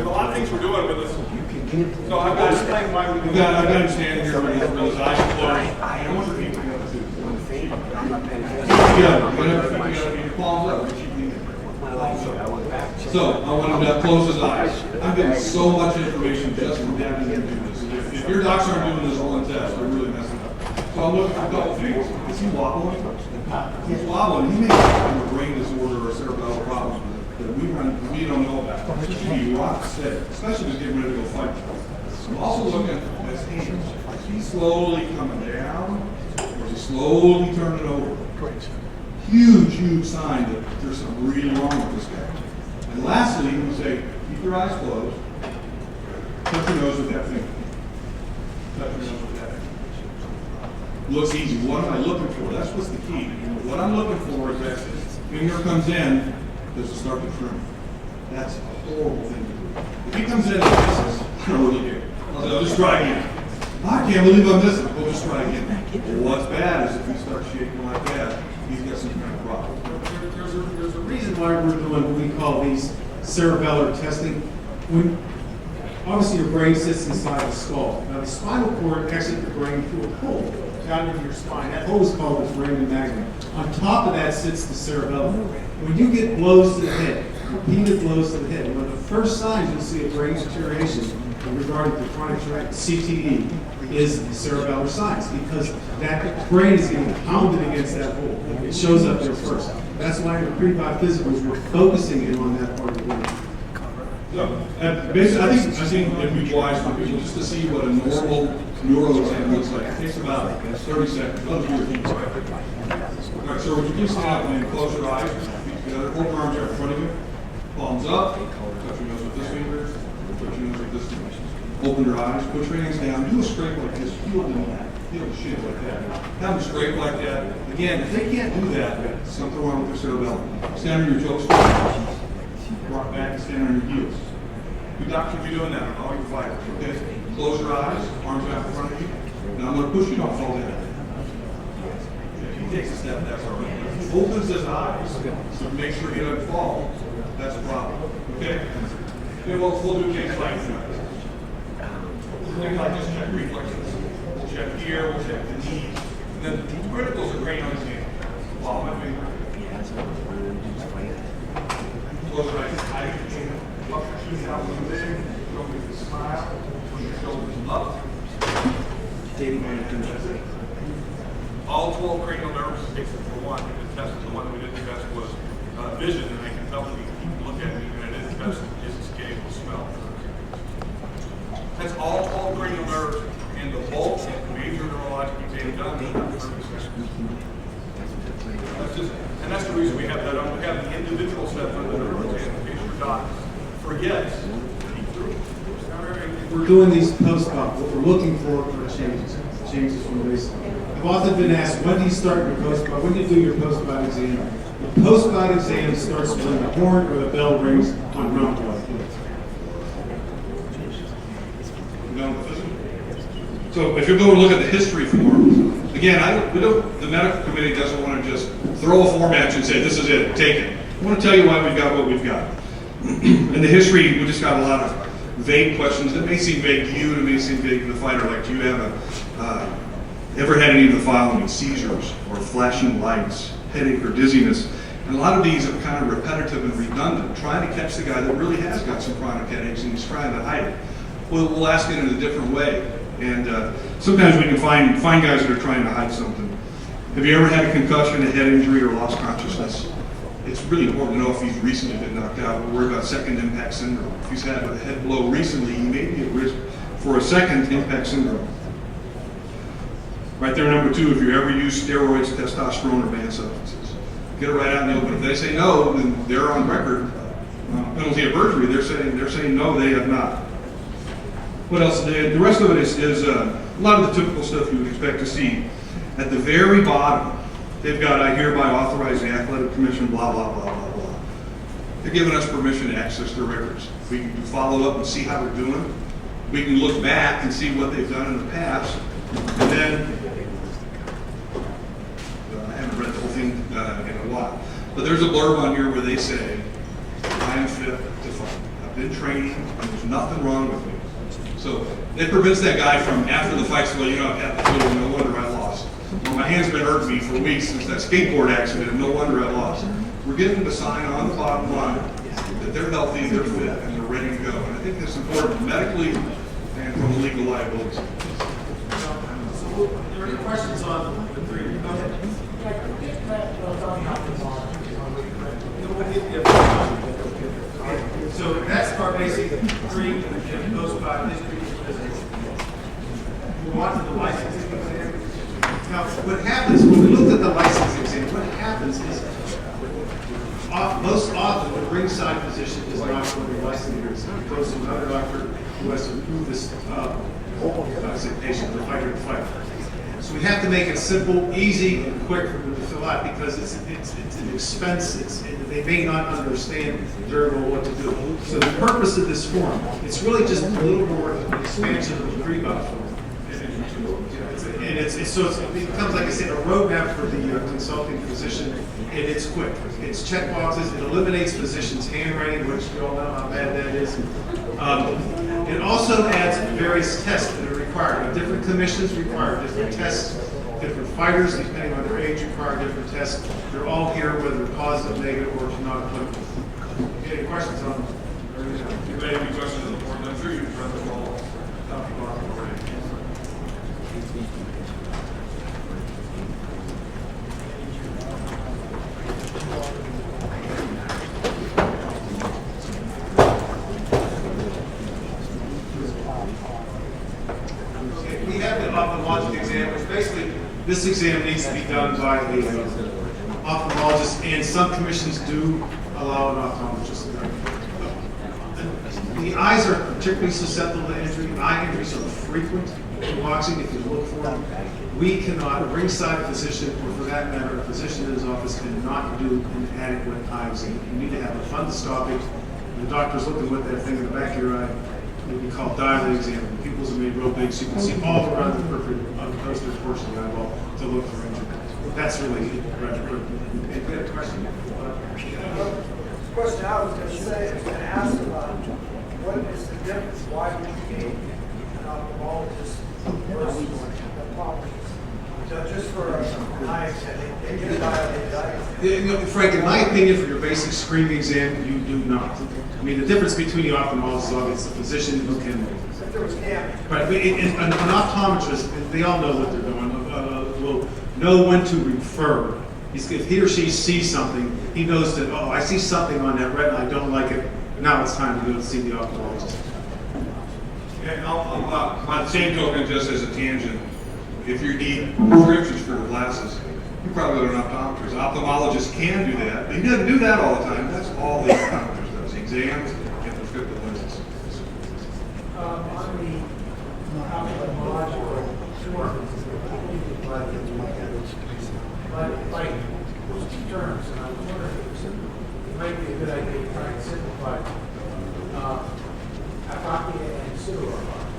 a lot of things we're doing with this. So I've got to explain why we do that. I've got to stand here with his eyes closed. I want the people to do So, I want him to close his eyes. I'm getting so much information just from having him do this. If your docs aren't doing this one test, they're really messing up. So I'm looking for a couple things. Is he wobbling? He's wobbling. He may have a brain disorder or a cerebral problem that we don't know about. He rocks steady, especially if he's getting ready to go fight. I'm also looking at his hands. Is he slowly coming down, or is he slowly turning over? Huge, huge sign that there's something really wrong with this guy. And lastly, we say, keep your eyes closed. Touch your nose with that finger. Touch your nose with that finger. Looks easy. What am I looking for? That's what's the key. What I'm looking for is that finger comes in, does it start to trim? That's a horrible thing to do. If he comes in and misses, I don't really care. I'll just try again. I can't believe I'm missing. We'll just try again. What's bad is if he starts shaking like that, he's got some kind of problem. There's a reason why we're doing what we call these cerebellar testing. When obviously your brain sits inside the skull. Now the spinal cord exits the brain through a hole down into your spine. That hole is called the foramen magnum. On top of that sits the cerebellum. When you get blows to the head, repeated blows to the head, one of the first signs you'll see of brain deterioration regarding the chronic CTE is cerebellar sinus, because that brain is getting pounded against that hole. It shows up there first. That's why in the pre-biophysicals we're focusing in on that part of the brain. Basically, I think it'd be wise for people just to see what a normal neuro exam looks like. It takes about 30 seconds. All right, so would you please stand up and close your eyes? Open your arms out in front of you. Palms up. Touch your nose with this finger. Touch your nose with this finger. Open your eyes. Put your hands down. Do a scrape like this. Feel the shit like that. Have them scrape like that. Again, if they can't do that, something wrong with their cerebellum. Stand on your toes. Rock back and stand on your heels. You doctors be doing that on all your fighters, okay? Close your eyes, arms out in front of you. Now I'm going to push you, don't fall down. If he takes a step, that's all right. If he opens his eyes, so make sure he doesn't fall, that's a problem, okay? Okay, well, we'll do things like this. Things like this, check reflexes. We'll check here, we'll check the knees. And then the criticals are cranial exam. Follow my finger. Close your eyes tight. Puff your cheeks out with a big. Don't make a smile. Push your shoulders up. All 12 cranial nerves, except for one. We did test. The one that we didn't test was vision, and I can tell that people look at me, and I didn't test is escape or smell. That's all 12 cranial nerves, and the bulk of major neurologic data done in 30 seconds. And that's the reason we have that. We have the individual steps on the neural exam in case your doc forgets. We're doing these post-op. What we're looking for are changes from the baseline. I've often been asked, when do you start your post-op? When do you do your post-op exam? The post-op exam starts when the horn or the bell rings on round one. So if you're going to look at the history form, again, the medical committee doesn't want to just throw a form at you and say, this is it, take it. I want to tell you why we've got what we've got. In the history, we just got a lot of vague questions that may seem vague to you and it may seem vague to the fighter. Like, do you have ever had any of the following: seizures or flashing lights, headache or dizziness? And a lot of these are kind of repetitive and redundant, trying to catch the guy that really has got some chronic headaches and he's trying to hide it. Well, we'll ask it in a different way. And sometimes we can find guys that are trying to hide something. Have you ever had a concussion, a head injury, or lost consciousness? It's really important to know if he's recently been knocked out. We're worried about second impact syndrome. If he's had a head blow recently, he may be at risk for a second impact syndrome. Right there, number 2, if you ever use steroids, testosterone, or banned substances. Get it right out in the open. If they say no, then they're on record. Penalty of perjury, they're saying no, they have not. What else? The rest of it is a lot of the typical stuff you would expect to see. At the very bottom, they've got, I hereby authorize the athletic commission, blah, blah, blah, blah, blah. They're giving us permission to access their records. We can follow up and see how they're doing. We can look back and see what they've done in the past. And then, I haven't read the whole thing in a while, but there's a blurb on here where they say, I am fit to fight. I've been training, and there's nothing wrong with me. So it prevents that guy from, after the fight, well, you know, I've had the flu, no wonder I lost. Well, my hand's been hurting me for weeks since that skateboard accident, no wonder I lost. We're getting them to sign on the bottom line that they're healthy, they're fit, and they're ready to go. And I think that's important medically and from a legal liability. So, are there any questions on the 3? Go ahead. So that's our basic 3 post-op history. Move on to the licensing exam. Now, what happens when we looked at the licensing exam, what happens is most often the ringside physician is not going to be licensing exam. It goes to another doctor who has to approve this patient, the fighter to fight. So we have to make it simple, easy, and quick for them to fill out because it's an expense. They may not understand very well what to do. So the purpose of this form, it's really just a little more expansion of the pre-bout form. And it becomes, like I said, a roadmap for the consulting physician, and it's quick. It's check boxes. It eliminates physicians' handwriting, which we all know how bad that is. It also adds various tests that are required. Different commissions require different tests. Different fighters, depending on their age, require different tests. They're all here, whether positive, negative, or not applicable. Any questions on them? If you have any questions on the board, I'm sure you've read them all. We have the ophthalmologic exam, which basically, this exam needs to be done by a ophthalmologist, and some commissions do allow an optometrist. The eyes are particularly susceptible to injury. Eye injuries are frequent in boxing if you look for them. We cannot, a ringside physician, or for that matter, a physician in his office cannot do an adequate eye exam. You need to have a fundoscopic. The doctor's looking with that thing in the back of your eye. It would be called dilated exam. The pupils are made real big so you can see all around the periphery posterior portion of the eyeball to look for injury. That's really it. Any good question? Question I was going to say, I was going to ask about what is the difference? Why do you need an ophthalmologist versus an optometrist? So just for an eye exam, they get a dilated eye exam. Frank, in my opinion, for your basic screening exam, you do not. I mean, the difference between the ophthalmologist is obviously the physician who can. If there was damage. Right, but an optometrist, they all know what they're doing, will know when to refer. If he or she sees something, he knows that, oh, I see something on that retina, I don't like it, now it's time to go see the ophthalmologist. And on the same token, just as a tangent, if you need prescriptions for your glasses, you probably go to an optometrist. Ophthalmologists can do that. They don't do that all the time. That's all the optometrist does, exams and prescriptive lenses. On the ophthalmological terms, but like those two terms, and I'm wondering, it might be a good idea to try and simplify aphakia and pseudoaphakia.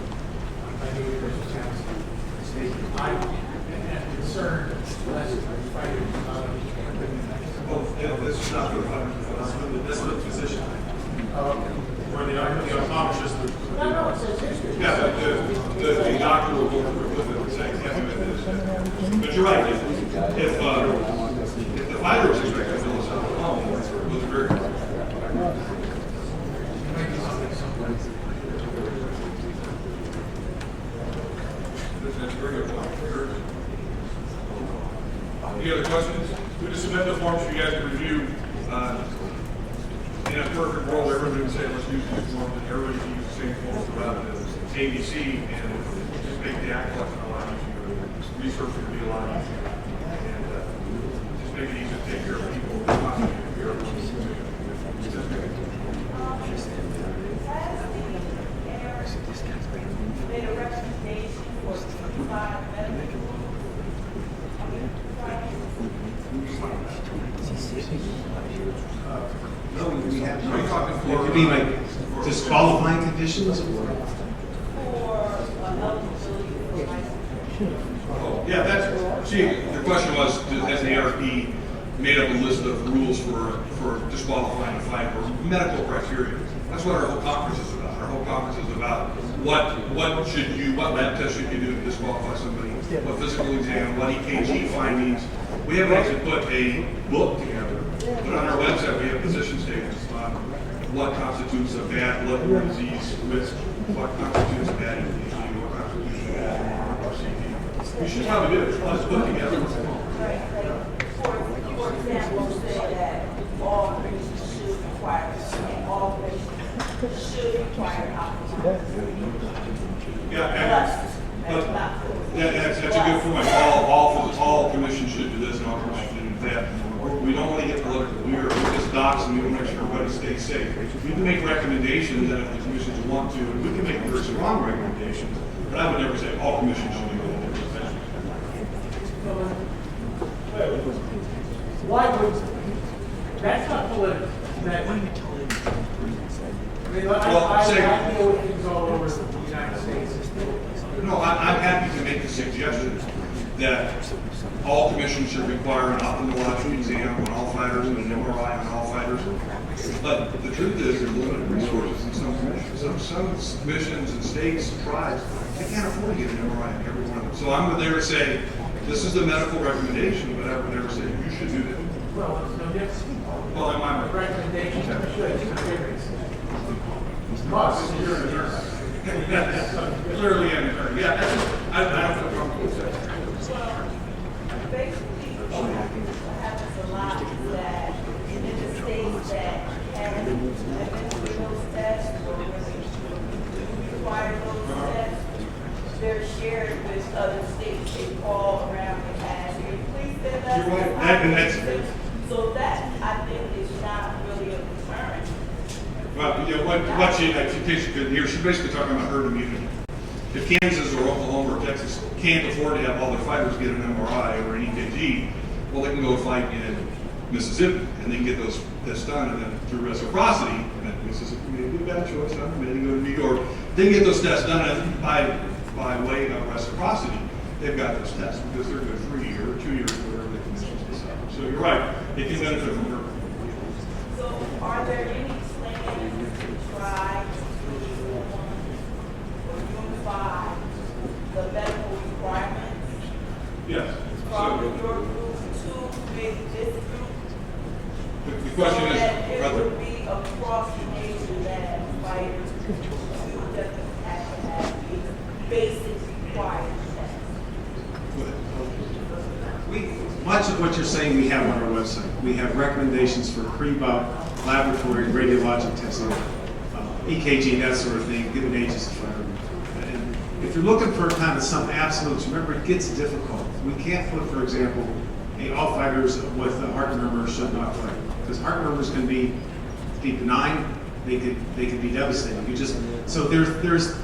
I mean, there's a chance I'm concerned less about fighters. This is not for the optometrist, this is the physician. Or the optometrist. No, it says history. Yeah, the doctor will go through with it and say, but you're right, if the fighter was expected to fill us out, it was very good. That's a very good point. Any other questions? We just submit the forms for you guys to review. In a perfect world, everybody would say, let's use these forms, and everybody can use the same forms throughout the ABC, and just make the act collection a lot easier. Research would be a lot easier. And just make it easier to take care of people. Made a recommendation for 25 medical. No, we have. You mean like disqualifying conditions? Oh, yeah, that's, see, the question was, has the ARP made up a list of rules for disqualifying a fight or medical criteria? That's what our whole conference is about. Our whole conference is about what lab test should you do to disqualify somebody, what physical exam, what EKG findings. We haven't actually put a book together, but on our website we have position statements on what constitutes a bad blood disease risk, what constitutes a bad EKG, what constitutes a bad RCT. We should probably do it. Let's put it together. For example, say that all patients should require, and all patients should require ophthalmology. That's a good point. All commissions should do this, and all commissions should do that. We don't want to get political. We're just docs, and we want to make sure everybody stays safe. We can make recommendations, and if the commissions want to, and we can make very strong recommendations. But I would never say all commissions should do it. Why would, that's not political. That, I mean, I deal with things all over the United States. No, I'm happy to make the suggestion that all commissions should require an ophthalmologic exam on all fighters and an MRI on all fighters. But the truth is, there's limited resources in some commissions. Some commissions and states, tribes, they can't afford to get an MRI in every one of them. So I'm there to say, this is the medical recommendation, but I would never say you should do that. Well, it's no different. Well, in my recommendation, should it's no difference. Clearly, yeah, I don't feel comfortable. administer those tests, or whether you require those tests, they're shared with other states. They call around and ask, "Hey, please send us." You're right. So that, I think, is not really a deterrent. Well, you know, what she, in case you couldn't hear, she's basically talking about herd immunity. If Kansas or Oklahoma or Texas can't afford to have all their fighters get an MRI or an EKG, well, they can go fight in Mississippi, and they can get those tests done, and then through reciprocity, and then Mississippi may be a bad choice, I'm ready to go to New York, they get those tests done, and by way of reciprocity, they've got those tests, because they're good for a year or 2 years, whatever the commissions decide. So you're right, it can benefit from her. So are there any plans to try to unify the medical requirements? Yes. From your group to maybe this group? The question so is, that it brother, would be across the nation that fighters doesn't have to have these basic requirements. Much of what you're saying we have on our website. We have recommendations for pre-op, laboratory, radiologic testing, EKG, that sort of thing, given ages of fighter. And if you're looking for kind of some absolutes, remember it gets difficult. We can't put, for example, all fighters with heart murmurs should not fight, because heart murmurs can be benign. They could be devastating. So there's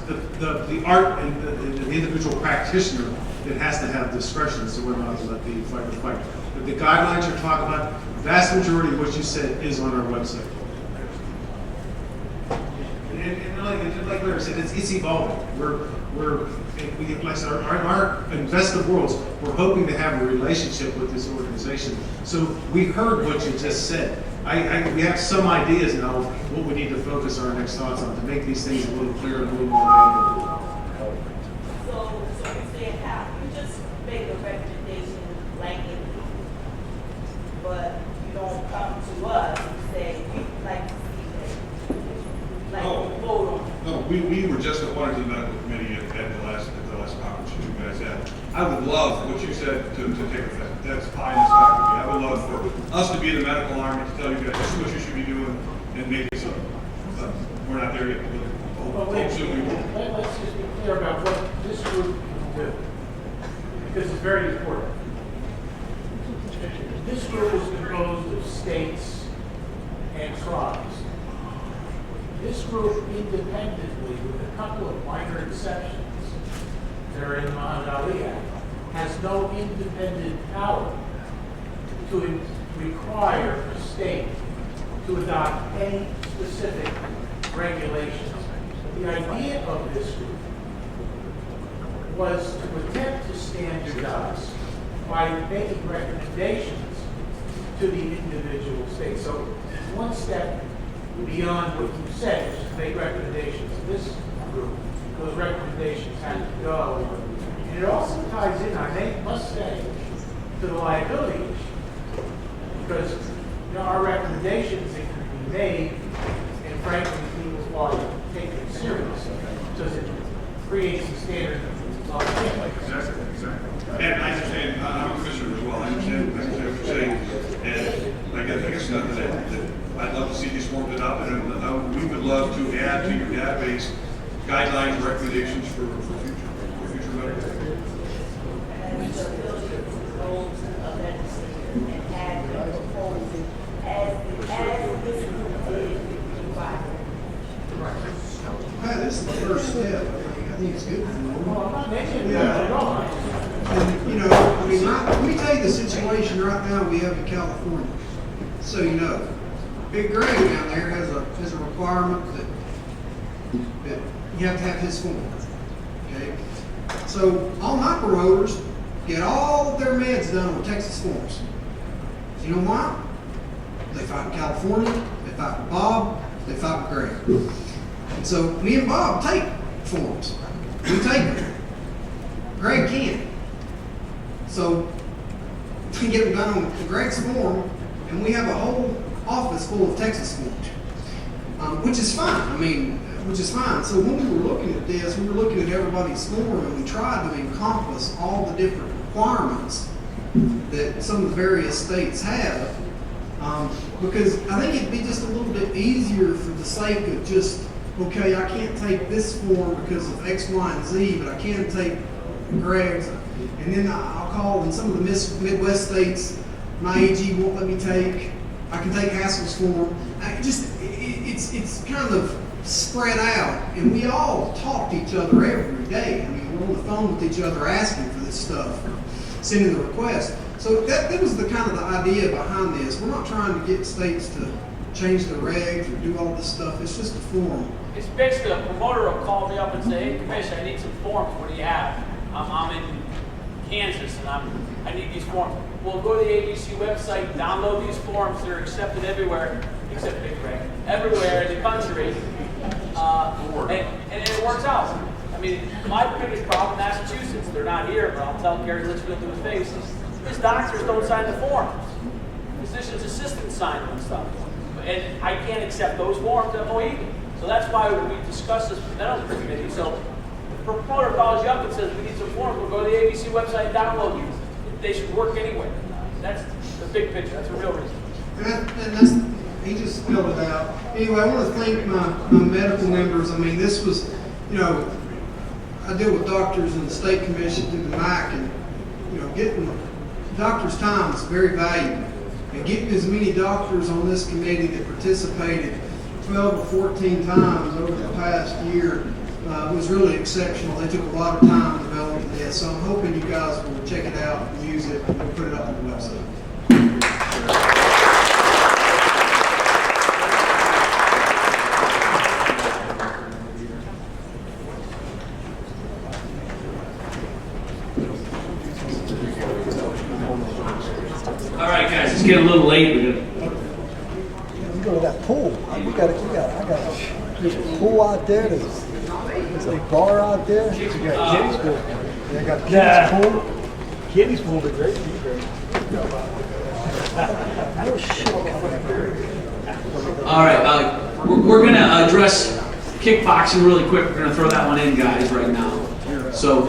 the art and the individual practitioner that has to have discretion as to whether or not to let the fighter fight. But the guidelines you're talking about, the vast majority of what you said is on our website. And like Larry said, it's evolving. Like I said, our invested worlds, we're hoping to have a relationship with this organization. So we heard what you just said. We have some ideas now of what we need to focus our next thoughts on to make these things a little clearer and a little more manageable. So you said how you just make a recommendation blanket, but you don't come to us and say we'd like to see that, like vote on it. no, we were just appointed to the medical committee at the last conference that you guys had. I would love what you said to take effect. That's pie in the sky for me. I would love for us to be the medical army to tell you guys this is what you should be doing and make it so. We're not there yet. Let's just be clear about what this group can do, because it's very important. This group is composed of states and tribes. This group, independently, with a couple of minor exceptions, they're in the Mazzulli Act, has no independent power to require a state to adopt any specific regulations. The idea of this group was to attempt to standardize by making recommendations to the individual states. So it's one step beyond what you said, which is make recommendations to this group. Those recommendations have to go. And it also ties in, I must say, to the liability issue. Because our recommendations that can be made, and frankly, people ought to take them seriously, because it creates a standard of liability. Exactly. And I understand, I'm a commissioner as well. I understand what you're saying. And I guess nothing that I'd love to see these forms adopted, and we would love to add to your database guidelines, recommendations for future medical. And the ability to roll of that decision and have the proposal as this group did by. Well, this is the first step. I think it's good. Well, I'm not mentioning that at all. And, you know, I mean, let me tell you the situation right now we have in California. So you know, Big Greg down there has a requirement that you have to have his form. Okay? So all my promoters get all of their meds done with Texas forms. You know why? They fight in California, they fight with Bob, they fight with Greg. And so me and Bob take forms. We take them. Greg can't. So we get them done on Greg's form, and we have a whole office full of Texas forms, which is fine. I mean, which is fine. So when we were looking at this, we were looking at everybody's form, and we tried to encompass all the different requirements that some of the various states have. Because I think it'd be just a little bit easier for the sake of just, okay, I can't take this form because of X, Y, and Z, but I can take Greg's. And then I'll call in some of the Midwest states, my AG won't let me take. I can take Hassel's form. It's kind of spread out, and we all talk to each other every day. I mean, we're on the phone with each other asking for this stuff, sending the request. So that was the kind of the idea behind this. We're not trying to get states to change their regs or do all this stuff. It's just a form. It's basically a promoter will call me up and say, hey, Commissioner, I need some forms. What do you have? I'm in Kansas and I need these forms. We'll go to the ABC website, download these forms. They're accepted everywhere, except Big Red, everywhere in the country. And it works out. I mean, my biggest problem in Massachusetts, they're not here, but I'll tell Gary Litchfield to his face, is doctors don't sign the forms. Physician's assistants sign them and stuff. And I can't accept those forms at no either. So that's why we discussed this with the medical committee. So if a promoter calls you up and says, we need some forms, we'll go to the ABC website and download these. They should work anyway. That's the big picture. That's the real reason. And that's, he just spelled it out. Anyway, I want to thank my medical members. I mean, this was, you know, I deal with doctors in the state commission through the MAC, and, you know, getting doctors' time is very valuable. And getting as many doctors on this committee that participated 12 or 14 times over the past year was really exceptional. They took a lot of time developing this, so I'm hoping you guys will check it out and use it and put it up on the website. All right, guys, it's getting a little late. We're gonna You go to that pool. I got there's a pool out there. There's a bar out there. You got kiddie's pool. They got kiddie's pool. Kiddie's pool would be great. No shit. All right, we're going to address kickboxing really quick. We're going to throw that one in, guys, right now. So,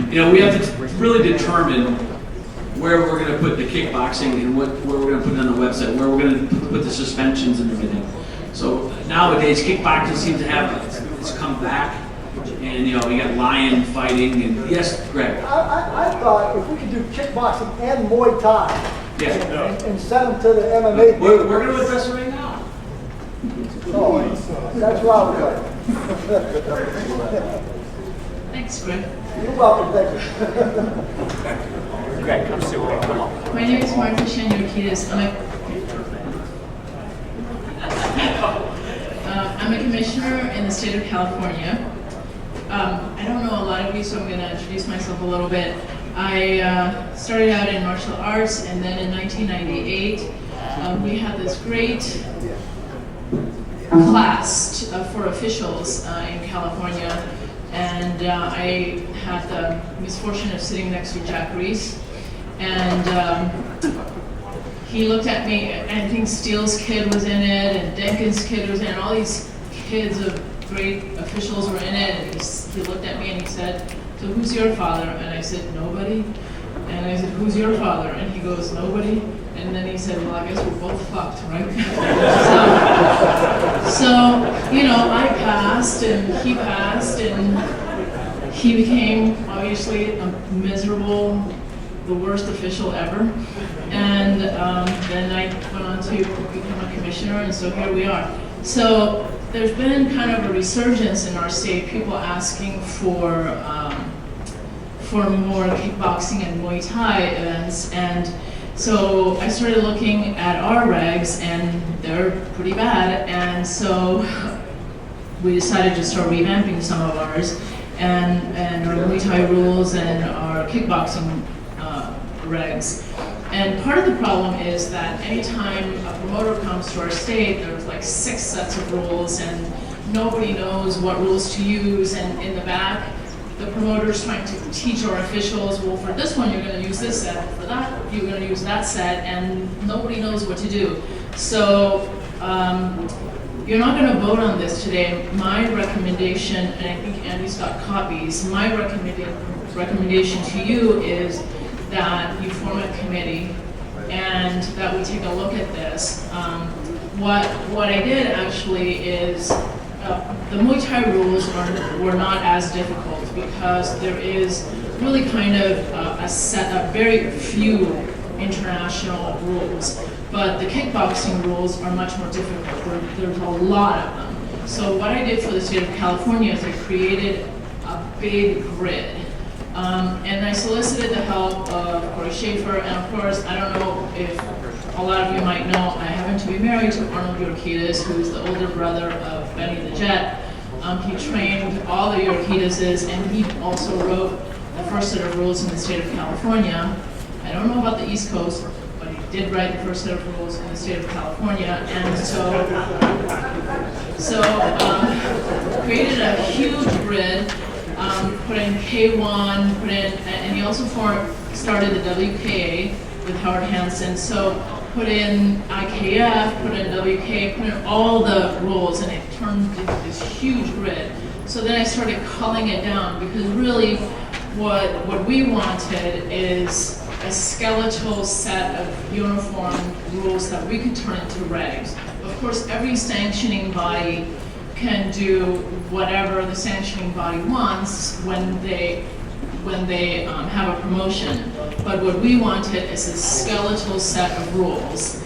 you know, we have to really determine where we're going to put the kickboxing and where we're going to put it on the website, where we're going to put the suspensions and everything. So nowadays, kickboxing seems to have it's come back. And, you know, we got lion fighting, and yes, Greg. I thought if we could do kickboxing and Muay Thai, yeah, and send them to the MMA. We're going to address it right now. Oh, that's wrong. Thanks, Greg. You're welcome, thank you. Greg, come sit with me. Come on. My name is Martha Shanyorkides. I'm a commissioner in the state of California. I don't know a lot of you, so I'm going to introduce myself a little bit. I started out in martial arts, and then in 1998, we had this great class for officials in California, and I had the misfortune of sitting next to Jack Reese, and he looked at me, and I think Steele's kid was in it, and Denkin's kid was in it, all these kids of great officials were in it, and he looked at me and he said, so who's your father? And I said, nobody. And I said, who's your father? And he goes, nobody. And then he said, well, I guess we're both fucked, right? so, you know, I passed and he passed, and he became obviously a miserable, the worst official ever. And then I went on to become a commissioner, and so here we are. So there's been kind of a resurgence in our state, people asking for more kickboxing and Muay Thai events, and so I started looking at our regs, and they're pretty bad, and so we decided to start revamping some of ours, and our Muay Thai rules and our kickboxing regs. And part of the problem is that anytime a promoter comes to our state, there's like 6 sets of rules, and nobody knows what rules to use, and in the back, the promoter's trying to teach our officials, well, for this one, you're going to use this set, for that, you're going to use that set, and nobody knows what to do. So you're not going to vote on this today. My recommendation, and I think Andy's got copies, my recommendation to you is that you form a committee and that we take a look at this. What I did actually is the Muay Thai rules were not as difficult because there is really kind of a very few international rules, but the kickboxing rules are much more difficult. There's a lot of them. So what I did for the state of California is I created a big grid. And I solicited the help of Corey Schaefer, and of course, I don't know if a lot of you might know, I happen to be married to Arnold Yorkides, who is the older brother of Benny the Jet. He trained all the Yorkideses, and he also wrote the first set of rules in the state of California. I don't know about the East Coast, but he did write the first set of rules in the state of California, and so created a huge grid, put in K1, and he also started the WKA with Howard Hansen. So put in IKF, put in WK, put in all the rules, and it turned into this huge grid. So then I started culling it down, because really what we wanted is a skeletal set of uniform rules that we could turn into regs. Of course, every sanctioning body can do whatever the sanctioning body wants when they have a promotion. But what we wanted is a skeletal set of rules.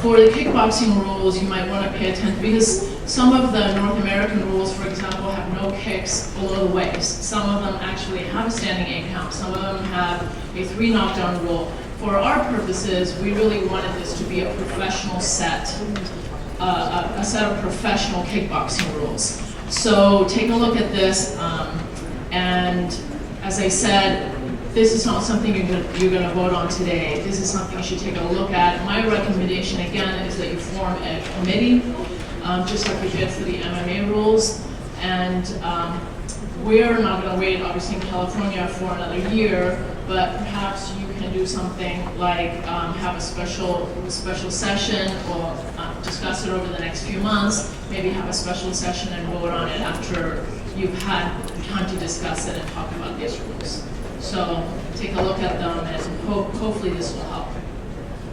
For the kickboxing rules, you might want to pay attention, because some of the North American rules, for example, have no kicks below the waist. Some of them actually have a standing 8 count. Some of them have a 3 knockdown rule. For our purposes, we really wanted this to be a professional set, a set of professional kickboxing rules. So take a look at this, and as I said, this is not something you're going to vote on today. This is something you should take a look at. My recommendation, again, is that you form a committee, just like you did for the MMA rules. And we're not going to wait, obviously, in California for another year, but perhaps you can do something like have a special session, or discuss it over the next few months, maybe have a special session and vote on it after you've had time to discuss it and talk about these rules. So take a look at them, and hopefully this will help.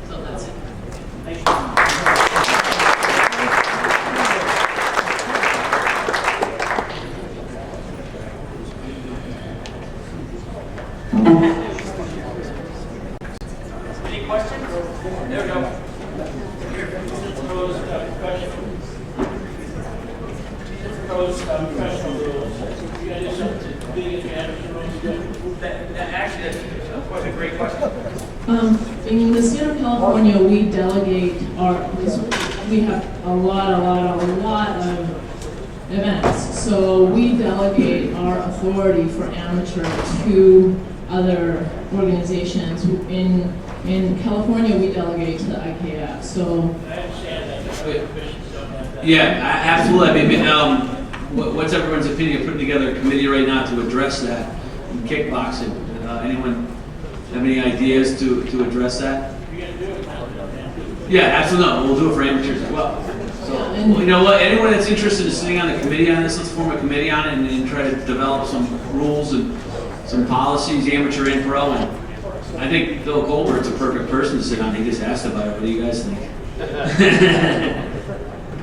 So that's it. Thank you. Any questions? There we go. Professional rules. You got to do something to be in amateur rules. Actually, that was a great question. In the state of California, we delegate because we have a lot of events. So we delegate our authority for amateur to other organizations. In California, we delegate to the IKF. So I understand that. Yeah, absolutely. I mean, what's everyone's opinion of putting together a committee right now to address that in kickboxing? Anyone have any ideas to address that? Yeah, absolutely. No, we'll do it for amateurs as well. So, you know what? Anyone that's interested in sitting on the committee on this, let's form a committee on it and try to develop some rules and some policies, amateur and pro. And I think Bill Colbert's a perfect person to sit on. He just asked about it. What do you guys think?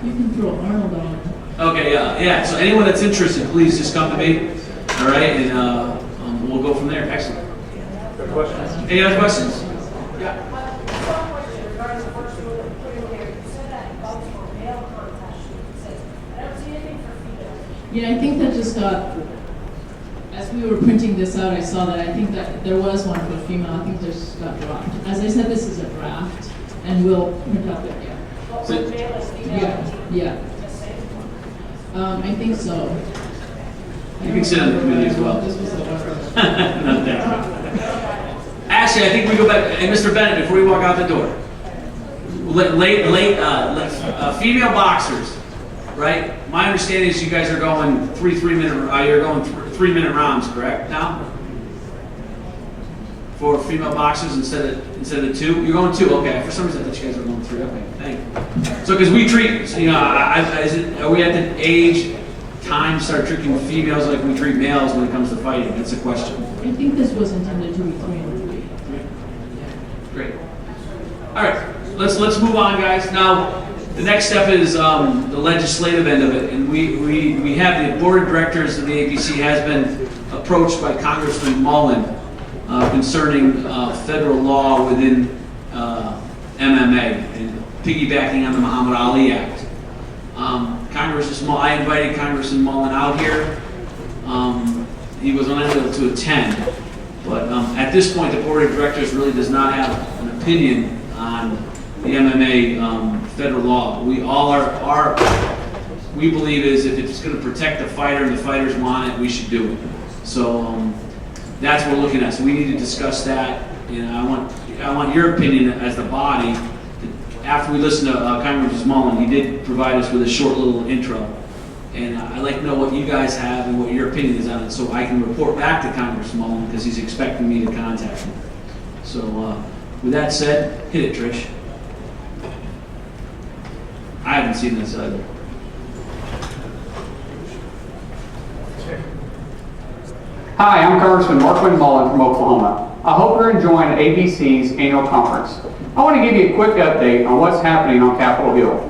you can throw Arnold on. Okay, yeah. So anyone that's interested, please just come to me. All right, and we'll go from there. Excellent. Any other questions? Yeah. Yeah, I think that just got, as we were printing this out, I saw that I think that there was one for a female. I think this got dropped. As I said, this is a draft, and we'll print out the, yeah. I think so. You can sit on the committee as well. This was the one. Not that. Actually, I think we go back. Hey, Mr. Bennett, before you walk out the door, female boxers, right? My understanding is you guys are going three minute rounds, correct? Now, for female boxers instead of 2? You're going 2, okay. For some reason I thought you guys were going 3, okay, thank you. So because we treat, so, you know, are we at the age, time to start treating females like we treat males when it comes to fighting? That's the question. I think this was intended to be 3 and 3. Great. All right, let's move on, guys. Now, the next step is the legislative end of it, and we have the board of directors of the ABC has been approached by Congressman Mullen concerning federal law within MMA and piggybacking on the Muhammad Ali Act. I invited Congressman Mullen out here. He was unable to attend, but at this point, the board of directors really does not have an opinion on the MMA federal law. We all we believe is if it's going to protect the fighter and the fighters want it, we should do it. So that's what we're looking at. So we need to discuss that. And I want your opinion as the body. After we listen to Congressman Mullen, he did provide us with a short little intro. And I'd like to know what you guys have and what your opinion is on it so I can report back to Congressman Mullen because he's expecting me to contact him. So with that said, hit it, Trish. I haven't seen this either. Hi, I'm Congressman Marquand Mullen from Oklahoma. I hope you're enjoying ABC's annual conference. I want to give you a quick update on what's happening on Capitol Hill.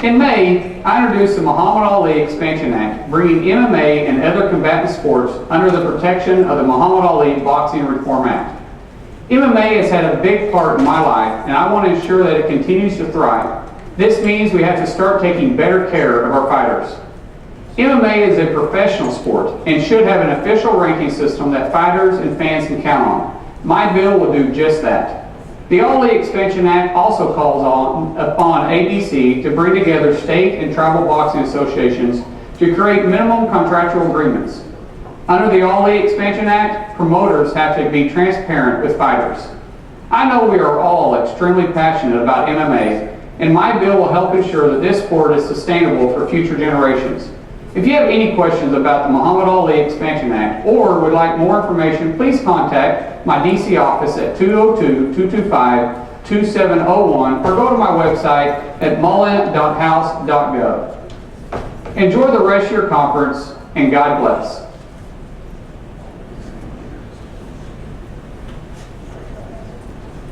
In May, I introduced the Muhammad Ali Expansion Act, bringing MMA and other combatant sports under the protection of the Muhammad Ali Boxing Reform Act. MMA has had a big part in my life, and I want to ensure that it continues to thrive. This means we have to start taking better care of our fighters. MMA is a professional sport and should have an official ranking system that fighters and fans can count on. My bill will do just that. The Ali Expansion Act also calls upon ABC to bring together state and tribal boxing associations to create minimum contractual agreements. Under the Ali Expansion Act, promoters have to be transparent with fighters. I know we are all extremely passionate about MMA, and my bill will help ensure that this sport is sustainable for future generations. If you have any questions about the Muhammad Ali Expansion Act or would like more information, please contact my DC office at 202-225-2701 or go to my website at mullen.house.gov. Enjoy the rest of your conference and God bless.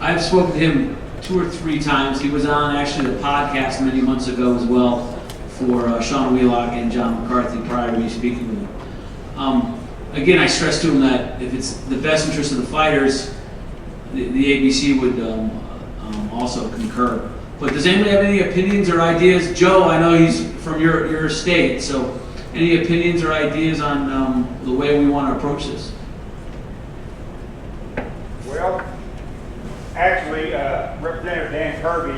I've spoken to him 2 or 3 times. He was on actually the podcast many months ago as well for Sean Wheelock and John McCarthy prior to me speaking with him. Again, I stressed to him that if it's the best interest of the fighters, the ABC would also concur. But does anybody have any opinions or ideas? Joe, I know he's from your state, so any opinions or ideas on the way we want to approach this? Well, actually, Representative Dan Kirby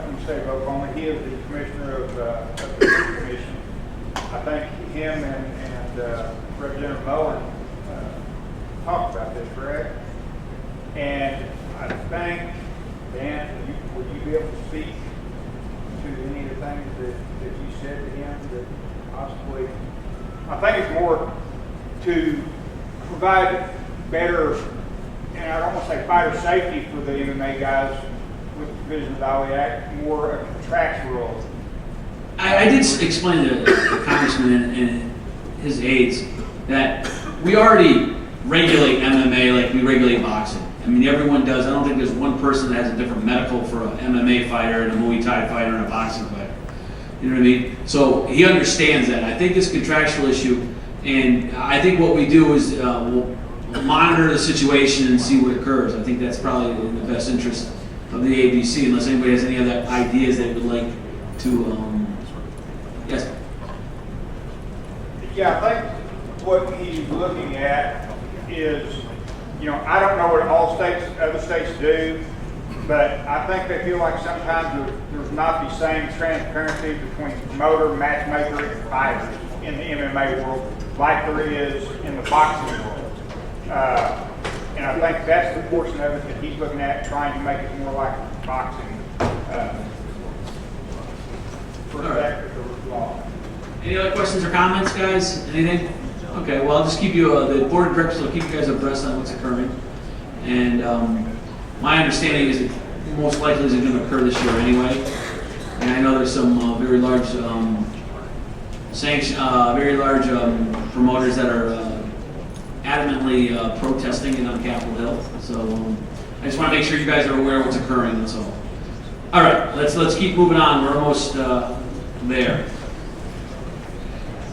from the state of Oklahoma, he is the commissioner of the Food Commission. I think him and Representative Mullen talked about this, correct? And I think, Dan, would you be able to speak to any of the things that you said to him that possibly, I think it's more to provide better, and I don't want to say fighter safety for the MMA guys with the provision of the Ali Act, more a contractual. I did explain to the congressman and his aides that we already regulate MMA like we regulate boxing. I mean, everyone does. I don't think there's one person that has a different medical for an MMA fighter and a Muay Thai fighter and a boxing fighter. You know what I mean? So he understands that. I think it's a contractual issue, and I think what we do is we'll monitor the situation and see what occurs. I think that's probably in the best interest of the ABC, unless anybody has any other ideas they would like to. Yes? Yeah, I think what he's looking at is, you know, I don't know what all other states do, but I think they feel like sometimes there's not the same transparency between promoter, matchmaker, and fighters in the MMA world like there is in the boxing world. And I think that's the portion of it that he's looking at, trying to make it more like boxing perspective of the law. Any other questions or comments, guys? Anything? Okay, well, I'll just keep you, the board of directors will keep you guys abreast on what's occurring. And my understanding is it most likely isn't going to occur this year anyway. And I know there's some very large promoters that are adamantly protesting it on Capitol Hill. So I just want to make sure you guys are aware of what's occurring. That's all. All right, let's keep moving on. We're almost there.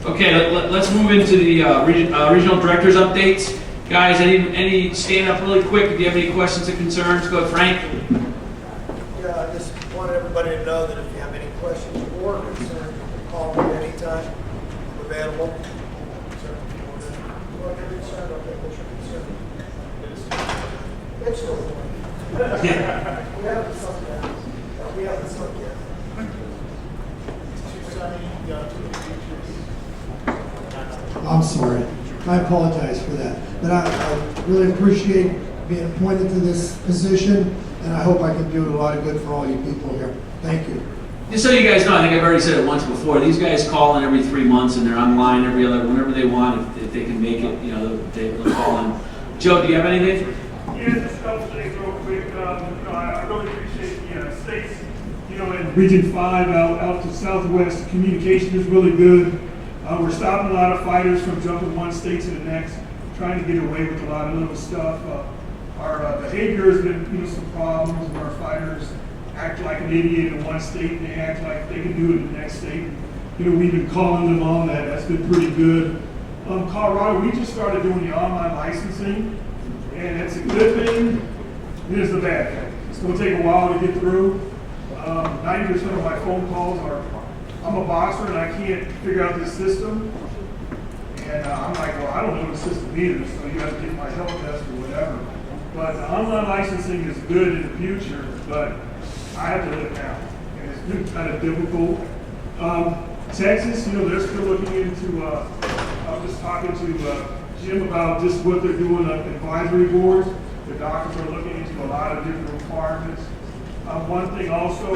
Okay, let's move into the regional directors updates. Guys, any stand up really quick if you have any questions or concerns? Go ahead, Frank. Yeah, I just want everybody to know that if you have any questions or concerns, you can call me anytime. I'm available. It's still Yeah. We haven't sunk yet. We haven't sunk yet. It's too sunny, I'm sorry. I apologize for that. But I really appreciate being appointed to this position, and I hope I can do a lot of good for all you people here. Thank you. Just so you guys know, I think I've already said it once before, these guys call in every 3 months and they're online whenever they want, if they can make it, they'll call in. Joe, do you have anything? Yeah, just a couple things real quick. I really appreciate the states, in Region 5 out to Southwest, communication is really good. We're stopping a lot of fighters from jumping one state to the next, trying to get away with a lot of little stuff. Our behavior has been, some problems where our fighters act like an idiot in one state and they act like they can do it in the next state. We've been calling them on that. That's been pretty good. Colorado, we just started doing the online licensing, and it's a good thing. It is the bad thing. It's going to take a while to get through. 90% of my phone calls are, I'm a boxer and I can't figure out this system. And I'm like, well, I don't know the system either, so you have to get my help desk or whatever. But online licensing is good in the future, but I have to live now. And it's been kind of difficult. Texas, they're still looking into, I was just talking to Jim about just what they're doing on advisory boards. The doctors are looking into a lot of different requirements. One thing also,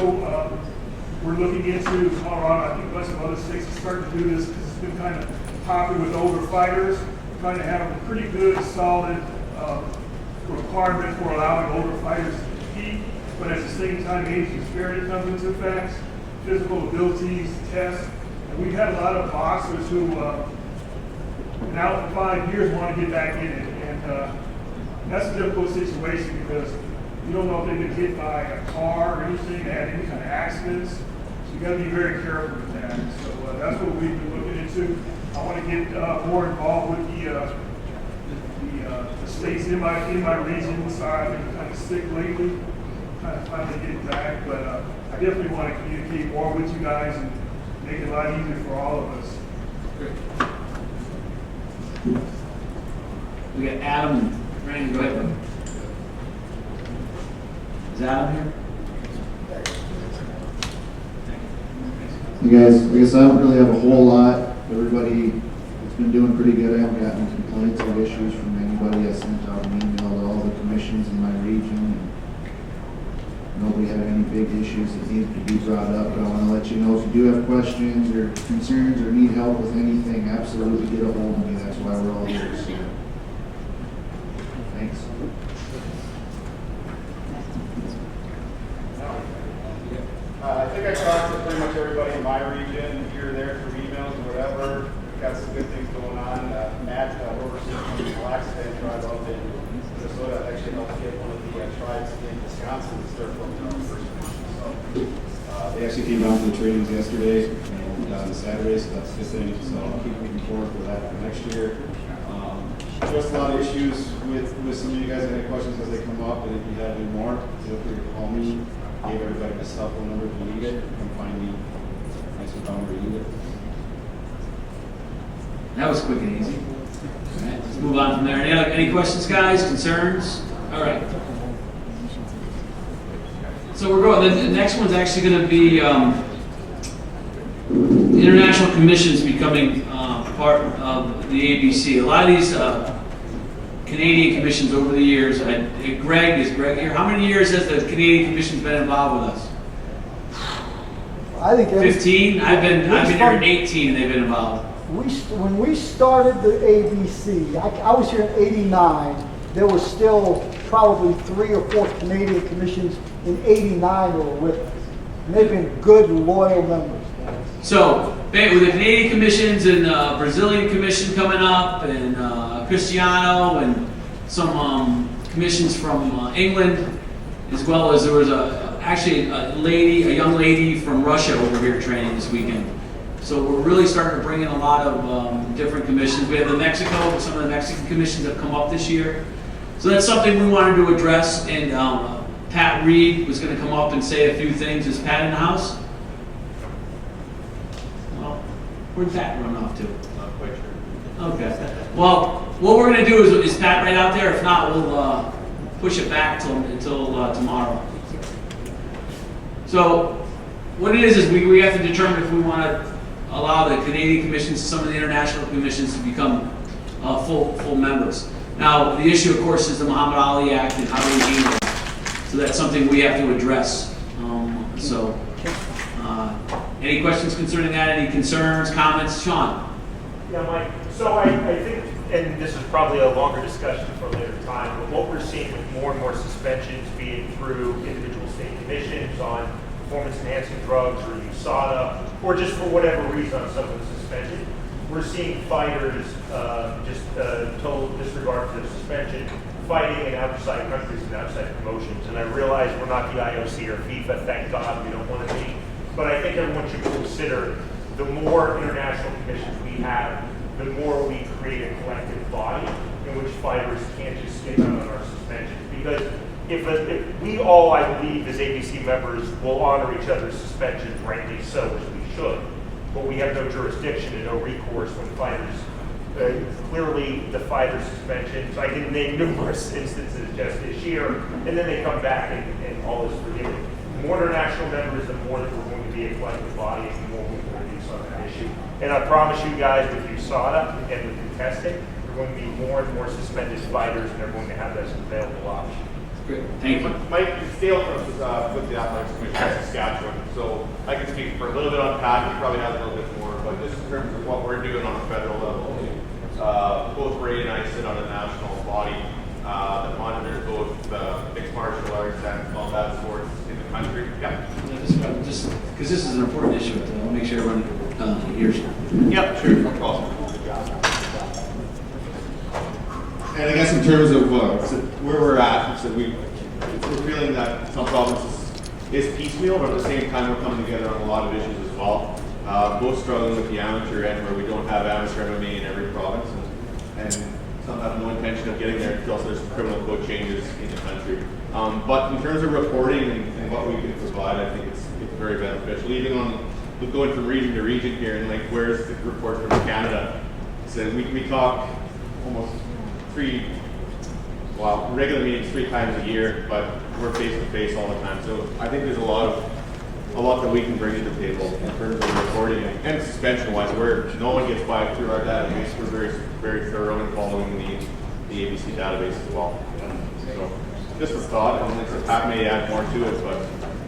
we're looking into Colorado, I think a bunch of other states are starting to do this because it's been kind of popular with older fighters, trying to have a pretty good, solid requirement for allowing older fighters to compete, but at the same time, age disparity comes into effect, physical abilities, tests, and we've had a lot of boxers who, now for 5 years, want to get back in it, and that's a difficult situation because you don't know if they've been hit by a car or anything, they had any kind of accidents. So you got to be very careful with that. So that's what we've been looking into. I want to get more involved with the states in my region. Sorry, I've been kind of sick lately, kind of finally getting back. But I definitely want to communicate more with you guys and make it a lot easier for all of us. Great. We got Adam and Randy. Go ahead. Is Adam here? Hey guys, I guess I don't really have a whole lot. Everybody has been doing pretty good. I haven't gotten any complaints or issues from anybody. I sent out an email to all the commissions in my region. And nobody had any big issues that needed to be brought up. But I want to let you know if you do have questions or concerns or need help with anything, absolutely get a hold of me. That's why we're all here. So, thanks. I think I talked to pretty much everybody in my region, here or there, through emails or whatever. We've got some good things going on. Matt Robertson from the Black State tribe up in Minnesota actually helped get one of the tribes in Wisconsin to start focusing on First Nation. They actually came down to the trainings yesterday and on Saturday, so that's a good thing. So I'll keep moving forward for that for next year. Just a lot of issues with some of you guys that have questions as they come up, and if you have any more, feel free to call me. Gave everybody my cell phone number if you need it. Come find me. Thanks for coming where you need it. That was quick and easy. All right, let's move on from there. Any questions, guys? Concerns? All right. So we're going. The next one's actually going to be international commissions becoming part of the ABC. A lot of these Canadian commissions over the years. Greg, is Greg here? How many years has the Canadian commission's been involved with us? I think 15. I've been here 18, and they've been involved. When we started the ABC, I was here in '89, there was still probably 3 or 4 Canadian commissions in '89 who were with us. And they've been good, loyal members. So, with the Canadian commissions and Brazilian commission coming up, and Cristiano, and some commissions from England, as well as there was actually a young lady from Russia over here training this weekend. So we're really starting to bring in a lot of different commissions. We have the Mexico, some of the Mexican commissions have come up this year. So that's something we wanted to address, and Pat Reed was going to come up and say a few things. Is Pat in the house? Well, where'd Pat run off to? Not quite sure. Okay. Well, what we're going to do is Pat right out there? If not, we'll push it back until tomorrow. So what it is we have to determine if we want to allow the Canadian commissions, some of the international commissions, to become full members. Now, the issue, of course, is the Muhammad Ali Act and how do we handle it. So that's something we have to address. Any questions concerning that? Any concerns, comments? Sean? Yeah, Mike. So I think, and this is probably a longer discussion for a later time, but what we're seeing with more and more suspensions, be it through individual state commissions on performance-enhancing drugs or USADA, or just for whatever reason on some of the suspension, we're seeing fighters total disregard for the suspension, fighting in outside countries and outside promotions. And I realize we're not the IOC or FIFA, thank God, we don't want to be. But I think everyone should consider the more international commissions we have, the more we create a collective body in which fighters can't just skip out on our suspensions. Because if we all, I believe, as ABC members, will honor each other's suspensions, rightly so, as we should, but we have no jurisdiction and no recourse when fighters clearly the fighter suspensions. I can name numerous instances just this year, and then they come back and all is forgiven. The more international members, the more that we're going to be a collective body, and the more we will reduce on that issue. And I promise you guys, with USADA and with contesting, there are going to be more and more suspended fighters, and they're going to have that as an available option. Great. Thank you. Mike Steele with the Athletics Commission of Saskatchewan, so I can speak for a little bit on Pat. He probably has a little bit more, but just in terms of what we're doing on a federal level, both Ray and I sit on a national body that monitors both mixed martial arts and combat sports in the country. Yeah. Just because this is an important issue, I'll make sure everyone hears you. Yep, sure. No problem. And I guess in terms of where we're at, so we're feeling that some provinces is piecemeal, but at the same time we're coming together on a lot of issues as well. Both struggling with the amateur end, where we don't have amateur MMA in every province, and some have no intention of getting there until there's some criminal code changes in the country. But in terms of reporting and what we can provide, I think it's very beneficial. Even on going from region to region here, and like where's the report from Canada? So we talk almost regular meetings 3 times a year, but we're face to face all the time. So I think there's a lot that we can bring to the table in terms of reporting and suspension wise, where no one gets by through our database. We're very, very thorough in following the ABC database as well. So just a thought, and if Pat may add more to it, but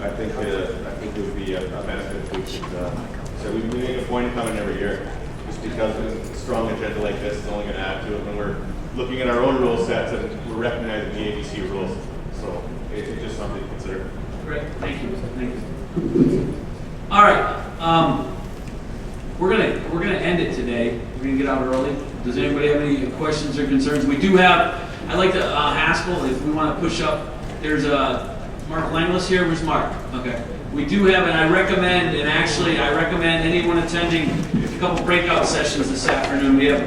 I think it would be a benefit if we could. So we make a point of coming every year, just because a strong agenda like this is only going to add to it when we're looking at our own rule sets and we're recognizing the ABC rules. So it's just something to consider. Great, thank you. Thank you. All right, we're gonna end it today. We're gonna get out early. Does anybody have any questions or concerns? We do have. I'd like to Haskell, if we want to push up. There's Mark Langless here. Where's Mark? Okay. We do have, and I recommend anyone attending a couple breakout sessions this afternoon. We have.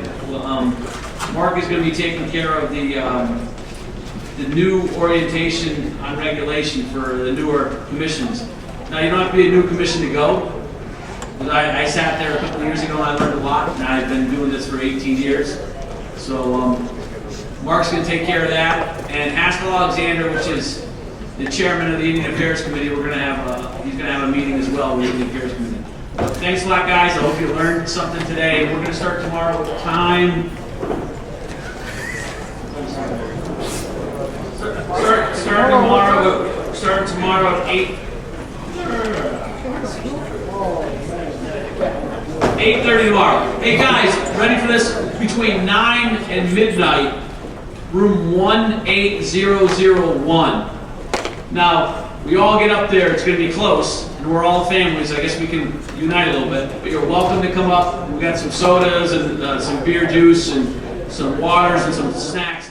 Mark is going to be taking care of the new orientation on regulation for the newer commissions. Now, you don't have to be a new commission to go. I sat there a couple of years ago and I learned a lot, and I've been doing this for 18 years. So Mark's going to take care of that. And Haskell Alexander, which is the chairman of the Indian Affairs Committee, he's going to have a meeting as well with the Indian Affairs Committee. Thanks a lot, guys. I hope you learned something today. We're going to start tomorrow with time. Start tomorrow at 8:30 tomorrow. Hey guys, ready for this? Between 9 and midnight, room 18001. Now, we all get up there, it's going to be close, and we're all families. I guess we can unite a little bit, but you're welcome to come up. We got some sodas and some beer juice and some waters and some snacks.